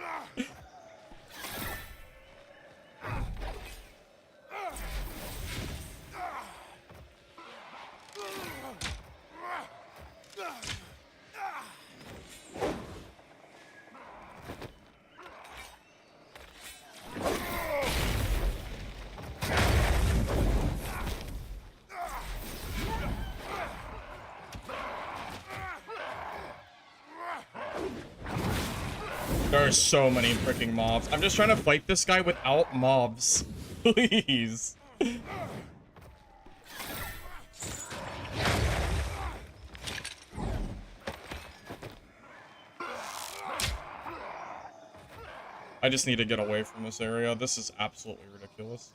There are so many freaking mobs. I'm just trying to fight this guy without mobs. Please. I just need to get away from this area. This is absolutely ridiculous.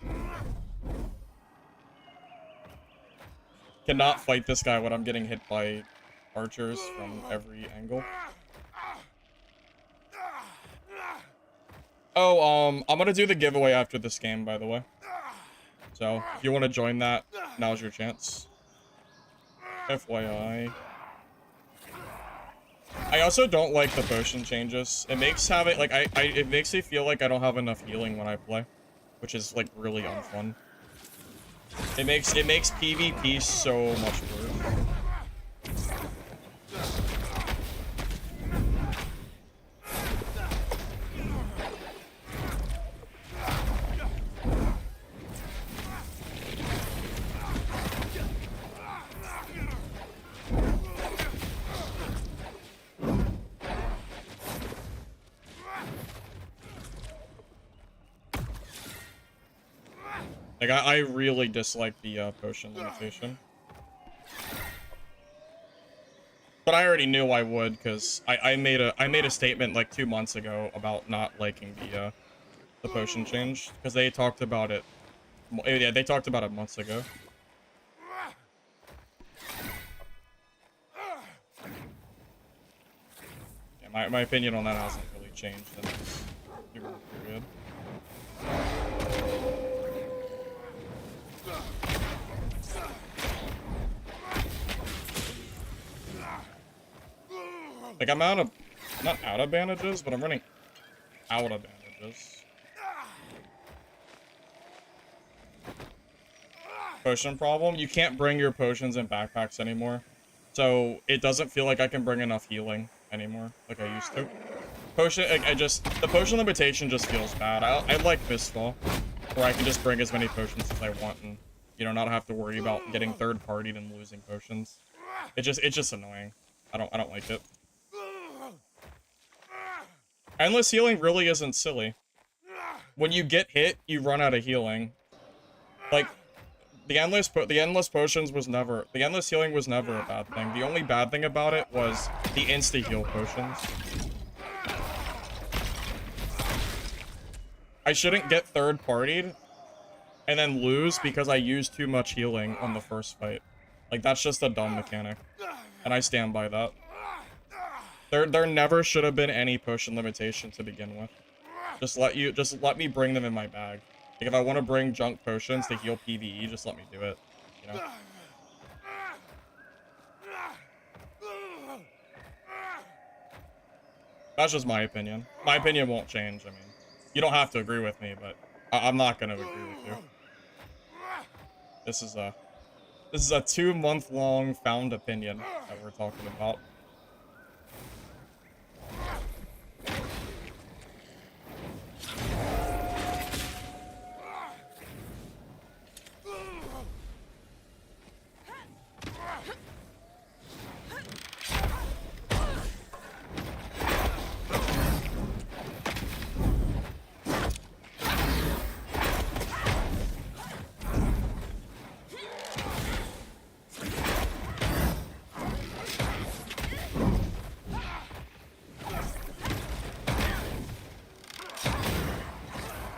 Cannot fight this guy when I'm getting hit by archers from every angle. Oh, I'm gonna do the giveaway after this game, by the way. So, if you want to join that, now's your chance. FYI. I also don't like the potion changes. It makes having, like, it makes me feel like I don't have enough healing when I play. Which is, like, really unfun. It makes PvP so much worse. Like, I really dislike the potion limitation. But I already knew I would, because I made a statement like 2 months ago about not liking the potion change, because they talked about it. Yeah, they talked about it months ago. Yeah, my opinion on that hasn't really changed in this period. Like, I'm not out of bandages, but I'm running out of bandages. Potion problem? You can't bring your potions in backpacks anymore. So, it doesn't feel like I can bring enough healing anymore, like I used to. Potion, the potion limitation just feels bad. I like Mistfall, where I can just bring as many potions as I want and, you know, not have to worry about getting third-partied and losing potions. It's just annoying. I don't like it. Endless healing really isn't silly. When you get hit, you run out of healing. Like, the endless potions was never... The endless healing was never a bad thing. The only bad thing about it was the insta-heal potions. I shouldn't get third-partied and then lose because I used too much healing on the first fight. Like, that's just a dumb mechanic. And I stand by that. There never should have been any potion limitation to begin with. Just let me bring them in my bag. Like, if I want to bring junk potions to heal PvE, just let me do it. You know? That's just my opinion. My opinion won't change. I mean, you don't have to agree with me, but I'm not gonna agree with you. This is a 2-month-long found opinion that we're talking about.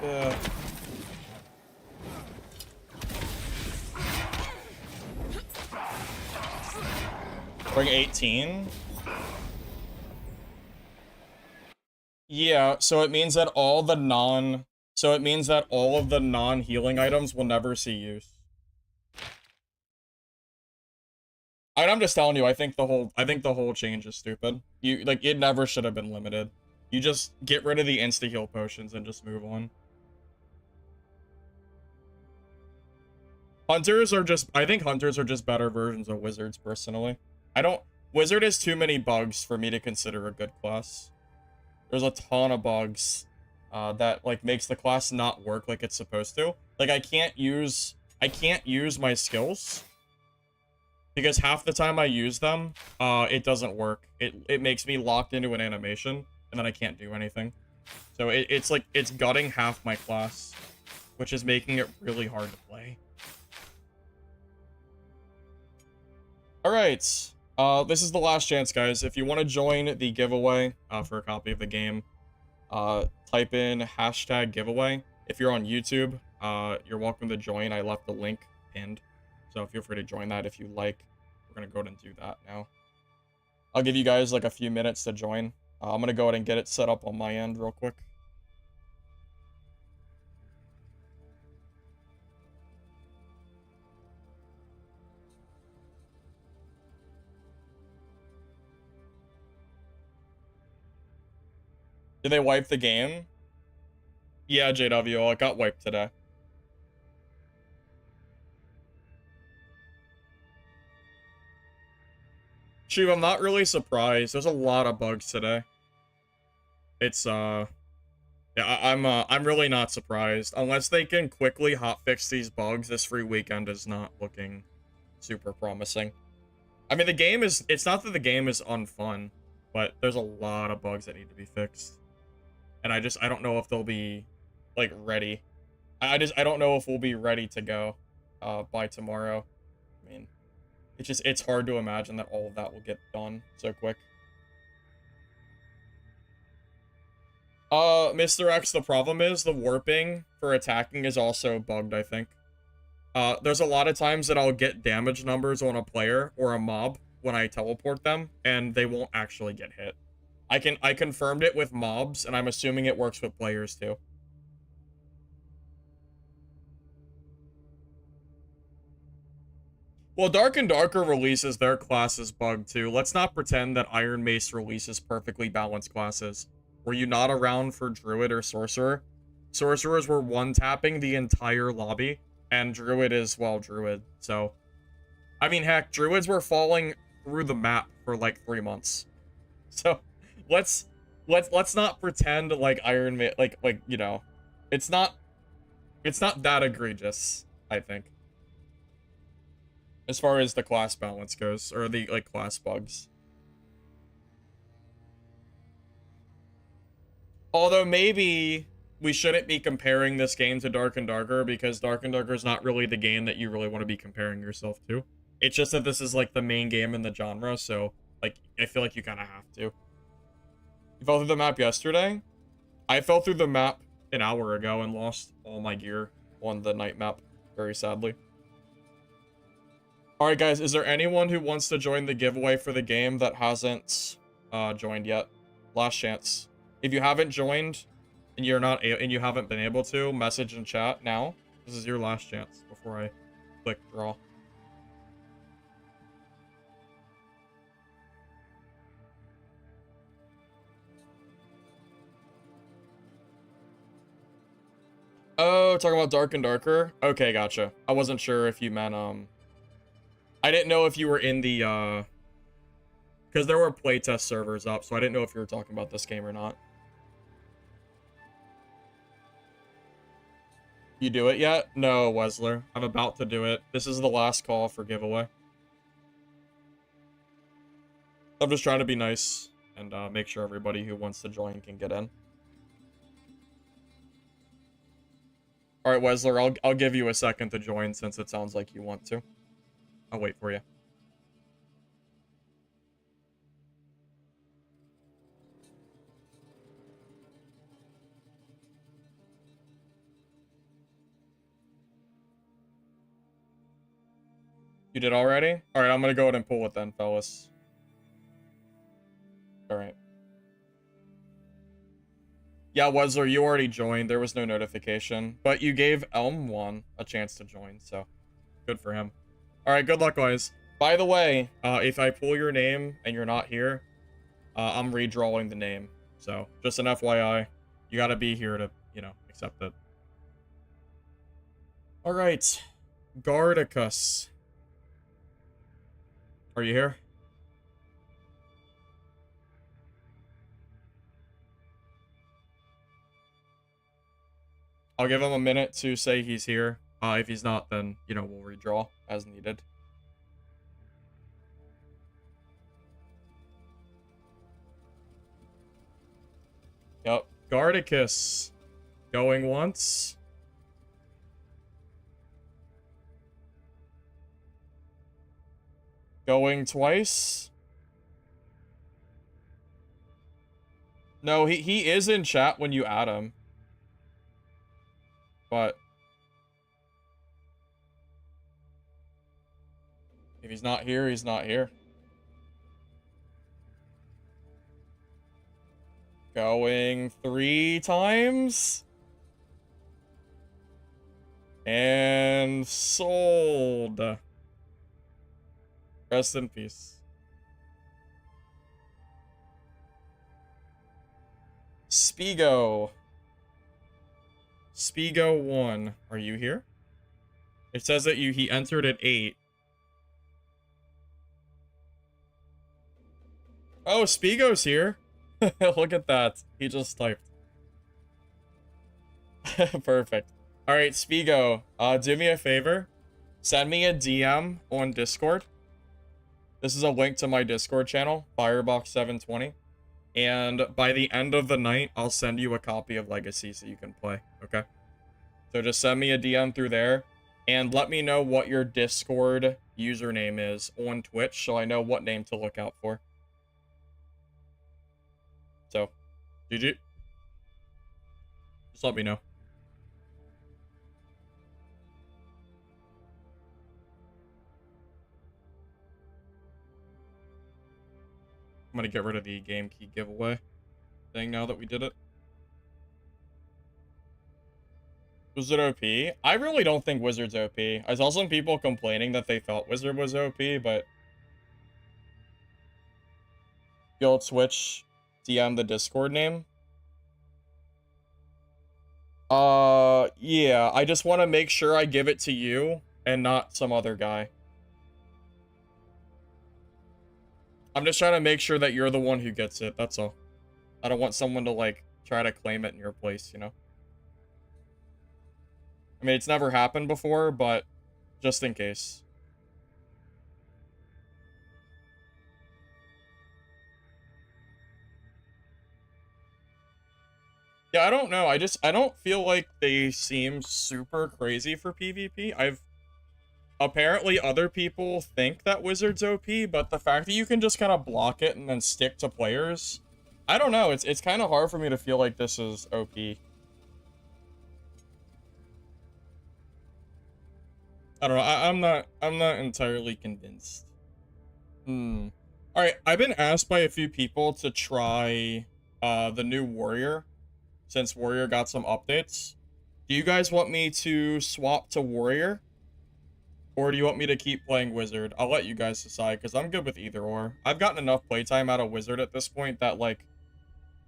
Yeah. Bring 18? Yeah, so it means that all the non... So it means that all of the non-healing items will never see use. I'm just telling you, I think the whole change is stupid. Like, it never should have been limited. You just get rid of the insta-heal potions and just move on. Hunters are just... I think hunters are just better versions of wizards, personally. Wizard has too many bugs for me to consider a good class. There's a ton of bugs that like makes the class not work like it's supposed to. Like I can't use my skills because half the time I use them, it doesn't work. It makes me locked into an animation and then I can't do anything. So it's like it's gutting half my class, which is making it really hard to play. All right. This is the last chance, guys. If you want to join the giveaway for a copy of the game, type in hashtag giveaway. If you're on YouTube, you're welcome to join. I left the link pinned, so feel free to join that if you like. We're gonna go ahead and do that now. I'll give you guys like a few minutes to join. I'm gonna go ahead and get it set up on my end real quick. Did they wipe the game? Yeah, JW, it got wiped today. Shoot, I'm not really surprised. There's a lot of bugs today. It's, yeah, I'm really not surprised. Unless they can quickly hotfix these bugs, this free weekend is not looking super promising. I mean, it's not that the game is unfun, but there's a lot of bugs that need to be fixed. And I don't know if they'll be, like, ready. I don't know if we'll be ready to go, by tomorrow. I mean, it's hard to imagine that all of that will get done so quick. Mr. X, the problem is the warping for attacking is also bugged, I think. There's a lot of times that I'll get damage numbers on a player or a mob when I teleport them, and they won't actually get hit. I confirmed it with mobs, and I'm assuming it works with players too. Well, Dark and Darker releases their classes bugged too. Let's not pretend that Iron Mace releases perfectly balanced classes. Were you not around for Druid or Sorcerer? Sorcerers were one-tapping the entire lobby, and Druid is, well, Druid, so... I mean, heck, Druids were falling through the map for, like, 3 months. So, let's not pretend like Iron Mace, like, you know, it's not that egregious, I think. As far as the class balance goes, or the, like, class bugs. Although maybe we shouldn't be comparing this game to Dark and Darker, because Dark and Darker is not really the game that you really want to be comparing yourself to. It's just that this is, like, the main game in the genre, so, like, I feel like you kind of have to. You fell through the map yesterday? I fell through the map an hour ago and lost all my gear on the night map, very sadly. Alright, guys, is there anyone who wants to join the giveaway for the game that hasn't joined yet? Last chance. If you haven't joined and you haven't been able to, message in chat now. This is your last chance before I click draw. Oh, talking about Dark and Darker? Okay, gotcha. I wasn't sure if you meant, I didn't know if you were in the, because there were playtest servers up, so I didn't know if you were talking about this game or not. You do it yet? No, Wesler. I'm about to do it. This is the last call for giveaway. I'm just trying to be nice and make sure everybody who wants to join can get in. All right, Wesler, I'll give you a second to join since it sounds like you want to. I'll wait for you. You did already? All right, I'm gonna go ahead and pull it then, fellas. All right. Yeah, Wesler, you already joined. There was no notification. But you gave Elm1 a chance to join, so good for him. Alright, good luck, guys. By the way, if I pull your name and you're not here, I'm redrawing the name. So, just an FYI. You gotta be here to, you know, accept it. Alright. Gardicus. Are you here? I'll give him a minute to say he's here. If he's not, then, you know, we'll redraw as needed. Yep. Gardicus. Going once. Going twice. No, he is in chat when you add him. But if he's not here, he's not here. Going 3 times. And sold. Rest in peace. Spigo. Spigo 1. Are you here? It says that he entered at 8. Oh, Spigo's here. Look at that. He just typed. Perfect. Alright, Spigo, do me a favor. Send me a DM on Discord. This is a link to my Discord channel, Firebox720. And by the end of the night, I'll send you a copy of Legacy so you can play, okay? So just send me a DM through there. And let me know what your Discord username is on Twitch so I know what name to look out for. So, GG. Just let me know. I'm gonna get rid of the game key giveaway thing now that we did it. Wizard OP? I really don't think Wizard's OP. I saw some people complaining that they thought Wizard was OP, but Guild Switch DM the Discord name. Yeah, I just want to make sure I give it to you and not some other guy. I'm just trying to make sure that you're the one who gets it, that's all. I don't want someone to, like, try to claim it in your place, you know? I mean, it's never happened before, but just in case. Yeah, I don't know. I don't feel like they seem super crazy for PvP. Apparently other people think that Wizard's OP, but the fact that you can just kind of block it and then stick to players, I don't know. It's kind of hard for me to feel like this is OP. I don't know. I'm not entirely convinced. All right, I've been asked by a few people to try the new Warrior since Warrior got some updates. Do you guys want me to swap to Warrior? Or do you want me to keep playing Wizard? I'll let you guys decide, because I'm good with either or. I've gotten enough playtime out of Wizard at this point that, like,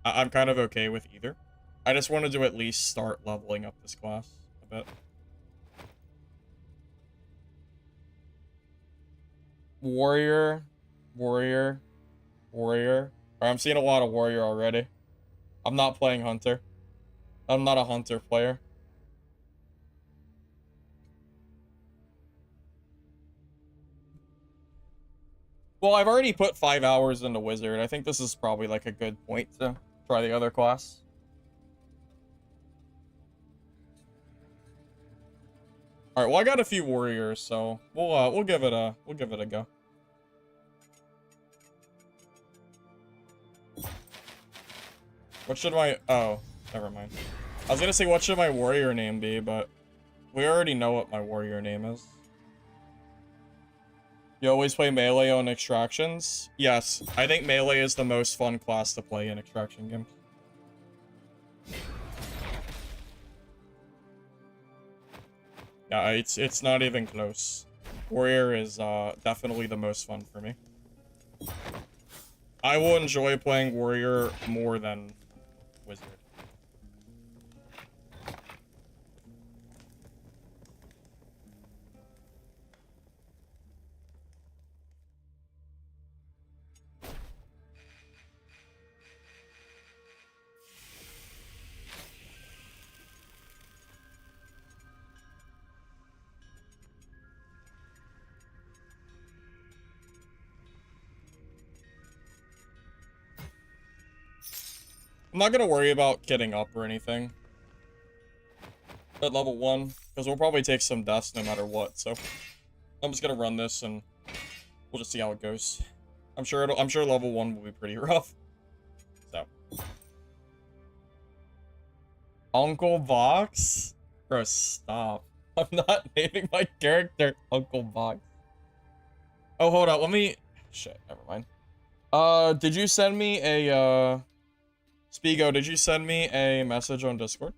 I'm kind of okay with either. I just wanted to at least start leveling up this class a bit. Warrior. Warrior. Warrior. Alright, I'm seeing a lot of Warrior already. I'm not playing Hunter. I'm not a Hunter player. Well, I've already put 5 hours into Wizard. I think this is probably like a good point to try the other class. All right, well, I got a few warriors, so we'll give it a go. What should my never mind. I was gonna say what should my warrior name be, but we already know what my warrior name is. You always play melee on extractions? Yes, I think melee is the most fun class to play in extraction games. Yeah, it's not even close. Warrior is definitely the most fun for me. I will enjoy playing Warrior more than Wizard. I'm not gonna worry about getting up or anything at level 1, because we'll probably take some deaths no matter what, so I'm just gonna run this and we'll just see how it goes. I'm sure level 1 will be pretty rough. So. Uncle Vox? Bro, stop. I'm not naming my character Uncle Vox. Oh, hold on, let me... Shit, never mind. Did you send me a, Spigo, did you send me a message on Discord?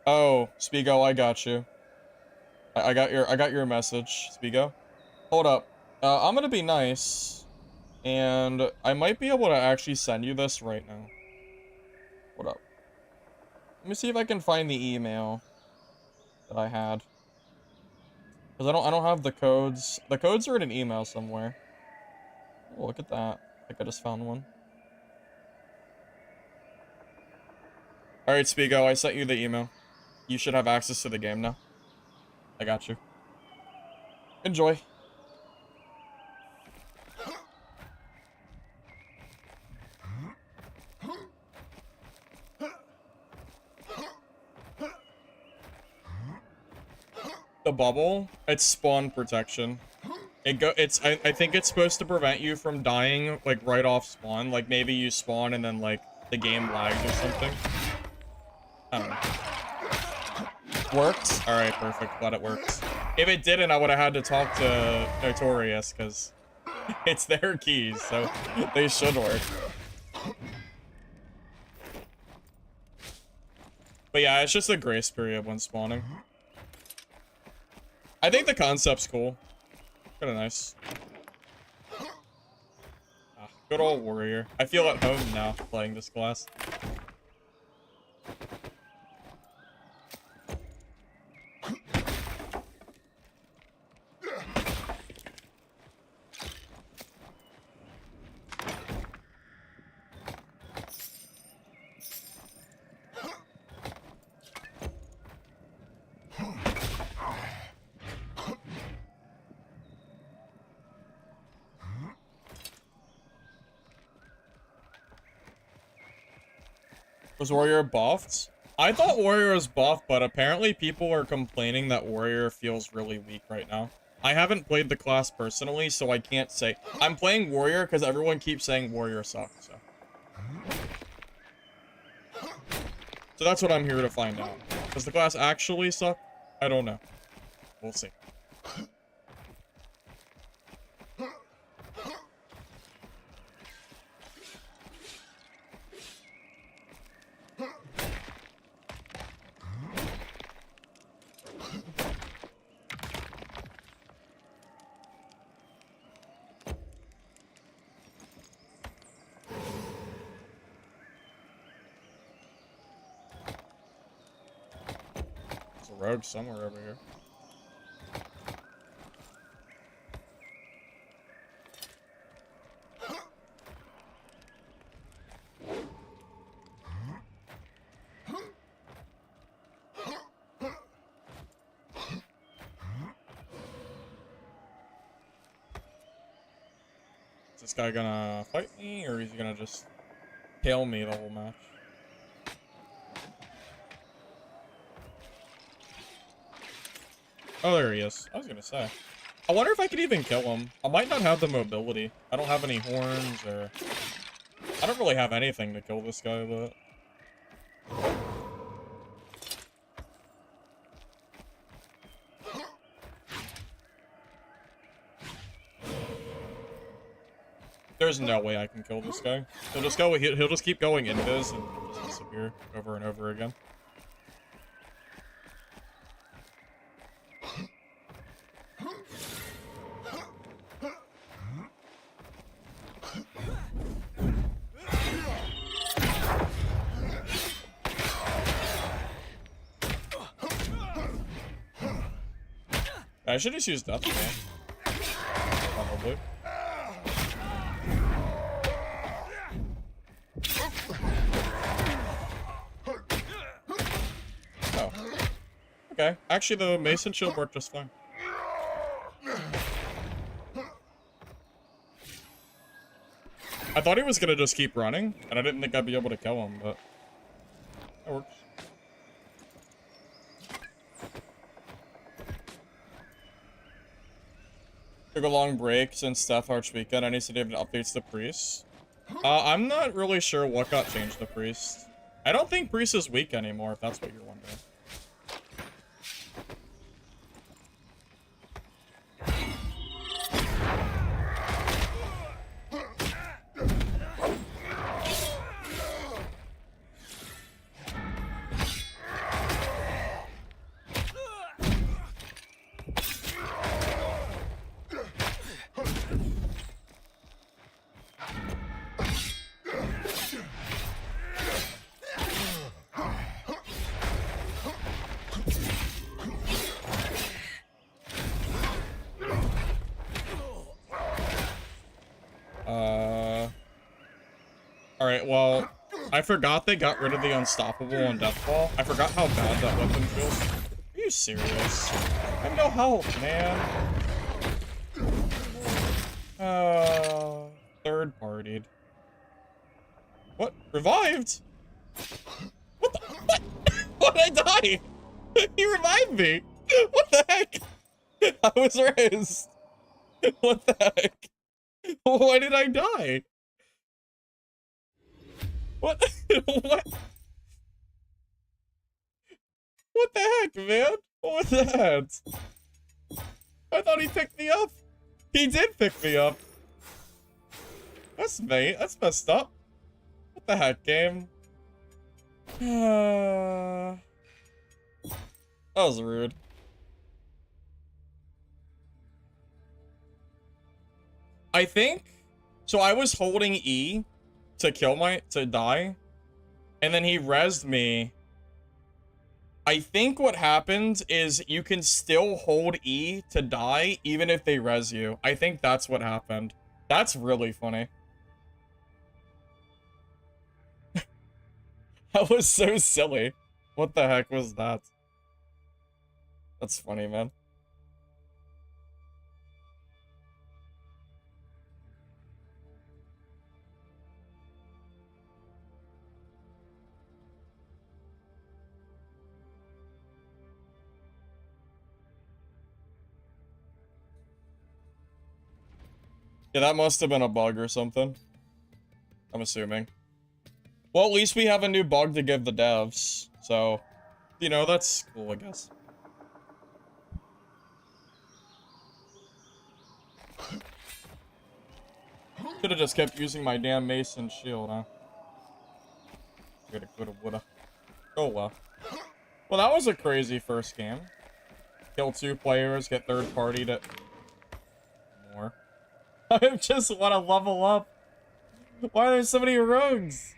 Oh, Spigo, I got you. I got your message, Spigo. Hold up. I'm gonna be nice, and I might be able to actually send you this right now. Hold up. Let me see if I can find the email that I had. Because I don't have the codes. The codes are in an email somewhere. Oh, look at that. I think I just found one. Alright, Spigo, I sent you the email. You should have access to the game now. I got you. Enjoy. The bubble, it's spawn protection. I think it's supposed to prevent you from dying, like, right off spawn. Like, maybe you spawn and then, like, the game lags or something. I don't know. Worked? Alright, perfect. Glad it worked. If it didn't, I would have had to talk to Notorious, because it's their keys, so they should work. But yeah, it's just a grace period when spawning. I think the concept's cool. Kinda nice. Ah, good old Warrior. I feel at home now playing this class. Was Warrior buffed? I thought Warrior was buffed, but apparently people are complaining that Warrior feels really weak right now. I haven't played the class personally, so I can't say. I'm playing Warrior because everyone keeps saying Warrior sucks, so. So that's what I'm here to find out. Does the class actually suck? I don't know. We'll see. Rogue somewhere over here. Is this guy gonna fight me, or is he gonna just tail me the whole match? Oh, there he is. I was gonna say. I wonder if I could even kill him. I might not have the mobility. I don't have any horns, or... I don't really have anything to kill this guy, but... there's no way I can kill this guy. He'll just go. He'll just keep going invis and just disappear over and over again. I should just use death ball. Probably. Oh. Okay. Actually, the Mason shield worked just fine. I thought he was gonna just keep running, and I didn't think I'd be able to kill him, but that works. Took a long break since Death Arch weekend. Any city updates to Priest? I'm not really sure what got changed to Priest. I don't think Priest is weak anymore, if that's what you're wondering. Alright, well, I forgot they got rid of the Unstoppable on Deathball. I forgot how bad that weapon feels. Are you serious? I have no health, man. Third partied. What? Revived? What the? What? What did I die? He revived me. What the heck? I was raised. What the heck? Why did I die? What? What? What the heck, man? What was that? I thought he picked me up. He did pick me up. That's That's messed up. What the heck, game? That was rude. I think so. I was holding E to die, and then he rezzed me. I think what happened is you can still hold E to die even if they res you. I think that's what happened. That's really funny. That was so silly. What the heck was that? That's funny, man. Yeah, that must have been a bug or something. I'm assuming. Well, at least we have a new bug to give the devs. So, you know, that's cool, I guess. Should have just kept using my damn Mason shield, huh? Coulda, woulda. Oh, well. Well, that was a crazy first game. Kill 2 players, get third party to... More. I just want to level up. Why are there so many rogues?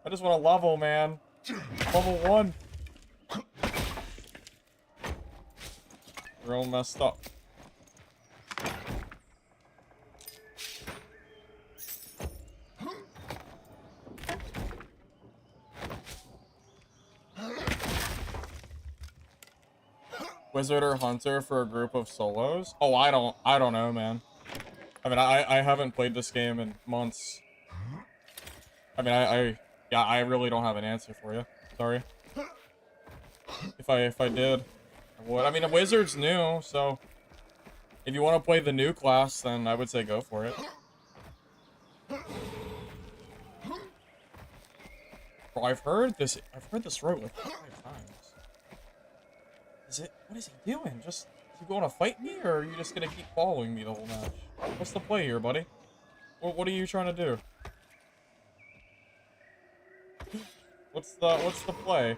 I just want to level, man. Level 1. We're all messed up. Wizard or Hunter for a group of solos? Oh, I don't know, man. I mean, I haven't played this game in months. I mean, yeah, I really don't have an answer for you. Sorry. If I did, I would. I mean, a Wizard's new, so if you want to play the new class, then I would say go for it. Bro, I've heard this rogue like 5 times. What is he doing? Just, is he going to fight me, or are you just gonna keep following me the whole match? What's the play here, buddy? What are you trying to do? What's the play?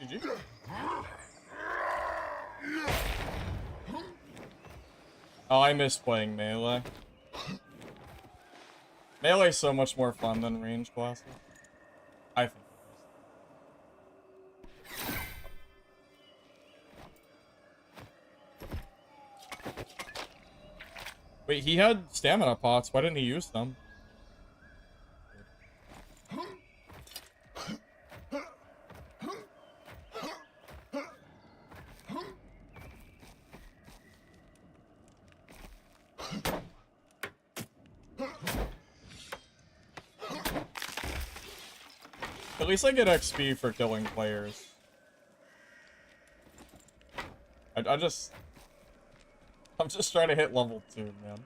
GG. Oh, I miss playing melee. Melee's so much more fun than range classes. I think. Wait, he had stamina pots. Why didn't he use them? At least I get XP for killing players. I'm just trying to hit level 2, man.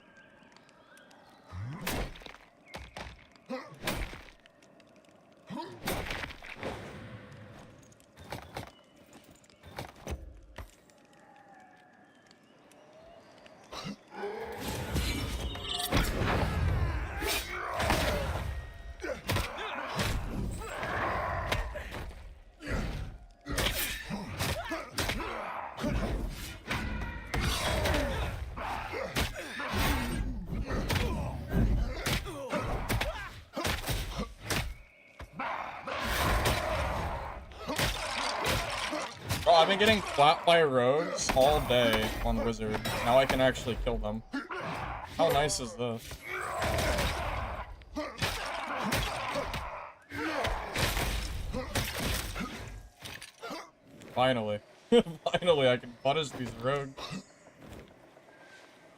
Oh, I've been getting flat by rogues all day on Wizard. Now I can actually kill them. How nice is this? Finally. Finally, I can punish these rogues.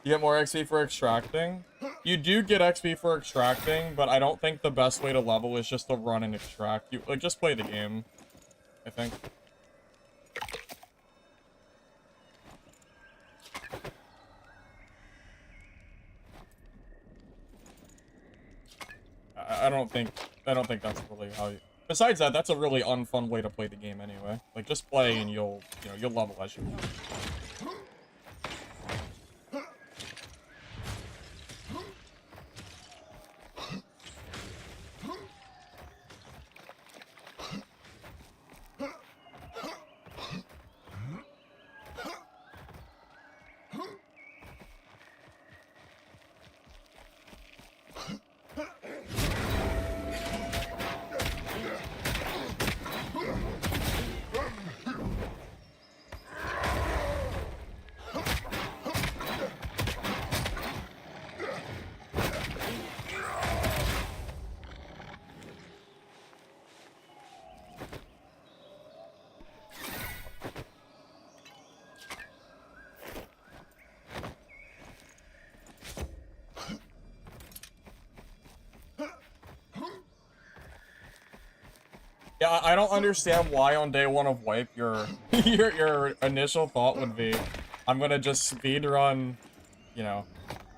You get more XP for extracting? You do get XP for extracting, but I don't think the best way to level is just to run and extract. You like just play the game, I think. I don't think that's really how you... Besides that, that's a really unfun way to play the game anyway. Like, just play and you'll level as you go. Yeah, I don't understand why on day 1 of wipe your your initial thought would be, I'm gonna just speedrun, you know,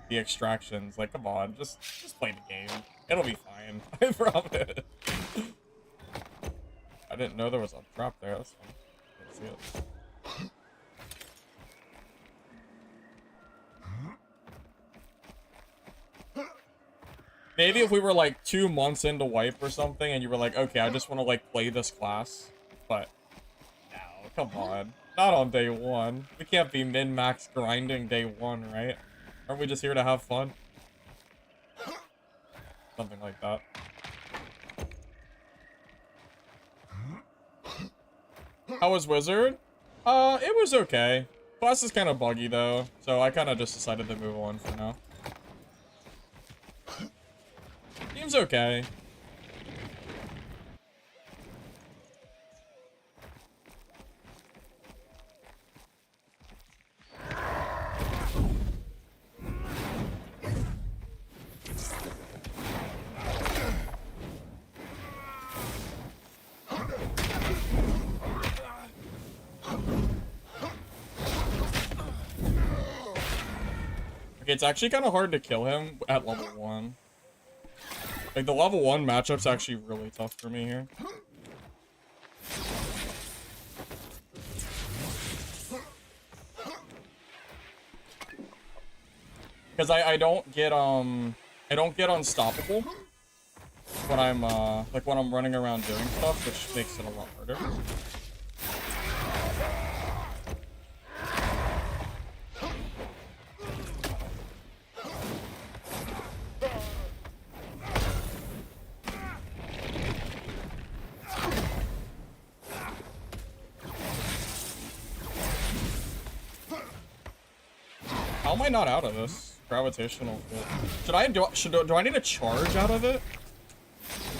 the extractions. Like, come on, just play the game. It'll be fine. I promise. I didn't know there was a trap there. That's fine. Didn't see it. Maybe if we were like 2 months into wipe or something and you were like, okay, I just want to like play this class. But no, come on. Not on day one. We can't be min-max grinding day one, right? Aren't we just here to have fun? Something like that. How was Wizard? It was okay. Class is kind of buggy, though, so I kind of just decided to move on for now. Seems okay. Okay, it's actually kind of hard to kill him at level 1. Like, the level 1 matchup's actually really tough for me here. Because I don't get unstoppable when I'm like when I'm running around doing stuff, which makes it a lot harder. How am I not out of this? Gravitational field. Do I need a charge out of it?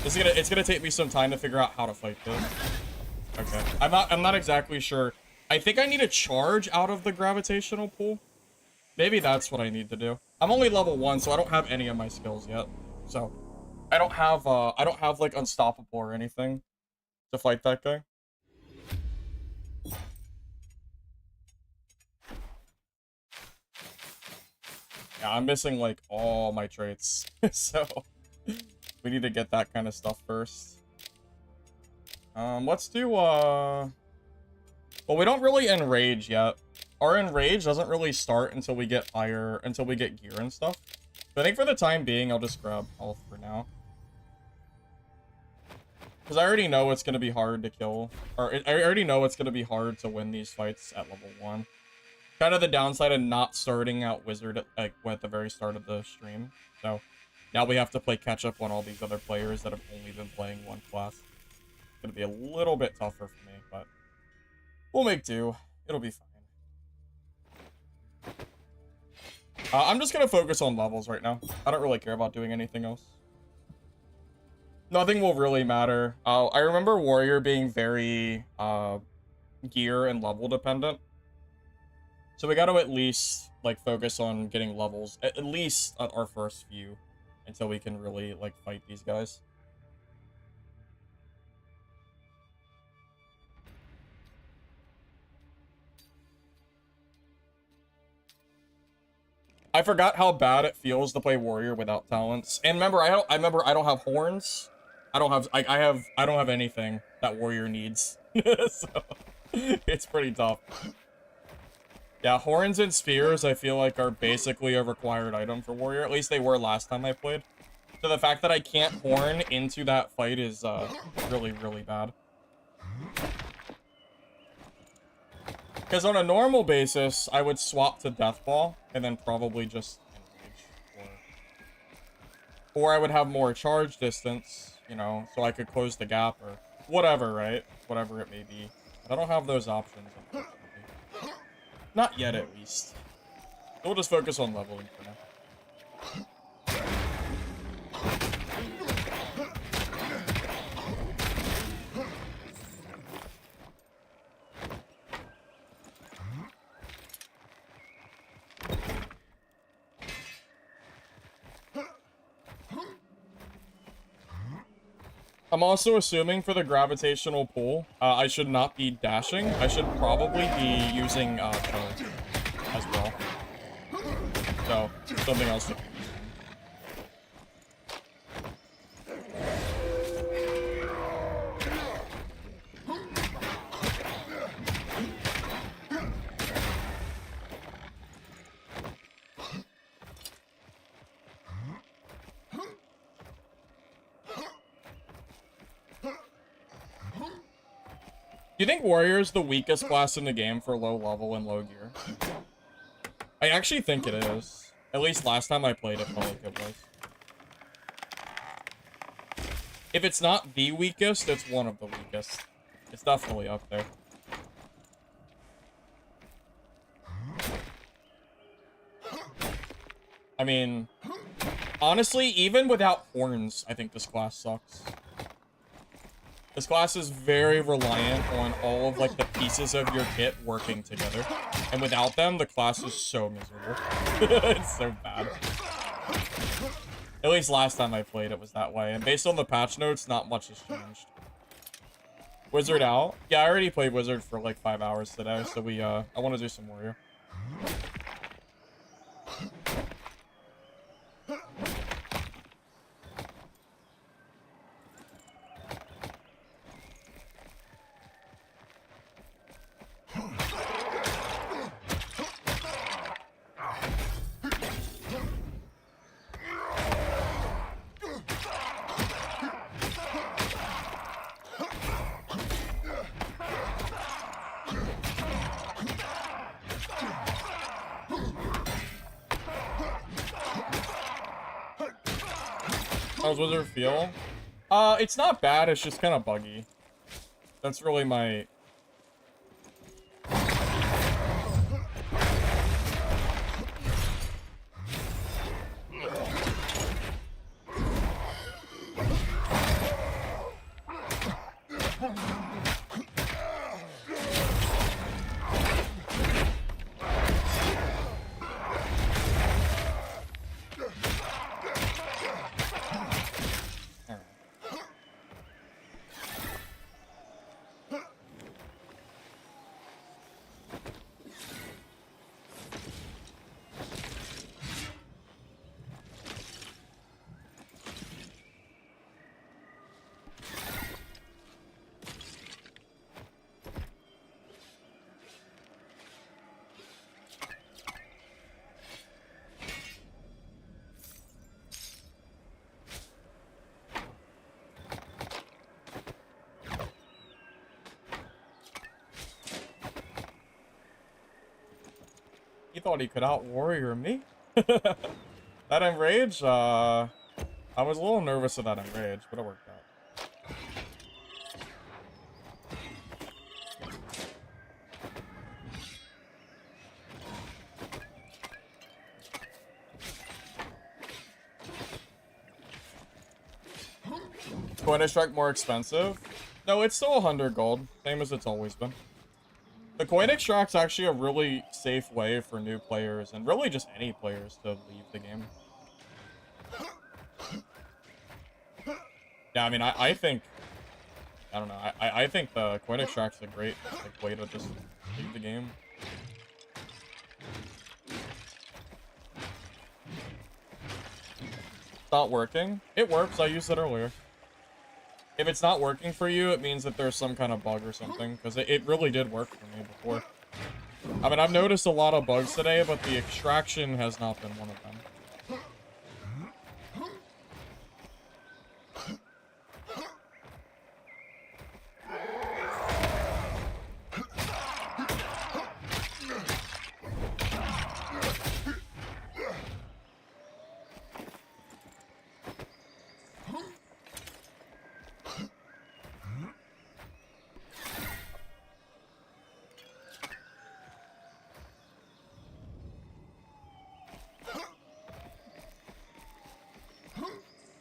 It's gonna take me some time to figure out how to fight this. Okay. I'm not exactly sure. I think I need a charge out of the gravitational pool. Maybe that's what I need to do. I'm only level 1, so I don't have any of my skills yet. So I don't have like unstoppable or anything to fight that guy. Yeah, I'm missing like all my traits. So we need to get that kind of stuff first. Let's do well, we don't really enrage yet. Our enrage doesn't really start until we get gear and stuff. So I think for the time being, I'll just grab health for now. Because I already know it's going to be hard to kill. I already know it's going to be hard to win these fights at level 1. Kind of the downside of not starting out Wizard at the very start of the stream. So now we have to play catch up on all these other players that have only been playing one class. It's going to be a little bit tougher for me, but we'll make do. It'll be fine. I'm just going to focus on levels right now. I don't really care about doing anything else. Nothing will really matter. I remember Warrior being very gear and level dependent. So we got to at least like focus on getting levels, at least at our first few, until we can really like fight these guys. I forgot how bad it feels to play Warrior without talents. And remember, I don't have horns. I don't have anything that Warrior needs. So it's pretty tough. Yeah, horns and spears I feel like are basically a required item for Warrior. At least they were last time I played. So the fact that I can't horn into that fight is really, really bad. Because on a normal basis, I would swap to Deathball and then probably just enrage. Or I would have more charge distance, you know, so I could close the gap or whatever, right? Whatever it may be. But I don't have those options, unfortunately. Not yet, at least. So we'll just focus on leveling for now. I'm also assuming for the gravitational pull, I should not be dashing. I should probably be using charge as well. So, something else to keep. you think Warrior is the weakest class in the game for low level and low gear? I actually think it is. At least last time I played it, felt like it was. If it's not the weakest, it's one of the weakest. It's definitely up there. I mean, honestly, even without horns, I think this class sucks. This class is very reliant on all of, like, the pieces of your kit working together. And without them, the class is so miserable. It's so bad. At least last time I played, it was that way. And based on the patch notes, not much has changed. Wizard out? Yeah, I already played Wizard for, like, 5 hours today, so I want to do some Warrior. How's Wizard feel? It's not bad, it's just kind of buggy. That's really my... He thought he could out-warrior me? That enrage, I was a little nervous of that enrage, but it worked out. Coin extract more expensive? No, it's still 100 gold, same as it's always been. The coin extract's actually a really safe way for new players, and really just any players, to leave the game. Yeah, I mean, I think... I don't know, I think the coin extract's a great, like, way to just leave the game. It's not working? It works, I used it earlier. If it's not working for you, it means that there's some kind of bug or something, because it really did work for me before. I mean, I've noticed a lot of bugs today, but the extraction has not been one of them.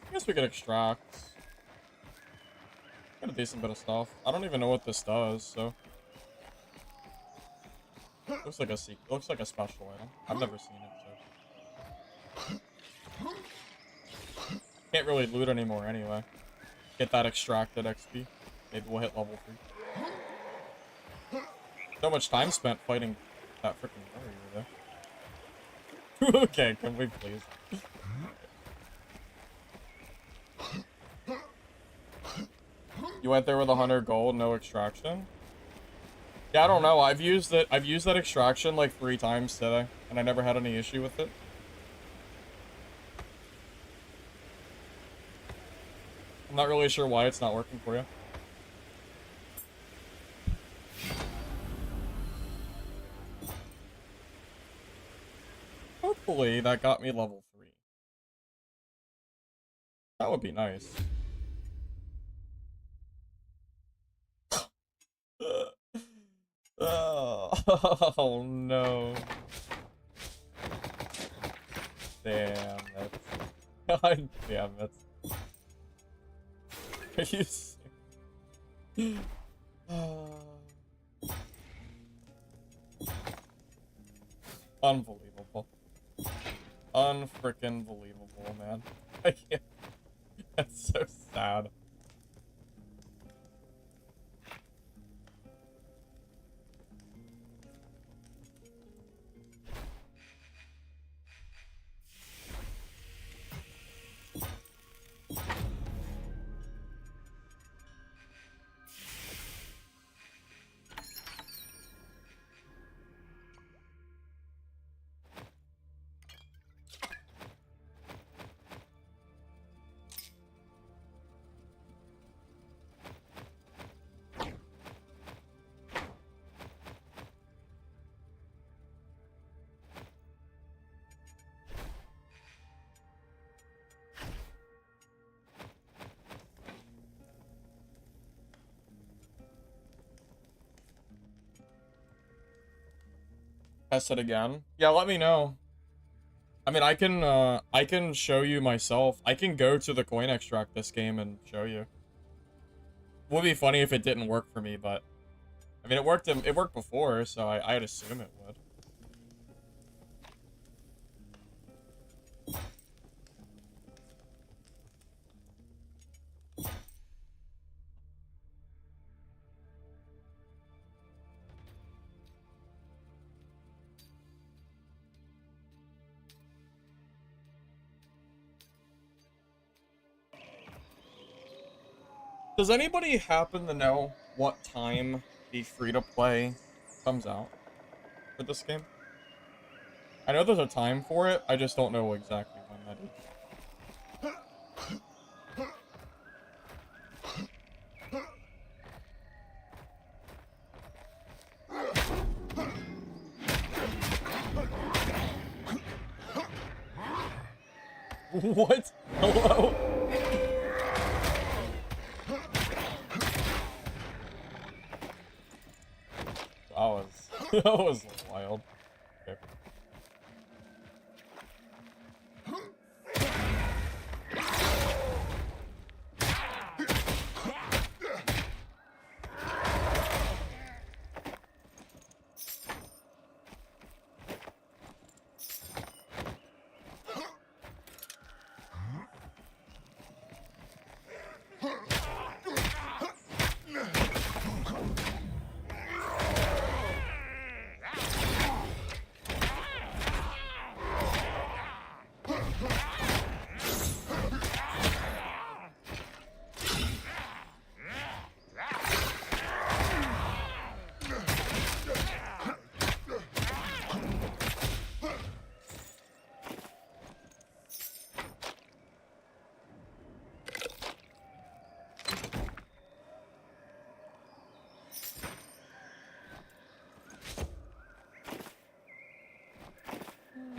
I guess we could extract. Got a decent bit of stuff. I don't even know what this does, so. Looks like a special item. I've never seen it, so. Can't really loot anymore anyway. Get that extracted XP. Maybe we'll hit level 3. So much time spent fighting that freaking warrior there. Okay, can we please? You went there with 100 gold, no extraction? Yeah, I don't know. I've used that extraction like 3 times today, and I never had any issue with it. I'm not really sure why it's not working for you. Hopefully that got me level 3. That would be nice. Oh no. Damn it. God damn it. Are you serious? Unbelievable. Unfrickin' believable, man. I can't. That's so sad. Test it again. Yeah, let me know. I mean, I can show you myself. I can go to the coin extract this game and show you. Would be funny if it didn't work for me, but I mean, it worked before, so I'd assume it would. Does anybody happen to know what time the free-to-play comes out for this game? I know there's a time for it, I just don't know exactly when that is. What? Hello? That was wild. Okay.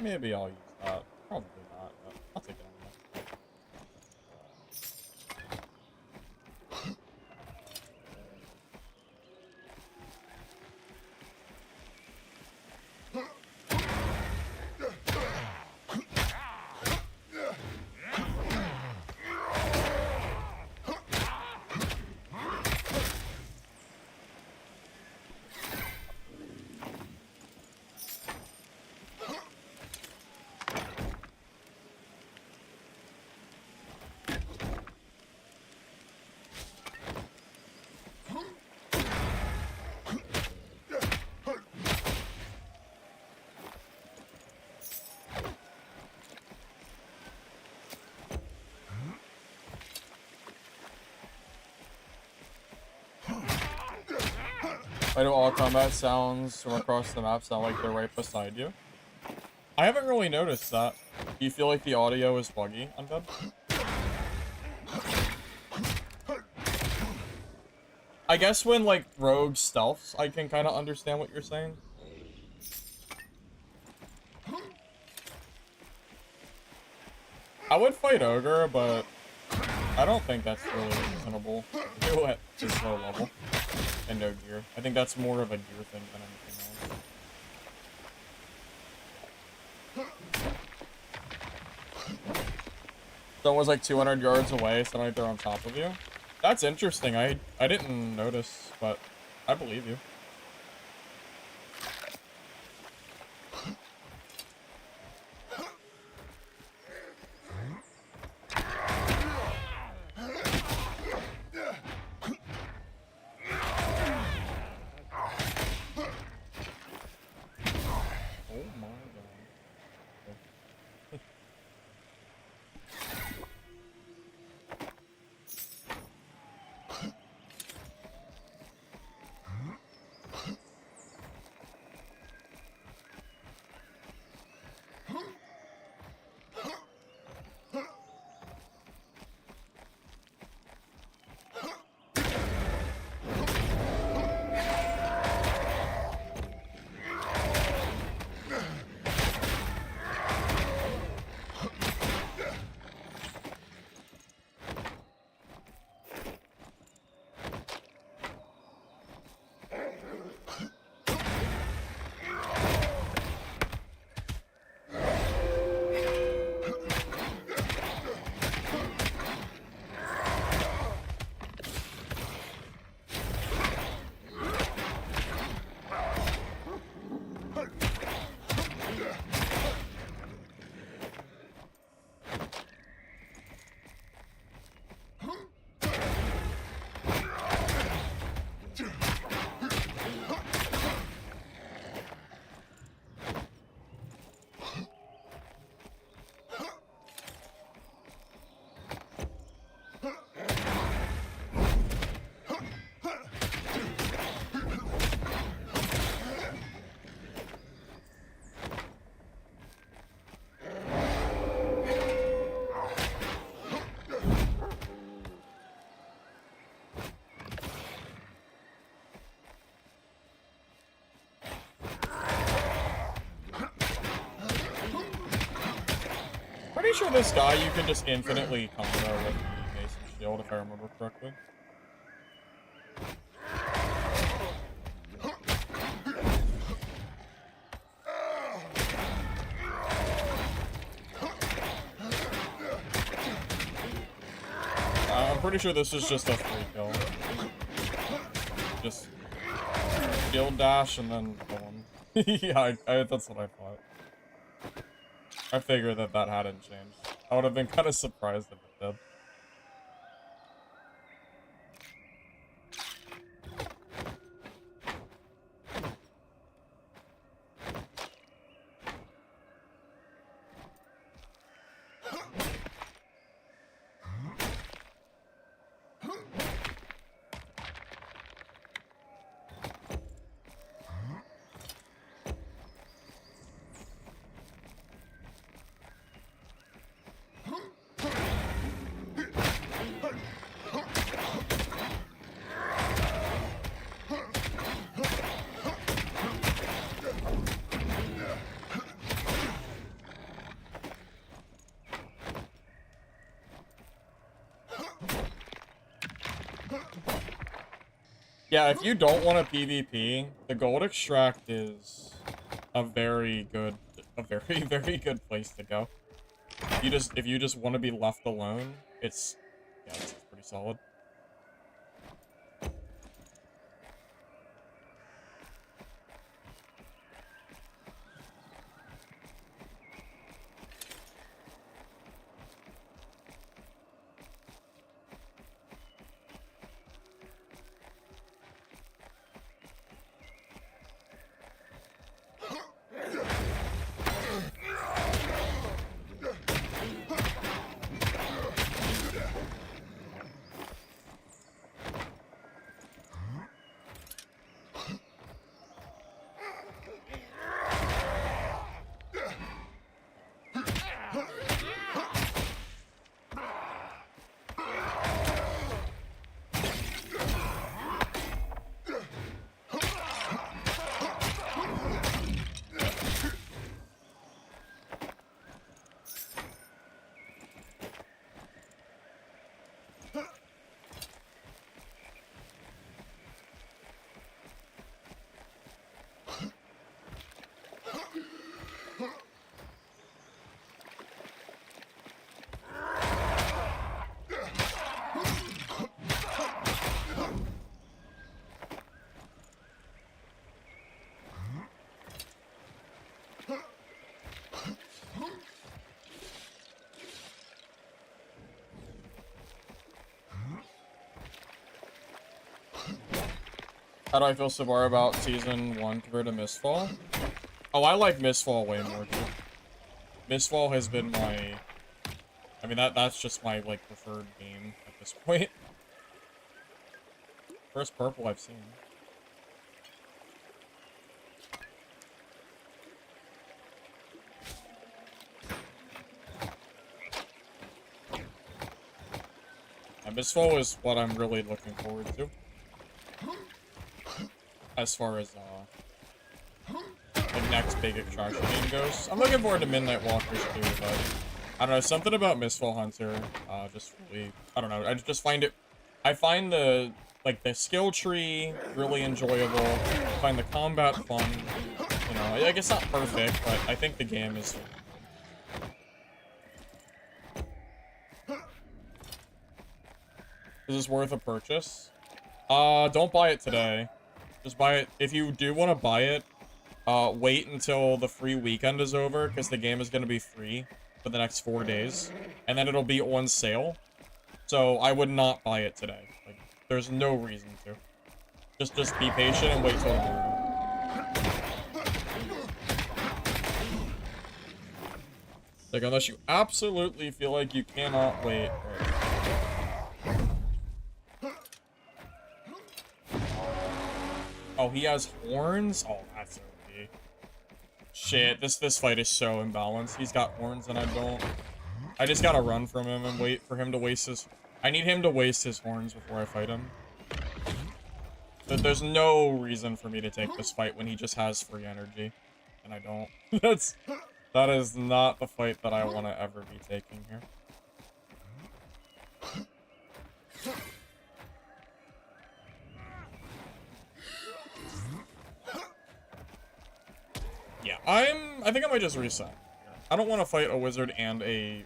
Maybe I'll use that. Probably not, but I'll take it anyway. Why do all combat sounds from across the map sound like they're right beside you? I haven't really noticed that. Do you feel like the audio is buggy, Undead? I guess when, like, rogue stealths, I can kind of understand what you're saying. I would fight Ogre, but I don't think that's really reasonable to do at this low level and no gear. I think that's more of a gear thing than anything else. Someone's like 200 yards away, so like they're on top of you. That's interesting. I didn't notice, but I believe you. Oh my god. Pretty sure this guy you can just infinitely combo with the Mason Shield, if I remember correctly. I'm pretty sure this is just a free kill. Just shield dash and then kill him. Yeah, that's what I thought. I figured that hadn't changed. I would have been kind of surprised if it did. Yeah, if you don't want to PvP, the gold extract is a very, very good place to go. If you just want to be left alone, it's pretty solid. How do I feel so far about Season 1 compared to Mistfall? Oh, I like Mistfall way more, too. Mistfall has been my... I mean, that's just my, like, preferred game at this point. First purple I've seen. And Mistfall is what I'm really looking forward to. As far as, the next big extraction game goes. I'm looking forward to Midnight Walkers too, but I don't know, something about Mistfall Hunter, just really, I don't know, I just find it, I find the skill tree really enjoyable, I find the combat fun, you know, I guess not perfect, but I think the game is Is this worth a purchase? Don't buy it today. Just buy it, if you do want to buy it, wait until the free weekend is over, because the game is going to be free for the next 4 days, and then it'll be on sale. So I would not buy it today. Like, there's no reason to. Just be patient and wait till tomorrow. Like, unless you absolutely feel like you cannot wait. Oh, he has horns? Oh, that's OP. Shit, this fight is so imbalanced. He's got horns and I don't. I just gotta run from him and wait for him to waste his... I need him to waste his horns before I fight him. But there's no reason for me to take this fight when he just has free energy. And I don't. That is not the fight that I want to ever be taking here. Yeah, I think I might just reset. I don't want to fight a wizard and a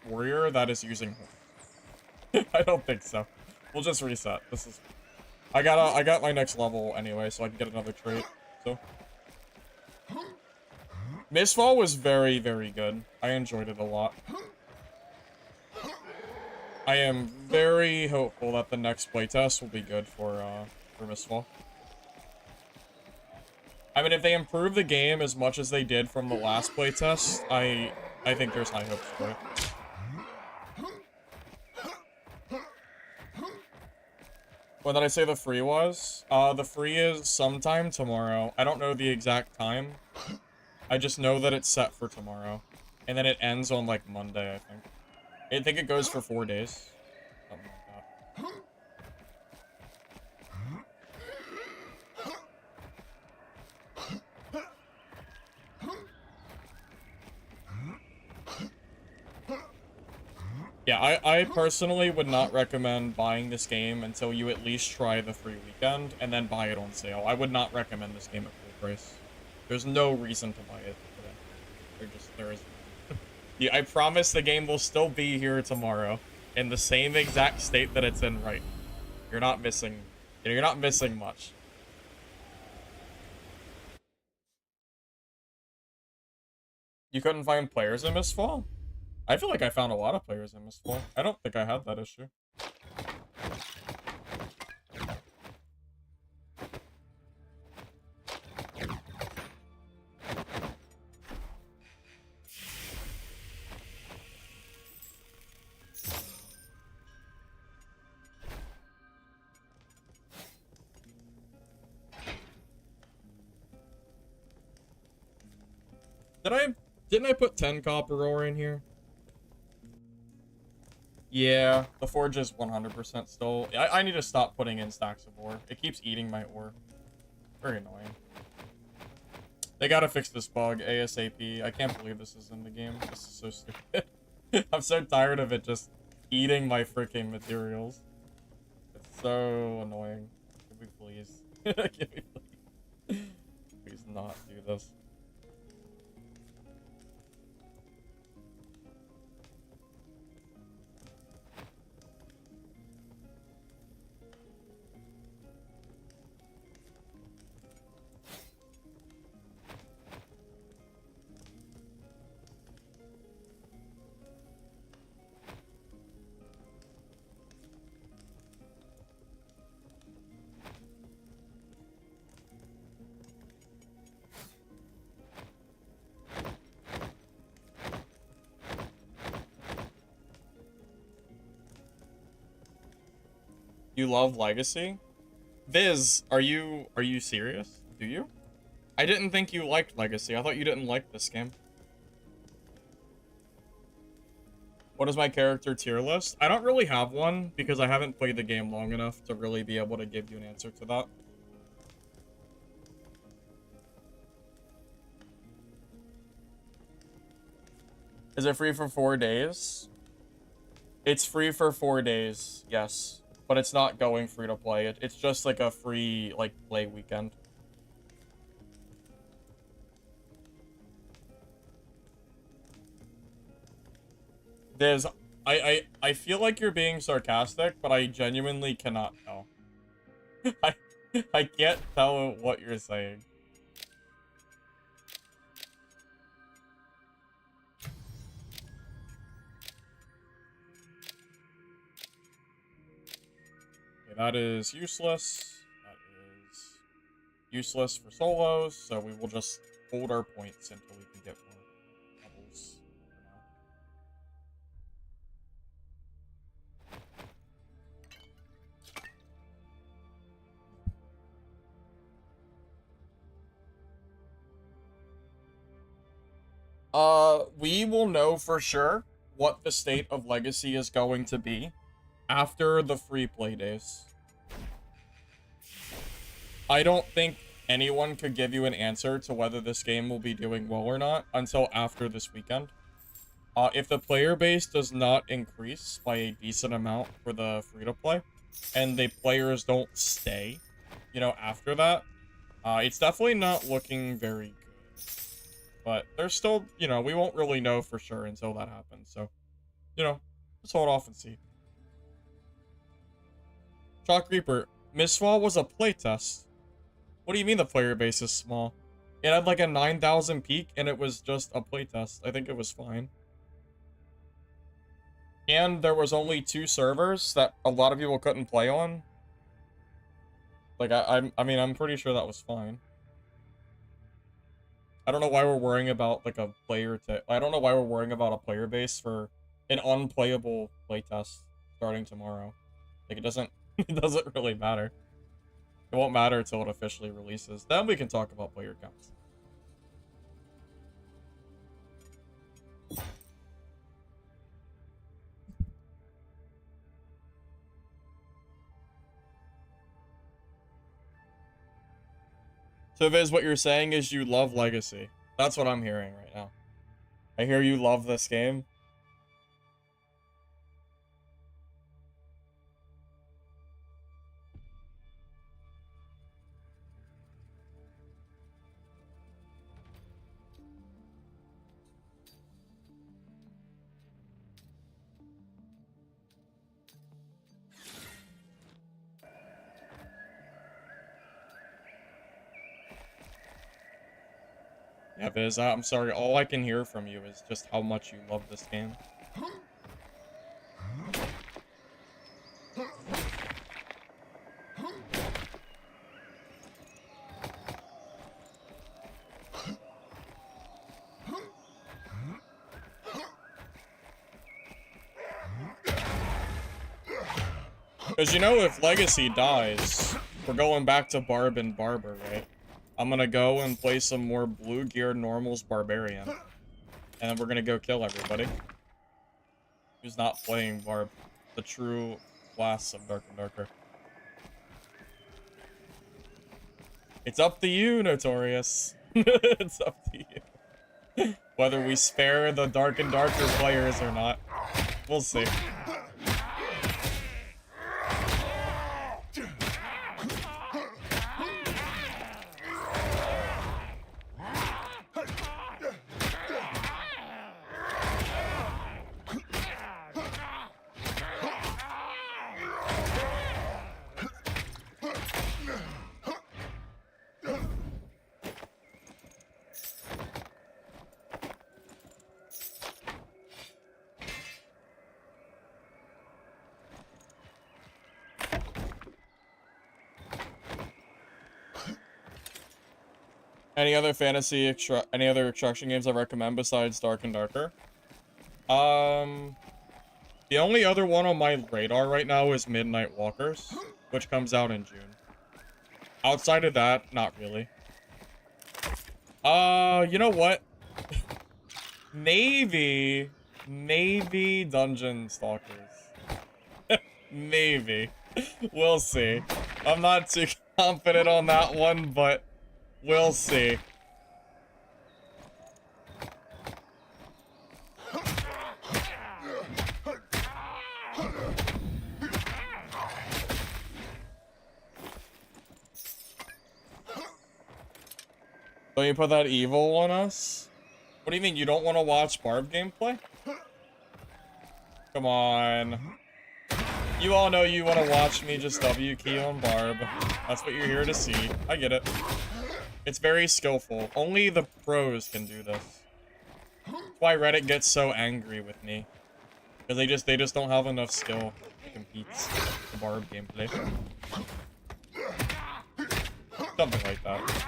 warrior that is using horns. I don't think so. We'll just reset. This is... I got my next level anyway, so I can get another trait. So Mistfall was very, very good. I enjoyed it a lot. I am very hopeful that the next playtest will be good for Mistfall. I mean, if they improve the game as much as they did from the last playtest, I think there's high hopes for it. When did I say the free was? The free is sometime tomorrow. I don't know the exact time. I just know that it's set for tomorrow. And then it ends on, like, Monday, I think. I think it goes for 4 days. Something like that. Yeah, I personally would not recommend buying this game until you at least try the free weekend, and then buy it on sale. I would not recommend this game at full price. There's no reason to buy it today. There isn't. Yeah, I promise the game will still be here tomorrow, in the same exact state that it's in right now. You're not missing much. You couldn't find players in Mistfall? I feel like I found a lot of players in Mistfall. I don't think I had that issue. Didn't I put 10 copper ore in here? Yeah, the forge is 100% still. I need to stop putting in stacks of ore. It keeps eating my ore. Very annoying. They gotta fix this bug ASAP. I can't believe this is in the game. This is so stupid. I'm so tired of it just eating my freaking materials. It's so annoying. Can we please? Can we please? Please not do this. You love Legacy? Viz, are you serious? Do you? I didn't think you liked Legacy. I thought you didn't like this game. What is my character tier list? I don't really have one because I haven't played the game long enough to really be able to give you an answer to that. Is it free for 4 days? It's free for 4 days, yes. But it's not going free to play. It's just like a free, like, play weekend. There's... I feel like you're being sarcastic, but I genuinely cannot tell. I can't tell what you're saying. Okay, that is useless. That is useless for solos, so we will just hold our points until we can get more levels for now. We will know for sure what the state of Legacy is going to be after the free play days. I don't think anyone could give you an answer to whether this game will be doing well or not until after this weekend. If the player base does not increase by a decent amount for the free-to-play, and the players don't stay, you know, after that, it's definitely not looking very good. But there's still, you know, we won't really know for sure until that happens. So, you know, let's hold off and see. Chalk Reaper, Mistfall was a playtest. What do you mean the player base is small? It had like a 9,000 peak and it was just a playtest. I think it was fine. And there was only 2 servers that a lot of people couldn't play on. Like, I mean, I'm pretty sure that was fine. I don't know why we're worrying about, like, a player I don't know why we're worrying about a player base for an unplayable playtest starting tomorrow. Like, it doesn't really matter. It won't matter until it officially releases. Then we can talk about player counts. So Viz, what you're saying is you love Legacy. That's what I'm hearing right now. I hear you love this game. Yeah, Viz, I'm sorry. All I can hear from you is just how much you love this game. Because, you know, if Legacy dies, we're going back to Barb and Barber, right? I'm gonna go and play some more Blue Gear Normals Barbarian. And then we're gonna go kill everybody who's not playing Barb, the true class of Dark and Darker. It's up to you, Notorious. It's up to you. Whether we spare the Dark and Darker players or not. We'll see. Any other any other extraction games I recommend besides Dark and Darker? The only other one on my radar right now is Midnight Walkers, which comes out in June. Outside of that, not really. You know what? Maybe Dungeon Stalkers. Maybe. We'll see. I'm not too confident on that one, but we'll see. So you put that evil on us? What do you mean, you don't want to watch Barb gameplay? Come on. You all know you want to watch me just W key on Barb. That's what you're here to see. I get it. It's very skillful. Only the pros can do this. That's why Reddit gets so angry with me. Because they just don't have enough skill to compete with the Barb gameplay. Something like that.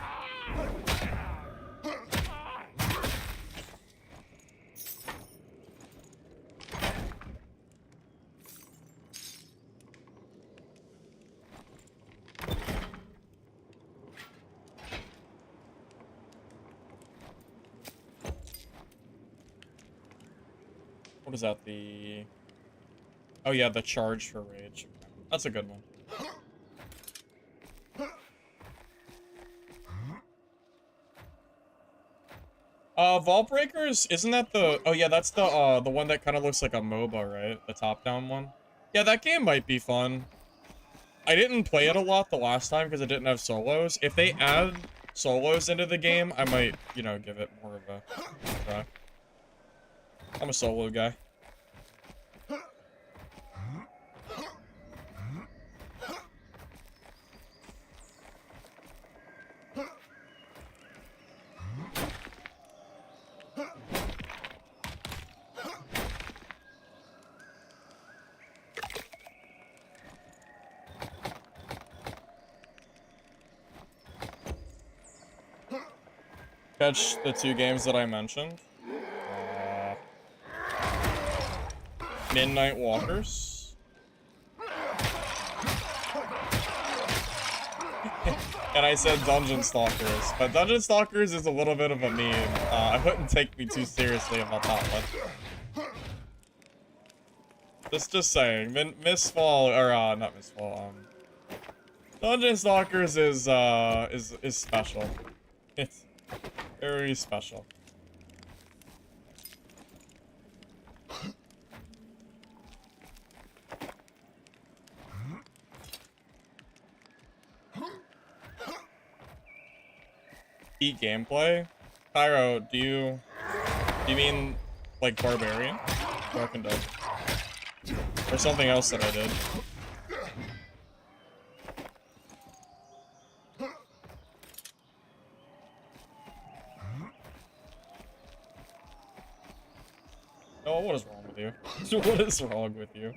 What is that? Oh yeah, the charge for rage. That's a good one. Vault Breakers, isn't that the... Oh yeah, that's the one that kind of looks like a MOBA, right? The top-down one. Yeah, that game might be fun. I didn't play it a lot the last time because it didn't have solos. If they add solos into the game, I might, you know, give it more of a try. I'm a solo guy. Catch the two games that I mentioned. Midnight Walkers. And I said Dungeon Stalkers, but Dungeon Stalkers is a little bit of a meme. I wouldn't take me too seriously about that one. Just saying, Mistfall, or not Mistfall. Dungeon Stalkers is special. It's very special. Eat gameplay? Pyro, do you mean like Barbarian? Broken Dog. Or something else that I did. Oh, what is wrong with you? What is wrong with you?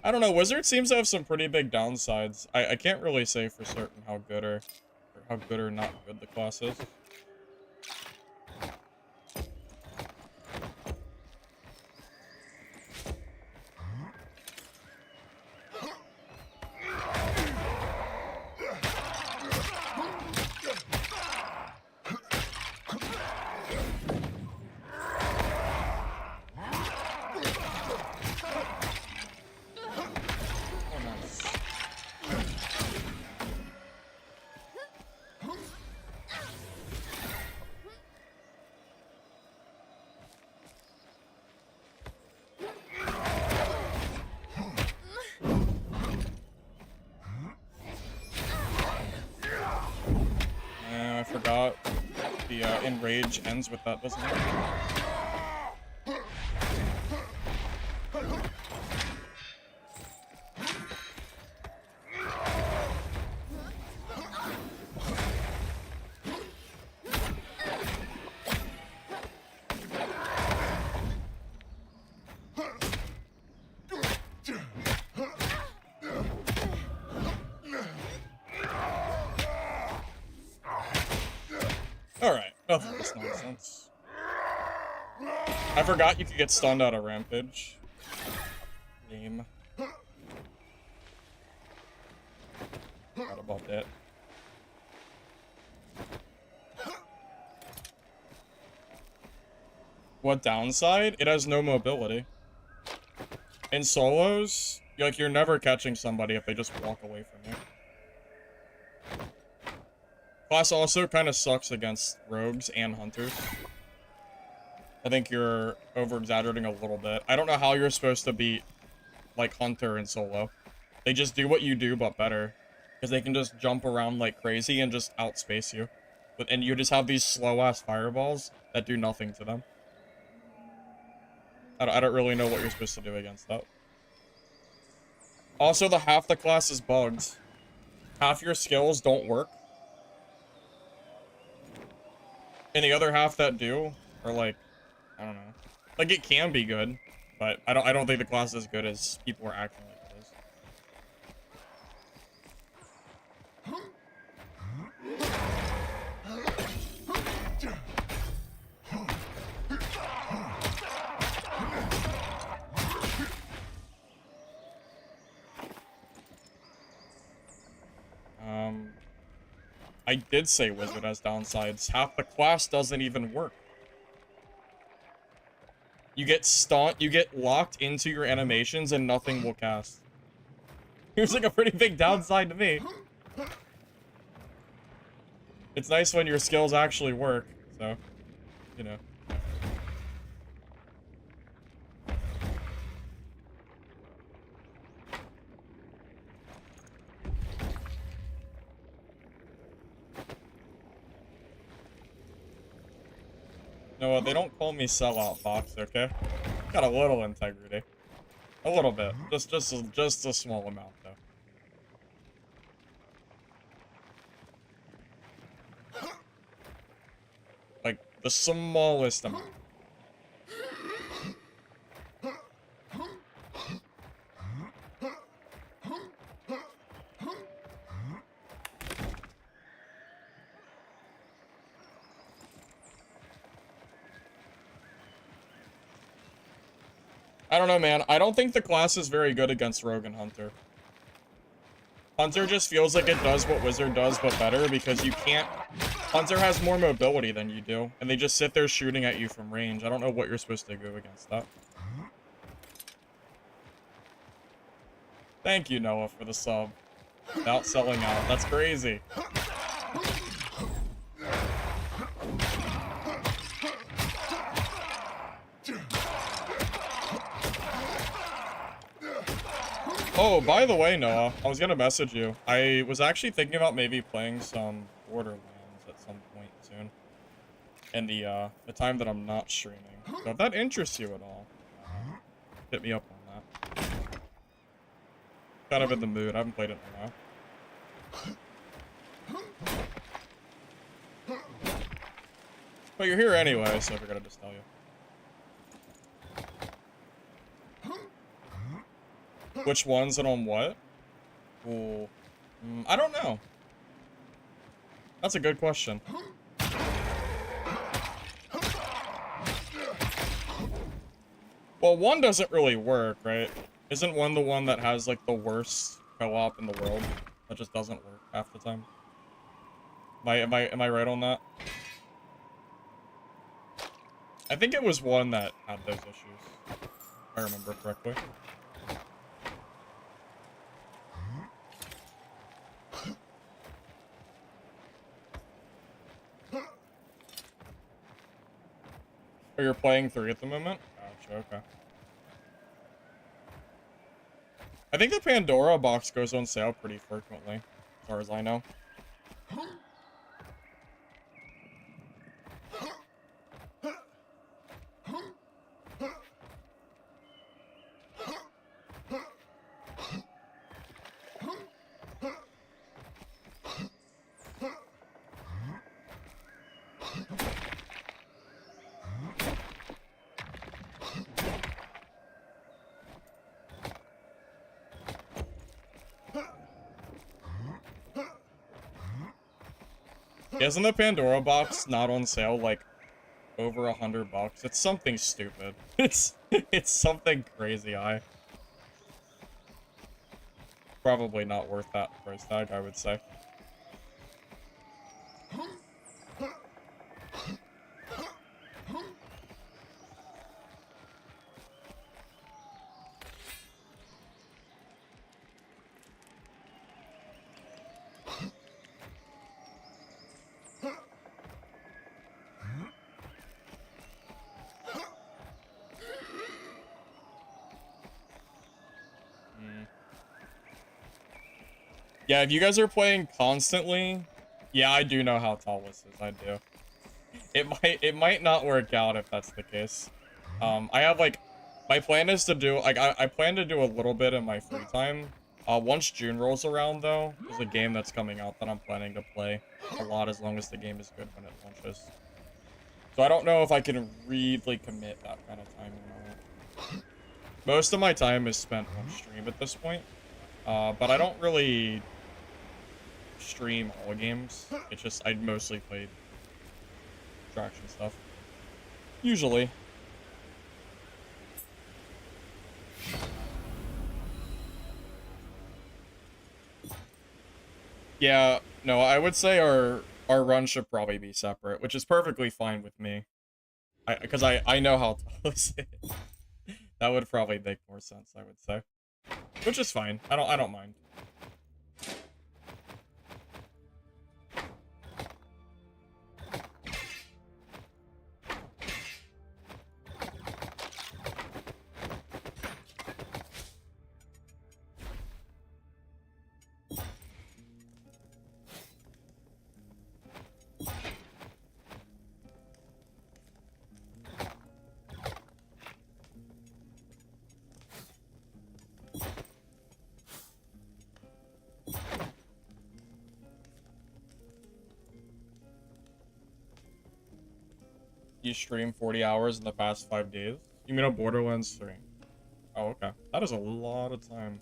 I don't know, Wizard seems to have some pretty big downsides. I can't really say for certain how good or not good the class is. I forgot the Enrage ends with that, doesn't it? Alright, Enough of this nonsense. I forgot you could get stunned out of Rampage. Game. Forgot about that. What downside? It has no mobility. In solos, you're never catching somebody if they just walk away from you. Class also kind of sucks against rogues and hunters. I think you're over-exaggerating a little bit. I don't know how you're supposed to beat, like, hunter in solo. They just do what you do, but better. Because they can just jump around like crazy and just outspace you. And you just have these slow-ass fireballs that do nothing to them. I don't really know what you're supposed to do against that. Also, half the class is bugged. Half your skills don't work. And the other half that do are like, I don't know. Like, it can be good, but I don't think the class is as good as people are acting like it is. I did say Wizard has downsides. Half the class doesn't even work. You get stunned, you get locked into your animations and nothing will cast. Seems like a pretty big downside to me. It's nice when your skills actually work, so, you know. No, they don't call me sellout, Fox, okay? Got a little integrity. A little bit. Just a small amount, though. Like, the smallest amount. I don't know, man. I don't think the class is very good against Rogue and Hunter. Hunter just feels like it does what Wizard does, but better, because you can't... Hunter has more mobility than you do, and they just sit there shooting at you from range. I don't know what you're supposed to do against that. Thank you, Noah, for the sub. Without selling out. That's crazy. Oh, by the way, Noah, I was gonna message you. I was actually thinking about maybe playing some Borderlands at some point soon. In the time that I'm not streaming. So if that interests you at all, hit me up on that. Kind of in the mood. I haven't played it in a while. But you're here anyway, so I figured I'd just tell you. Which ones and on what? Ooh. I don't know. That's a good question. Well, one doesn't really work, right? Isn't one the one that has, like, the worst co-op in the world? That just doesn't work half the time. Am I right on that? I think it was one that had those issues, if I remember correctly. Oh, you're playing 3 at the moment? Gotcha, okay. I think the Pandora box goes on sale pretty frequently, as far as I know. Isn't the Pandora box not on sale like over $100? It's something stupid. It's something crazy high. Probably not worth that price tag, I would say. Yeah, if you guys are playing constantly, yeah, I do know how tall this is. I do. It might not work out if that's the case. I have like, my plan is to do like I plan to do a little bit in my free time. Once June rolls around though, there's a game that's coming out that I'm planning to play a lot as long as the game is good when it launches. So I don't know if I can really commit that kind of time or not. Most of my time is spent on stream at this point. But I don't really stream all games. It's just I mostly play attraction stuff. Usually. Yeah, no, I would say our run should probably be separate, which is perfectly fine with me. Because I know how tall this is. That would probably make more sense, I would say. Which is fine. I don't mind. You stream 40 hours in the past 5 days? You mean a Borderlands 3? Oh, okay. That is a lot of time.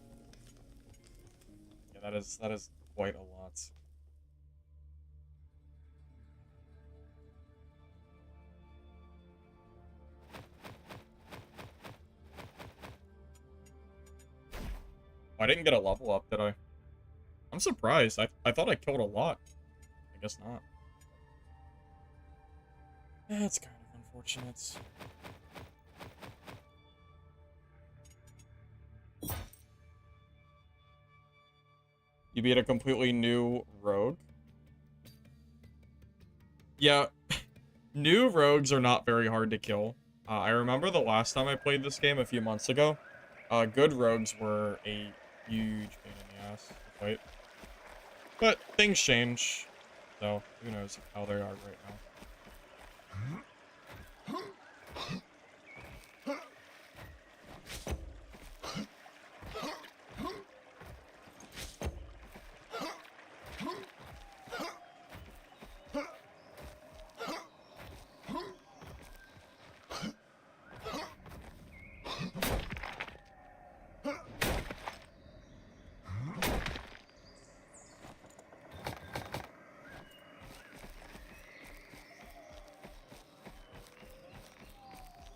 Yeah, that is quite a lot. I didn't get a level up, did I? I'm surprised. I thought I killed a lot. I guess not. That's kind of unfortunate. You beat a completely new rogue? Yeah, new rogues are not very hard to kill. I remember the last time I played this game a few months ago. Good rogues were a huge pain in the ass to fight. But things change, so who knows how they are right now.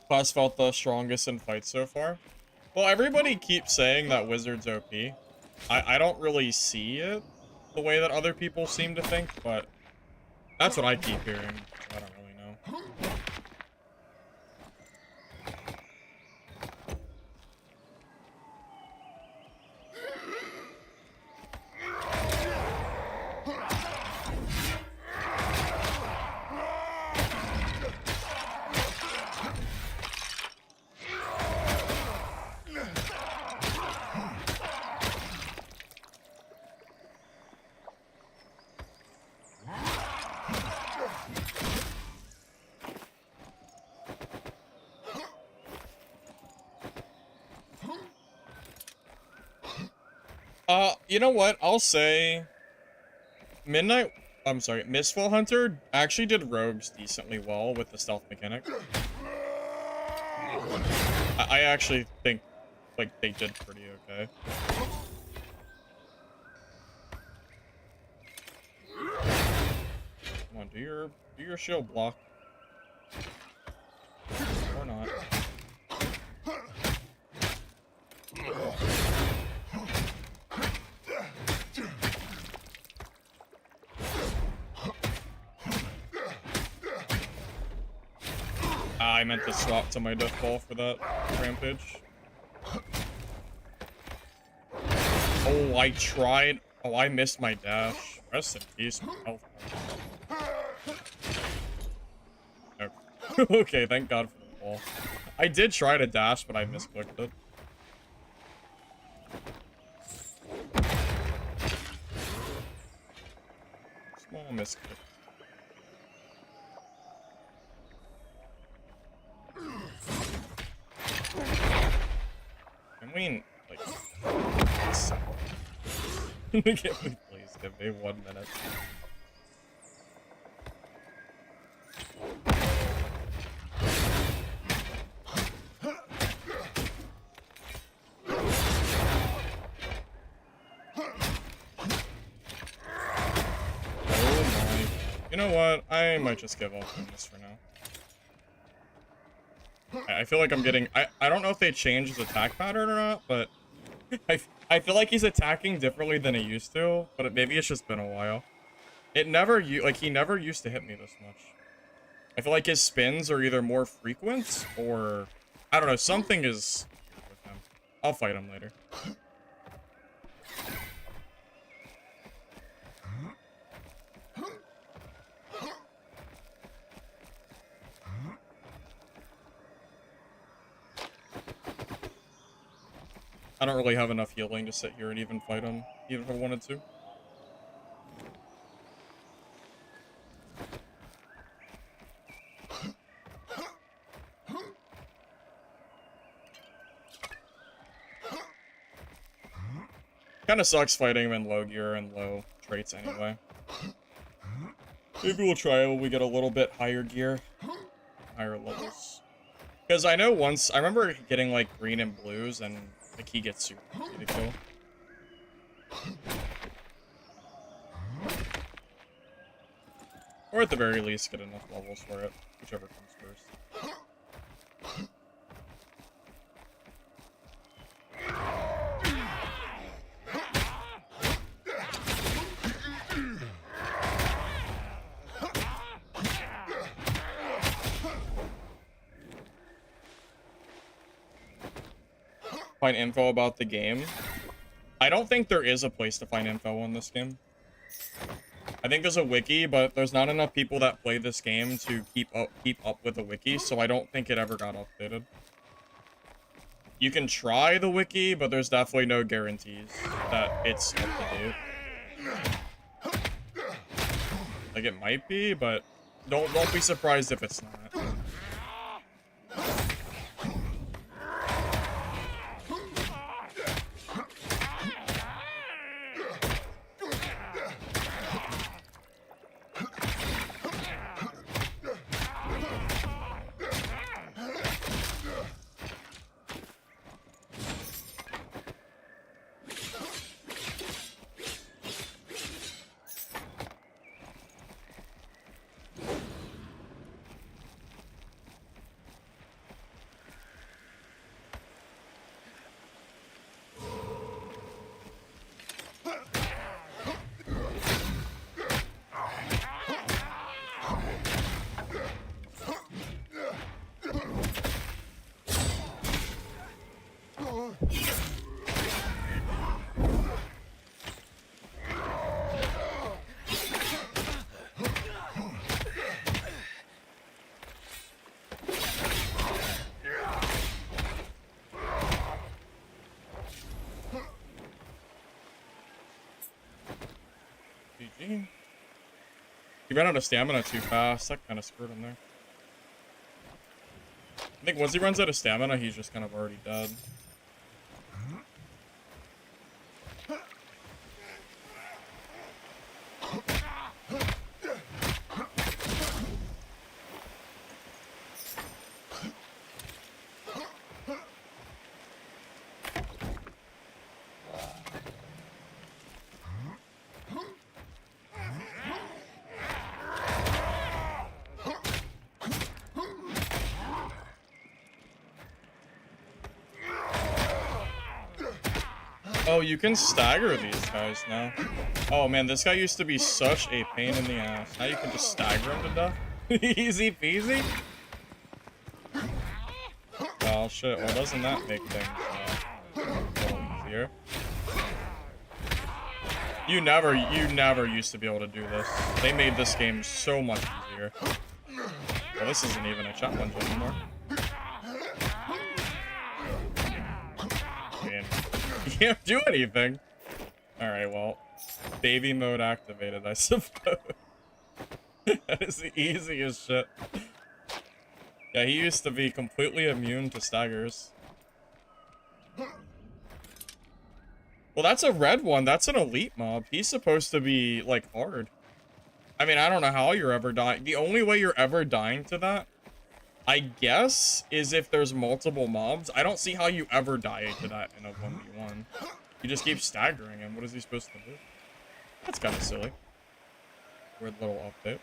Class felt the strongest in fights so far. Well, everybody keeps saying that Wizard's OP. I don't really see it the way that other people seem to think, but that's what I keep hearing. I don't really know. You know what? I'll say Mistfall Hunter actually did rogues decently well with the stealth mechanic. I actually think, like, they did pretty okay. Come do your shield block. Or not. I meant to swap to my death ball for that rampage. Oh, I tried. Oh, I missed my dash. Rest in peace, my health. Okay. Okay, thank God for the ball. I did try to dash, but I misclicked it. Small misclick. Can we, like... Can we please give me 1 minute? You know what? I might just give up on this for now. I feel like I'm getting... I don't know if they changed his attack pattern or not, but... I feel like he's attacking differently than he used to, but maybe it's just been a while. It never... Like, he never used to hit me this much. I feel like his spins are either more frequent, or... I don't know, something is... with him. I'll fight him later. I don't really have enough healing to sit here and even fight him, even if I wanted to. Kinda sucks fighting him in low gear and low traits anyway. Maybe we'll try it when we get a little bit higher gear. Higher levels. Because I know once, I remember getting like green and blues and like he gets super easy to kill. Or at the very least get enough levels for it, whichever comes first. Find info about the game. I don't think there is a place to find info on this game. I think there's a wiki, but there's not enough people that play this game to keep up with the wiki, so I don't think it ever got updated. You can try the wiki, but there's definitely no guarantees that it's up to date. Like it might be, but don't be surprised if it's not. GG. He ran out of stamina too fast. That kind of screwed him there. I think once he runs out of stamina, he's just kind of already dead. Oh, you can stagger these guys now. Oh man, this guy used to be such a pain in the ass. Now you can just stagger him to death. Easy peasy. Oh shit, well doesn't that make things a little easier? You never used to be able to do this. They made this game so much easier. Well, this isn't even a challenge anymore. Man, you can't do anything. Alright, well, baby mode activated, I suppose. That is the easiest shit. Yeah, he used to be completely immune to staggers. Well, that's a red one. That's an elite mob. He's supposed to be, like, hard. I mean, I don't know how you're ever dying. The only way you're ever dying to that, I guess, is if there's multiple mobs. I don't see how you ever die to that in a 1v1. You just keep staggering him. What is he supposed to do? That's kind of silly. Weird little update.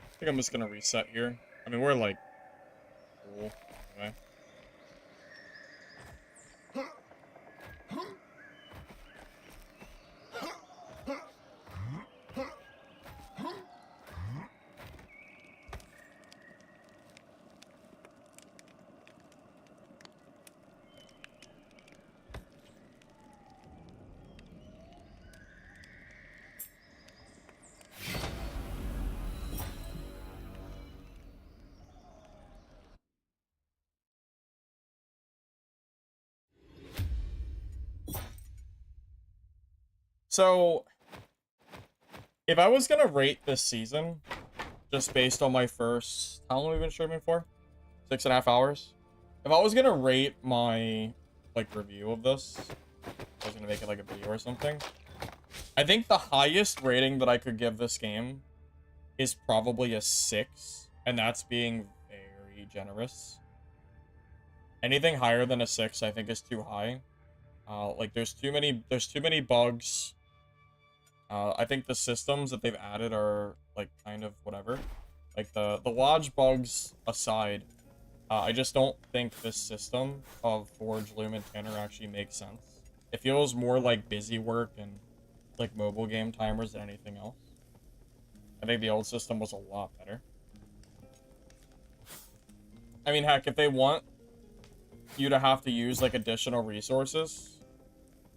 I think I'm just gonna reset here. I mean, we're like cool anyway. So, if I was gonna rate this season, just based on my first, how long have we been streaming for? 6.5 hours. If I was gonna rate my, like, review of this, I was gonna make it like a video or something. I think the highest rating that I could give this game is probably a 6, and that's being very generous. Anything higher than a 6, I think, is too high. Like, there's too many bugs. I think the systems that they've added are, like, kind of whatever. Like, the lodge bugs aside, I just don't think this system of Forge, Loom, and Tanner actually makes sense. It feels more like busy work and, like, mobile game timers than anything else. I think the old system was a lot better. I mean, heck, if they want you to have to use, like, additional resources,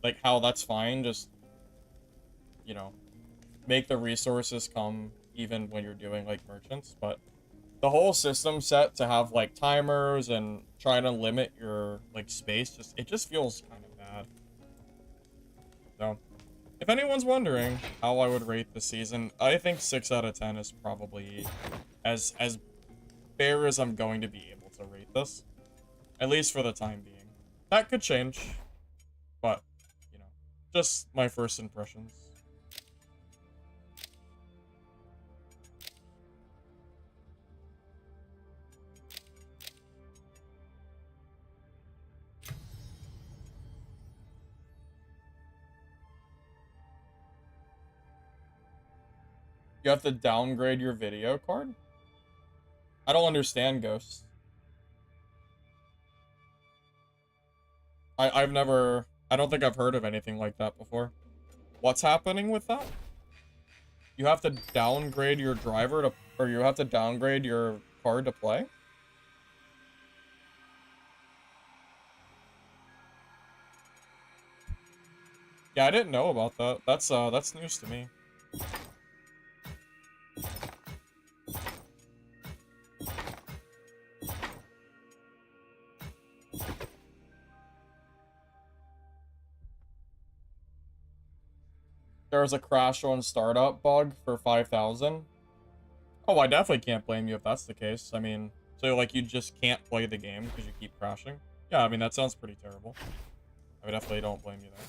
like, how that's fine, just, you know, make the resources come even when you're doing, like, merchants. But the whole system set to have, like, timers and try to limit your, like, space, it just feels kind of bad. So, if anyone's wondering how I would rate the season, I think 6 out of 10 is probably as fair as I'm going to be able to rate this. At least for the time being. That could change, but, you know, just my first impressions. You have to downgrade your video card? I don't understand, Ghost. I don't think I've heard of anything like that before. What's happening with that? You have to downgrade your driver to, or you have to downgrade your card to play? Yeah, I didn't know about that. That's news to me. there's a crash on startup bug for 5,000. Oh, I definitely can't blame you if that's the case. I mean, so like you just can't play the game because you keep crashing. Yeah, I mean, that sounds pretty terrible. I definitely don't blame you there.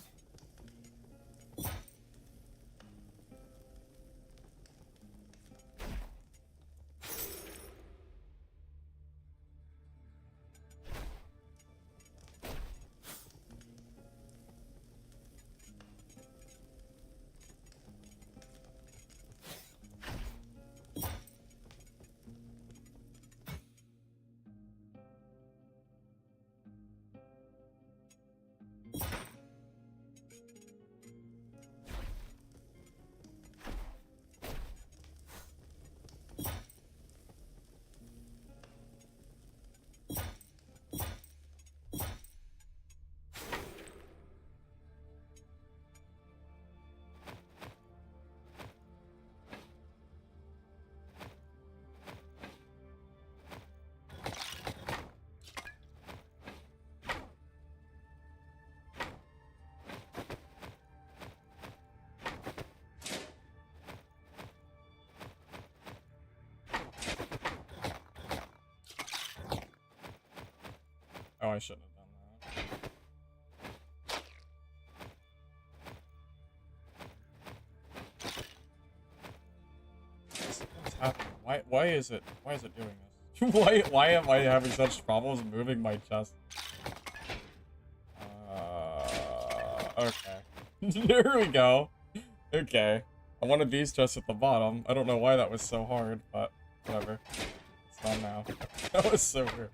Oh, I shouldn't have done that. What's happening? Why is it doing this? why am I having such problems moving my chest? Okay. There we go. Okay. I wanted these chests at the bottom. I don't know why that was so hard, but whatever. It's done now. That was so weird.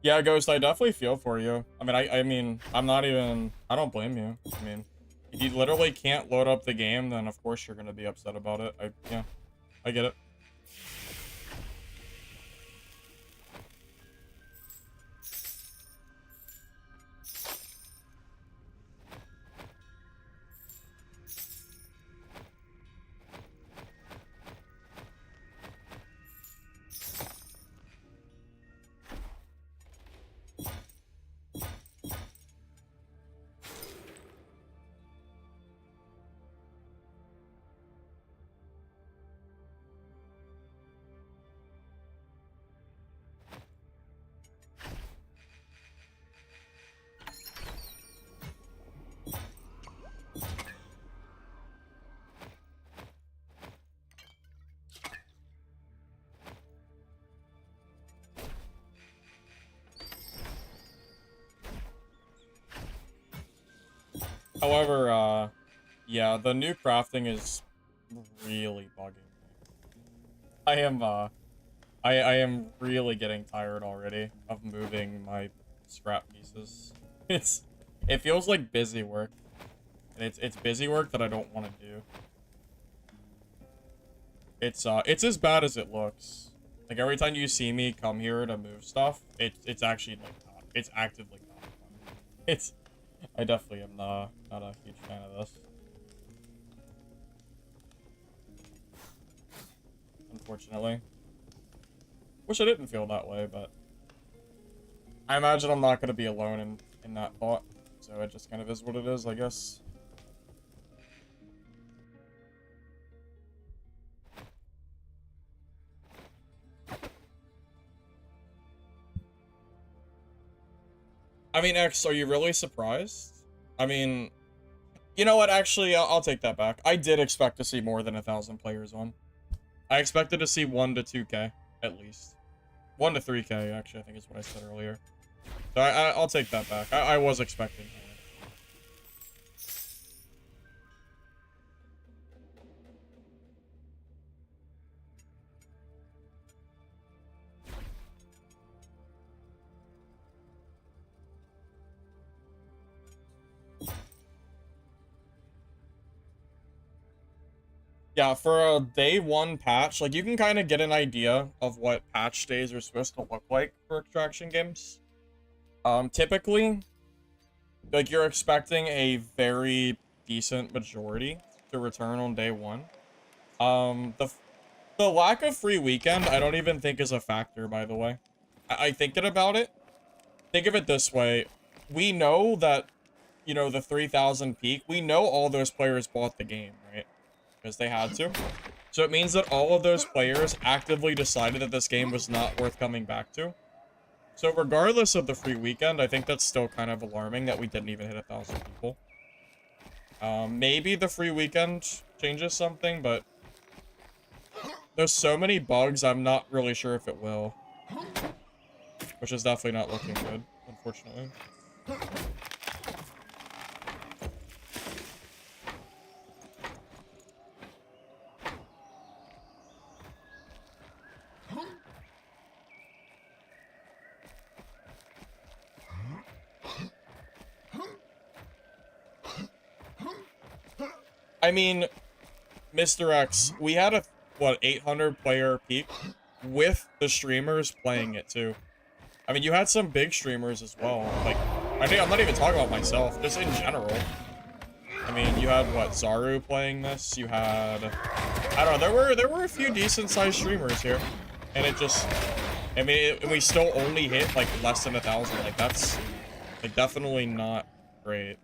Yeah, Ghost, I definitely feel for you. I mean, I mean, I don't blame you. I mean, if you literally can't load up the game, then of course you're gonna be upset about it. Yeah, I get it. However, yeah, the new crafting is really bugging me. I am really getting tired already of moving my scrap pieces. It feels like busy work. And it's busy work that I don't want to do. It's as bad as it looks. Like every time you see me come here to move stuff, it's actually like not, it's actively not fun. I definitely am not a huge fan of this. Unfortunately. Wish I didn't feel that way, but I imagine I'm not going to be alone in that thought. So it just kind of is what it is, I guess. I mean, X, are you really surprised? I mean, you know what? Actually, I'll take that back. I did expect to see more than 1,000 players on. I expected to see 1 to 2K, at least. 1 to 3K, actually, I think is what I said earlier. So I'll take that back. I was expecting more. Yeah, for a day 1 patch, like, you can kind of get an idea of what patch days are supposed to look like for extraction games. Typically, like, you're expecting a very decent majority to return on day one. The lack of free weekend, I don't even think is a factor, by the way. I thinking about it. Think of it this way. We know that, you know, the 3,000 peak, we know all those players bought the game, right? Because they had to. So it means that all of those players actively decided that this game was not worth coming back to. So regardless of the free weekend, I think that's still kind of alarming that we didn't even hit 1,000 people. Maybe the free weekend changes something, but there's so many bugs, I'm not really sure if it will. Which is definitely not looking good, unfortunately. I mean, Mr. X, we had a, what, 800 player peak with the streamers playing it too. I mean, you had some big streamers as well. Like, I'm not even talking about myself, just in general. I mean, you had, what, Zaru playing this? You had, I don't know, there were a few decent-sized streamers here. And it just, I mean, we still only hit, like, less than 1,000. Like, that's, like, definitely not great.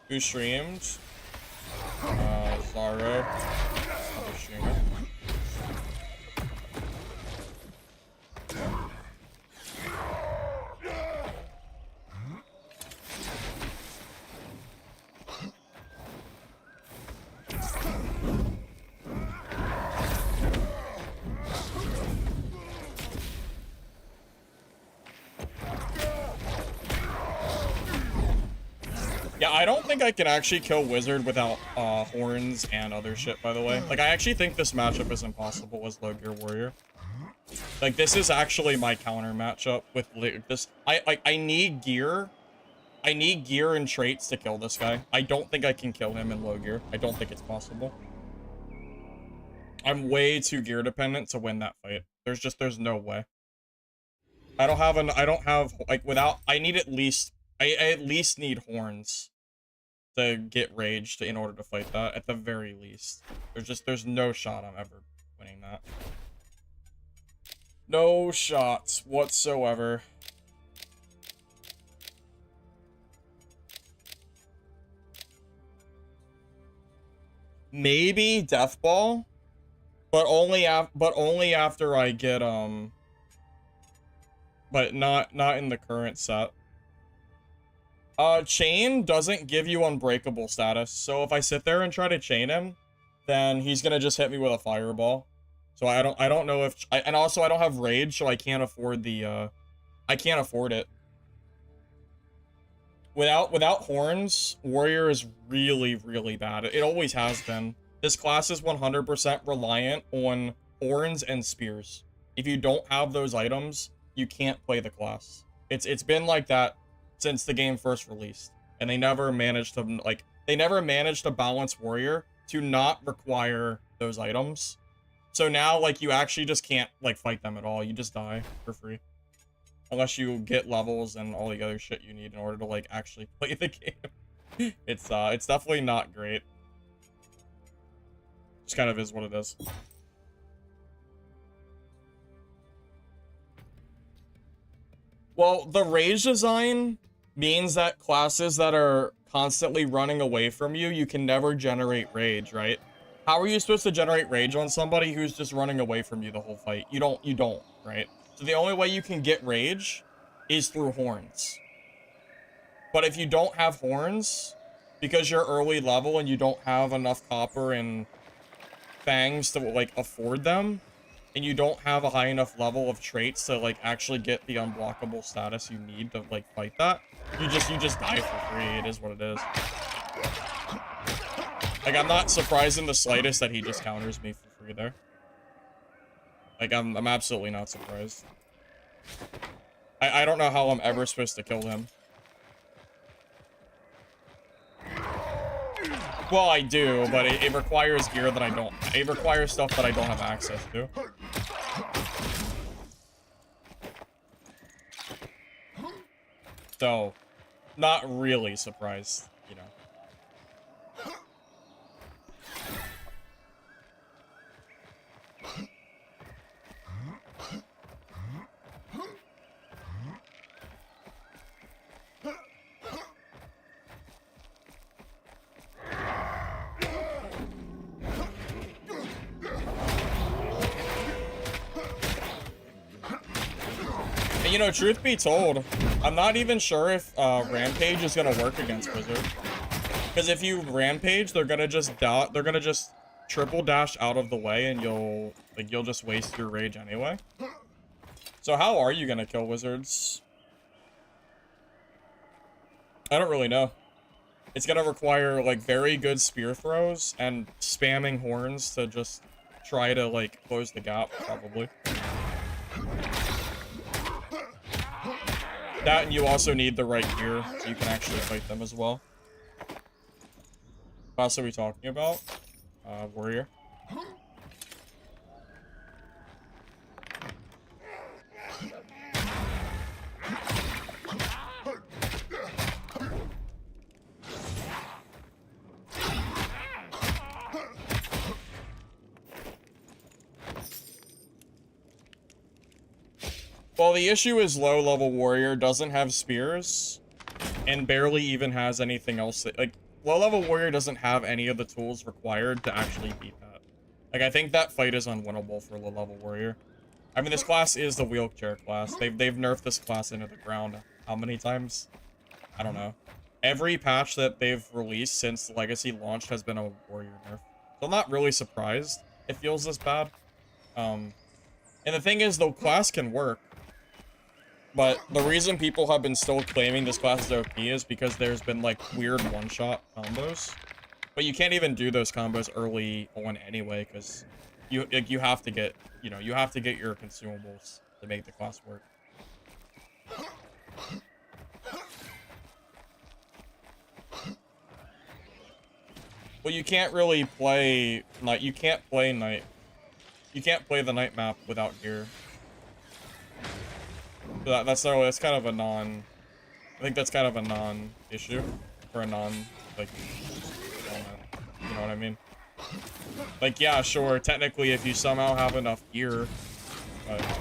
Who streamed? Zaro. Other streamer. Yeah, I don't think I can actually kill Wizard without horns and other shit, by the way. Like, I actually think this matchup is impossible as low gear warrior. Like, this is actually my counter matchup with this. I need gear. I need gear and traits to kill this guy. I don't think I can kill him in low gear. I don't think it's possible. I'm way too gear dependent to win that fight. There's no way. I don't have, like, without, I at least need horns to get raged in order to fight that, at the very least. There's no shot I'm ever winning that. No shots whatsoever. Maybe Death Ball, but only after I get, but not in the current set. Chain doesn't give you unbreakable status, so if I sit there and try to chain him, then he's gonna just hit me with a fireball. So I don't know if, and also I don't have rage, so I can't afford the, I can't afford it. Without horns, warrior is really, really bad. It always has been. This class is 100% reliant on horns and spears. If you don't have those items, you can't play the class. It's been like that since the game first released, and they never managed to balance warrior to not require those items. So now, like, you actually just can't, like, fight them at all. You just die for free, unless you get levels and all the other shit you need in order to, like, actually play the game. It's definitely not great. Just kind of is what it is. Well, the rage design means that classes that are constantly running away from you, you can never generate rage, right? How are you supposed to generate rage on somebody who's just running away from you the whole fight? You don't, right? So the only way you can get rage is through horns. But if you don't have horns, because you're early level and you don't have enough copper and fangs to, like, afford them, and you don't have a high enough level of traits to, like, actually get the unblockable status you need to, like, fight that, you just die for free. It is what it is. Like, I'm not surprised in the slightest that he just counters me for free there. Like, I'm absolutely not surprised. I don't know how I'm ever supposed to kill him. Well, I do, but it requires gear that I don't. It requires stuff that I don't have access to. So, not really surprised, you know. And, you know, truth be told, I'm not even sure if Rampage is gonna work against Wizard. Because if you Rampage, they're gonna just triple dash out of the way, and you'll just waste your rage anyway. So how are you gonna kill Wizards? I don't really know. It's gonna require, like, very good spear throws and spamming horns to just try to, like, close the gap, probably. That, and you also need the right gear so you can actually fight them as well. What else are we talking about? Warrior. Well, the issue is low-level warrior doesn't have spears, and barely even has anything else that, like, low-level warrior doesn't have any of the tools required to actually beat that. Like, I think that fight is unwinnable for low-level warrior. I mean, this class is the wheelchair class. They've nerfed this class into the ground how many times? I don't know. Every patch that they've released since Legacy launched has been a warrior nerf. So I'm not really surprised it feels this bad. And the thing is, the class can work. But the reason people have been still claiming this class is OP is because there's been, like, weird one-shot combos. But you can't even do those combos early on anyway, because you have to get, you know, you have to get your consumables to make the class work. Well, you can't really play, like, you can't play the night map without gear. So that's kind of a I think that's kind of a non-issue, or a like, element. You know what I mean? Like, yeah, sure, technically if you somehow have enough gear, but...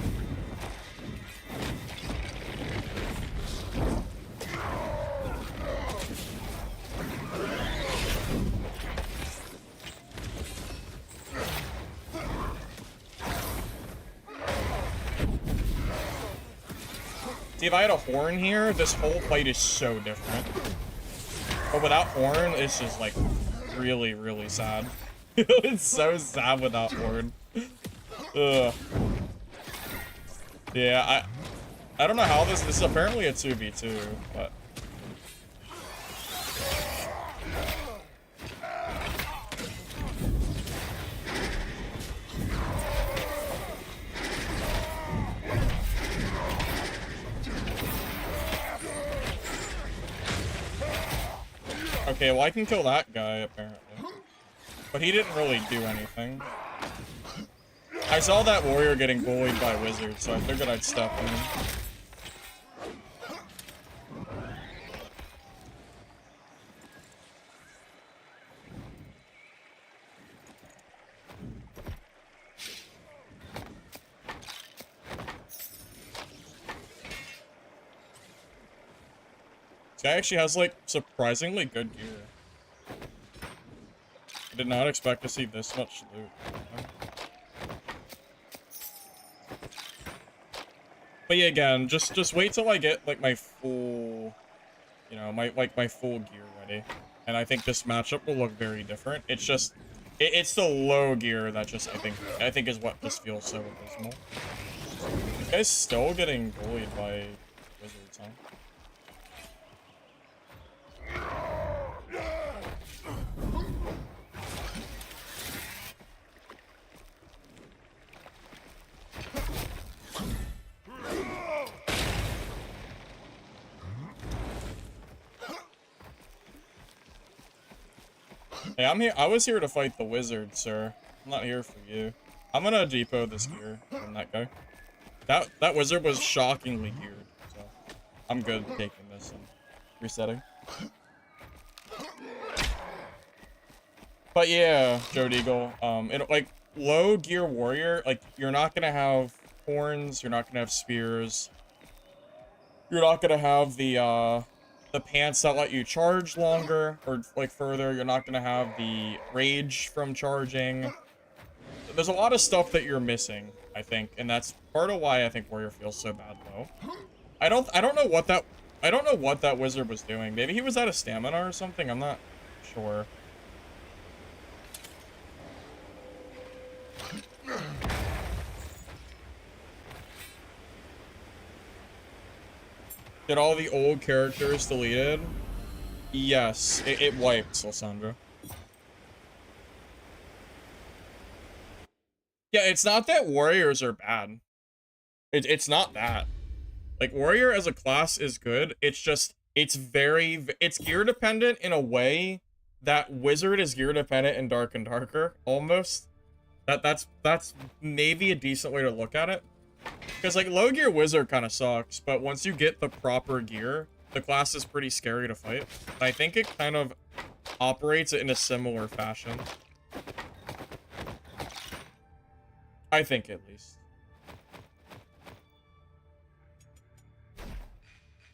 See, if I had a horn here, this whole fight is so different. But without horn, it's just, like, really, really sad. It's so sad without horn. Ugh. Yeah, I don't know how this is apparently a 2v2, but... Okay, well, I can kill that guy, apparently. But he didn't really do anything. I saw that warrior getting bullied by wizards, so I figured I'd step in. This guy actually has, like, surprisingly good gear. I did not expect to see this much loot. But yeah, again, just wait till I get, like, my full, you know, my full gear ready. And I think this matchup will look very different. It's just, it's the low gear that just, I think is what this feels so abysmal. This guy's still getting bullied by wizards, huh? Hey, I'm here. I was here to fight the wizard, sir. I'm not here for you. I'm gonna depot this gear from that guy. That wizard was shockingly geared. So I'm good taking this and resetting. But yeah, Joe Deagle, like low gear warrior, like you're not gonna have horns, you're not gonna have spears, you're not gonna have the pants that let you charge longer or like further. You're not gonna have the rage from charging. There's a lot of stuff that you're missing, I think, and that's part of why I think warrior feels so bad low. I don't know what that wizard was doing. Maybe he was out of stamina or something. I'm not sure. Did all the old characters deleted? Yes, it wiped, Lysandra. Yeah, it's not that warriors are bad. It's not that. Like, warrior as a class is good. It's just, it's gear dependent in a way that wizard is gear dependent in Dark and Darker, almost. That's maybe a decent way to look at it. Because, like, low gear wizard kind of sucks, but once you get the proper gear, the class is pretty scary to fight. I think it kind of operates in a similar fashion. I think, at least.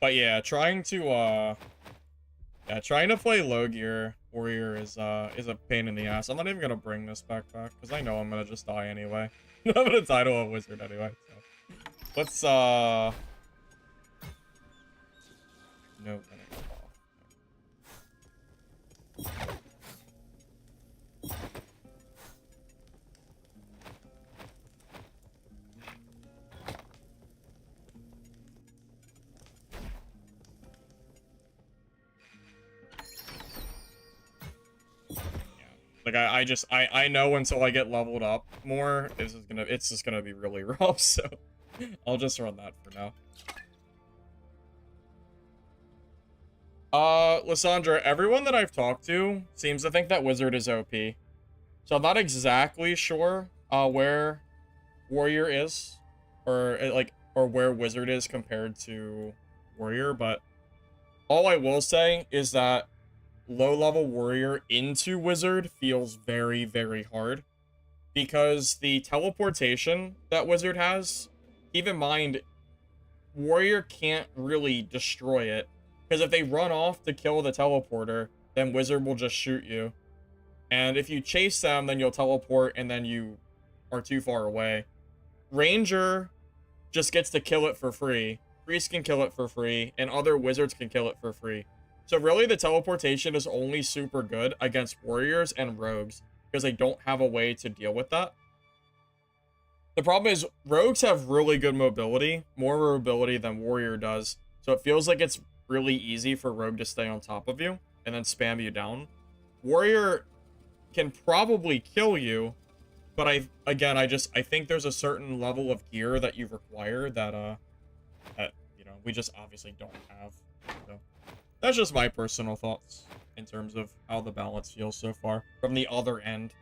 But yeah, trying to play low gear warrior is a pain in the ass. I'm not even gonna bring this backpack because I know I'm gonna just die anyway. I'm gonna die to a wizard anyway. So. Let's no. Like I know until I get leveled up more, it's just gonna be really rough, so I'll just run that for now. Lysandra, everyone that I've talked to seems to think that wizard is OP. So I'm not exactly sure where warrior is or where wizard is compared to warrior, but all I will say is that low-level warrior into wizard feels very, very hard because the teleportation that wizard has, keep in mind, warrior can't really destroy it because if they run off to kill the teleporter, then wizard will just shoot you. And if you chase them, then you'll teleport and then you are too far away. Ranger just gets to kill it for free. Priest can kill it for free, and other wizards can kill it for free. So really, the teleportation is only super good against warriors and rogues because they don't have a way to deal with that. The problem is rogues have really good mobility, more mobility than warrior does. So it feels like it's really easy for rogue to stay on top of you and then spam you down. Warrior can probably kill you, but I think there's a certain level of gear that you require that you know, we just obviously don't have. So that's just my personal thoughts in terms of how the balance feels so far from the other end.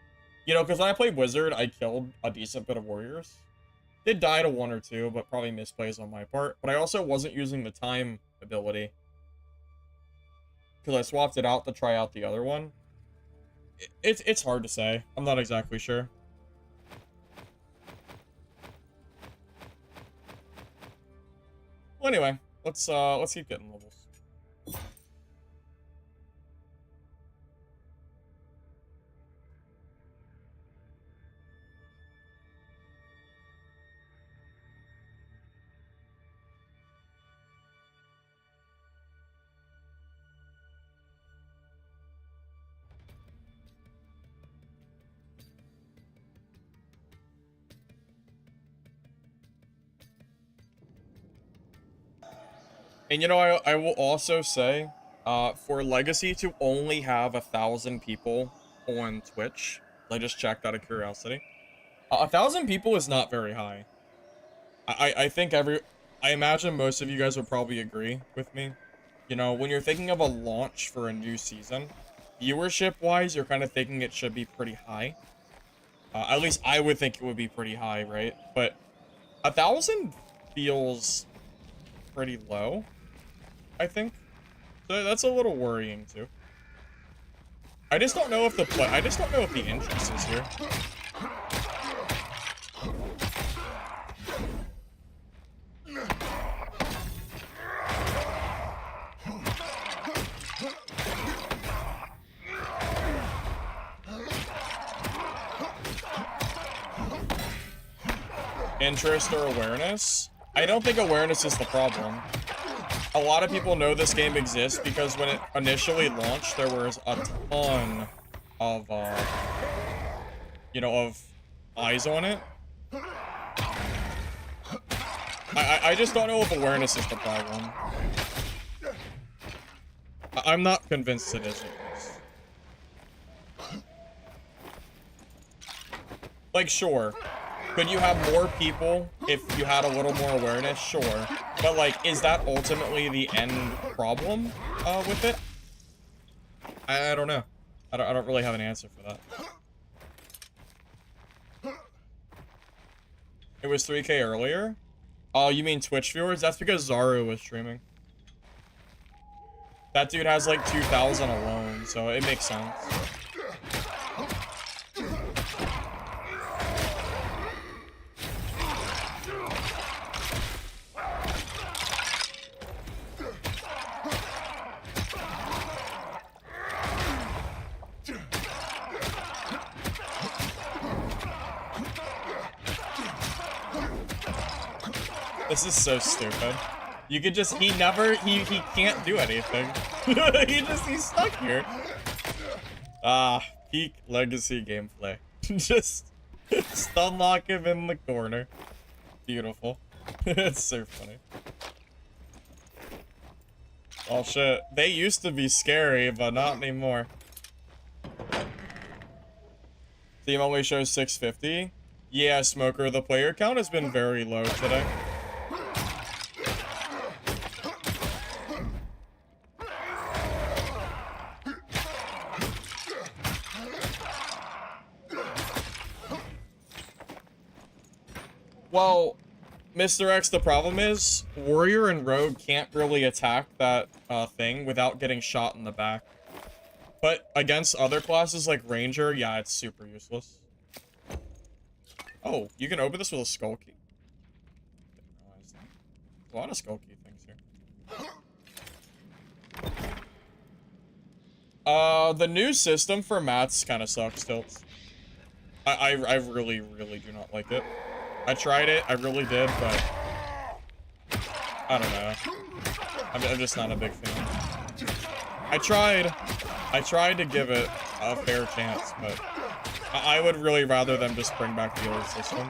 You know, because when I played wizard, I killed a decent bit of warriors. Did die to one or two, but probably misplays on my part. But I also wasn't using the time ability because I swapped it out to try out the other one. It's hard to say. I'm not exactly sure. Well, anyway, let's keep getting levels. And you know, I will also say, for Legacy to only have 1,000 people on Twitch, I just checked out of curiosity. 1,000 people is not very high. I think I imagine most of you guys would probably agree with me. You know, when you're thinking of a launch for a new season, viewership-wise, you're kind of thinking it should be pretty high. At least I would think it would be pretty high, right? But 1,000 feels pretty low. I think. So that's a little worrying too. I just don't know if the interest is here. Interest or awareness? I don't think awareness is the problem. A lot of people know this game exists because when it initially launched, there was a ton of, you know, of eyes on it. I just don't know if awareness is the problem. I'm not convinced it is, at least. Like, sure. Could you have more people if you had a little more awareness? Sure. But, like, is that ultimately the end problem with it? I don't know. I don't really have an answer for that. It was 3K earlier? Oh, you mean Twitch viewers? That's because Zaru was streaming. That dude has like 2,000 alone, so it makes sense. This is so stupid. You could just, he can't do anything. He's stuck here. Ah, peak legacy gameplay. Just stun lock him in the corner. Beautiful. It's so funny. Oh shit, they used to be scary, but not anymore. Team only shows 650. Yeah, Smoker, the player count has been very low today. Well, Mr. X, the problem is, Warrior and Rogue can't really attack that thing without getting shot in the back. But against other classes like Ranger, yeah, it's super useless. Oh, you can open this with a skull key. Didn't realize that. There's a lot of skull key things here. The new system for mats kind of sucks, Tilts. I really, really do not like it. I tried it, I really did, but I don't know. I'm just not a big fan. I tried to give it a fair chance, but I would really rather them just bring back the old system.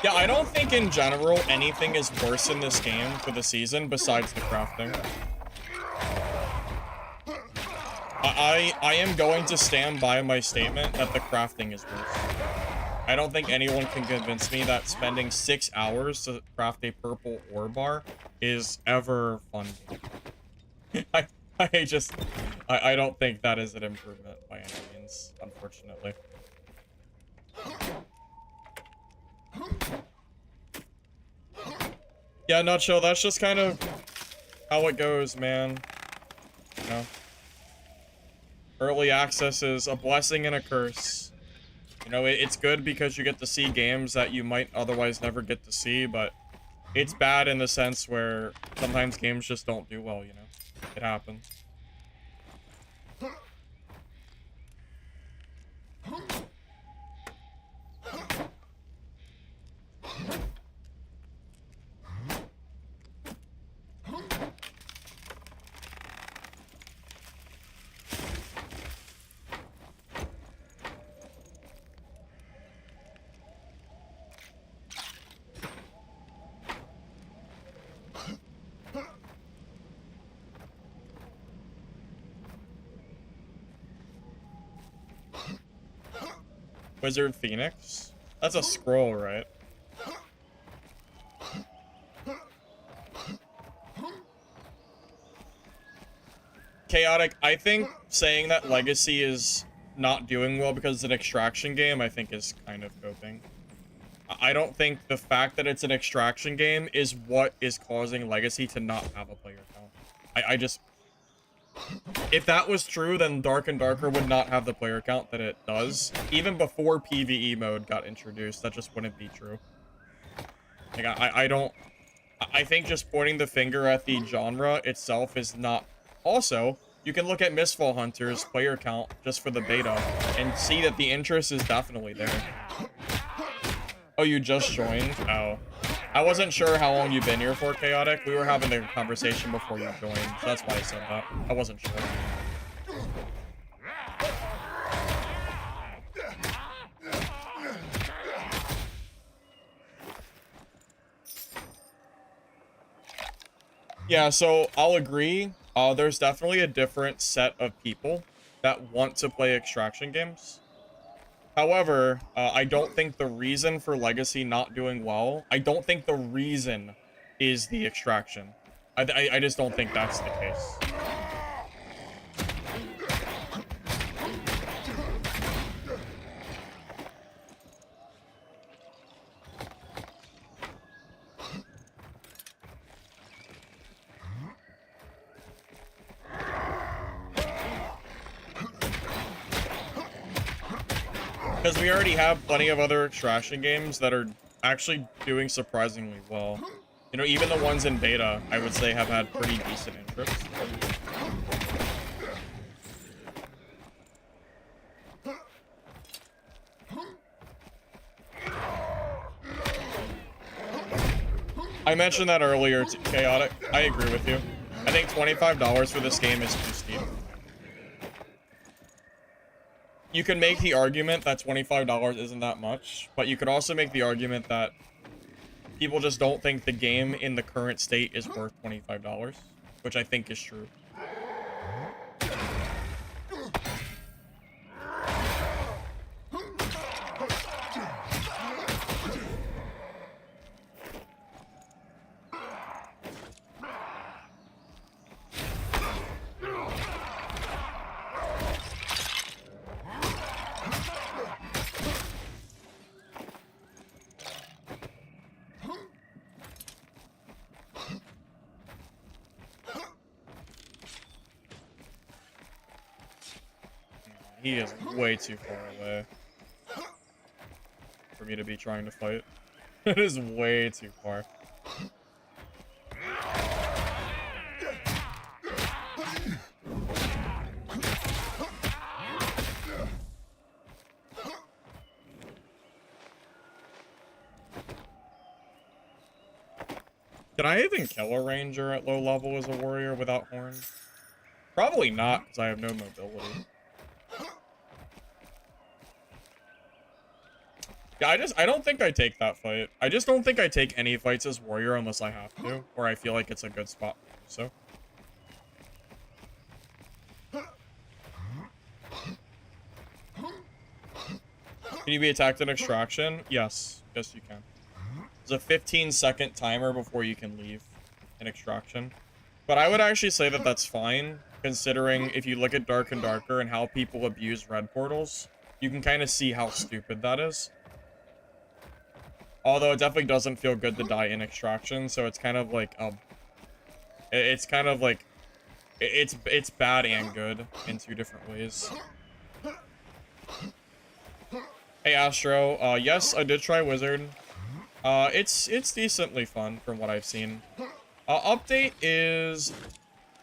Yeah, I don't think in general anything is worse in this game for the season besides the crafting. I am going to stand by my statement that the crafting is worse. I don't think anyone can convince me that spending 6 hours to craft a purple ore bar is ever fun. I don't think that is an improvement by any means, unfortunately. Yeah, nutshell, that's just kind of how it goes, man. You know? Early access is a blessing and a curse. You know, it's good because you get to see games that you might otherwise never get to see, but it's bad in the sense where sometimes games just don't do well, you know? It happens. Wizard Phoenix? That's a scroll, right? Chaotic, I think saying that Legacy is not doing well because it's an extraction game, I think is kind of coping. I don't think the fact that it's an extraction game is what is causing Legacy to not have a player count. I just... If that was true, then Dark and Darker would not have the player count that it does. Even before PvE mode got introduced, that just wouldn't be true. Like, I don't... I think just pointing the finger at the genre itself is not... Also, you can look at Mistfall Hunter's player count just for the beta and see that the interest is definitely there. Oh, you just joined? Oh. I wasn't sure how long you've been here for, Chaotic. We were having a conversation before you joined, so that's why I said that. I wasn't sure. Yeah, so I'll agree. There's definitely a different set of people that want to play extraction games. However, I don't think the reason for Legacy not doing well, I don't think the reason is the extraction. I just don't think that's the case. Because we already have plenty of other extraction games that are actually doing surprisingly well. You know, even the ones in beta, I would say, have had pretty decent interest. I mentioned that earlier, Chaotic. I agree with you. I think $25 for this game is too steep. You can make the argument that $25 isn't that much, but you could also make the argument that people just don't think the game in the current state is worth $25, which I think is true. He is way too far away for me to be trying to fight. It is way too far. Can I even kill a ranger at low level as a warrior without horns? Probably not, because I have no mobility. Yeah, I don't think I take that fight. I just don't think I take any fights as warrior unless I have to, or I feel like it's a good spot to do so. Can you be attacked in extraction? Yes. Yes, you can. There's a 15-second timer before you can leave in extraction. But I would actually say that that's fine, considering if you look at Dark and Darker and how people abuse red portals, you can kind of see how stupid that is. Although it definitely doesn't feel good to die in extraction, so it's kind of like it's kind of like it's bad and good in two different ways. Hey Astro, yes, I did try Wizard. It's decently fun from what I've seen. Update is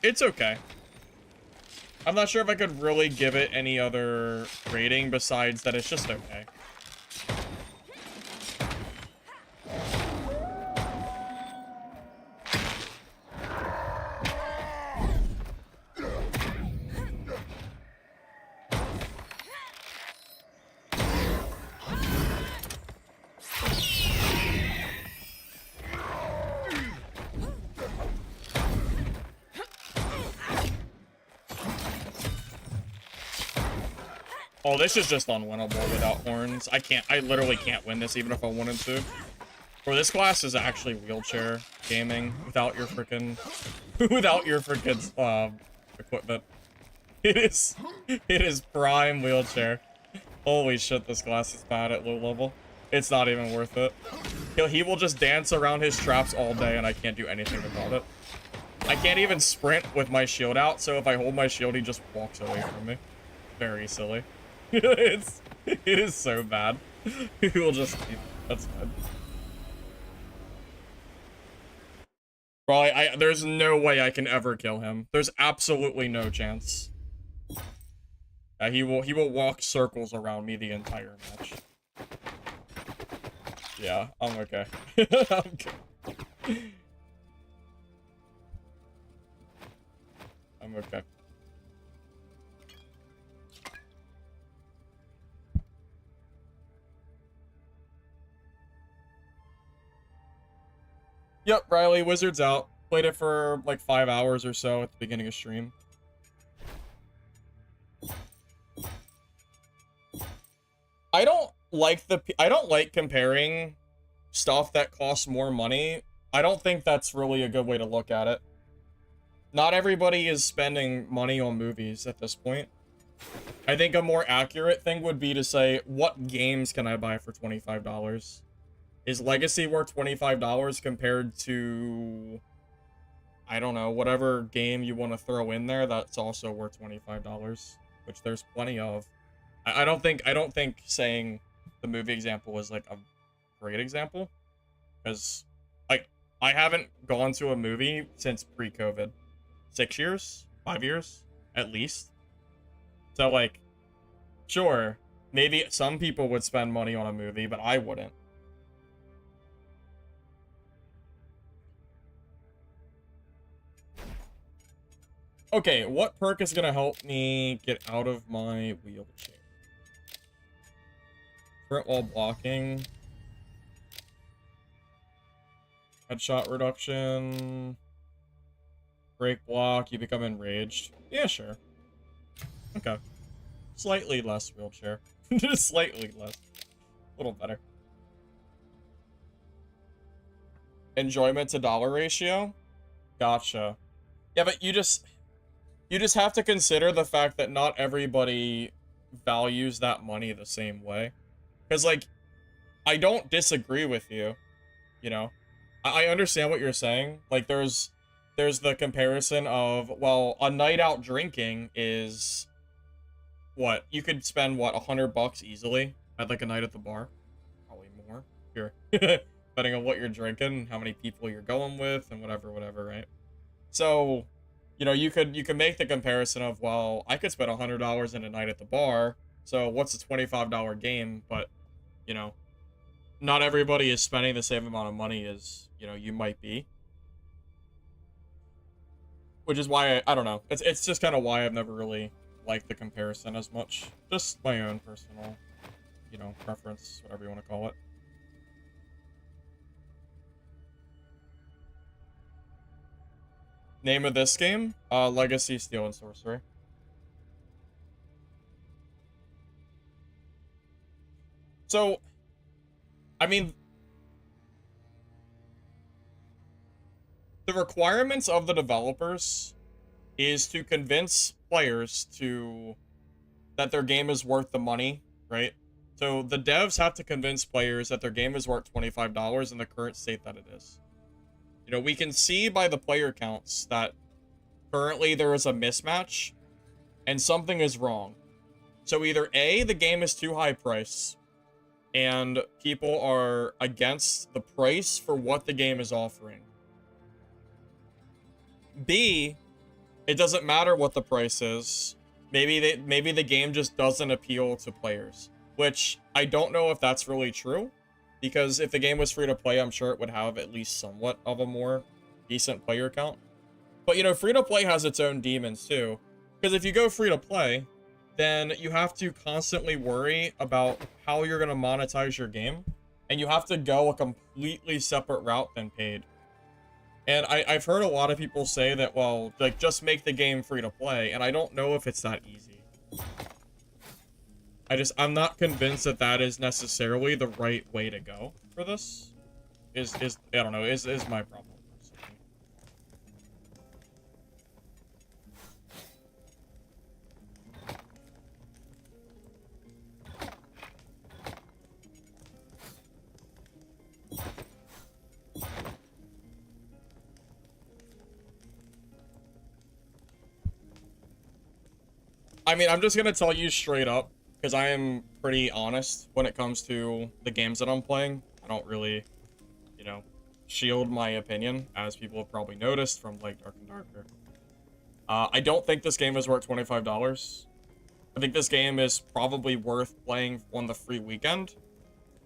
it's okay. I'm not sure if I could really give it any other rating besides that it's just okay. Oh, this is just unwinnable without horns. I literally can't win this even if I wanted to. Bro, this class is actually wheelchair gaming without your freaking equipment. It is prime wheelchair. Holy shit, this class is bad at low level. It's not even worth it. He will just dance around his traps all day and I can't do anything about it. I can't even sprint with my shield out, so if I hold my shield, he just walks away from me. Very silly. It is so bad. He will just leave. That's bad. Probably, there's no way I can ever kill him. There's absolutely no chance. He will walk circles around me the entire match. Yeah, I'm okay. I'm good. I'm okay. Yep, Riley, Wizard's out. Played it for like 5 hours or so at the beginning of stream. I don't like comparing stuff that costs more money. I don't think that's really a good way to look at it. Not everybody is spending money on movies at this point. I think a more accurate thing would be to say, what games can I buy for $25? Is Legacy worth $25 compared to, I don't know, whatever game you want to throw in there that's also worth $25, which there's plenty of. I don't think saying the movie example is like a great example, because I haven't gone to a movie since pre-COVID. 6 years? 5 years? At least. So, like, sure, maybe some people would spend money on a movie, but I wouldn't. Okay, what perk is gonna help me get out of my wheelchair? Sprint while blocking. Headshot reduction. Break block, you become enraged. Yeah, sure. Okay. Slightly less wheelchair. Just slightly less. A little better. Enjoyment to dollar ratio? Gotcha. Yeah, but you just have to consider the fact that not everybody values that money the same way. Because, like, I don't disagree with you, you know? I understand what you're saying. Like, there's the comparison of, well, a night out drinking is, what? You could spend, what, $100 easily at, like, a night at the bar? Probably more. Here. Depending on what you're drinking, how many people you're going with, and whatever, right? So, you know, you could make the comparison of, well, I could spend $100 in a night at the bar, so what's a $25 game? But, you know, not everybody is spending the same amount of money as, you know, you might be. Which is why, I don't know, it's just kind of why I've never really liked the comparison as much. Just my own personal, you know, preference, whatever you want to call it. Name of this game? Legacy, Steel, and Sorcery. So, I mean, the requirements of the developers is to convince players that their game is worth the money, right? So the devs have to convince players that their game is worth $25 in the current state that it is. You know, we can see by the player counts that currently there is a mismatch and something is wrong. So either A, the game is too high price and people are against the price for what the game is offering. B, it doesn't matter what the price is. Maybe the game just doesn't appeal to players, which I don't know if that's really true, because if the game was free to play, I'm sure it would have at least somewhat of a more decent player count. But, you know, free to play has its own demons too, because if you go free to play, then you have to constantly worry about how you're going to monetize your game, and you have to go a completely separate route than paid. And I've heard a lot of people say that, well, like, just make the game free to play, and I don't know if it's that easy. I'm not convinced that that is necessarily the right way to go for this. I don't know, is my problem. I mean, I'm just gonna tell you straight up, because I am pretty honest when it comes to the games that I'm playing. I don't really, you know, shield my opinion, as people have probably noticed from, like, Dark and Darker. I don't think this game is worth $25. I think this game is probably worth playing on the free weekend,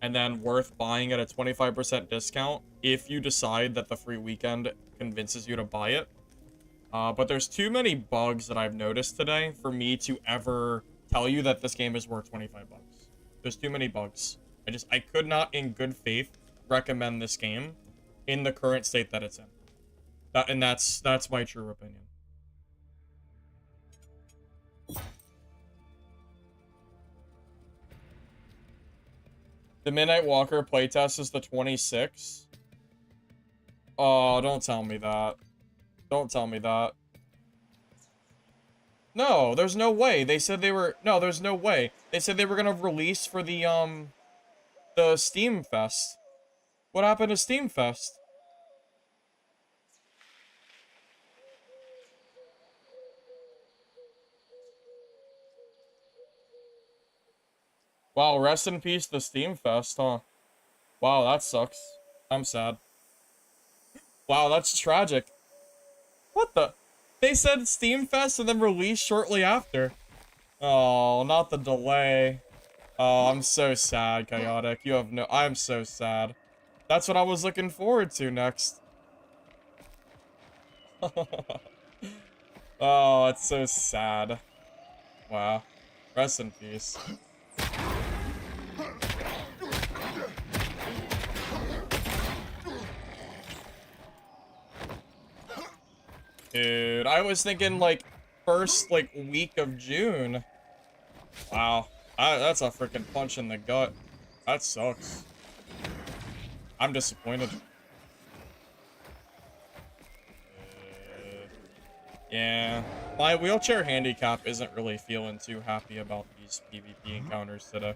and then worth buying at a 25% discount if you decide that the free weekend convinces you to buy it. But there's too many bugs that I've noticed today for me to ever tell you that this game is worth 25 bucks. There's too many bugs. I could not in good faith recommend this game in the current state that it's in. That's my true opinion. The Midnight Walker playtest is the 26th. Oh, don't tell me that. Don't tell me that. No, there's no way. They said they were... No, there's no way. They said they were gonna release for the Steam Fest. What happened to Steam Fest? Wow, rest in peace, the Steam Fest, huh? Wow, that sucks. I'm sad. Wow, that's tragic. What the? They said Steam Fest and then released shortly after. Oh, not the delay. Oh, I'm so sad, Chaotic. You have no... I'm so sad. That's what I was looking forward to next. Oh, it's so sad. Wow. Rest in peace. Dude, I was thinking, like, first, like, week of June. Wow. That's a freaking punch in the gut. That sucks. I'm disappointed. Yeah. My wheelchair handicap isn't really feeling too happy about these PvP encounters today.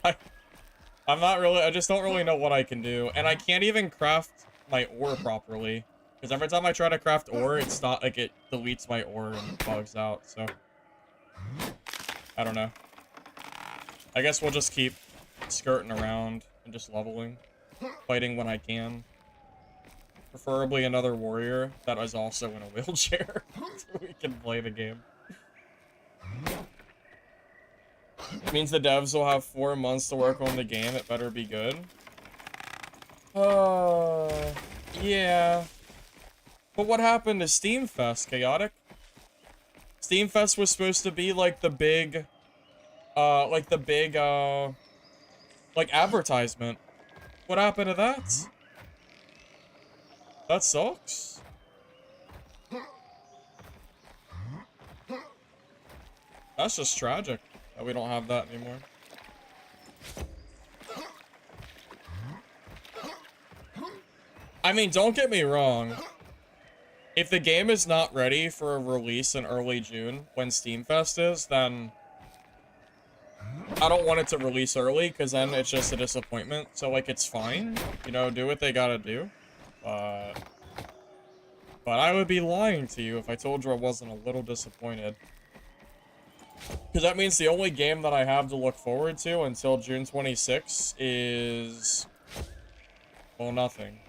I'm not really... I just don't really know what I can do. And I can't even craft my ore properly. Because every time I try to craft ore, it's not like it deletes my ore and bugs out, so. I don't know. I guess we'll just keep skirting around and just leveling. Fighting when I can. Preferably another warrior that is also in a wheelchair. So we can play the game. It means the devs will have 4 months to work on the game. It better be good. Yeah. But what happened to Steam Fest, Chaotic? Steam Fest was supposed to be like the big, like advertisement. What happened to that? That sucks. That's just tragic that we don't have that anymore. I mean, don't get me wrong. If the game is not ready for a release in early June, when Steam Fest is, then I don't want it to release early, because then it's just a disappointment. So, like, it's fine. You know, do what they gotta do. But I would be lying to you if I told you I wasn't a little disappointed. Because that means the only game that I have to look forward to until June 26th is... well, nothing.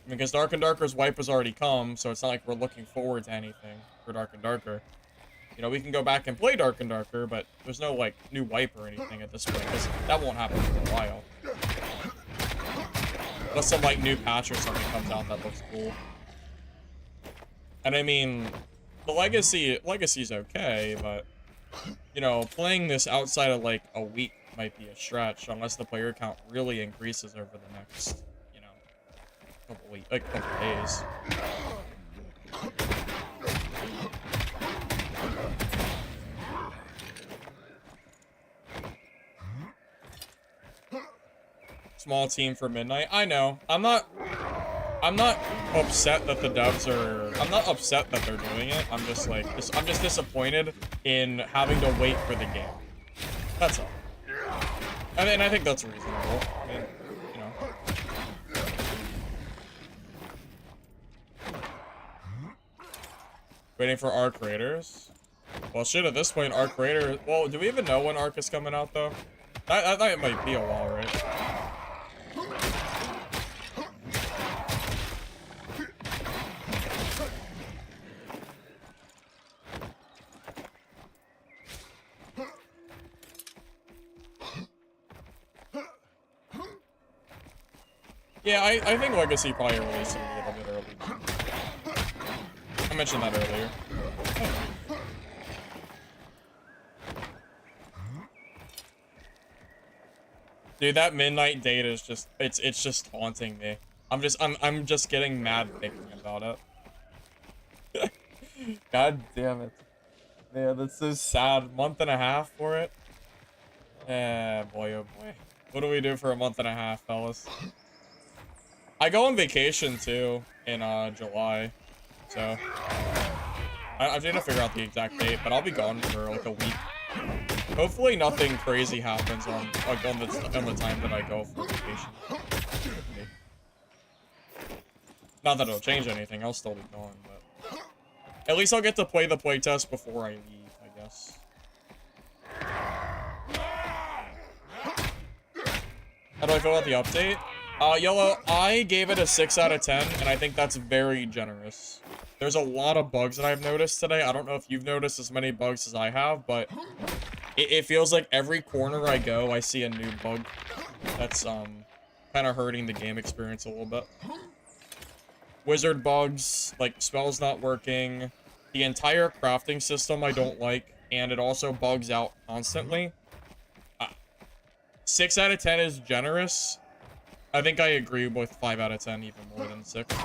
Because Dark and Darker's wipe has already come, so it's not like we're looking forward to anything for Dark and Darker. You know, we can go back and play Dark and Darker, but there's no, like, new wipe or anything at this point, because that won't happen for a while. Unless some, like, new patch or something comes out that looks cool. And I mean, the Legacy's okay, but, you know, playing this outside of, like, a week might be a stretch, unless the player count really increases over the next... couple days. Small team for midnight. I know. I'm not upset that the devs are, I'm not upset that they're doing it. I'm just like, I'm just disappointed in having to wait for the game. That's all. I mean, I think that's reasonable. I mean, you know. Waiting for Arc Raiders. Well, shit, at this point, Arc Raider... Well, do we even know when Arc is coming out, though? I thought it might be a while, right? Yeah, I think Legacy probably released it a little bit early. I mentioned that earlier. Dude, that midnight date is just it's just haunting me. I'm just getting mad thinking about it. God damn it. Man, that's so sad. Month and a half for it. Boy oh boy. What do we do for a month and a half, fellas? I go on vacation too in July. So I need to figure out the exact date, but I'll be gone for like a week. Hopefully nothing crazy happens on the time that I go for vacation. Not that it'll change anything, I'll still be gone, but at least I'll get to play the playtest before I leave, I guess. How do I feel about the update? Yellow, I gave it a 6 out of 10, and I think that's very generous. There's a lot of bugs that I've noticed today. I don't know if you've noticed as many bugs as I have, but it feels like every corner I go, I see a new bug that's, kind of hurting the game experience a little bit. Wizard bugs, like, spells not working, the entire crafting system I don't like, and it also bugs out constantly. 6 out of 10 is generous. I think I agree with 5 out of 10 even more than 6.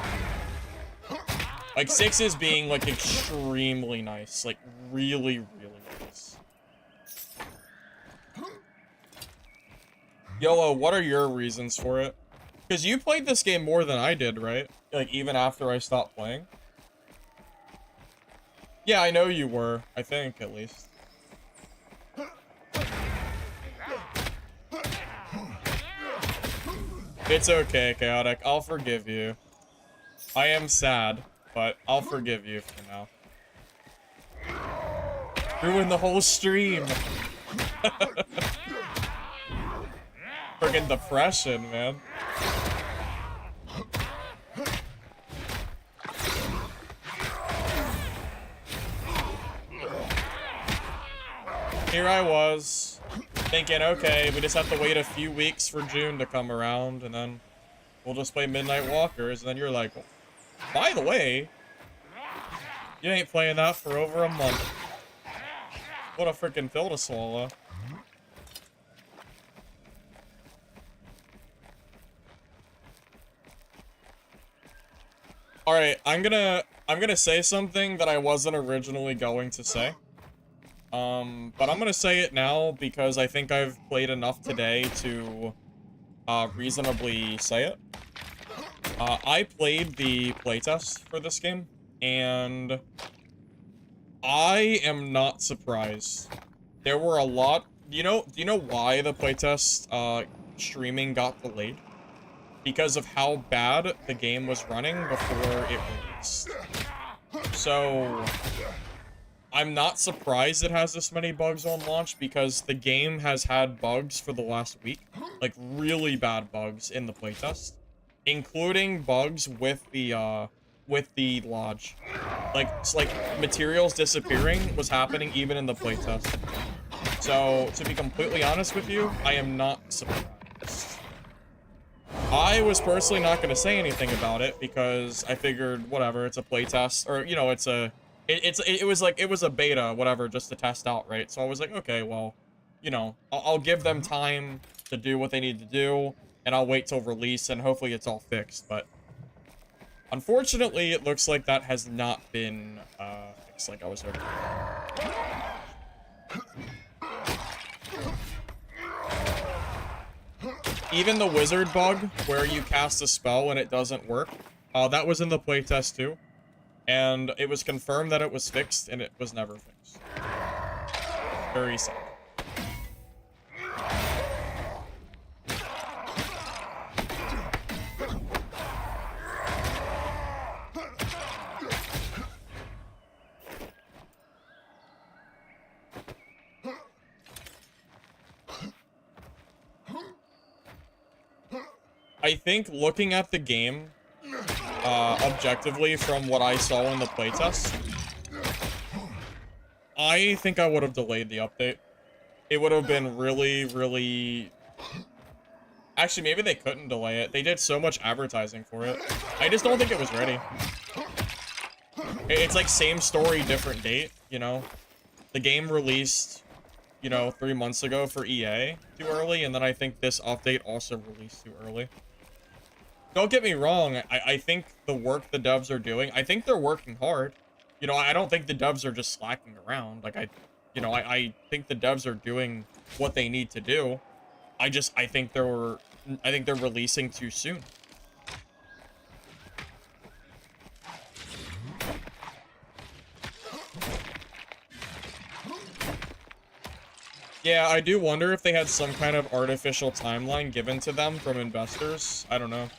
Like, 6 is being, like, extremely nice. Like, really, really nice. YOLO, what are your reasons for it? Because you played this game more than I did, right? Like, even after I stopped playing? Yeah, I know you were. I think, at least. It's okay, Chaotic. I'll forgive you. I am sad, but I'll forgive you for now. Ruined the whole stream. Friggin' depression, man. Here I was, thinking, okay, we just have to wait a few weeks for June to come around, and then we'll just play Midnight Walkers, and then you're like, well, by the way, you ain't playing that for over a month. What a freaking pill to swallow. Alright, I'm gonna say something that I wasn't originally going to say. But I'm gonna say it now because I think I've played enough today to, reasonably say it. I played the playtest for this game, and I am not surprised. There were a lot... do you know why the playtest, streaming got delayed? Because of how bad the game was running before it released. So... I'm not surprised it has this many bugs on launch because the game has had bugs for the last week. Like, really bad bugs in the playtest. Including bugs with the lodge. Like, materials disappearing was happening even in the playtest. So, to be completely honest with you, I am not surprised. I was personally not going to say anything about it because I figured, whatever, it's a playtest, or, you know, it was a beta, whatever, just to test out, right? So I was like, okay, well, you know, I'll give them time to do what they need to do, and I'll wait till release, and hopefully it's all fixed, but unfortunately, it looks like that has not been, fixed like I was hoping. even the wizard bug where you cast a spell and it doesn't work, that was in the playtest too. And it was confirmed that it was fixed, and it was never fixed. Very sad. I think looking at the game, objectively from what I saw in the playtest, I think I would have delayed the update. It would have been really, really... Actually, maybe they couldn't delay it. They did so much advertising for it. I just don't think it was ready. It's like same story, different date, you know? The game released, you know, 3 months ago for EA too early, and then I think this update also released too early. Don't get me wrong, I think the work the devs are doing, I think they're working hard. You know, I don't think the devs are just slacking around. Like, I think the devs are doing what they need to do. I think they're releasing too soon. Yeah, I do wonder if they had some kind of artificial timeline given to them from investors. I don't know.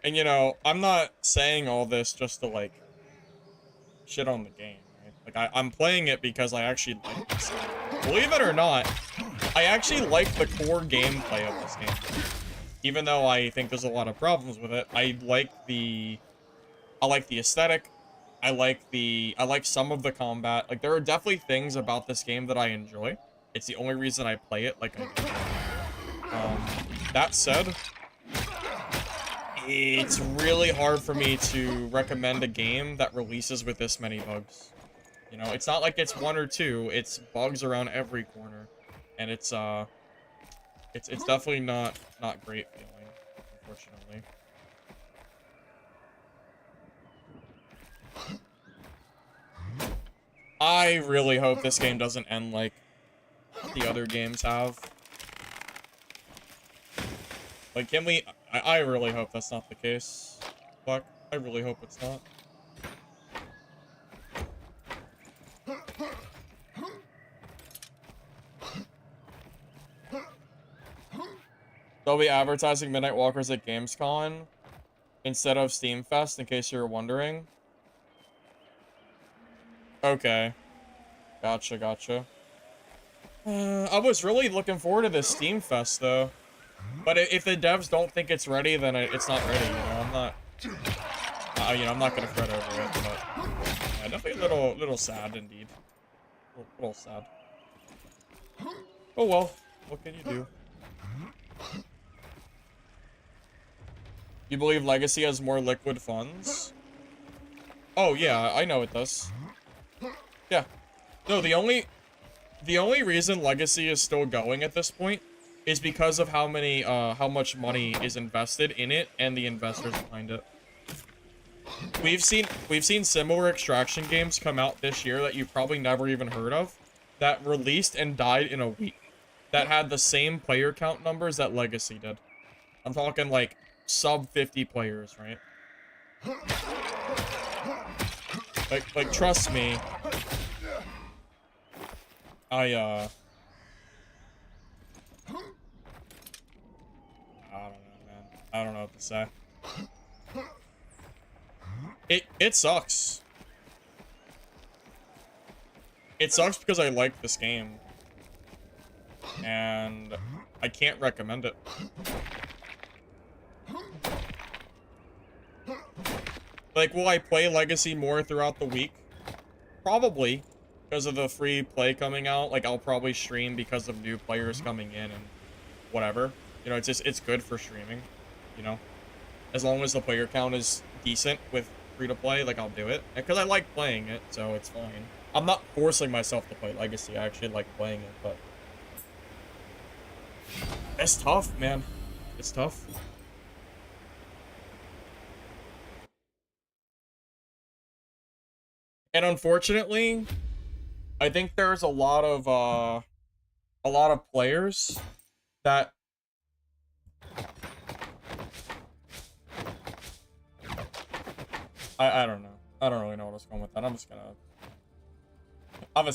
And, you know, I'm not saying all this just to, like, shit on the game, right? Like, I'm playing it because I actually like this game. Believe it or not, I actually like the core gameplay of this game. Even though I think there's a lot of problems with it, I like the aesthetic. I like some of the combat. Like, there are definitely things about this game that I enjoy. It's the only reason I play it like I do. That said, it's really hard for me to recommend a game that releases with this many bugs. You know, it's not like it's one or two, it's bugs around every corner. And it's definitely not great feeling, unfortunately. I really hope this game doesn't end like the other games have. Like, can we... I really hope that's not the case. Fuck. I really hope it's not. They'll be advertising Midnight Walkers at Gamescom instead of Steam Fest, in case you're wondering. Okay. Gotcha, gotcha. I was really looking forward to this Steam Fest, though. But if the devs don't think it's ready, then it's not ready, you know? I'm not... you know, I'm not gonna fret over it, but... Yeah, definitely a little sad, indeed. A little sad. Oh well, what can you do? You believe Legacy has more liquid funds? Oh yeah, I know it does. Yeah. No, the only reason Legacy is still going at this point is because of how much money is invested in it and the investors behind it. We've seen similar extraction games come out this year that you probably never even heard of, that released and died in a week, that had the same player count numbers that Legacy did. I'm talking like sub 50 players, right? Like trust me. I don't know, man. I don't know what to say. It sucks. It sucks because I like this game. And I can't recommend it. Like, will I play Legacy more throughout the week? Probably. Because of the free play coming out. Like, I'll probably stream because of new players coming in and whatever. You know, it's good for streaming. You know? As long as the player count is decent with free-to-play, like, I'll do it. Because I like playing it, so it's fine. I'm not forcing myself to play Legacy. I actually like playing it, but... It's tough, man. It's tough. And unfortunately, I think there's a lot of players that I don't know. I don't really know what I was going with that. I'm just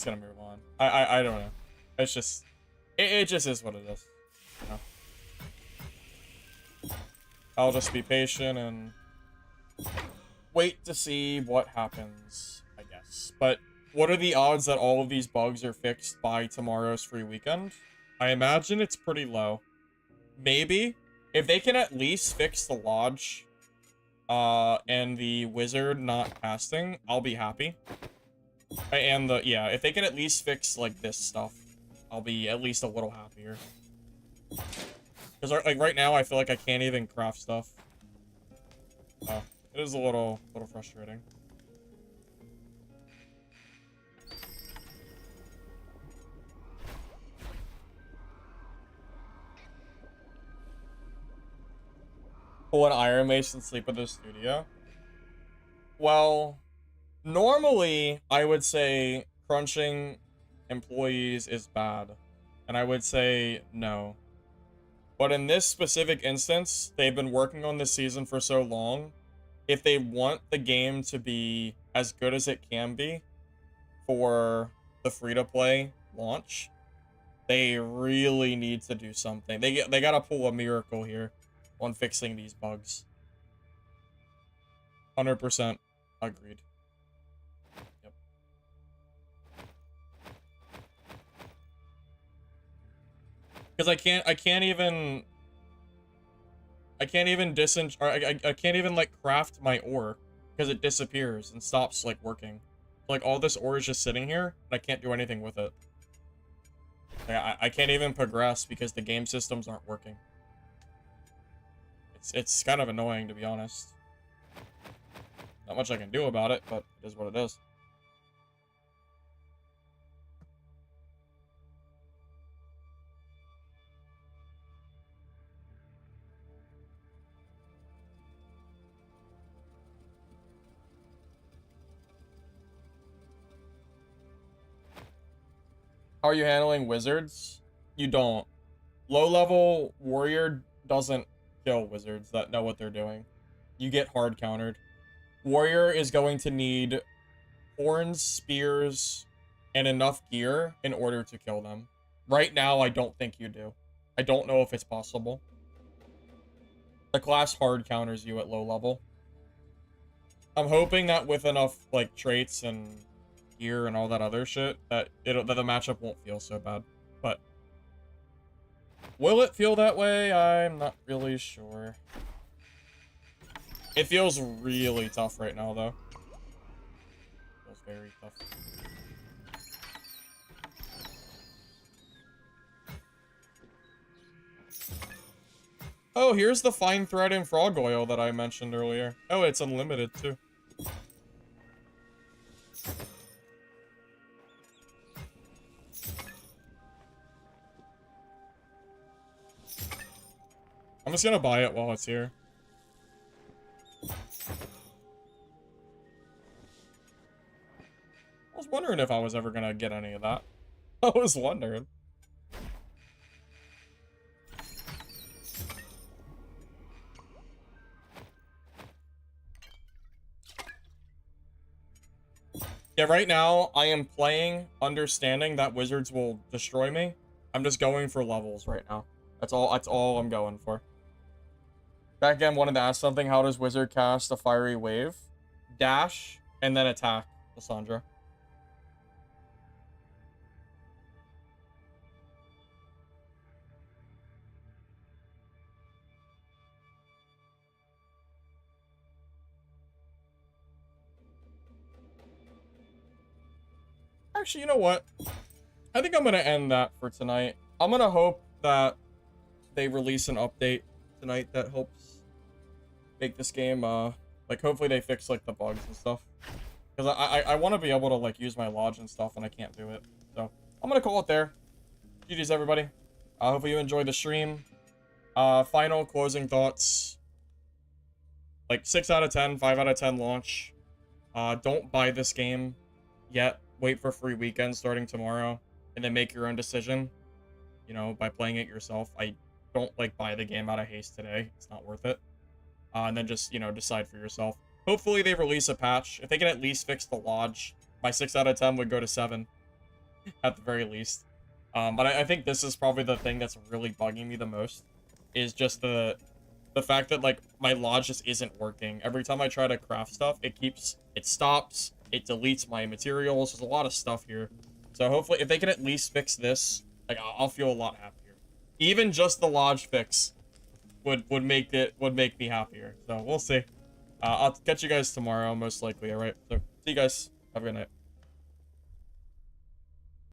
gonna move on. I don't know. It's just it just is what it is. You know? I'll just be patient and wait to see what happens, I guess. But what are the odds that all of these bugs are fixed by tomorrow's free weekend? I imagine it's pretty low. Maybe if they can at least fix the lodge and the wizard not casting, I'll be happy. And yeah, if they can at least fix like this stuff, I'll be at least a little happier. Because like right now, I feel like I can't even craft stuff. So it is a little frustrating. Pull an Iron Mason, sleep in the studio. Well, normally I would say crunching employees is bad, and I would say no. But in this specific instance, they've been working on this season for so long. If they want the game to be as good as it can be for the free-to-play launch, they really need to do something. They gotta pull a miracle here on fixing these bugs. 100% agreed. Yep. Because I can't even I can't even like craft my ore because it disappears and stops like working. Like all this ore is just sitting here and I can't do anything with it. Like, I can't even progress because the game systems aren't working. It's kind of annoying, to be honest. Not much I can do about it, but it is what it is. How are you handling wizards? You don't. Low-level warrior doesn't kill wizards that know what they're doing. You get hard countered. Warrior is going to need horns, spears, and enough gear in order to kill them. Right now, I don't think you do. I don't know if it's possible. The class hard counters you at low level. I'm hoping that with enough like traits and gear and all that other shit that that the matchup won't feel so bad. But will it feel that way? I'm not really sure. It feels really tough right now, though. It feels very tough. Oh, here's the fine thread and frog oil that I mentioned earlier. Oh, it's unlimited, too. I'm just gonna buy it while it's here. I was wondering if I was ever gonna get any of that. I was wondering. Yeah, right now, I am playing understanding that wizards will destroy me. I'm just going for levels right now. That's all I'm going for. Back again, wanted to ask something. How does wizard cast a fiery wave? Dash, and then attack, Lysandra. Actually, you know what? I think I'm going to end that for tonight. I'm going to hope that they release an update tonight that helps make this game, like, hopefully they fix, like, the bugs and stuff. Because I want to be able to, like, use my lodge and stuff, and I can't do it. So, I'm going to call it there. GG's, everybody. Hopefully you enjoyed the stream. Final closing thoughts. Like 6 out of 10, 5 out of 10 launch. Don't buy this game yet. Wait for free weekend starting tomorrow, and then make your own decision, you know, by playing it yourself. I don't, like, buy the game out of haste today. It's not worth it. And then just, you know, decide for yourself. Hopefully they release a patch. If they can at least fix the Lodge, my 6 out of 10 would go to 7, at the very least. But I think this is probably the thing that's really bugging me the most, is just the fact that, like, my Lodge just isn't working. Every time I try to craft stuff, it stops, it deletes my materials. There's a lot of stuff here. So hopefully, if they can at least fix this, like, I'll feel a lot happier. Even just the Lodge fix would make me happier. So we'll see. I'll catch you guys tomorrow, most likely. All right. So see you guys. Have a good night.